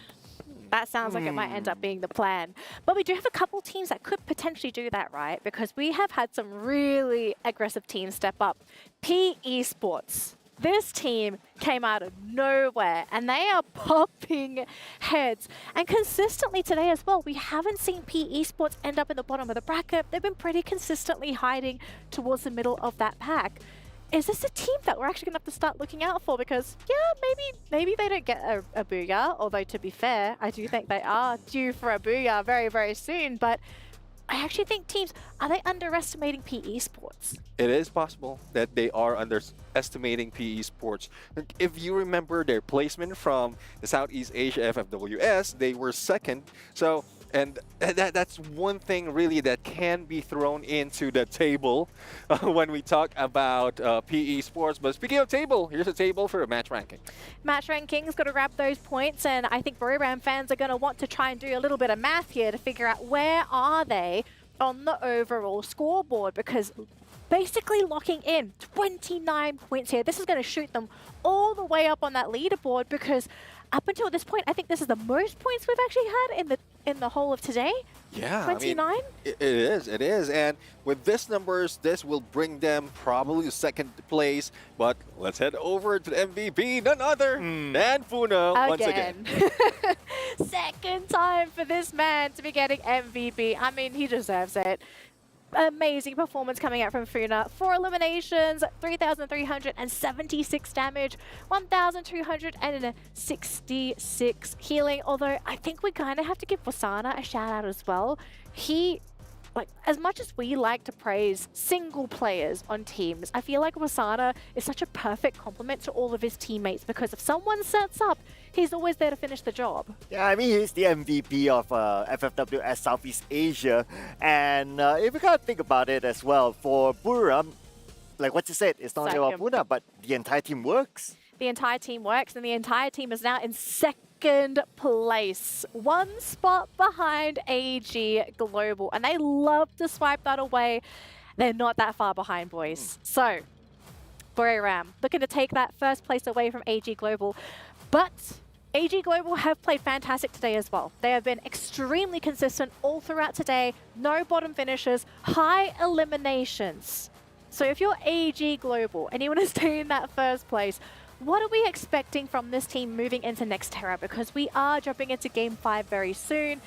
That sounds like it might end up being the plan. But we do have a couple teams that could potentially do that, right? Because we have had some really aggressive teams step up. Esports. This team came out of nowhere and they are popping heads. And consistently today as well, we haven't seen Esports end up in the bottom of the bracket. They've been pretty consistently hiding towards the middle of that pack. Is this a team that we're actually going to have to start looking out for? Because, yeah, maybe they don't get a booyah. Although, to be fair, I do think they are due for a booyah very, very soon. But I actually think teams, are they underestimating Esports? It is possible that they are underestimating Esports. If you remember their placement from the Southeast Asia FFWS, they were second. So And that's one thing really that can be thrown into the table when we talk about PE sports. But speaking of table, here's a table for a match ranking. Match ranking's got to grab those points, and I think Buriram fans are going to want to try and do a little bit of math here to figure out where are they on the overall scoreboard, because basically locking in 29 points here. This is going to shoot them all the way up on that leaderboard, because up until this point, I think this is the most points we've actually had in the whole of today. Yeah, 29? I mean, it is. And with these numbers, this will bring them probably to second place. But let's head over to the MVP, none other than Puna once again. Second time for this man to be getting MVP. I mean, he deserves it. Amazing performance coming out from Funa. 4 eliminations, 3,376 damage, 1,266 healing. Although I think we kind of have to give Wasana a shout out as well. He, like, as much as we like to praise single players on teams, I feel like Wasana is such a perfect complement to all of his teammates, because if someone sets up, he's always there to finish the job. Yeah, I mean, he's the MVP of FFWS Southeast Asia. And if you kind of think about it as well, for Buriram, like what you said, it's not only about Puna, but the entire team works. The entire team works, and the entire team is now in second place. 1 spot behind AG Global, and they love to swipe that away. They're not that far behind, boys. So, Buriram looking to take that first place away from AG Global. But AG Global have played fantastic today as well. They have been extremely consistent all throughout today. No bottom finishes, high eliminations. So if you're AG Global and you want to stay in that first place, what are we expecting from this team moving into Nextera? Because we are jumping into Game 5 very soon.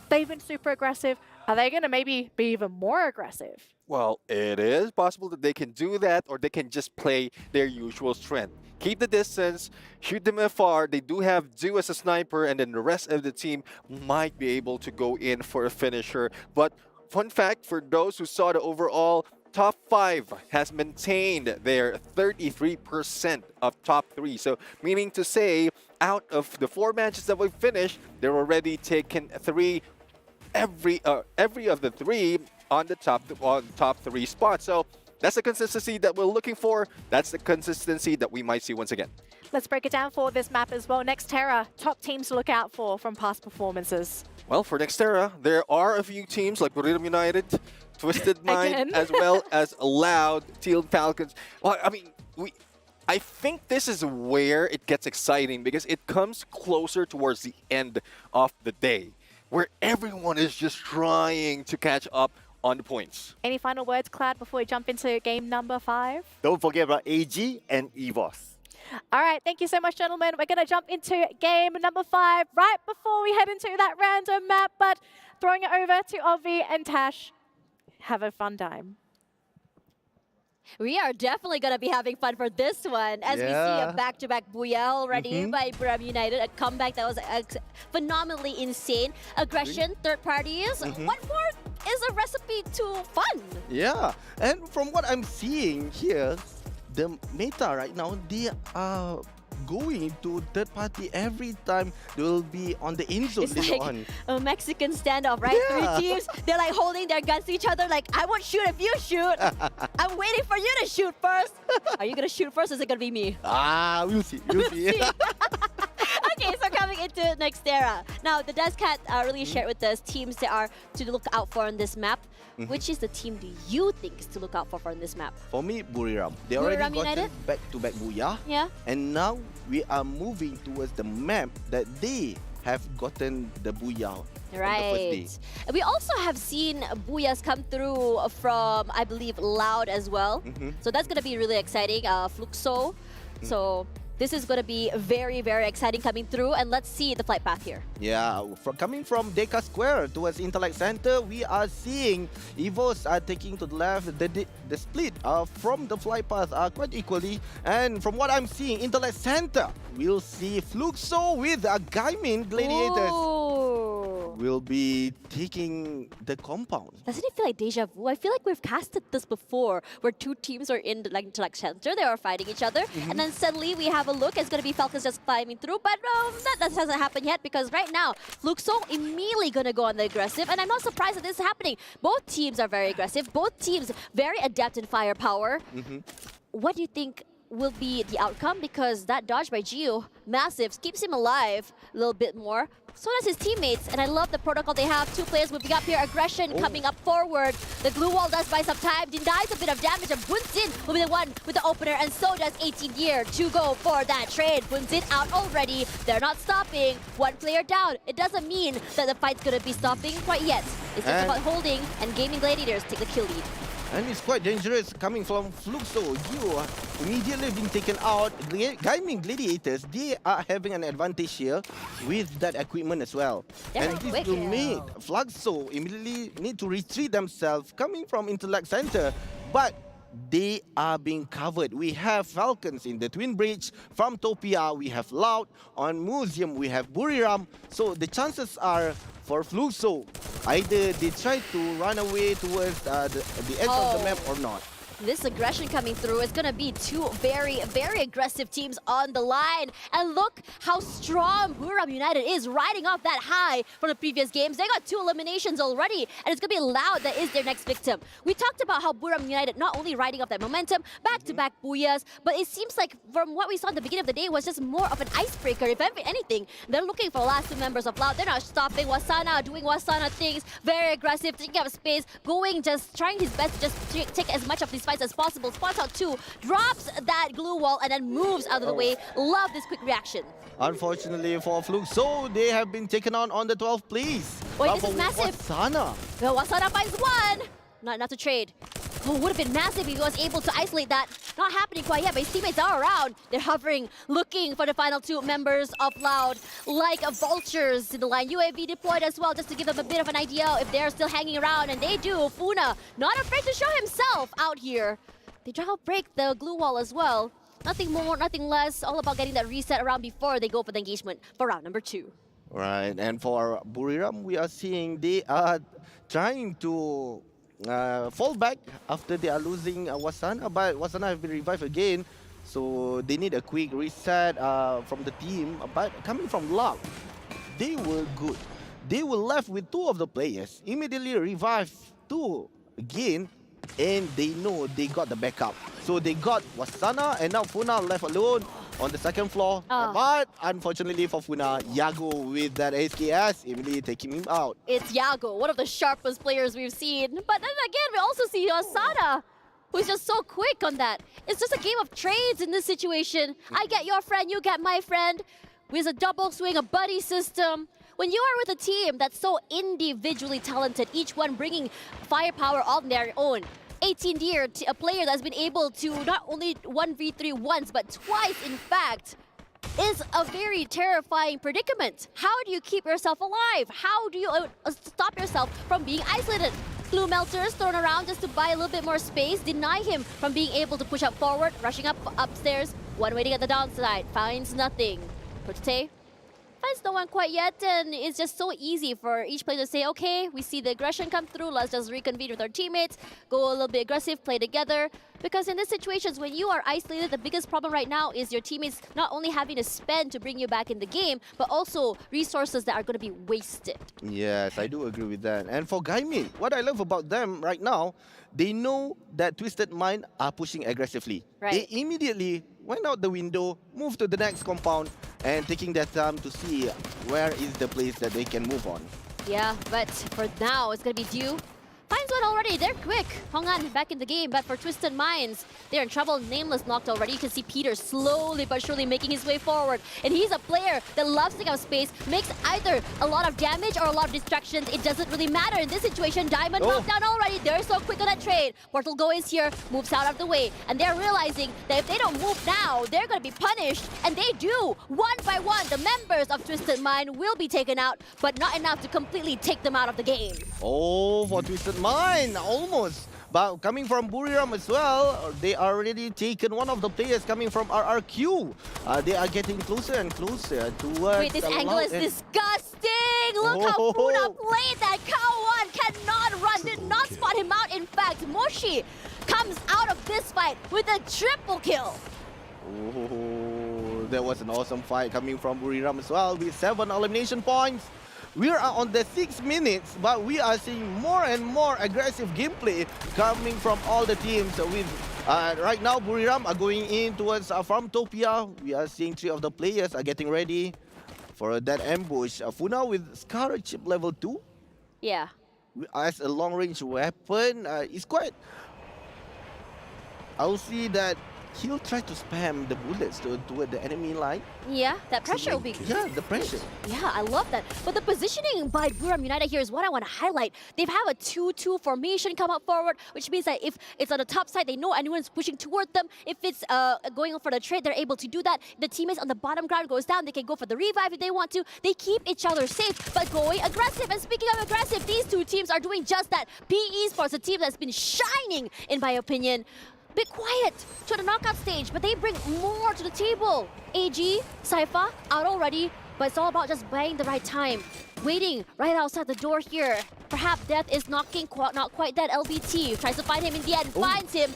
They've been super aggressive. Are they going to maybe be even more aggressive? Well, it is possible that they can do that, or they can just play their usual strength. Keep the distance, shoot them afar. They do have Du as a sniper, and then the rest of the team might be able to go in for a finisher. But fun fact, for those who saw the overall, top 5 has maintained their 33% of top 3. So meaning to say, out of the 4 matches that we've finished, they're already taken 3, every of the 3 on the top 3 spots. So that's the consistency that we're looking for. That's the consistency that we might see once again. Let's break it down for this map as well. Nextera, top teams to look out for from past performances. Well, for Nextera, there are a few teams like Bermuda United, Twisted Mind, as well as Loud, Teal Falcons. Well, I mean, I think this is where it gets exciting, because it comes closer towards the end of the day, where everyone is just trying to catch up on the points. Any final words, Cloud, before we jump into game number 5? Don't forget about AG and EVOS. All right, thank you so much, gentlemen. We're going to jump into game number 5 right before we head into that random map, but throwing it over to Ovi and Tash. Have a fun time. We are definitely going to be having fun for this one, as we see a back-to-back booyah already by Bermuda United, a comeback that was phenomenally insane. Aggression, third parties. What more is a recipe to fun? Yeah, and from what I'm seeing here, the meta right now, they are going to third party every time. They will be on the end zone later like on. A Mexican standoff, right? Yeah. 3 teams, they're like holding their guns to each other, like, I won't shoot if you shoot. I'm waiting for you to shoot first. Are you going to shoot first, or is it going to be me? We'll see. We'll see. Okay, so coming into Nextera. Now, the Descat really shared with us teams that are to look out for on this map. Which is the team do you think is to look out for on this map? For me, Buriram. They Buriram already got United? back-to-back booyah. Yeah. And now we are moving towards the map that they have gotten the booyah on the first day. Right. We also have seen booyahs come through from, I believe, Loud as well. So that's going to be really exciting. Fluxo. So this is going to be very, very exciting coming through. And let's see the flight path here. Yeah, coming from Deka Square towards Intellect Center, we are seeing EVOS are taking to the left. The split from the flight path are quite equally. And from what I'm seeing, Intellect Center, we'll see Fluxo with a Gaimin Gladiators. Ooh. will be taking the compound. Doesn't it feel like deja vu? I feel like we've casted this before, where two teams are in the intellect center, they are fighting each other, and then suddenly we have a look, it's going to be Falcons just climbing through, but that hasn't happened yet, because right now, Fluxo immediately going to go on the aggressive, and I'm not surprised that this is happening. Both teams are very aggressive, both teams very adept in firepower. What do you think will be the outcome? Because that dodge by Gio, massive, keeps him alive a little bit more. So does his teammates, and I love the protocol they have. Two players moving up here, aggression coming up forward. The glue wall does buy some time, denies a bit of damage, and Bunsin will be the one with the opener, and so does 18 Year to go for that trade. Bunsin out already, they're not stopping. One player down, it doesn't mean that the fight's gonna be stopping quite yet. It's just about holding, and Gaming Gladiators take the kill lead. And it's quite dangerous coming from Fluxo. You immediately being taken out. Gaming Gladiators, they are having an advantage here with that equipment as well. And this will make Fluxo immediately need to retreat themselves coming from Intellect Center. But they are being covered. We have Falcons in the Twin Bridge. From Topia, we have Loud. On Museum, we have Buriram. So the chances are for Fluxo, either they try to run away towards the edge of the map or not. This aggression coming through is going to be two very, very aggressive teams on the line. And look how strong Buriram United is, riding off that high from the previous games. They got 2 eliminations already, and it's going to be Loud that is their next victim. We talked about how Buriram United not only riding off that momentum, back-to-back booyahs, but it seems like from what we saw at the beginning of the day was just more of an icebreaker. If anything, they're looking for the last 2 members of Loud. They're not stopping. Wasana doing Wasana things, very aggressive, taking up space, just trying his best to just take as much of these fights as possible. Spots out 2, drops that glue wall, and then moves out of the way. Love this quick reaction. Unfortunately for Fluxo, they have been taken on the 12th place. Wait, this is massive. Wasana. Well, Wasana finds 1. Not to trade. Oh, would have been massive if he was able to isolate that. Not happening quite yet, but his teammates are around. They're hovering, looking for the final 2 members of Loud, like vultures in the line. UAV deployed as well, just to give them a bit of an idea if they're still hanging around, and they do. Funa, not afraid to show himself out here. They try to break the glue wall as well. Nothing more, nothing less. All about getting that reset around before they go for the engagement for round number 2. Right, and for Buriram, we are seeing they are trying to fall back after they are losing Wasana, but Wasana have been revived again, so they need a quick reset from the team. But coming from Loud, they were good. They were left with 2 of the players, immediately revived 2 again, and they know they got the backup. So they got Wasana, and now Funa left alone on the 2nd floor. But unfortunately for Funa, Yago with that SKS immediately taking him out. It's Yago, one of the sharpest players we've seen. But then again, we also see Asana, who's just so quick on that. It's just a game of trades in this situation. I get your friend, you get my friend. With a double swing, a buddy system. When you are with a team that's so individually talented, each one bringing firepower on their own, 18 Year, a player that's been able to not only 1v3 once, but twice, in fact, is a very terrifying predicament. How do you keep yourself alive? How do you stop yourself from being isolated? Glue melters thrown around just to buy a little bit more space, deny him from being able to push up forward, rushing up upstairs, one waiting at the downside, finds nothing. Purgatory finds no one quite yet, and it's just so easy for each player to say, okay, we see the aggression come through, let's just reconvene with our teammates, go a little bit aggressive, play together. Because in these situations, when you are isolated, the biggest problem right now is your teammates not only having to spend to bring you back in the game, but also resources that are going to be wasted. Yes, I do agree with that. And for Gaimi, what I love about them right now, they know that Twisted Mind are pushing aggressively. Right. They immediately went out the window, moved to the next compound, and taking their time to see where is the place that they can move on. Yeah, but for now, it's going to be Dew. Finds one already, they're quick. Hongan back in the game, but for Twisted Minds, they're in trouble. Nameless knocked already. You can see Peter slowly but surely making his way forward. And he's a player that loves taking up space, makes either a lot of damage or a lot of distractions. It doesn't really matter in this situation. Diamond knocked down already. They're so quick on that trade. Portal Go is here, moves out of the way. And they're realizing that if they don't move now, they're going to be punished. And they do. One by one, the members of Twisted Mind will be taken out, but not enough to completely take them out of the game. Oh, for Twisted Mind, almost But coming from Buriram as well, they already taken one of the players coming from RRQ. They are getting closer and closer towards... Wait, this angle is disgusting! Look how Funa played that! Kawan cannot run, did not spot him out. In fact, Moshi comes out of this fight with a triple kill. Oh, that was an awesome fight coming from Buriram as well with 7 elimination points. We are on the 6 minutes, but we are seeing more and more aggressive gameplay coming from all the teams. With right now, Buriram are going in towards Farmtopia. We are seeing 3 of the players are getting ready for that ambush. Funa with Scar chip level 2. Yeah. As a long-range weapon, it's quite... I'll see that he'll try to spam the bullets toward the enemy line. Yeah, that pressure will be... Yeah, the pressure. Yeah, I love that. But the positioning by Buriram United here is what I want to highlight. They have a 2-2 formation come up forward, which means that if it's on the top side, they know anyone's pushing toward them. If it's going for the trade, they're able to do that. The teammates on the bottom ground goes down. They can go for the revive if they want to. They keep each other safe, but going aggressive. And speaking of aggressive, these 2 teams are doing just that. PE Esports, a team that's been shining, in my opinion. Bit quiet to the knockout stage, but they bring more to the table. AG, Cypher, out already, but it's all about just buying the right time. Waiting right outside the door here. Perhaps Death is knocking, not quite dead. LBT tries to find him in the end, finds him.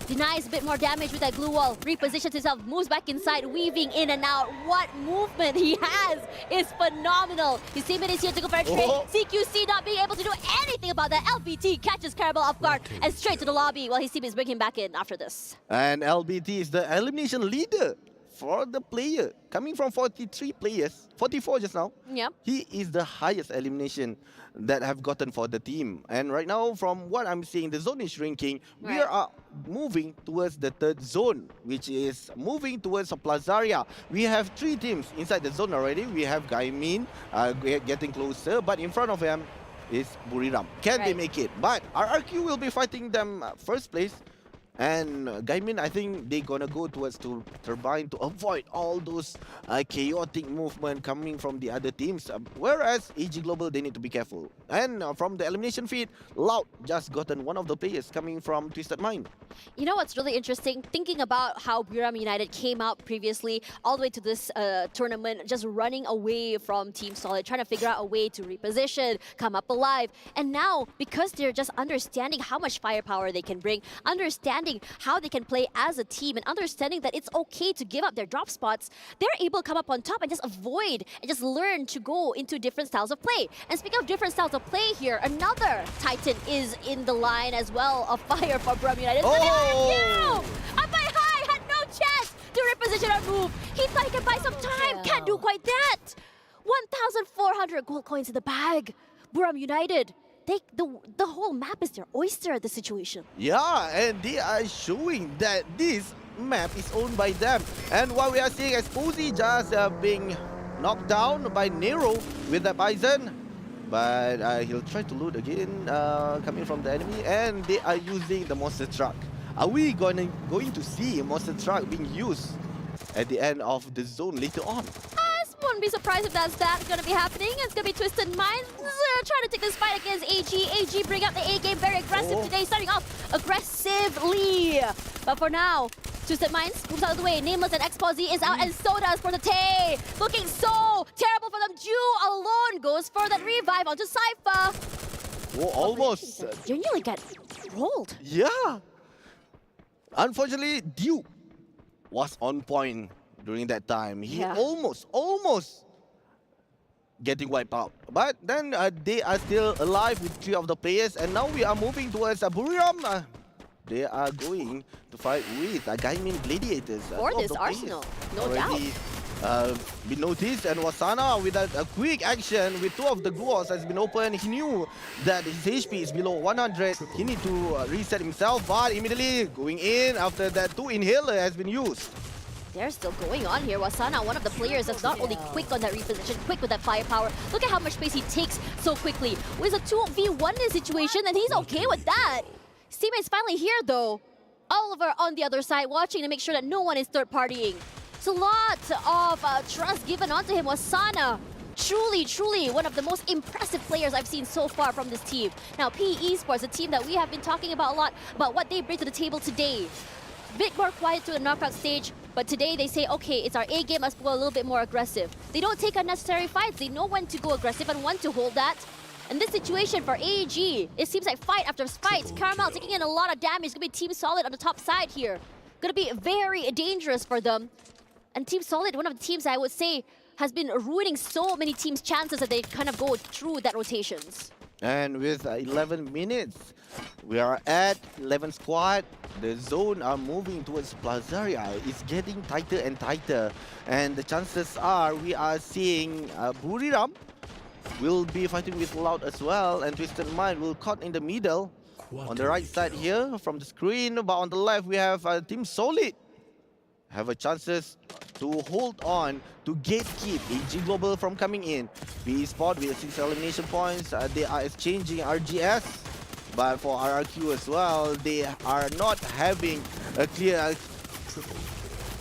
Denies a bit more damage with that glue wall. Repositions himself, moves back inside, weaving in and out. What movement he has is phenomenal. His teammate is here to go for a trade. CQC not being able to do anything about that. LBT catches Carabel off guard and straight to the lobby while his teammates bring him back in after this. And LBT is the elimination leader for the player. Coming from 43 players, 44 just now. Yeah. He is the highest elimination that have gotten for the team. And right now, from what I'm seeing, the zone is shrinking. We are moving towards the 3rd zone, which is moving towards Plazaria. We have 3 teams inside the zone already. We have Gaimin getting closer, but in front of him is Buriram. Can they make it? But RRQ will be fighting them first place. And Gaimin, I think they're gonna go towards Turbine to avoid all those chaotic movement coming from the other teams. Whereas AG Global, they need to be careful. And from the elimination feed, Loud just gotten one of the players coming from Twisted Mind. You know what's really interesting? Thinking about how Buriram United came out previously, all the way to this tournament, just running away from Team Solid, trying to figure out a way to reposition, come up alive. And now, because they're just understanding how much firepower they can bring, understanding how they can play as a team, and understanding that it's okay to give up their drop spots, they're able to come up on top and just avoid and just learn to go into different styles of play. And speaking of different styles of play here, another Titan is in the line as well of fire for Buriram United. Up by high, had no chance to reposition or move. He thought he could buy some time, can't do quite that. 1,400 gold coins in the bag. Buriram United, the whole map is their oyster at the situation. Yeah, and they are showing that this map is owned by them. And what we are seeing is Posey just being knocked down by Nero with the Bison. But he'll try to loot again, coming from the enemy. And they are using the monster truck. Are we going to see a monster truck being used at the end of the zone later on? Wouldn't be surprised if that's going to be happening. It's going to be Twisted Minds trying to take this fight against AG. AG bring up the A game, very aggressive today, starting off aggressively. But for now, Twisted Minds moves out of the way. Nameless and Exposy is out, and so does for the Tay. Looking so terrible for them. Ju alone goes for that revive onto Cypher. Oh, almost. You nearly get rolled. Yeah. Unfortunately, Duke was on point during that time. He almost getting wiped out. But then they are still alive with 3 of the players. And now we are moving towards Buriram. They are going to fight with Gaimin Gladiators. For this Arsenal, no doubt. Been noticed, and Wasana with a quick action with 2 of the goals has been opened. He knew that his HP is below 100. He need to reset himself, but immediately going in after that 2 inhaler has been used. They're still going on here. Wasana, one of the players that's not only quick on that reposition, quick with that firepower. Look at how much space he takes so quickly. With a 2v1 situation, and he's okay with that. His teammate's finally here though. Oliver on the other side, watching to make sure that no one is third partying. It's a lot of trust given onto him. Wasana Truly one of the most impressive players I've seen so far from this team. Now, PE Esports, a team that we have been talking about a lot, about what they bring to the table today. Bit more quiet to the knockout stage, but today they say, okay, it's our A game, let's go a little bit more aggressive. They don't take unnecessary fights, they know when to go aggressive and when to hold that. In this situation for AEG, it seems like fight after fight. Caramel taking in a lot of damage. It's going to be Team Solid on the top side here. Going to be very dangerous for them. And Team Solid, one of the teams I would say, has been ruining so many teams' chances that they kind of go through that rotations. And with 11 minutes, we are at 11 squad. The zone are moving towards Plazaria. It's getting tighter and tighter. And the chances are we are seeing Buriram will be fighting with Loud as well. And Twisted Mind will caught in the middle. On the right side here from the screen. But on the left, we have Team Solid. Have a chances to hold on to gatekeep AG Global from coming in. PE Sport with 6 elimination points. They are exchanging RGS. But for RRQ as well, they are not having a clear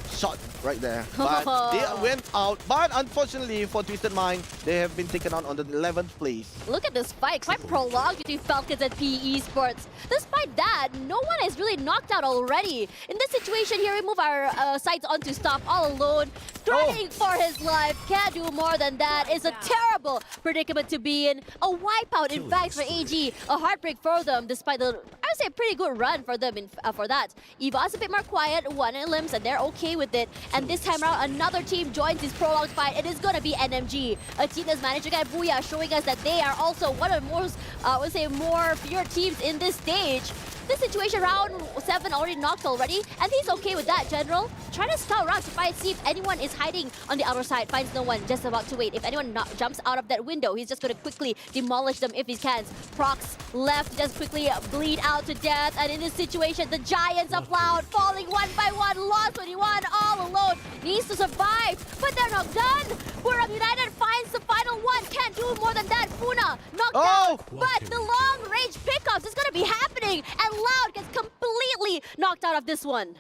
shot right there. But they went out. But unfortunately for Twisted Mind, they have been taken out on the 11th place. Look at this fight, quite prolonged between Falcons and PE Esports. Despite that, no one is really knocked out already. In this situation here, we move our sights on to Stop all alone, running for his life. Can't do more than that. It's a terrible predicament to be in. A wipeout, in fact, for AG. A heartbreak for them, despite the, I would say, a pretty good run for them for that. EVA's a bit more quiet, 1 in limbs, and they're okay with it. And this time around, another team joins this prolonged fight. It is going to be NMG, a team that's managed to get Booyah, showing us that they are also one of the most, I would say, more feared teams in this stage. This situation, round 7 already knocked already, and he's okay with that, General. Trying to scout around to find, see if anyone is hiding on the outer side. Finds no one, just about to wait. If anyone jumps out of that window, he's just going to quickly demolish them if he can. Procs left, just quickly bleed out to death. And in this situation, the Giants of Loud falling one by one. Lost 21 all alone. Needs to survive, but they're not done. Purgatory United finds the final one. Can't do more than that. Funa knocked out, but the long-range pickups is going to be happening. And Loud gets completely knocked out of this one.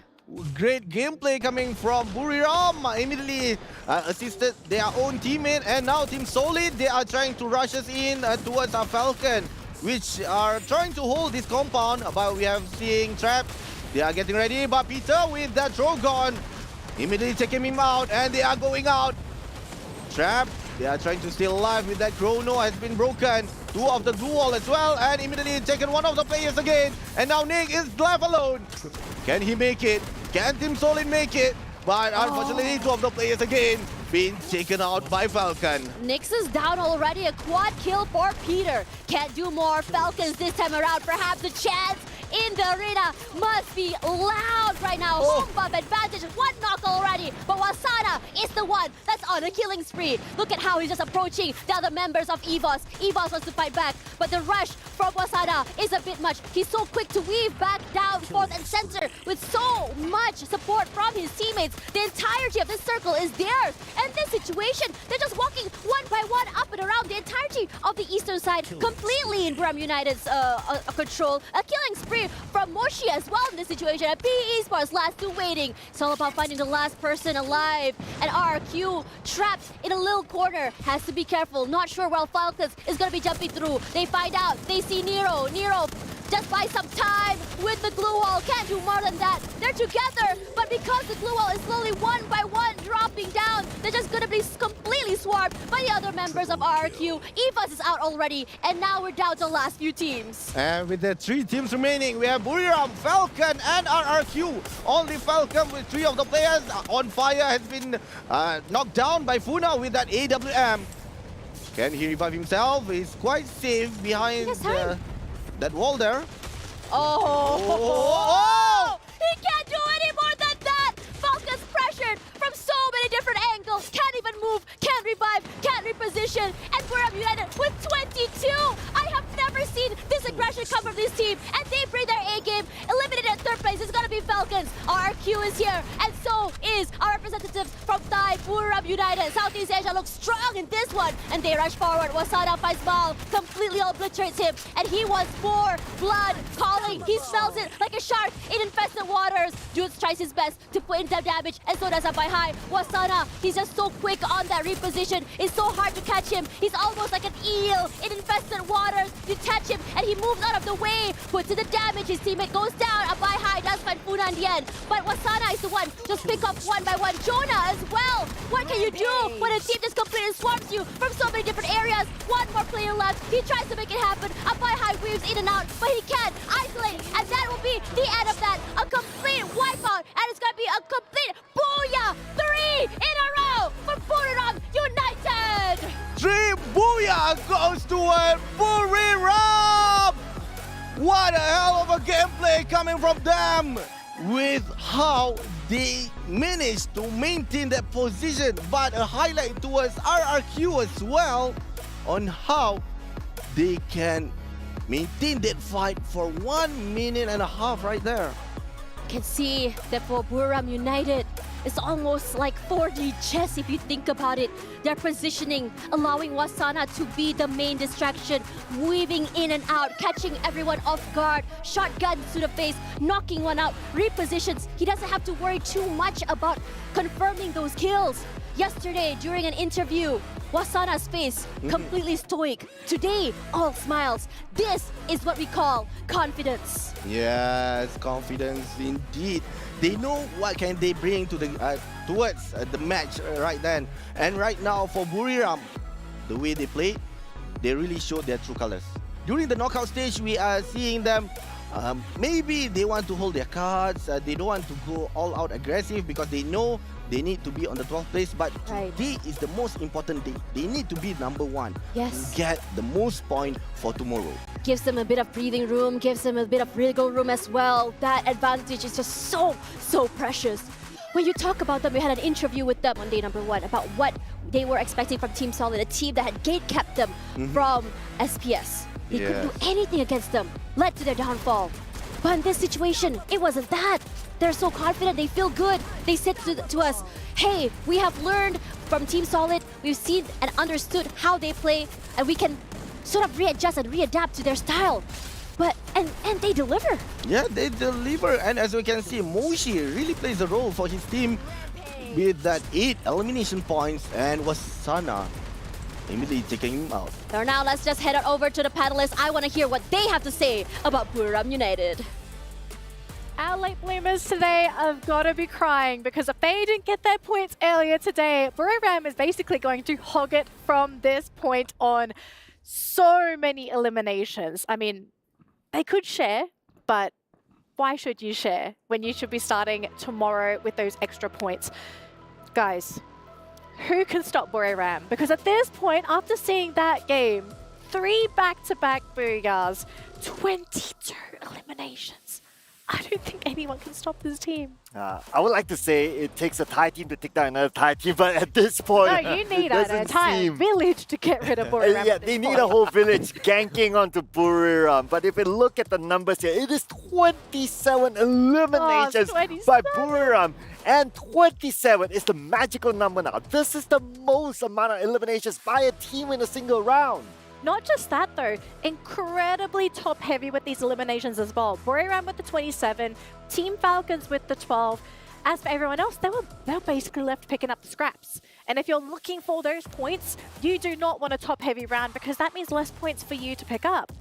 Great gameplay coming from Buriram. Immediately assisted their own teammate, and now Team Solid, they are trying to rush us in towards our Falcon, which are trying to hold this compound. But we have seeing Trap. They are getting ready, but Peter with that Drogon immediately taking him out, and they are going out. Trap, they are trying to stay alive with that chrono has been broken. 2 of the blue wall as well, and immediately taken one of the players again. And now Nick is left alone. Can he make it? Can Team Solid make it? But unfortunately, 2 of the players again being taken out by Falcon. Nyx is down already, a quad kill for Peter. Can't do more. Falcons this time around, perhaps a chance in the arena. Must be Loud right now. Home buff advantage, 1 knock already. But Wasana is the one that's on a killing spree. Look at how he's just approaching the other members of EVOS. EVOS wants to fight back, but the rush from Wasana is a bit much. He's so quick to weave back down, forth and center with so much support from his teammates. The entirety of this circle is theirs. And this situation, they're just walking one by one up and around the entirety of the eastern side, completely in Bermuda United's control. A killing spree from Moshi as well in this situation. And PE Esports last 2 waiting. It's all about finding the last person alive. And RRQ trapped in a little corner. Has to be careful. Not sure where Falcons is going to be jumping through. They find out. They see Nero. Nero just buy some time with the glue wall. Can't do more than that. They're together, but because the glue wall is slowly one by one dropping down, they're just gonna be completely swarmed by the other members of RRQ. EVOS is out already, and now we're down to the last few teams. And with the 3 teams remaining, we have Buriram, Falcon, and RRQ. Only Falcon with 3 of the players on fire has been knocked down by Funa with that AWM. Can he revive himself? He's quite safe behind that wall there. Oh! He can't do any more than that! Falcon's pressured from so many different angles. Can't even move, can't revive, can't reposition. And Buriram United with 22! I have never seen this aggression come from this team. And they bring their A-game. Eliminated at 3rd place. It's gonna be Falcons. RRQ is here. And so is our representatives from Thai, Buriram United. Southeast Asia looks strong in this one. And they rush forward. Wasana finds Mal, completely obliterates him. And he wants more blood calling. He smells it like a shark in infested water. waters. Jules tries his best to put in some damage, and so does Alpine High. Wasana, he's just so quick on that reposition. It's so hard to catch him. He's almost like an eel in infested waters. You catch him, and he moves out of the way. Puts in the damage. His teammate goes down. Alpine High does find Funa in the end. But Wasana is the one. Just pick up one by one. Jonah as well. What can you do when a team just completely swarms you from so many different areas? One more player left. He tries to make it happen. Alpine High weaves in and out, but he can't isolate. And that will be the end of that. A complete wipeout. And it's going to be a complete booyah. 3 in a row for Buriram United. 3 booyah goes to Buriram! What a hell of a gameplay coming from them with how they managed to maintain that position. But a highlight towards RRQ as well on how they can maintain that fight for 1.5 minutes right there. You can see that for Buriram United, it's almost like 4D chess if you think about it. Their positioning, allowing Wasana to be the main distraction, weaving in and out, catching everyone off guard, shotguns to the face, knocking one out, repositions. He doesn't have to worry too much about confirming those kills. Yesterday, during an interview, Wasana's face completely stoic. Today, all smiles. This is what we call confidence. Yes, confidence indeed. They know what can they bring to the towards the match right then. And right now for Buriram, the way they play, they really showed their true colors. During the knockout stage, we are seeing them. Maybe they want to hold their cards. They don't want to go all out aggressive because they know they need to be on the 12th place. But today is the most important day. They need to be number 1 to get the most point for tomorrow. Gives them a bit of breathing room, gives them a bit of wriggle room as well. That advantage is just so precious. When you talk about them, we had an interview with them on day number 1 about what they were expecting from Team Solid, a team that had gate-kept them from SPS. They couldn't do anything against them, led to their downfall. But in this situation, it wasn't that. They're so confident, they feel good. They said to us, hey, we have learned from Team Solid, we've seen and understood how they play, and we can sort of readjust and readapt to their style. But, and they deliver. Yeah, they deliver. And as we can see, Moshi really plays a role for his team with that 8 elimination points, and Wasana immediately taking him out. So now let's just head on over to the panelists. I want to hear what they have to say about Buriram United. Our late bloomers today have got to be crying because if they didn't get their points earlier today, Buriram is basically going to hog it from this point on. So many eliminations. I mean, they could share, but why should you share when you should be starting tomorrow with those extra points? Guys, who can stop Buriram? Because at this point, after seeing that game, 3 back-to-back booyahs, 22 eliminations. I don't think anyone can stop this team. I would like to say it takes a Thai team to take down another Thai team, but at this point, no, you need an entire village to get rid of Buriram. Yeah, they need a whole village ganking onto Buriram. But if we look at the numbers here, it is 27 eliminations by Buriram. And 27 is the magical number now. This is the most amount of eliminations by a team in a single round. Not just that though, incredibly top heavy with these eliminations as well. Buriram with the 27, Team Falcons with the 12. As for everyone else, they were basically left picking up the scraps. And if you're looking for those points, you do not want a top heavy round because that means less points for you to pick up.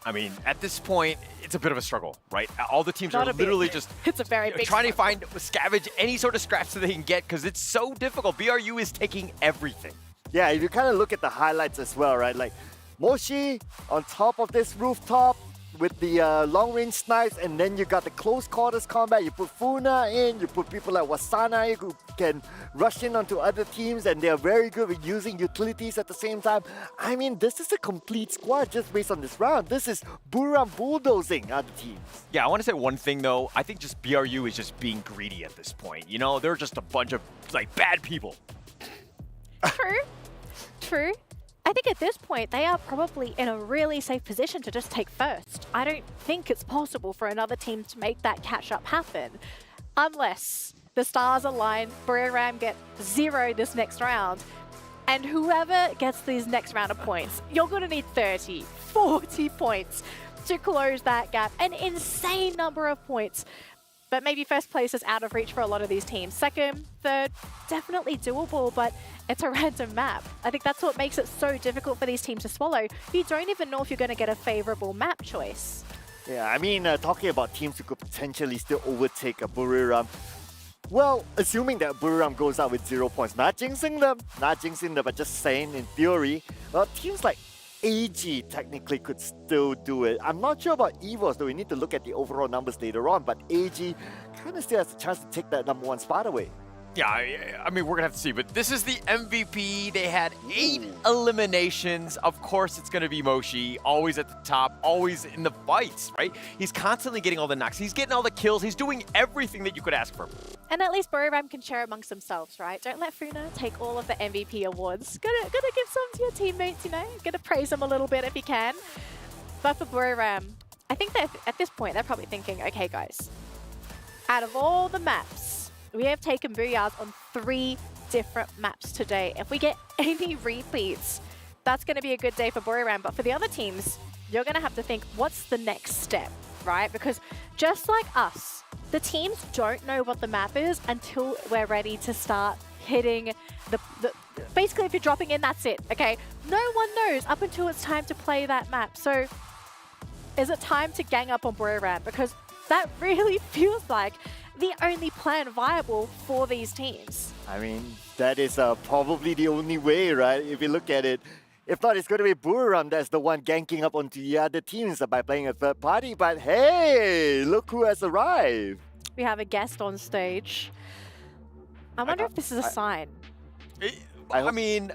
I mean, at this point, it's a bit of a struggle, right? All the teams Not are a bit. literally just It's a very big trying to find, scavenge any sort of scraps that they can get because it's so difficult. BRU is taking everything. Yeah, if you kind of look at the highlights as well, right? Like Moshi on top of this rooftop with the long-range snipes, and then you got the close quarters combat. You put Funa in, you put people like Wasana who can rush in onto other teams, and they're very good with using utilities at the same time. I mean, this is a complete squad just based on this round. This is Buriram bulldozing other teams. Yeah, I want to say one thing though. I think just BRU is just being greedy at this point. You know, they're just a bunch of like bad people. True. I think at this point, they are probably in a really safe position to just take first. I don't think it's possible for another team to make that catch-up happen. Unless the stars align, Buriram get 0 this next round, and whoever gets these next round of points, you're going to need 30, 40 points to close that gap. An insane number of points. but maybe first place is out of reach for a lot of these teams. Second, third, definitely doable, but it's a random map. I think that's what makes it so difficult for these teams to swallow. You don't even know if you're going to get a favorable map choice. Yeah, I mean, talking about teams who could potentially still overtake a Buriram. Well, assuming that Buriram goes out with 0 points, not jinxing them, but just saying in theory, well, teams like AG technically could still do it. I'm not sure about EVOS, though we need to look at the overall numbers later on, but AG kind of still has a chance to take that #1 spot away. Yeah, I mean, we're going to have to see, but this is the MVP. They had 8 eliminations. Of course, it's going to be Moshi, always at the top, always in the fights, right? He's constantly getting all the knocks. He's getting all the kills. He's doing everything that you could ask for. And at least Buriram can share amongst themselves, right? Don't let Funa take all of the MVP awards. Gotta give some to your teammates, you know? Gotta praise them a little bit if you can. But for Buriram, I think that at this point, they're probably thinking, okay, guys, out of all the maps, we have taken Booyahs on 3 different maps today. If we get any repeats, that's going to be a good day for Buriram. But for the other teams, you're going to have to think, what's the next step, right? Because just like us, the teams don't know what the map is until we're ready to start hitting the basically, if you're dropping in, that's it, okay? No one knows up until it's time to play that map. So is it time to gang up on Buriram? Because that really feels like the only plan viable for these teams. I mean, that is probably the only way, right? If you look at it. If not, it's going to be Buriram that's the one ganking up onto the other teams by playing a third party. But hey, look who has arrived. We have a guest on stage. I wonder if this is a sign. I mean,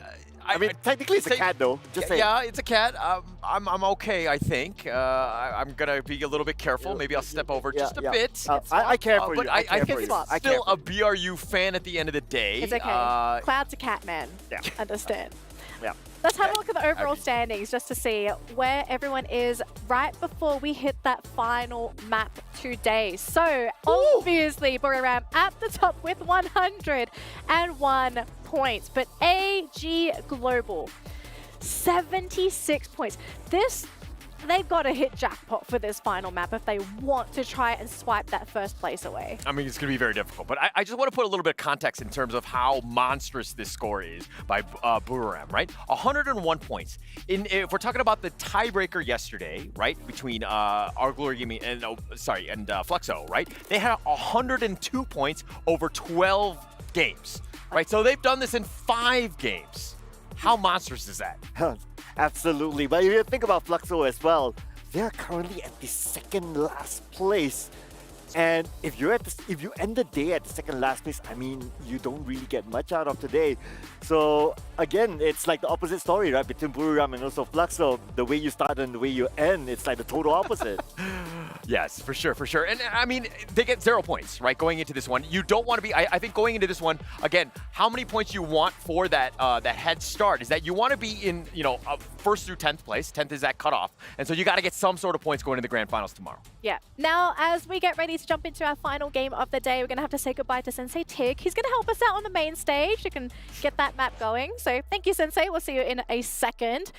technically it's a cat, though. Just saying. Yeah, it's a cat. I'm okay, I think. I'm going to be a little bit careful. Maybe I'll step over just a bit. I care for you. But I think it's still a BRU fan at the end of the day. It's okay. Cloud's a cat man. Yeah. Understand. Yeah. Let's have a look at the overall standings just to see where everyone is right before we hit that final map today. So obviously Buriram at the top with 101 points, but AG Global 76 points. They've got to hit jackpot for this final map if they want to try and swipe that first place away. I mean, it's going to be very difficult, but I just want to put a little bit of context in terms of how monstrous this score is by Buriram, right? 101 points. If we're talking about the tiebreaker yesterday, right, between Our Glory Gaming and Fluxo, right? They had 102 points over 12 games, right? So they've done this in 5 games. How monstrous is that? Absolutely, but if you think about Fluxo as well, they are currently at the second last place. And if you end the day at the second last place, I mean, you don't really get much out of today. So again, it's like the opposite story, right? Between Buriram and also Fluxo, the way you start and the way you end, it's like the total opposite. Yes, for sure. And I mean, they get 0 points, right, going into this one. You don't want to be, I think going into this one, again, how many points you want for that that head start is that you want to be in, first through 10th place. 10th is that cutoff. And so you got to get some sort of points going to the grand finals tomorrow. Yeah. Now, as we get ready to jump into our final game of the day, we're going to have to say goodbye to Sensei Tig. He's going to help us out on the main stage. You can get that map going. So thank you, Sensei. We'll see you in a second.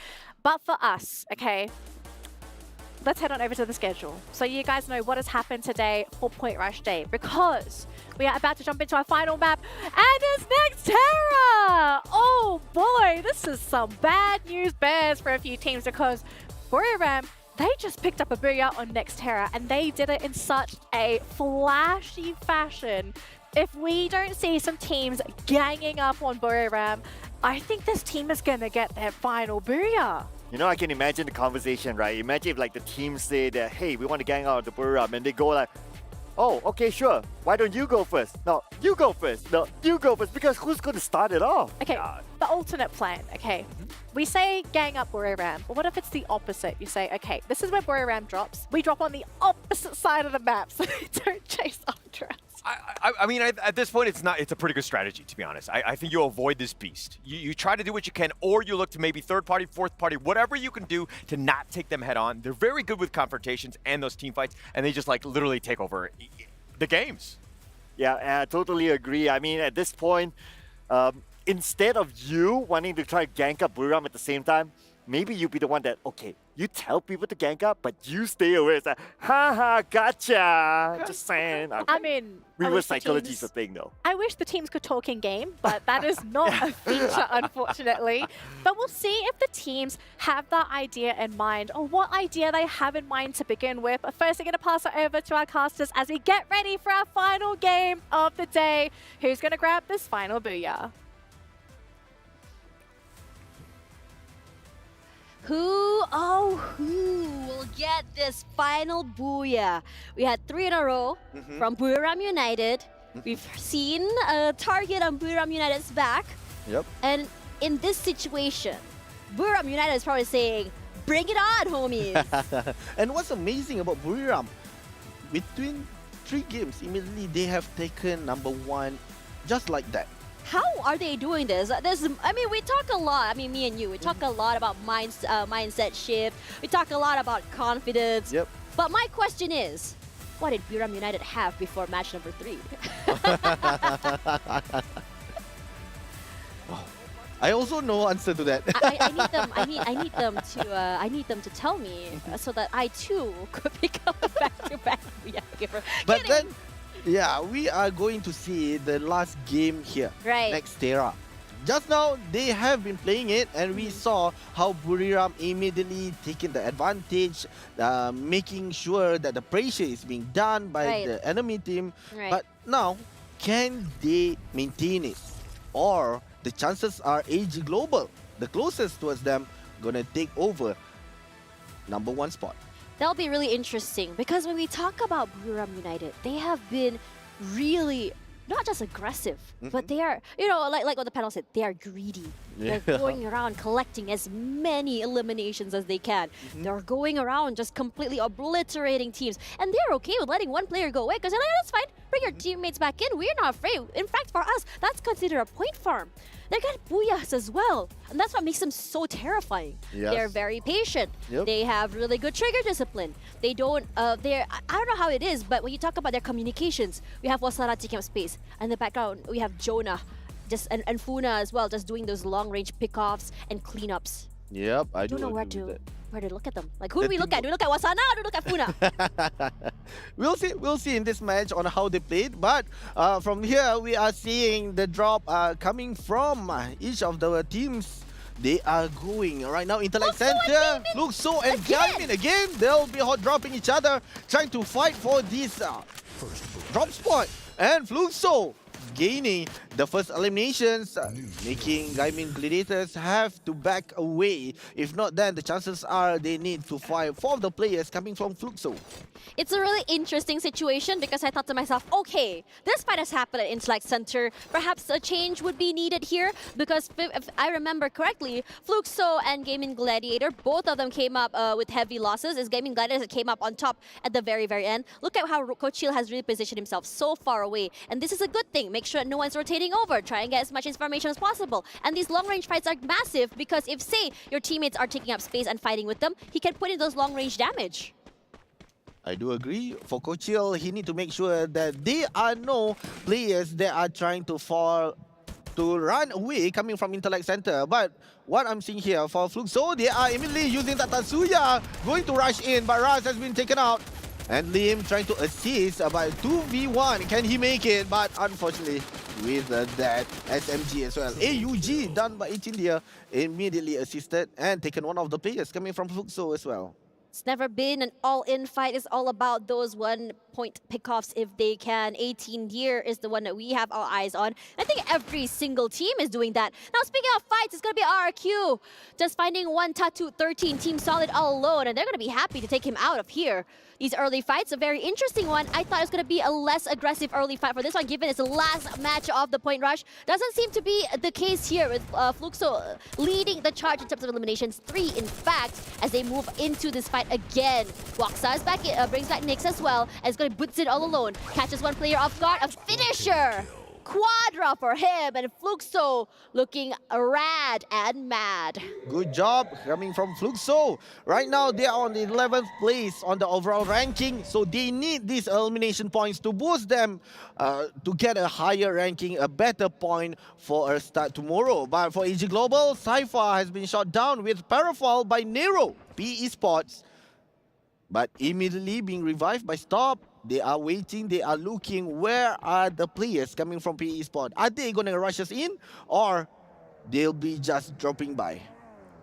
But for us, okay, let's head on over to the schedule so you guys know what has happened today for Point Rush Day, because we are about to jump into our final map, and it's Nextera! Oh boy, this is some bad news bears for a few teams, because Buriram, they just picked up a Booyah on Nextera, and they did it in such a flashy fashion. If we don't see some teams ganging up on Buriram, I think this team is going to get their final Booyah. You know, I can imagine the conversation, right? Imagine if like the team say that, hey, we want to gang out the Buriram, and they go like, oh, okay, sure. Why don't you go first? No, you go first. No, you go first. Because who's going to start it off? Okay, the alternate plan, okay. We say gang up Buriram, but what if it's the opposite? You say, okay, this is where Buriram drops. We drop on the opposite side of the map, so they don't chase after us. I mean, at this point, it's a pretty good strategy, to be honest. I think you avoid this beast. You try to do what you can, or you look to maybe third party, fourth party, whatever you can do to not take them head on. They're very good with confrontations and those team fights, and they just like literally take over the games. Yeah, I totally agree. I mean, at this point, instead of you wanting to try to gank up Buriram at the same time, maybe you be the one that, okay, you tell people to gank up, but you stay away. It's like, haha, gotcha. Just saying. I mean, reverse psychology is a thing, though. I wish the teams could talk in game, but that is not a feature, unfortunately. But we'll see if the teams have that idea in mind, or what idea they have in mind to begin with. But first, we're going to pass it over to our casters as we get ready for our final game of the day. Who's going to grab this final booyah? Who will get this final booyah? We had 3 in a row from Buriram United. We've seen a target on Buriram United's back. Yep. And in this situation, Buriram United is probably saying, bring it on, homies. And what's amazing about Buriram, between 3 games, immediately they have taken #1 just like that. How are they doing this? I mean, we talk a lot. I mean, me and you, we talk a lot about mindset shift. We talk a lot about confidence. Yep. But my question is, what did Buriram United have before match number 3? I also know answer to that. I need them. I need them to tell me so that I too could become a back-to-back booyah giver. But then, yeah, we are going to see the last game here. Right. Next Terra. Just now, they have been playing it, and we saw how Buriram immediately taking the advantage, making sure that the pressure is being done by the enemy team. Right. But now, can they maintain it? Or the chances are AG Global, the closest towards them, gonna take over #1 spot. That'll be really interesting because when we talk about Buriram United, they have been really not just aggressive, but they are, you know, like what the panel said, they are greedy. Yeah. They're going around collecting as many eliminations as they can. They're going around just completely obliterating teams. And they're okay with letting one player go away because they're like, that's fine. Bring your teammates back in. We're not afraid. In fact, for us, that's considered a point farm. They got booyahs as well. And that's what makes them so terrifying. Yes. They're very patient. Yep. They have really good trigger discipline. They don't, I don't know how it is, but when you talk about their communications, we have Wasara taking up space. And in the background, we have Jonah and Funa as well, just doing those long-range pickoffs and cleanups. Yep, I don't know agree with that. where to look at them. Like, who do we look at? Do we look at Wasana or do we look at Funa? We'll see in this match on how they played. But from here, we are seeing the drop coming from each of the teams. They are going right now. Intellect Center, Luxo and Gaimin again. They'll be hot dropping each other, trying to fight for this drop spot. And Fluxo gaining the first eliminations, making Gaimin Gladiators have to back away. If not, then the chances are they need to fight 4 of the players coming from Fluxo. It's a really interesting situation because I thought to myself, okay, this fight has happened at Intellect Center. Perhaps a change would be needed here because if I remember correctly, Fluxo and Gaming Gladiator, both of them came up with heavy losses. As Gaming Gladiator came up on top at the very, very end. Look at how Coach Hill has really positioned himself so far away. And this is a good thing. Make sure that no one's rotating over. Try and get as much information as possible. And these long-range fights are massive because if, say, your teammates are taking up space and fighting with them, he can put in those long-range damage. I do agree. For Coach Hill, he need to make sure that there are no players that are trying to run away coming from Intellect Center. But what I'm seeing here for Fluxo, they are immediately using that Tatsuya, going to rush in, but Raz has been taken out. And Liam trying to assist by 2v1. Can he make it? But unfortunately, with that SMG as well. AUG done by India, immediately assisted and taken one of the players coming from Fluxo as well. It's never been an all-in fight. It's all about those one-point pickoffs if they can. 18 here is the one that we have our eyes on. I think every single team is doing that. Now, speaking of fights, it's going to be RRQ. Just finding one Tattoo 13, Team Solid all alone, and they're going to be happy to take him out of here. These early fights, a very interesting one. I thought it was going to be a less aggressive early fight for this one, given it's the last match of the point rush. Doesn't seem to be the case here with Fluxo leading the charge in terms of eliminations. 3, in fact, as they move into this fight again. Waksa is back, brings back Nyx as well, and is going to boots it all alone. Catches one player off guard, a finisher! quadra for him, and Fluxo looking rad and mad. Good job coming from Fluxo. Right now, they are on the 11th place on the overall ranking, so they need these elimination points to boost them to get a higher ranking, a better point for a start tomorrow. But for AG Global, Cypher has been shot down with Parafall by Nero, PE Sports. But immediately being revived by Stop. They are waiting, they are looking, where are the players coming from PE Sport? Are they going to rush us in, or they'll be just dropping by?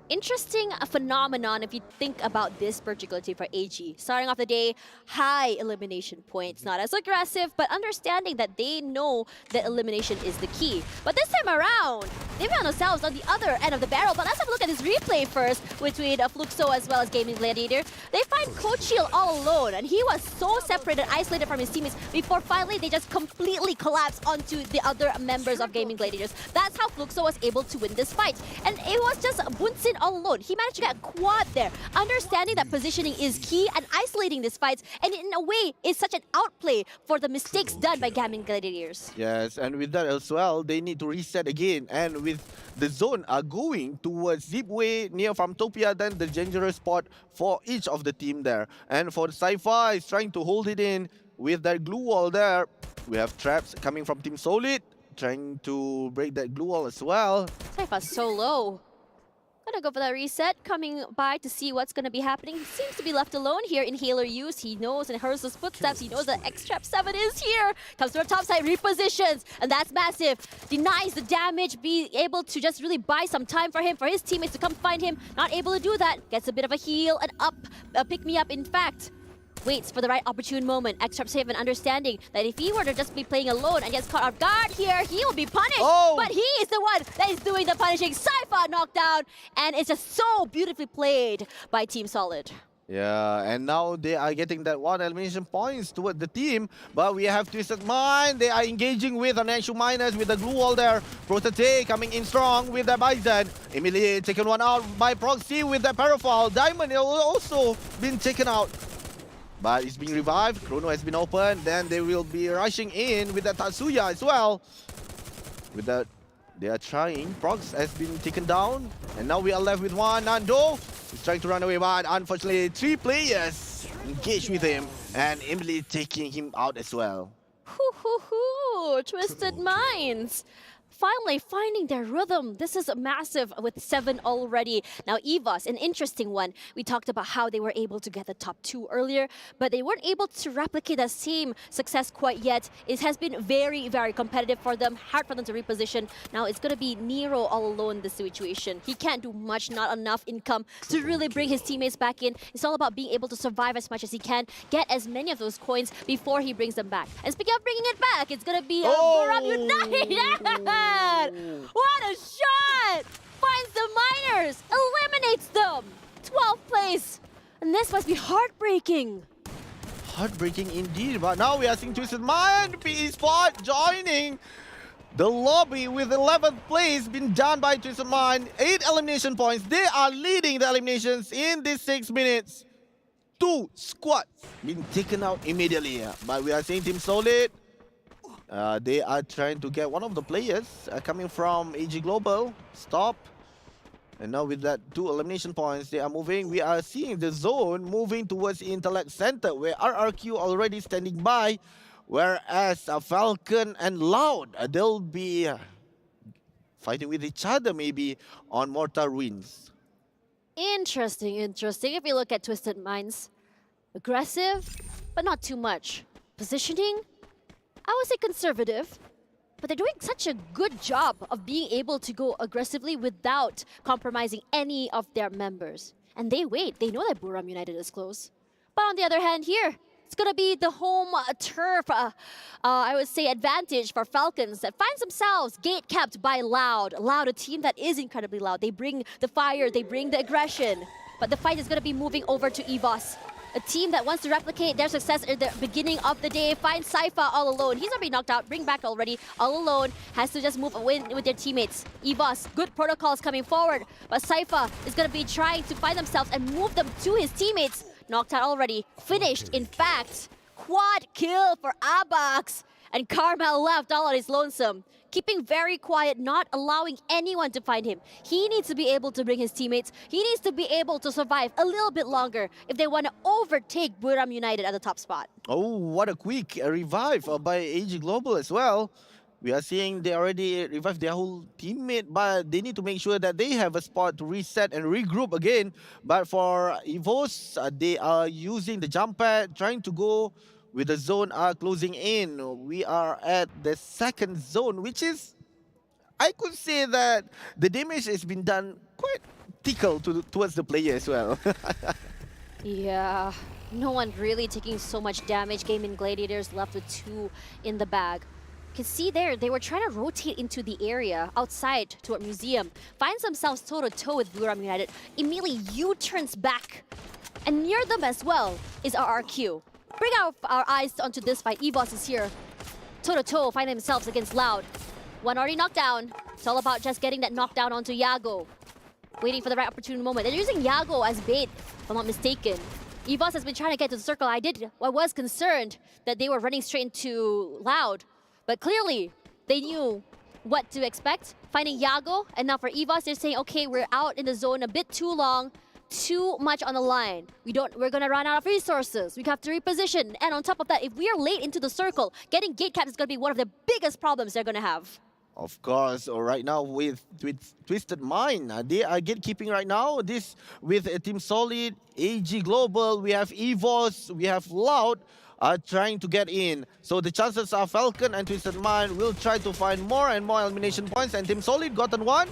Interesting phenomenon if you think about this particular team for AG. Starting off the day, high elimination points. Not as aggressive, but understanding that they know that elimination is the key. But this time around, they found themselves on the other end of the barrel. But let's have a look at this replay first between Fluxo as well as Gaming Gladiator. They find Coachil all alone, and he was so separated, isolated from his teammates before finally they just completely collapsed onto the other members of Gaming Gladiators. That's how Fluxo was able to win this fight. And it was just Bunsin all alone. He managed to get a quad there, understanding that positioning is key and isolating these fights, and in a way, it's such an outplay for the mistakes done by Gaming Gladiators. Yes, and with that as well, they need to reset again. And with the zone are going towards Zipway near Farmtopia, then the dangerous spot for each of the team there. And for the Cypher, is trying to hold it in with that glue wall there. We have traps coming from Team Solid, trying to break that glue wall as well. Cypher's so low. Gonna go for that reset, coming by to see what's gonna be happening. He seems to be left alone here. Inhaler use, he knows and hears those footsteps. He knows that X-Trap 7 is here. Comes to the top side, repositions, and that's massive. Denies the damage, be able to just really buy some time for him, for his teammates to come find him. Not able to do that. Gets a bit of a heal, and up, pick me up, in fact. Waits for the right opportune moment. X-Trap 7 understanding that if he were to just be playing alone and gets caught off guard here, he will be punished. Oh. But he is the one that is doing the punishing. Cypher knocked down, and it's just so beautifully played by Team Solid. Yeah, and now they are getting that one elimination points toward the team, but we have Twisted Mind. They are engaging with the Nanshu Miners with the glue wall there. Protote coming in strong with the Bison. Immediately taken one out by Proxy with the Parafall. Diamond has also been taken out. But it's being revived. Chrono has been opened. Then they will be rushing in with the Tatsuya as well. With that, they are trying. Prox has been taken down. And now we are left with one. Nando is trying to run away, but unfortunately, 3 players engaged with him. And immediately taking him out as well. Twisted Minds. Finally finding their rhythm. This is massive with 7 already. Now EVOS, an interesting one. We talked about how they were able to get the top 2 earlier, but they weren't able to replicate that same success quite yet. It has been very, very competitive for them, hard for them to reposition. Now it's going to be Nero all alone in this situation. He can't do much, not enough income to really bring his teammates back in. It's all about being able to survive as much as he can, get as many of those coins before he brings them back. And speaking of bringing it back, it's going to be Buram United! What a shot! Finds the Miners, eliminates them. 12th place. And this must be heartbreaking. Heartbreaking indeed, but now we are seeing Twisted Mind, PE Sport joining the lobby with 11th place, been done by Twisted Mind. 8 elimination points. They are leading the eliminations in these 6 minutes. 2 squads been taken out immediately, but we are seeing Team Solid. They are trying to get one of the players coming from AG Global. Stop. And now with that 2 elimination points, they are moving. We are seeing the zone moving towards Intellect Center, where RRQ already standing by. Whereas Falcon and Loud, they'll be fighting with each other maybe on Mortar Ruins. Interesting. If you look at Twisted Minds, aggressive, but not too much. Positioning, I would say conservative, but they're doing such a good job of being able to go aggressively without compromising any of their members. And they wait. They know that Buram United is close. But on the other hand here, it's going to be the home turf, I would say, advantage for Falcons that finds themselves gate-kept by Loud. Loud, a team that is incredibly loud. They bring the fire, they bring the aggression. But the fight is going to be moving over to EVOS. A team that wants to replicate their success at the beginning of the day. Finds Cypher all alone. He's already knocked out, bring back already, all alone. Has to just move away with their teammates. EVOS, good protocols coming forward. But Cypher is going to be trying to find themselves and move them to his teammates. Knocked out already. Finished, in fact. Quad kill for Abax. And Carmel left all on his lonesome, keeping very quiet, not allowing anyone to find him. He needs to be able to bring his teammates. He needs to be able to survive a little bit longer if they want to overtake Buram United at the top spot. Oh, what a quick revive by AG Global as well. We are seeing they already revived their whole teammate, but they need to make sure that they have a spot to reset and regroup again. But for EVOS, they are using the jump pad, trying to go with the zone closing in. We are at the second zone, which is, I could say that the damage has been done quite tickle towards the player as well. Yeah, no one really taking so much damage. Gaming Gladiators left with 2 in the bag. You can see there, they were trying to rotate into the area outside toward Museum. Finds themselves toe-to-toe with Buram United. Immediately U-turns back. And near them as well is RRQ. Bring our eyes onto this fight. EVOS is here. Toe-to-toe, find themselves against Loud. One already knocked down. It's all about just getting that knockdown onto Yago. Waiting for the right opportune moment. They're using Yago as bait, if I'm not mistaken. EVOS has been trying to get to the circle. I was concerned that they were running straight into Loud. But clearly, they knew what to expect. Finding Yago, and now for EVOS, they're saying, okay, we're out in the zone a bit too long, too much on the line. We're gonna run out of resources. We have to reposition. And on top of that, if we are late into the circle, getting gate caps is gonna be one of the biggest problems they're gonna have. Of course, right now with Twisted Mind, they are gatekeeping right now. This with Team Solid, AG Global, we have EVOS, we have Loud are trying to get in. So the chances are Falcon and Twisted Mind will try to find more and more elimination points, and Team Solid gotten one,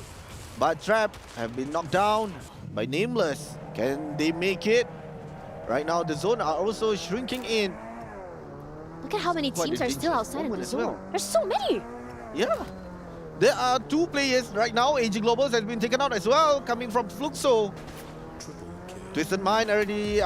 but Trap have been knocked down by Nameless. Can they make it? Right now the zone are also shrinking in. Look at how many teams are still outside in the zone. There's so many! Yeah. There are 2 players right now. AG Globals has been taken out as well, coming from Fluxo. Twisted Mind already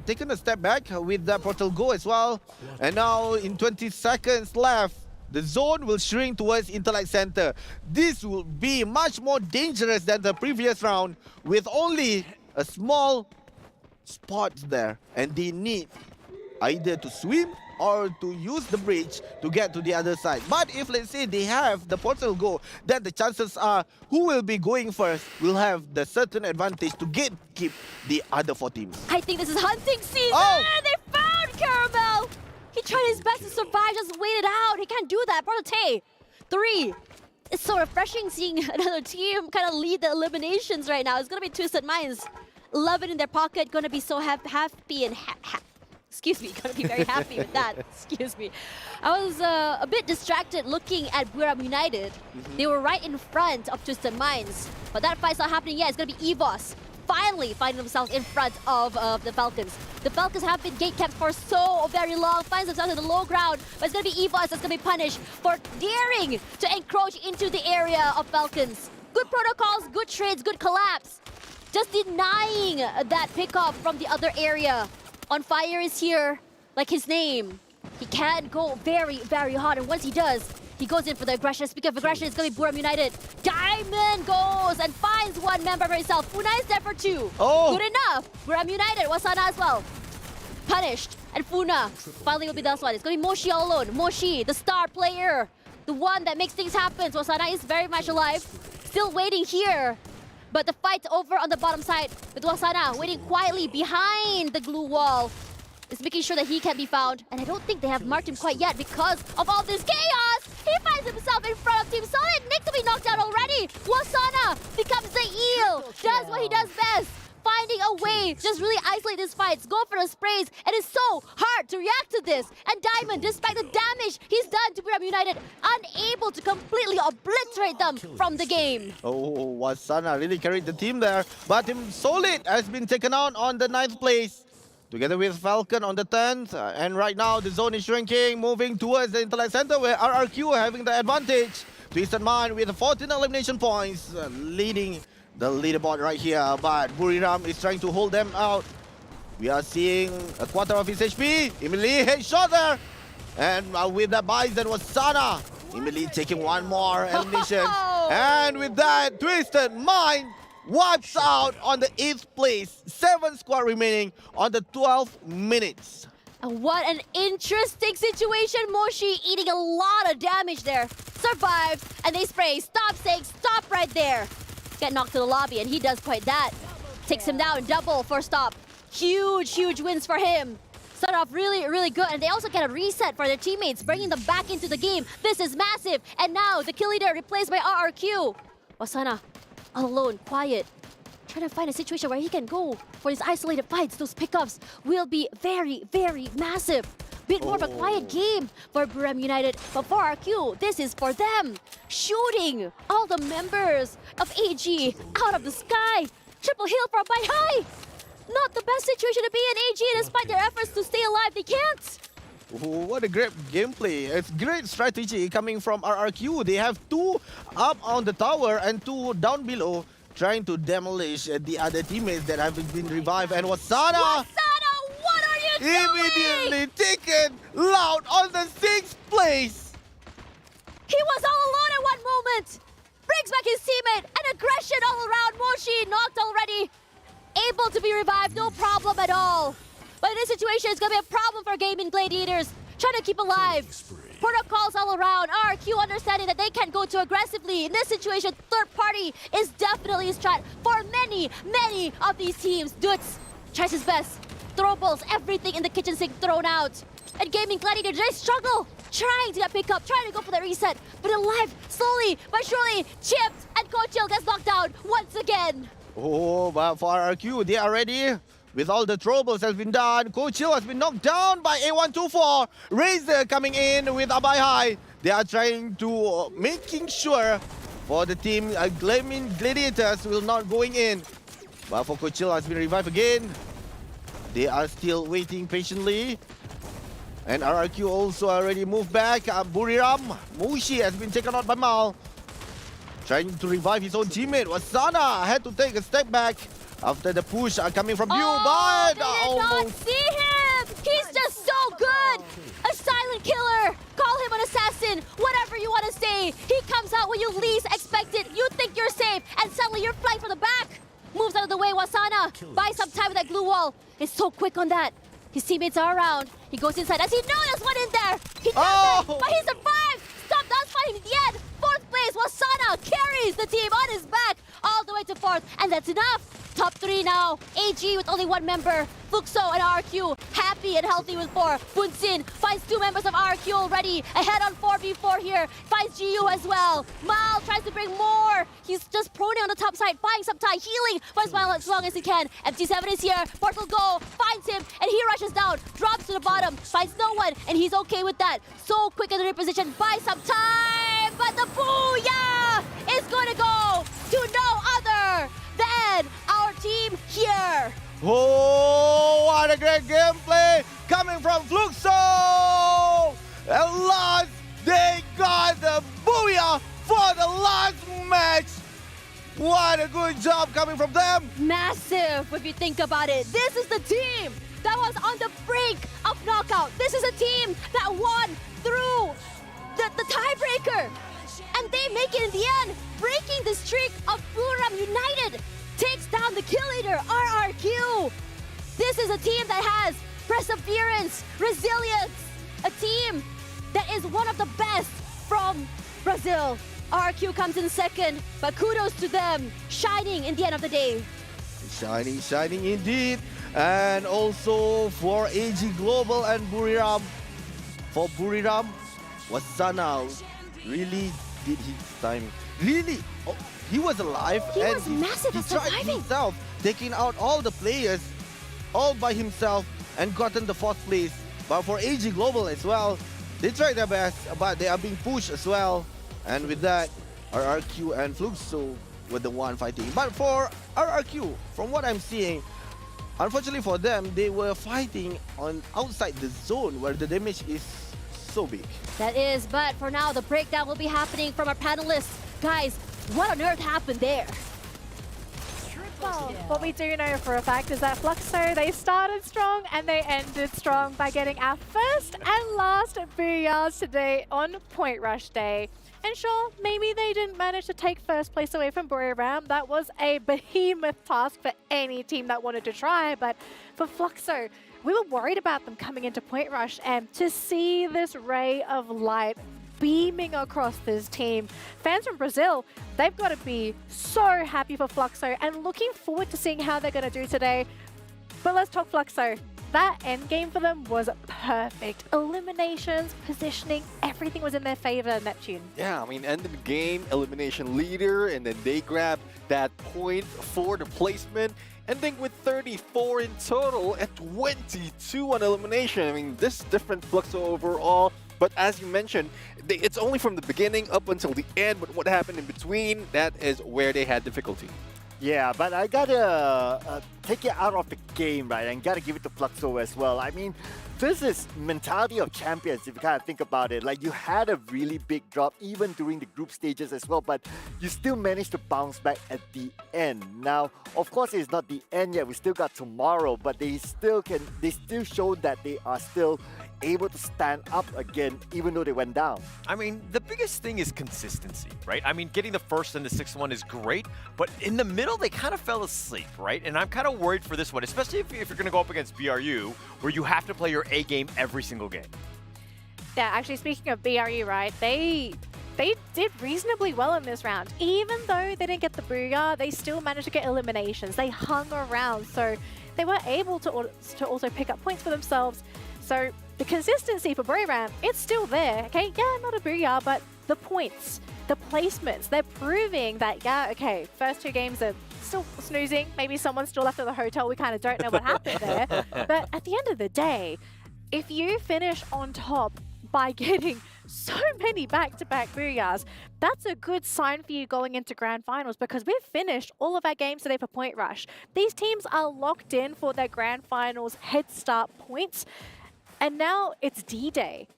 taken a step back with that portal go as well. And now in 20 seconds left, the zone will shrink towards Intellect Center. This will be much more dangerous than the previous round with only a small spot there. And they need either to swim or to use the bridge to get to the other side. But if let's say they have the portal go, then the chances are who will be going first will have the certain advantage to keep the other 4 teams. I think this is hunting season! Oh. They found Caramel! He tried his best to survive, just wait it out. He can't do that. Portate, 3. It's so refreshing seeing another team kind of lead the eliminations right now. It's gonna be Twisted Minds. 11 in their pocket, gonna be so happy and excuse me, gonna be very happy with that. Excuse me. I was a bit distracted looking at Buram United. They were right in front of Twisted Minds. But that fight's not happening yet. It's gonna be EVOS finally finding themselves in front of the Falcons. The Falcons have been gatekept for so very long, finds themselves in the low ground, but it's gonna be EVOS that's gonna be punished for daring to encroach into the area of Falcons. Good protocols, good trades, good collapse. Just denying that pickoff from the other area. On Fire is here, like his name. He can go very, very hard, and once he does, he goes in for the aggression. Speaking of aggression, it's going to be Buram United. Diamond goes and finds 1 member for himself. Funa is there for 2. Oh. Good enough. Buram United, Wasana as well. Punished. And Funa finally will be the last one. It's going to be Moshi all alone. Moshi, the star player. The one that makes things happen. Wasana is very much alive. Still waiting here. But the fight's over on the bottom side with Wasana waiting quietly behind the glue wall. Is making sure that he can be found. And I don't think they have marked him quite yet because of all this chaos. He finds himself in front of Team Solid. Nick to be knocked out already. Wasana becomes the eel. Does what he does best. Finding a way to just really isolate these fights. Go for the sprays. And it's so hard to react to this. And Diamond, despite the damage he's done to Buram United, unable to completely obliterate them from the game. Oh, Wasana really carried the team there. But Team Solid has been taken out on the 9th place. Together with Falcon on the 10th. And right now the zone is shrinking, moving towards the Intellect Center where RRQ are having the advantage. Twisted Mind with 14 elimination points, leading the leaderboard right here. But Buriram is trying to hold them out. We are seeing a quarter of his HP. Immediately headshot there. And with that Bison was Sana. Immediately taking 1 more elimination. And with that, Twisted Mind wipes out on the 8th place. 7 squad remaining on the 12th minutes. And what an interesting situation. Moshi eating a lot of damage there. Survived, and they spray. Stop saying stop right there. Get knocked to the lobby, and he does quite that. Takes him down, double for stop. Huge wins for him. Start off really good, and they also get a reset for their teammates, bringing them back into the game. This is massive, and now the kill leader replaced by RRQ. Wasana, all alone, quiet. Trying to find a situation where he can go for his isolated fights. Those pickups will be very massive. Bit more of a quiet game for Buram United, but for RQ, this is for them. Shooting all the members of AG out of the sky. Triple heal for Buy High. Not the best situation to be in AG, despite their efforts to stay alive, they can't. Oh, what a great gameplay. It's great strategy coming from RRQ. They have 2 up on the tower and 2 down below, trying to demolish the other teammates that have been revived. And Wasana, what are you doing? Immediately taken Loud on the 6th place. He was all alone at one moment. Brings back his teammate, and aggression all around. Moshi knocked already. Able to be revived, no problem at all. But in this situation, it's going to be a problem for Gaming Gladiators. Trying to keep alive. Protocols all around. RQ understanding that they can't go too aggressively. In this situation, third party is definitely a strat for many of these teams. Dutz tries his best. Throwables, everything in the kitchen sink thrown out. And Gaming Gladiators, they struggle. Trying to get pick up, trying to go for the reset. But alive, slowly but surely, chipped. And Coachil gets knocked down once again. Oh, but for RRQ, they are ready. With all the troubles has been done, Coachil has been knocked down by A124. Razor coming in with Abai High. They are trying to making sure for the team Gaming Gladiators will not going in. But for Coachil has been revived again. They are still waiting patiently. And RRQ also already moved back. Buriram, Mushi has been taken out by Mal. Trying to revive his own teammate. Wasana had to take a step back after the push coming from you, but Did not see him! He's just so good! A silent killer! Call him an assassin! Whatever you want to say! He comes out when you least expect it! You think you're safe, and suddenly you're flying from the back! Moves out of the way, Wasana! Buy some time with that glue wall! He's so quick on that! His teammates are around. He goes inside as he knows there's one in there! He doesn't! But he survived! Stop does find him in the end! 4th place, Wasana carries the team on his back all the way to 4th, and that's enough! Top 3 now. AG with only 1 member. Fuxo and RQ happy and healthy with 4. Bunsin finds 2 members of RQ already. Ahead on 4v4 here. Finds GU as well. Mal tries to bring more. He's just proning on the top side, buying some time, healing for Mal as long as he can. MT7 is here. Portal Go finds him, and he rushes down. Drops to the bottom, finds no one, and he's okay with that. So quick in the reposition, buy some time. But the booyah is going to go to no other than our team here. Oh, what a great gameplay coming from Fluxo! At last, they got the booyah for the last match. What a good job coming from them. Massive, if you think about it. This is the team that was on the brink of knockout. This is a team that won through the tiebreaker. And they make it in the end, breaking the streak of Buram United. Takes down the kill leader, RRQ. This is a team that has perseverance, resilience. A team that is one of the best from Brazil. RRQ comes in 2nd, but kudos to them, shining in the end of the day. Shining indeed. And also for AG Global and Buriram. For Buriram, Wasana really did his time. Really, he was alive. He was massive at tried surviving. himself, taking out all the players all by himself and gotten the 4th place. But for AG Global as well, they tried their best, but they are being pushed as well. And with that, RRQ and Fluxo were the one fighting. But for RRQ, from what I'm seeing, unfortunately for them, they were fighting on outside the zone where the damage is so big. That is, but for now, the breakdown will be happening from our panelists. Guys, what on earth happened there? Well, what we do know for a fact is that Fluxo, they started strong and they ended strong by getting our first and last booyahs today on Point Rush Day. And sure, maybe they didn't manage to take first place away from Buriram. That was a behemoth task for any team that wanted to try. But for Fluxo, we were worried about them coming into Point Rush, and to see this ray of light beaming across this team, fans from Brazil, they've got to be so happy for Fluxo and looking forward to seeing how they're going to do today. But let's talk Fluxo. That end game for them was perfect. Eliminations, positioning, everything was in their favor, Neptune. Yeah, I mean, end of the game, elimination leader, and then they grab that point for the placement. Ending with 34 in total and 22 on elimination. I mean, this different Fluxo overall. But as you mentioned, it's only from the beginning up until the end. But what happened in between, that is where they had difficulty. Yeah, but I gotta take it out of the game, right? And gotta give it to Fluxo as well. I mean, this is mentality of champions, if you kind of think about it. Like, you had a really big drop even during the group stages as well, but you still managed to bounce back at the end. Now, of course, it's not the end yet. We still got tomorrow, but they still showed that they are still able to stand up again, even though they went down. I mean, the biggest thing is consistency, right? I mean, getting the first and the sixth one is great, but in the middle, they kind of fell asleep, right? And I'm kind of worried for this one, especially if you're going to go up against BRU, where you have to play your A game every single game. Yeah, actually, speaking of BRU, right, they did reasonably well in this round. Even though they didn't get the booyah, they still managed to get eliminations. They hung around, so they were able to also pick up points for themselves. So the consistency for Buriram, it's still there, okay? Yeah, not a booyah, but the points, the placements, they're proving that, yeah, okay, first two games are still snoozing. Maybe someone's still left at the hotel. We kind of don't know what happened there. But at the end of the day, if you finish on top by getting so many back-to-back booyahs, that's a good sign for you going into grand finals, because we've finished all of our games today for Point Rush. These teams are locked in for their grand finals head start points. And now it's D-Day.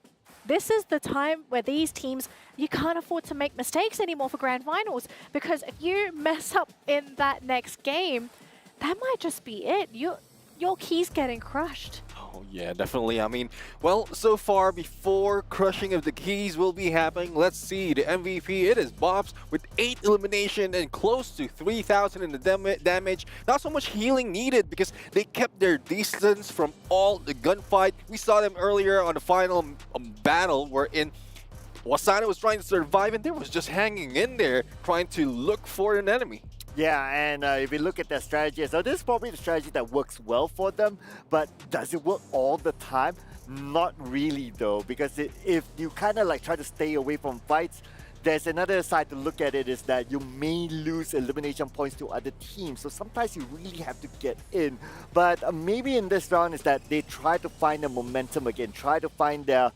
This is the time where these teams, you can't afford to make mistakes anymore for grand finals, because if you mess up in that next game, that might just be it. Your key's getting crushed. Oh, yeah, definitely. I mean, well, so far, before crushing of the keys will be happening, let's see. The MVP, it is Bobs with 8 elimination and close to 3,000 in the damage. Not so much healing needed because they kept their distance from all the gunfight. We saw them earlier on the final battle wherein Wasana was trying to survive and they was just hanging in there trying to look for an enemy. Yeah, and if you look at their strategy, so this is probably the strategy that works well for them, but does it work all the time? Not really though, because if you kind of like try to stay away from fights, there's another side to look at it, is that you may lose elimination points to other teams. So sometimes you really have to get in. But maybe in this round is that they try to find the momentum again, try to find their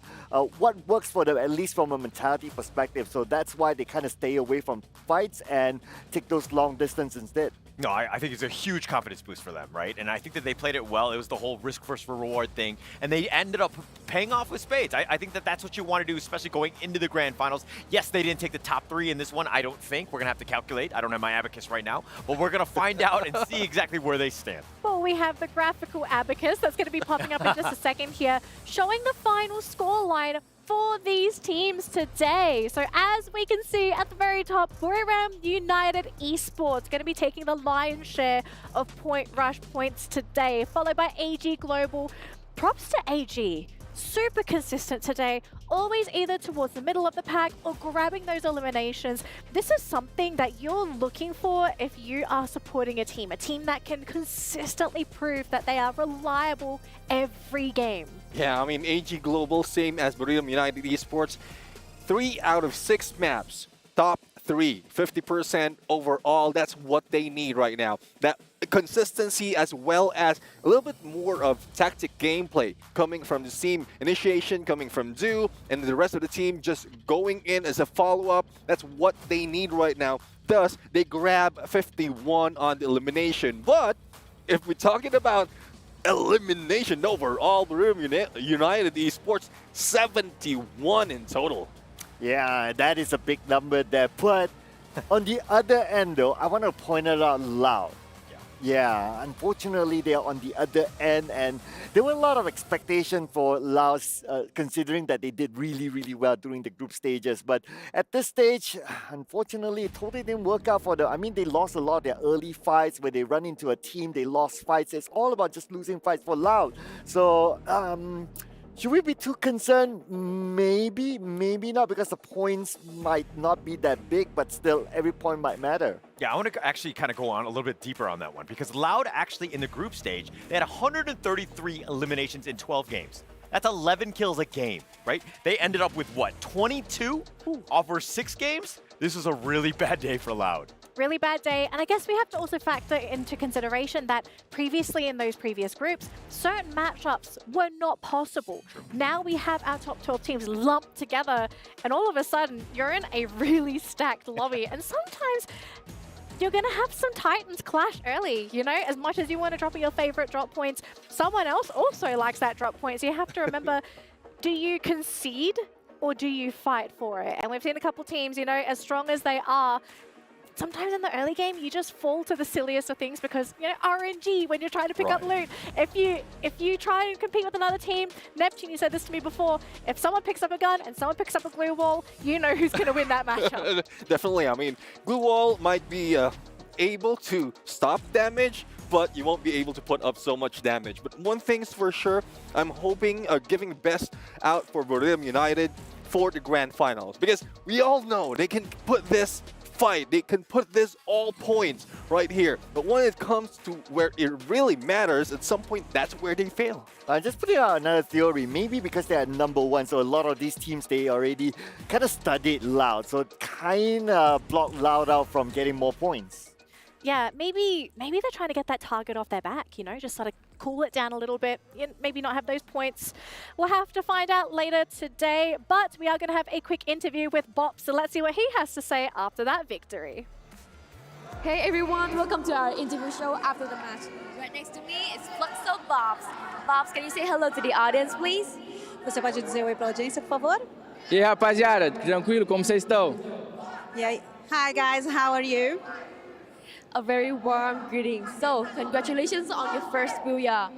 what works for them, at least from a mentality perspective. So that's why they kind of stay away from fights and take those long distance instead. No, I think it's a huge confidence boost for them, right? And I think that they played it well. It was the whole risk versus reward thing, and they ended up paying off with spades. I think that that's what you want to do, especially going into the grand finals. Yes, they didn't take the top 3 in this one, I don't think. We're going to have to calculate. I don't have my abacus right now, but we're going to find out and see exactly where they stand. Well, we have the graphical abacus that's going to be popping up in just a second here, showing the final scoreline for these teams today. So as we can see at the very top, Buriram United Esports going to be taking the lion's share of Point Rush points today, followed by AG Global. Props to AG. Super consistent today, always either towards the middle of the pack or grabbing those eliminations. This is something that you're looking for if you are supporting a team that can consistently prove that they are reliable every game. Yeah, I mean, AG Global, same as Buriram United Esports. 3 out of 6 maps, top 3, 50% overall. That's what they need right now. That consistency as well as a little bit more of tactic gameplay coming from the team. Initiation coming from Do and the rest of the team just going in as a follow-up. That's what they need right now. Thus, they grab 51 on the elimination. But if we're talking about elimination overall, Buriram United Esports, 71 in total. Yeah, that is a big number there. But on the other end, though, I want to point it out loud. Yeah, unfortunately, they are on the other end, and there were a lot of expectation for Laos, considering that they did really, really well during the group stages. But at this stage, unfortunately, it totally didn't work out for them. I mean, they lost a lot of their early fights where they run into a team, they lost fights. It's all about just losing fights for Laos. So, should we be too concerned? Maybe, maybe not, because the points might not be that big, but still, every point might matter. Yeah, I want to actually kind of go on a little bit deeper on that one, because Loud actually in the group stage, they had 133 eliminations in 12 games. That's 11 kills a game, right? They ended up with what, 22 over 6 games? This was a really bad day for Loud. Really bad day. And I guess we have to also factor into consideration that previously in those previous groups, certain matchups were not possible. Now we have our top 12 teams lumped together, and all of a sudden you're in a really stacked lobby. And sometimes you're going to have some Titans clash early, you know, as much as you want to drop your favorite drop points, someone else also likes that drop point. So you have to remember, do you concede or do you fight for it? And we've seen a couple teams, you know, as strong as they are, sometimes in the early game, you just fall to the silliest of things because, you know, RNG when you're trying to pick up loot. If you try and compete with another team, Neptune, you said this to me before, if someone picks up a gun and someone picks up a glue wall, you know who's going to win that matchup. Definitely. I mean, glue wall might be able to stop damage, but you won't be able to put up so much damage. But one thing's for sure, I'm hoping giving the best out for Bermuda United for the grand finals, because we all know they can put this fight, they can put this all points right here, but when it comes to where it really matters, at some point that's where they fail. Just putting out another theory, maybe because they're #1, so a lot of these teams, they already kind of studied Loud, so kind of blocked Loud out from getting more points. Yeah, maybe they're trying to get that target off their back, you know, just sort of cool it down a little bit, maybe not have those points. We'll have to find out later today, but we are going to have a quick interview with Bop, so let's see what he has to say after that victory. Hey everyone, welcome to our interview show after the match. Right next to me is Fluxo Bobs. Bobs, can you say hello to the audience, please? Você pode dizer oi para a audiência, por favor? E aí, rapaziada, tranquilo? Como vocês estão? E aí? Hi guys, how are you? A very warm greeting. So, congratulations on your first Booyah.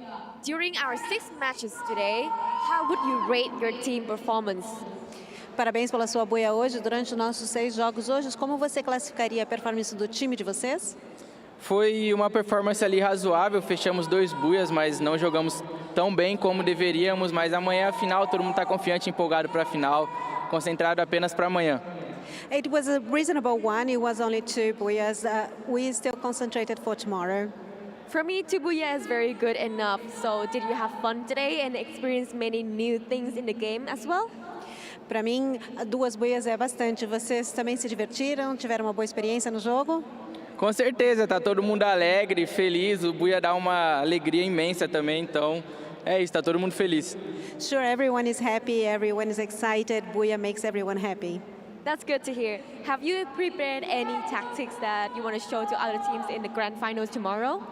During our 6 matches today, how would you rate your team performance? Parabéns pela sua boia hoje. Durante os nossos 6 jogos hoje, como você classificaria a performance do time de vocês? Foi uma performance ali razoável, fechamos 2 buias, mas não jogamos tão bem como deveríamos, mas amanhã é a final, todo mundo está confiante e empolgado para a final, concentrado apenas para amanhã. It was a reasonable one. It was only 2 booyahs. We still concentrated for tomorrow. For me, 2 booyah is very good enough. So, did you have fun today and experience many new things in the game as well? Para mim, 2 booyahs é bastante. Vocês também se divertiram? Tiveram uma boa experiência no jogo? Com certeza, tá todo mundo alegre, feliz. O buia dá uma alegria imensa também, então é isso, tá todo mundo feliz. Sure, everyone is happy, everyone is excited. Booyah makes everyone happy. That's good to hear. Have you prepared any tactics that you want to show to other teams in the grand finals tomorrow?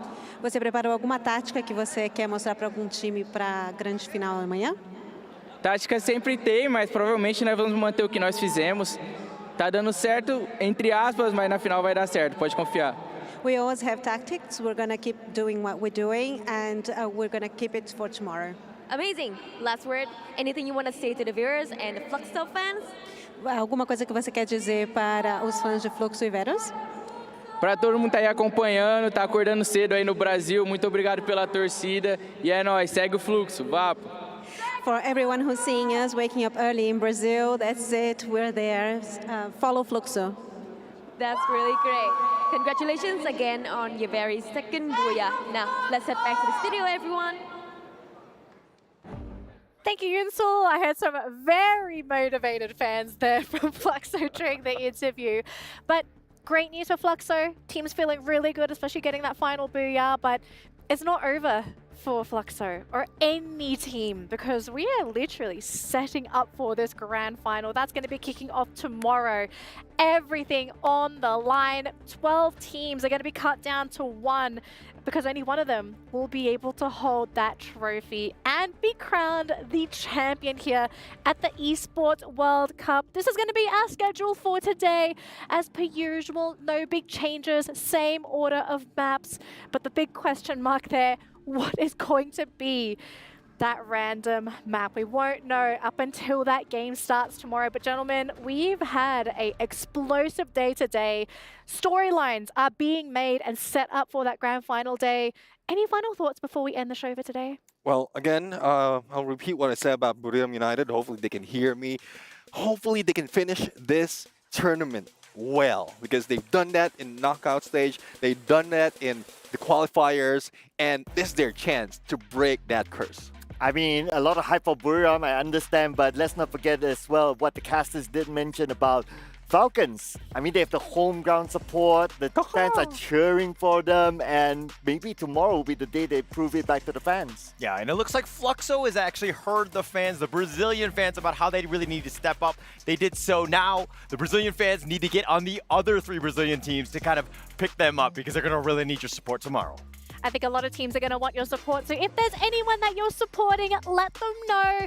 Você preparou alguma tática que você quer mostrar para algum time para a grande final amanhã? Tática sempre tem, mas provavelmente nós vamos manter o que nós fizemos. Tá dando certo, entre aspas, mas na final vai dar certo, pode confiar. We always have tactics. We're going to keep doing what we're doing, and we're going to keep it for tomorrow. Amazing. Last word, anything you want to say to the viewers and the Fluxo fans? Alguma coisa que você quer dizer para os fãs de Fluxo e Veros? Para todo mundo tá aí acompanhando, tá acordando cedo aí no Brasil, muito obrigado pela torcida e é nóis, segue o fluxo, vapo. For everyone who's seeing us waking up early in Brazil, that's it, we're there. Follow Fluxo. That's really great. Congratulations again on your very second Booyah. Now, let's head back to the studio, everyone. Thank you, Yunsul. I heard some very motivated fans there from Fluxo during the interview. But great news for Fluxo. Team's feeling really good, especially getting that final Booyah. But it's not over for Fluxo or any team, because we are literally setting up for this grand final. That's going to be kicking off tomorrow. Everything on the line. 12 teams are going to be cut down to 1 because only one of them will be able to hold that trophy and be crowned the champion here at the Esports World Cup. This is going to be our schedule for today. As per usual, no big changes, same order of maps, but the big question mark there, what is going to be that random map? We won't know up until that game starts tomorrow. But gentlemen, we've had an explosive day today. Storylines are being made and set up for that grand final day. Any final thoughts before we end the show for today? Well, again, I'll repeat what I said about Bermuda United. Hopefully they can hear me. Hopefully they can finish this tournament well, because they've done that in knockout stage, they've done that in the qualifiers, and this is their chance to break that curse. I mean, a lot of hype for Buriram, I understand, but let's not forget as well what the casters did mention about Falcons. I mean, they have the home ground support, the fans are cheering for them, and maybe tomorrow will be the day they prove it back to the fans. Yeah, and it looks like Fluxo has actually heard the fans, the Brazilian fans, about how they really need to step up. They did so. Now the Brazilian fans need to get on the other 3 Brazilian teams to kind of pick them up, because they're going to really need your support tomorrow. I think a lot of teams are going to want your support. So if there's anyone that you're supporting, let them know.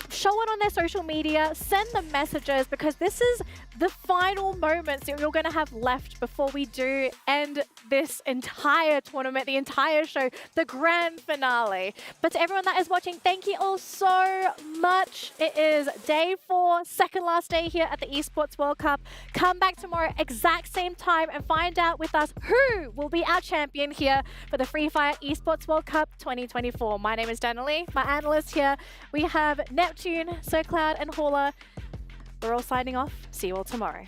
Show it on their social media. Send them messages, because this is the final moments that you're going to have left before we do end this entire tournament, the entire show, the grand finale. But to everyone that is watching, thank you all so much. It is day 4, second last day here at the Esports World Cup. Come back tomorrow, exact same time, and find out with us who will be our champion here for the Free Fire Esports World Cup 2024. My name is Dana Lee, my analyst here. We have Neptune, SoCloud, and Hauler. We're all signing off. See you all tomorrow.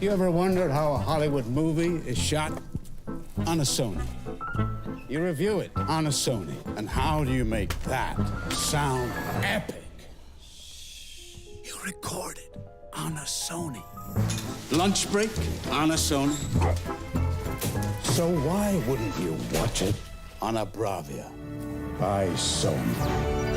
You ever wondered how a Hollywood movie is shot? On a Sony. You review it on a Sony. And how do you make that sound epic? You record it on a Sony. Lunch break on a Sony. So why wouldn't you watch it on a Bravia by Sony?